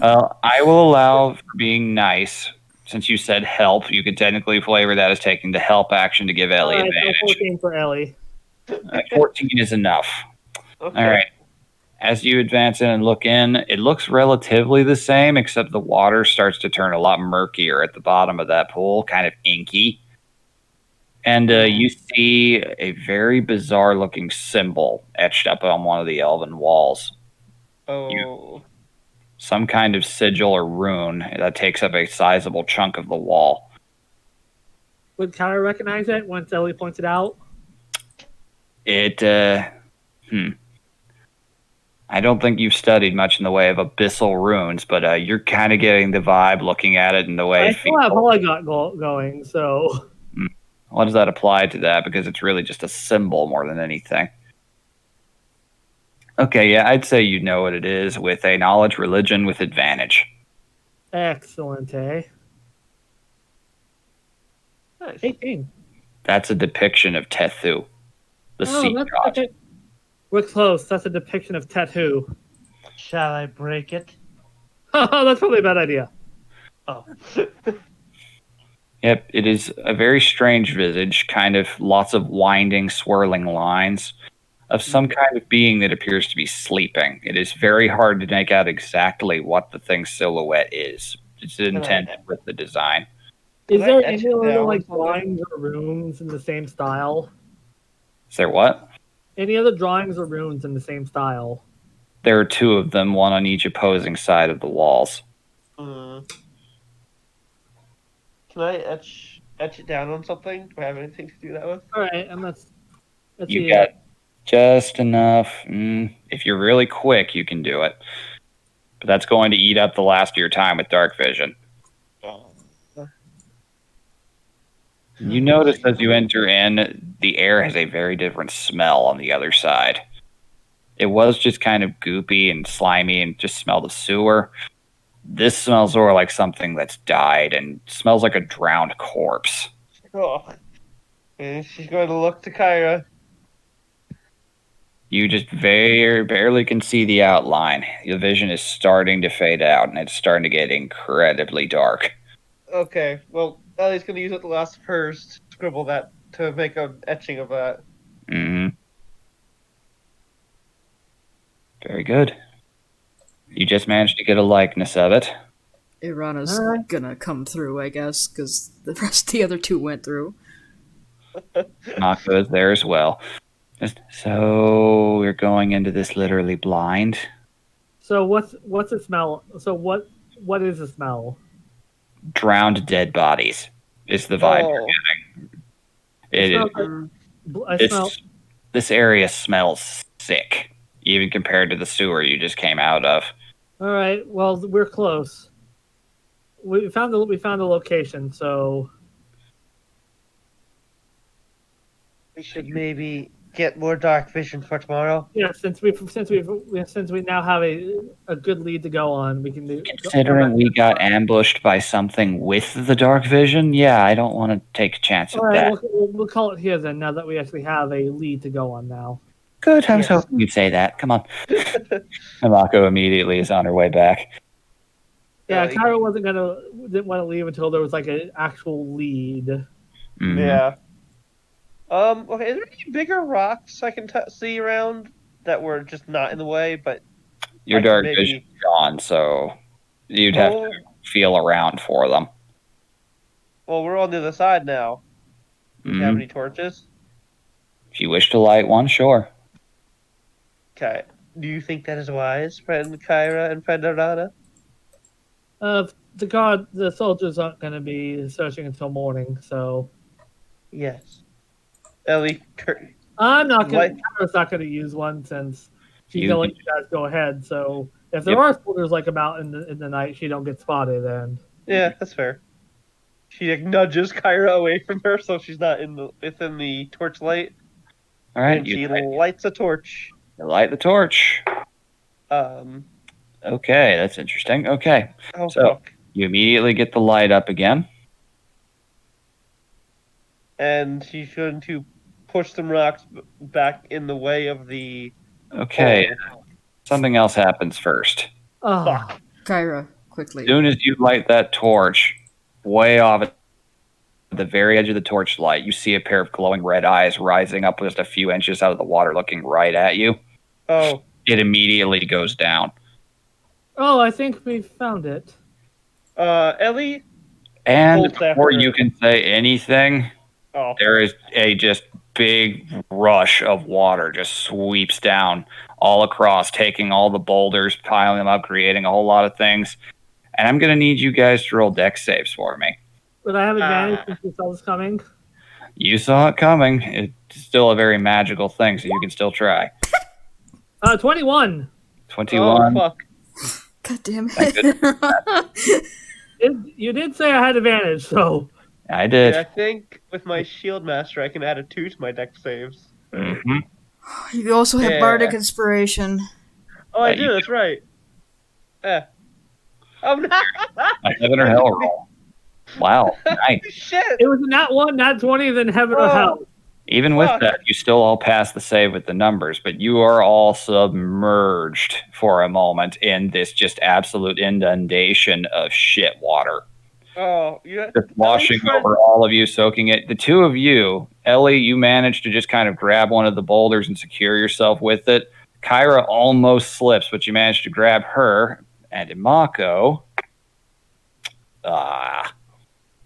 I will allow for being nice. Since you said help, you could technically flavor that as taking the help action to give Ellie All right, advantage. so 14 for Ellie. 14 is enough. Okay. All right. As you advance in and look in, it looks relatively the same, except the water starts to turn a lot murkier at the bottom of that pool, kind of inky. And you see a very bizarre looking symbol etched up on one of the elven walls. Oh. Some kind of sigil or rune that takes up a sizable chunk of the wall. Would Kyra recognize it once Ellie points it out? I don't think you've studied much in the way of abyssal runes, but you're kind of getting the vibe looking at it in the way I it still have feels. all I got going, so What does that apply to that? Because it's really just a symbol more than anything. Okay, yeah, I'd say you know what it is with a knowledge religion with advantage. excellent, eh? Nice. 18. That's a depiction of Tethu, the sea god. We're close. That's a depiction of Tattoo. Shall I break it? That's probably a bad idea. Oh. Yep, it is a very strange visage, kind of lots of winding, swirling lines of some kind of being that appears to be sleeping. It is very hard to make out exactly what the thing's silhouette is. It's intended with the design. Is Can I there etch any it other down like or something? drawings or runes in the same style? Is there what? Any other drawings or runes in the same style? There are 2 of them, one on each opposing side of the walls. Can I etch it down on something? Do I have anything to do that with? All right, and let's Let's You see. got just enough. If you're really quick, you can do it. But that's going to eat up the last of your time with dark vision. You notice as you enter in, the air has a very different smell on the other side. It was just kind of goopy and slimy and just smelled of sewer. This smells more like something that's died and smells like a drowned corpse. Oh. And she's going to look to Kyra. You just very barely can see the outline. The vision is starting to fade out, and it's starting to get incredibly dark. Okay, well, Ellie's going to use up the last of hers to scribble that, to make an etching of that. Mm-hmm. Very good. You just managed to get a likeness of it. Irana's gonna come through, I guess, because the the other two went through. Mako is there as well. So we're going into this literally blind. So what's the smell? So what is the smell? Drowned dead bodies is the vibe Oh. you're getting. It It, smells I smell. this area smells sick, even compared to the sewer you just came out of. All right. Well, we're close. We found the location. So We should maybe get more dark vision for tomorrow. yeah, since we now have a good lead to go on, we can do. Considering we got ambushed by something with the dark vision, yeah, I don't want to take a chance All at right, that. we'll call it here then. Now that we actually have a lead to go on now. Good, I was Yes. hoping you'd say that. Come on. Mako immediately is on her way back. Yeah, Kyra didn't want to leave until there was like an actual lead. Mhm. Yeah. Okay, is there any bigger rocks I can see around that were just not in the way, but Your I could dark maybe- vision's gone, so you'd have to feel around for them. Well, we're on the other side now. Do you have Mhm. any torches? If you wish to light one, sure. Okay. Do you think that is wise, friend Kyra and friend Arana? The soldiers aren't going to be searching until morning, so Yes. Ellie, I'm not going. Light- Kyra's not going to use one since she's You- going to let you guys go ahead. So if there Yep. are soldiers like about in the night, she don't get spotted. And yeah, that's fair. She nudges Kyra away from her so she's not within the torchlight, All right, and she you lights a torch. light the torch. Um. Okay, that's interesting. Okay, Oh, So- fuck. you immediately get the light up again. And she's going to push some rocks back in the way of the. Okay, hole. something else happens first. Fuck. Kyra, quickly. As soon as you light that torch, way off at the very edge of the torchlight, you see a pair of glowing red eyes rising up just a few inches out of the water, looking right at you. Oh, It immediately goes down. Oh, I think we found it. Ellie. And Bolts after before it. you can say anything, Oh, there is a just big rush of water just sweeps down all across, taking all the boulders, piling them up, creating a whole lot of things. And I'm going to need you guys to roll dex saves for me. Would I have advantage since we saw this coming? You saw it coming. It's still a very magical thing, so you can still try. 21. 21. oh fuck. God damn Thank it. You did say I had advantage, so I did. Yeah, I think with my shield master, I can add a 2 to my deck saves. hmm You also have Yeah. Bardic Inspiration. Oh, I you do. That's right. Oh no! A heaven or hell roll. Wow, nice. Shit! it was not 1, not 20, then heaven or Oh. hell. Even with Fuck. that, you still all pass the save with the numbers, but you are all submerged for a moment in this just absolute inundation of shit water. Oh, yeah. Just washing tried- over all of you, soaking it. The two of you, Ellie, you managed to just kind of grab one of the boulders and secure yourself with it. Kyra almost slips, but you managed to grab her. And Imako,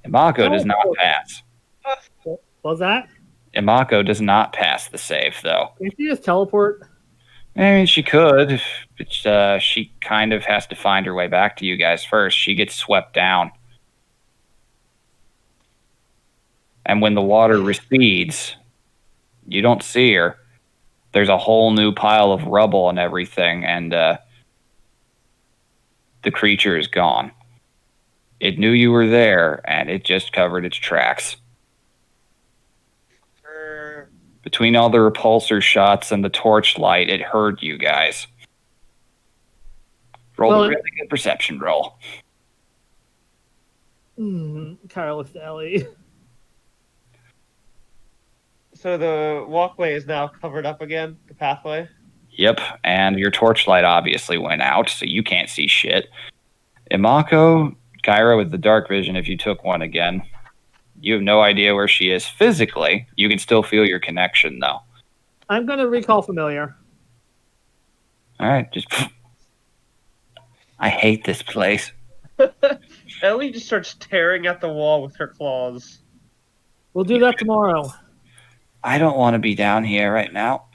Imako does not pass. What was that? Imako does not pass the save, though. Can she just teleport? I mean, she could, but she kind of has to find her way back to you guys first. She gets swept down. And when the water recedes, You don't see her. There's a whole new pile of rubble and everything, and the creature is gone. It knew you were there, and it just covered its tracks. Between all the repulsor shots and the torchlight, it heard you guys. Roll a really good perception roll. Kyle looks at Ellie. So the walkway is now covered up again, the pathway? Yep, and your torchlight obviously went out, so you can't see shit. Imako, Kyra with the dark vision, if you took one again, you have no idea where she is physically. You can still feel your connection, though. I'm going to recall familiar. All right, just... I hate this place. Ellie just starts tearing at the wall with her claws. We'll do that tomorrow. I don't want to be down here right now.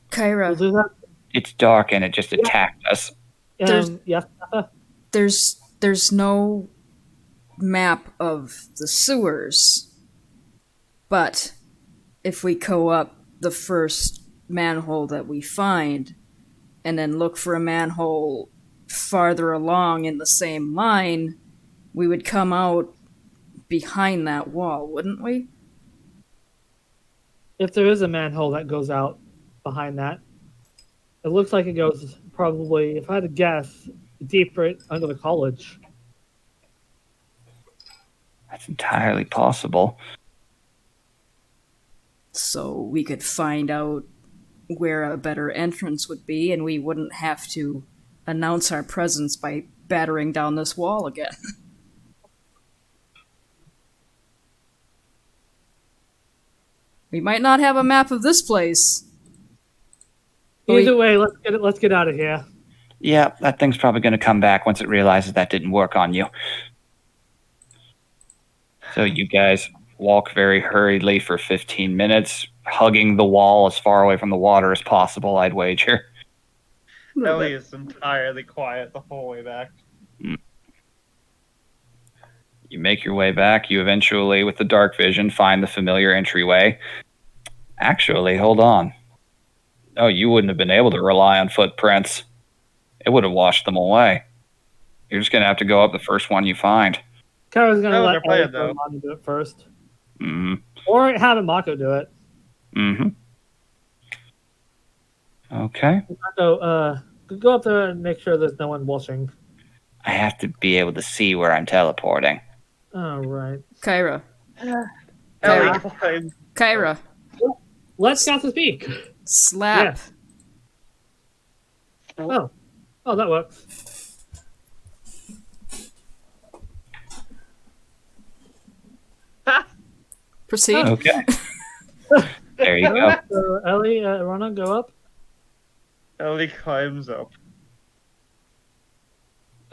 Kyra, We'll do that. It's dark and it just attacked us. Yes. there's no map of the sewers, but if we go up the first manhole that we find and then look for a manhole farther along in the same line, we would come out behind that wall, wouldn't we? If there is a manhole that goes out behind that, it looks like it goes probably, if I had to guess, deeper under the college. That's entirely possible. So we could find out where a better entrance would be, and we wouldn't have to announce our presence by battering down this wall again. We might not have a map of this place. Either way, let's get out of here. Yeah, that thing's probably going to come back once it realizes that didn't work on you. So you guys walk very hurriedly for 15 minutes, hugging the wall as far away from the water as possible, I'd wager. Ellie is entirely quiet the whole way back. You make your way back. You eventually, with the dark vision, find the familiar entryway. Actually, hold on. Oh, you wouldn't have been able to rely on footprints. It would have washed them away. You're just going to have to go up the first one you find. Kara's going to let they're Ellie playing, do it first. Mm-hmm. Or have Mako do it. Mm-hmm. Okay. So, go up there and make sure there's no one watching. I have to be able to see where I'm teleporting. All right. Kyra. Ellie climbs. Kyra. Let's cast a speak. Slap. Yes. Oh, that works. Proceed. Okay. There you go. So, Ellie, Rana, go up. Ellie climbs up.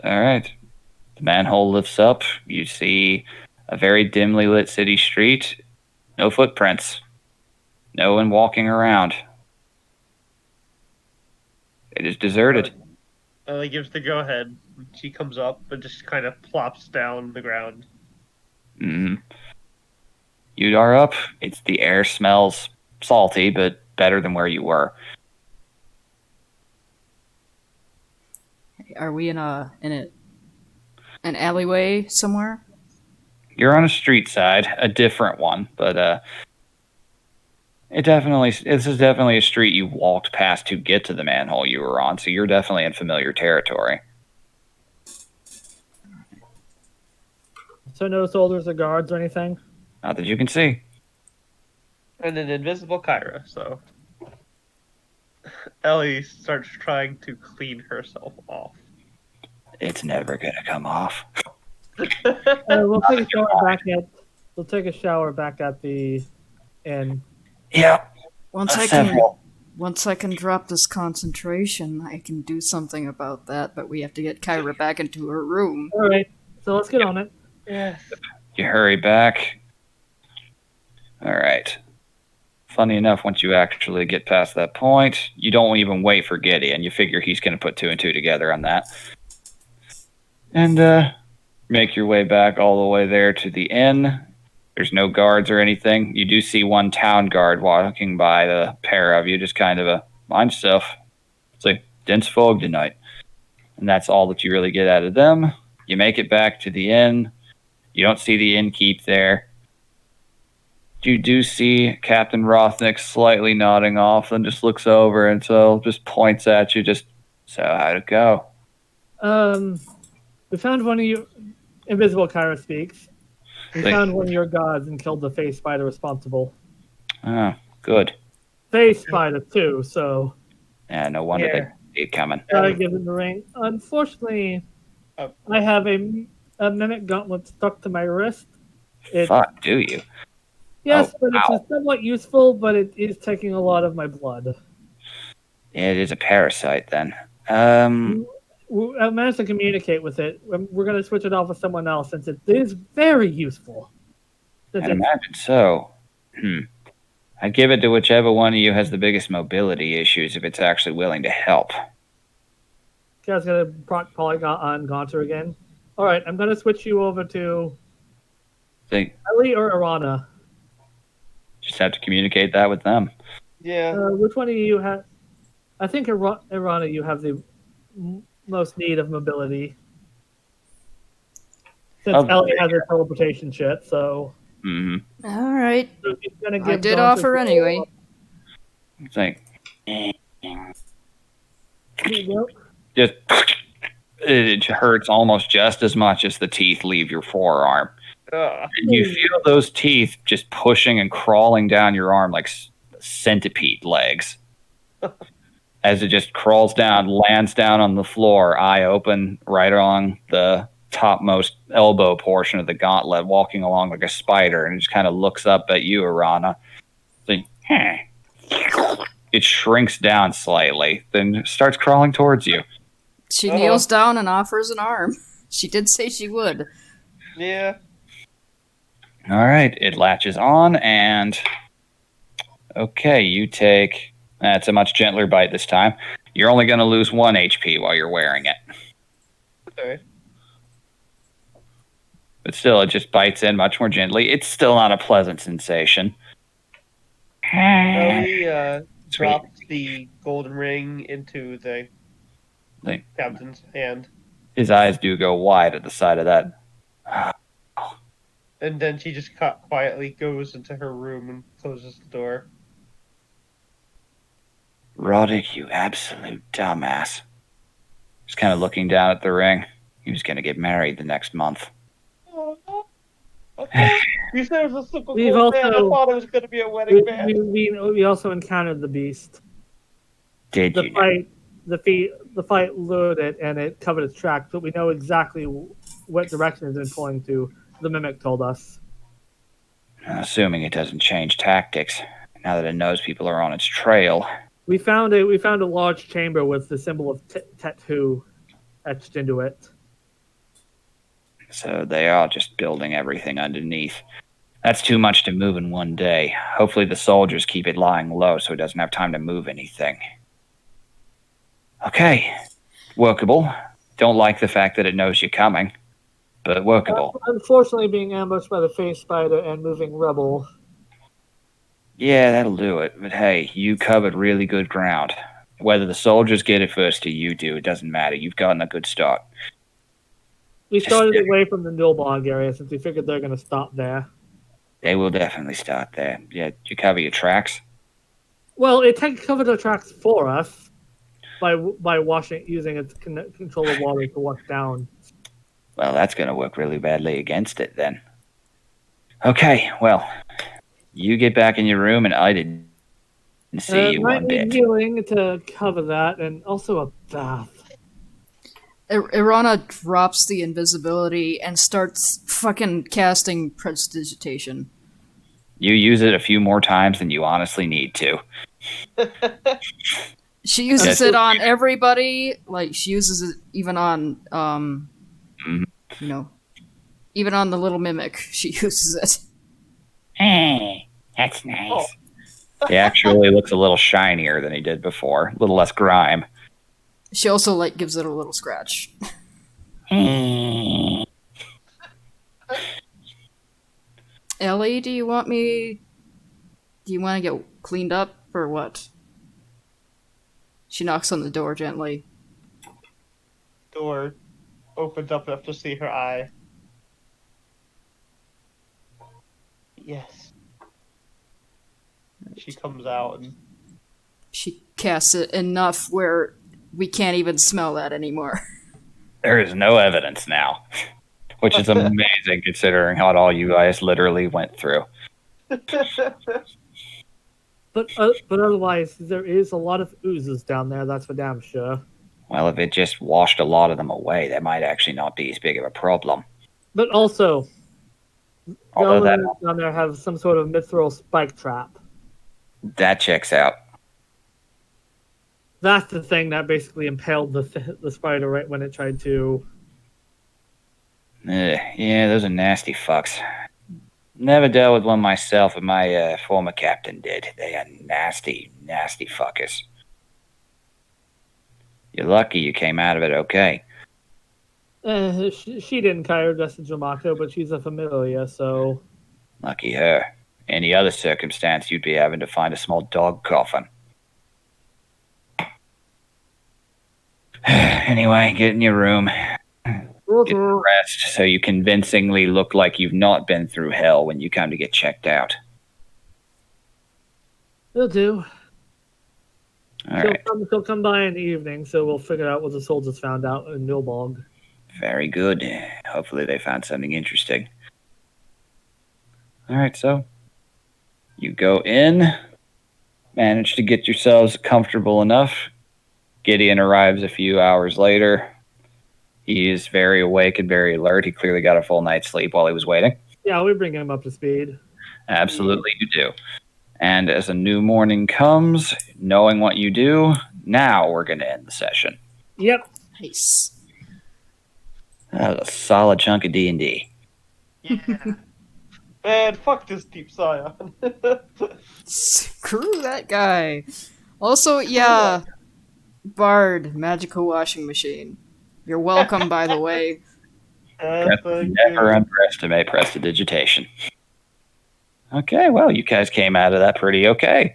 All right. The manhole lifts up. You see a very dimly lit city street. No footprints. No one walking around. It is deserted. Ellie gives the go-ahead. She comes up and just kind of plops down the ground. Mm. You are up. The air smells salty, but better than where you were. Are we in an alleyway somewhere? You're on a street side, a different one, but this is definitely a street you walked past to get to the manhole you were on, so you're definitely in familiar territory. So no soldiers or guards or anything? Not that you can see. And an invisible Kyra, so... Ellie starts trying to clean herself off. It's never gonna come off. We'll take a shower back at. We'll take a shower back at the inn. Yeah. Once I can drop this concentration, I can do something about that, but we have to get Kyra back into her room. All right. So let's get on it. Yes. You hurry back. All right. Funny enough, once you actually get past that point, you don't even wait for Gideon. You figure he's going to put two and two together on that. And make your way back all the way there to the inn. There's no guards or anything. You do see one town guard walking by the pair of you, just kind of mind yourself. It's like dense fog tonight. And that's all that you really get out of them. You make it back to the inn. You don't see the innkeep there. You do see Captain Rothnick slightly nodding off, then just looks over and so just points at you, so how'd it go? We found one of you. Invisible Kyra speaks. We Like, found one of your gods and killed the face spider responsible. oh, good. Face spider too, so Yeah, no wonder they see it coming. gotta give him the ring. Unfortunately, I have a mimic gauntlet stuck to my wrist. Fuck, do you? Yes, Oh, but wow. it's somewhat useful, but it is taking a lot of my blood. It is a parasite then. I managed to communicate with it. We're going to switch it off with someone else since it is very useful. I'd imagine so. I'd give it to whichever one of you has the biggest mobility issues if it's actually willing to help. You guys going to proc Polygon on Gaunter again? Alright, I'm going to switch you over to Ellie or Arana. Just have to communicate that with them. Yeah. Which one of you have... I think Arana, you have the most need of mobility. Since Ellie has her teleportation shit, so... Mm-hmm. All right. So she's gonna give I did Gaunter offer anyway. It's like... Well, Just... It hurts almost just as much as the teeth leave your forearm. And you feel those teeth just pushing and crawling down your arm like centipede legs. As it just crawls down, lands down on the floor, eye open, right along the topmost elbow portion of the gauntlet, walking along like a spider, and it just kind of looks up at you, Arana. Like, It shrinks down slightly, then starts crawling towards you. She kneels down and offers an arm. She did say she would. Yeah. All right, it latches on, and okay, you take. That's a much gentler bite this time. You're only going to lose 1 HP while you're wearing it. Okay. But still, it just bites in much more gently. It's still not a pleasant sensation. Ellie drops the golden ring into the captain's hand. His eyes do go wide at the sight of that. And then she just quietly goes into her room and closes the door. Roddick, you absolute dumbass. Just kind of looking down at the ring. He was going to get married the next month. Okay. You said it was a simple We've gold band. I also- thought it was going to be a wedding band. we also encountered the beast. Did The you? fight, the fight lured it, and it covered its tracks. But we know exactly what direction it's been pulling to. The mimic told us. Assuming it doesn't change tactics. Now that it knows people are on its trail. We found a large chamber with the symbol of tattoo etched into it. So they are just building everything underneath. That's too much to move in one day. Hopefully the soldiers keep it lying low so it doesn't have time to move anything. Okay. Workable. Don't like the fact that it knows you're coming. But workable. Unfortunately, being ambushed by the face spider and moving rebel. Yeah, that'll do it. But hey, you covered really good ground. Whether the soldiers get it first or you do, it doesn't matter. You've gotten a good start. We started away from the Nilbog area since we figured they're going to stop there. They will definitely start there. Yeah, you cover your tracks? Well, it covered the tracks for us by using its control of water to wash down. Well, that's going to work really badly against it then. Okay, well, you get back in your room and I didn't see you Might one need bit. healing to cover that, and also a bath. Irana drops the invisibility and starts fucking casting prestidigitation. You use it a few more times than you honestly need to. She uses it on everybody. Like, she uses it even on, even on the little mimic. She uses it. Hey, that's nice. He actually looks a little shinier than he did before. A little less grime. She also, like, gives it a little scratch. Ellie, do you want me? Do you want to get cleaned up or what? She knocks on the door gently. Door opens up enough to see her eye. Yes. She comes out and She casts it enough where we can't even smell that anymore. There is no evidence now, which is amazing considering what all you guys literally went through. But otherwise, there is a lot of oozes down there. That's for damn sure. Well, if it just washed a lot of them away, that might actually not be as big of a problem. But also, the Although that elements down there have some sort of mithril spike trap. checks out. That's the thing that basically impaled the spider right when it tried to. Yeah, those are nasty fucks. Never dealt with one myself, but my former captain did. They are nasty, nasty fuckers. You're lucky you came out of it okay. She didn't carry her dress in Jamaco, but she's a familiar, so. Lucky her. Any other circumstance, you'd be having to find a small dog coffin. Anyway, get in your room. Get rest so you convincingly look like you've not been through hell when you come to get checked out. Will do. All right. She'll come by in the evening, so we'll figure out what the soldiers found out in Nilbog. Very good. Hopefully they found something interesting. All right, so you go in, manage to get yourselves comfortable enough. Gideon arrives a few hours later. He is very awake and very alert. He clearly got a full night's sleep while he was waiting. Yeah, we bring him up to speed. Absolutely, you do. And as a new morning comes, knowing what you do, now we're going to end the session. Yep. Nice. That was a solid chunk of D&D. yeah. Man, fuck this deep scion. Screw that guy. Also, yeah, Bard, magical washing machine. You're welcome, by the way. Never underestimate prestidigitation. Okay, well, you guys came out of that pretty okay.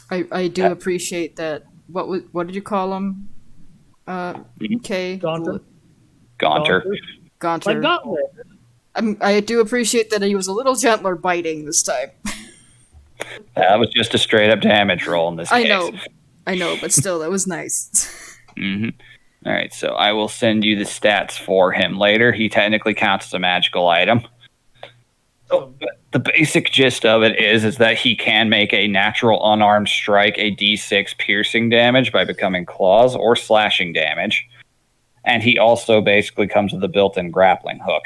I do appreciate that. What did you call him? Okay. Gaunter. Gaunter. Gaunter. Like Gauntlet. I do appreciate that he was a little gentler biting this time. That was just a straight up damage roll in this case. I know, but still, that was nice. Mm-hmm. All right, so I will send you the stats for him later. He technically counts as a magical item. So the basic gist of it is that he can make a natural unarmed strike a d6 piercing damage by becoming claws or slashing damage. And he also basically comes with a built-in grappling hook.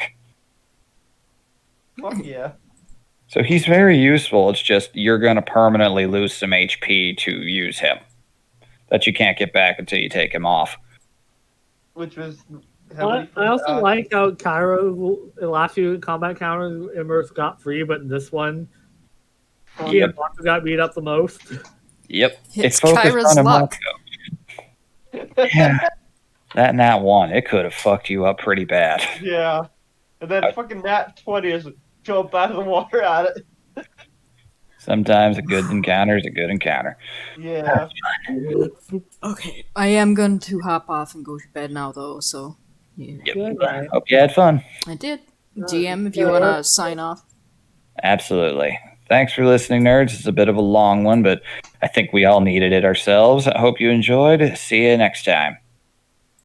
Fuck yeah. So he's very useful. It's just you're going to permanently lose some HP to use him that you can't get back until you take him off. Which was... I also like how Cairo, the last few combat counters, Immer got free, but in this one, he and Marco got beat up the most. Yep. It's Kyra's luck. Yeah. That nat 1, it could have fucked you up pretty bad. Yeah. And then fucking nat 20 is jump out of the water at it. Sometimes a good encounter is a good encounter. Yeah. Okay, I am going to hop off and go to bed now, though, so... Yeah. Yep. Hope you had fun. I did. GM, if you want to sign off. Absolutely. Thanks for listening, nerds. It's a bit of a long one, but I think we all needed it ourselves. I hope you enjoyed. See you next time.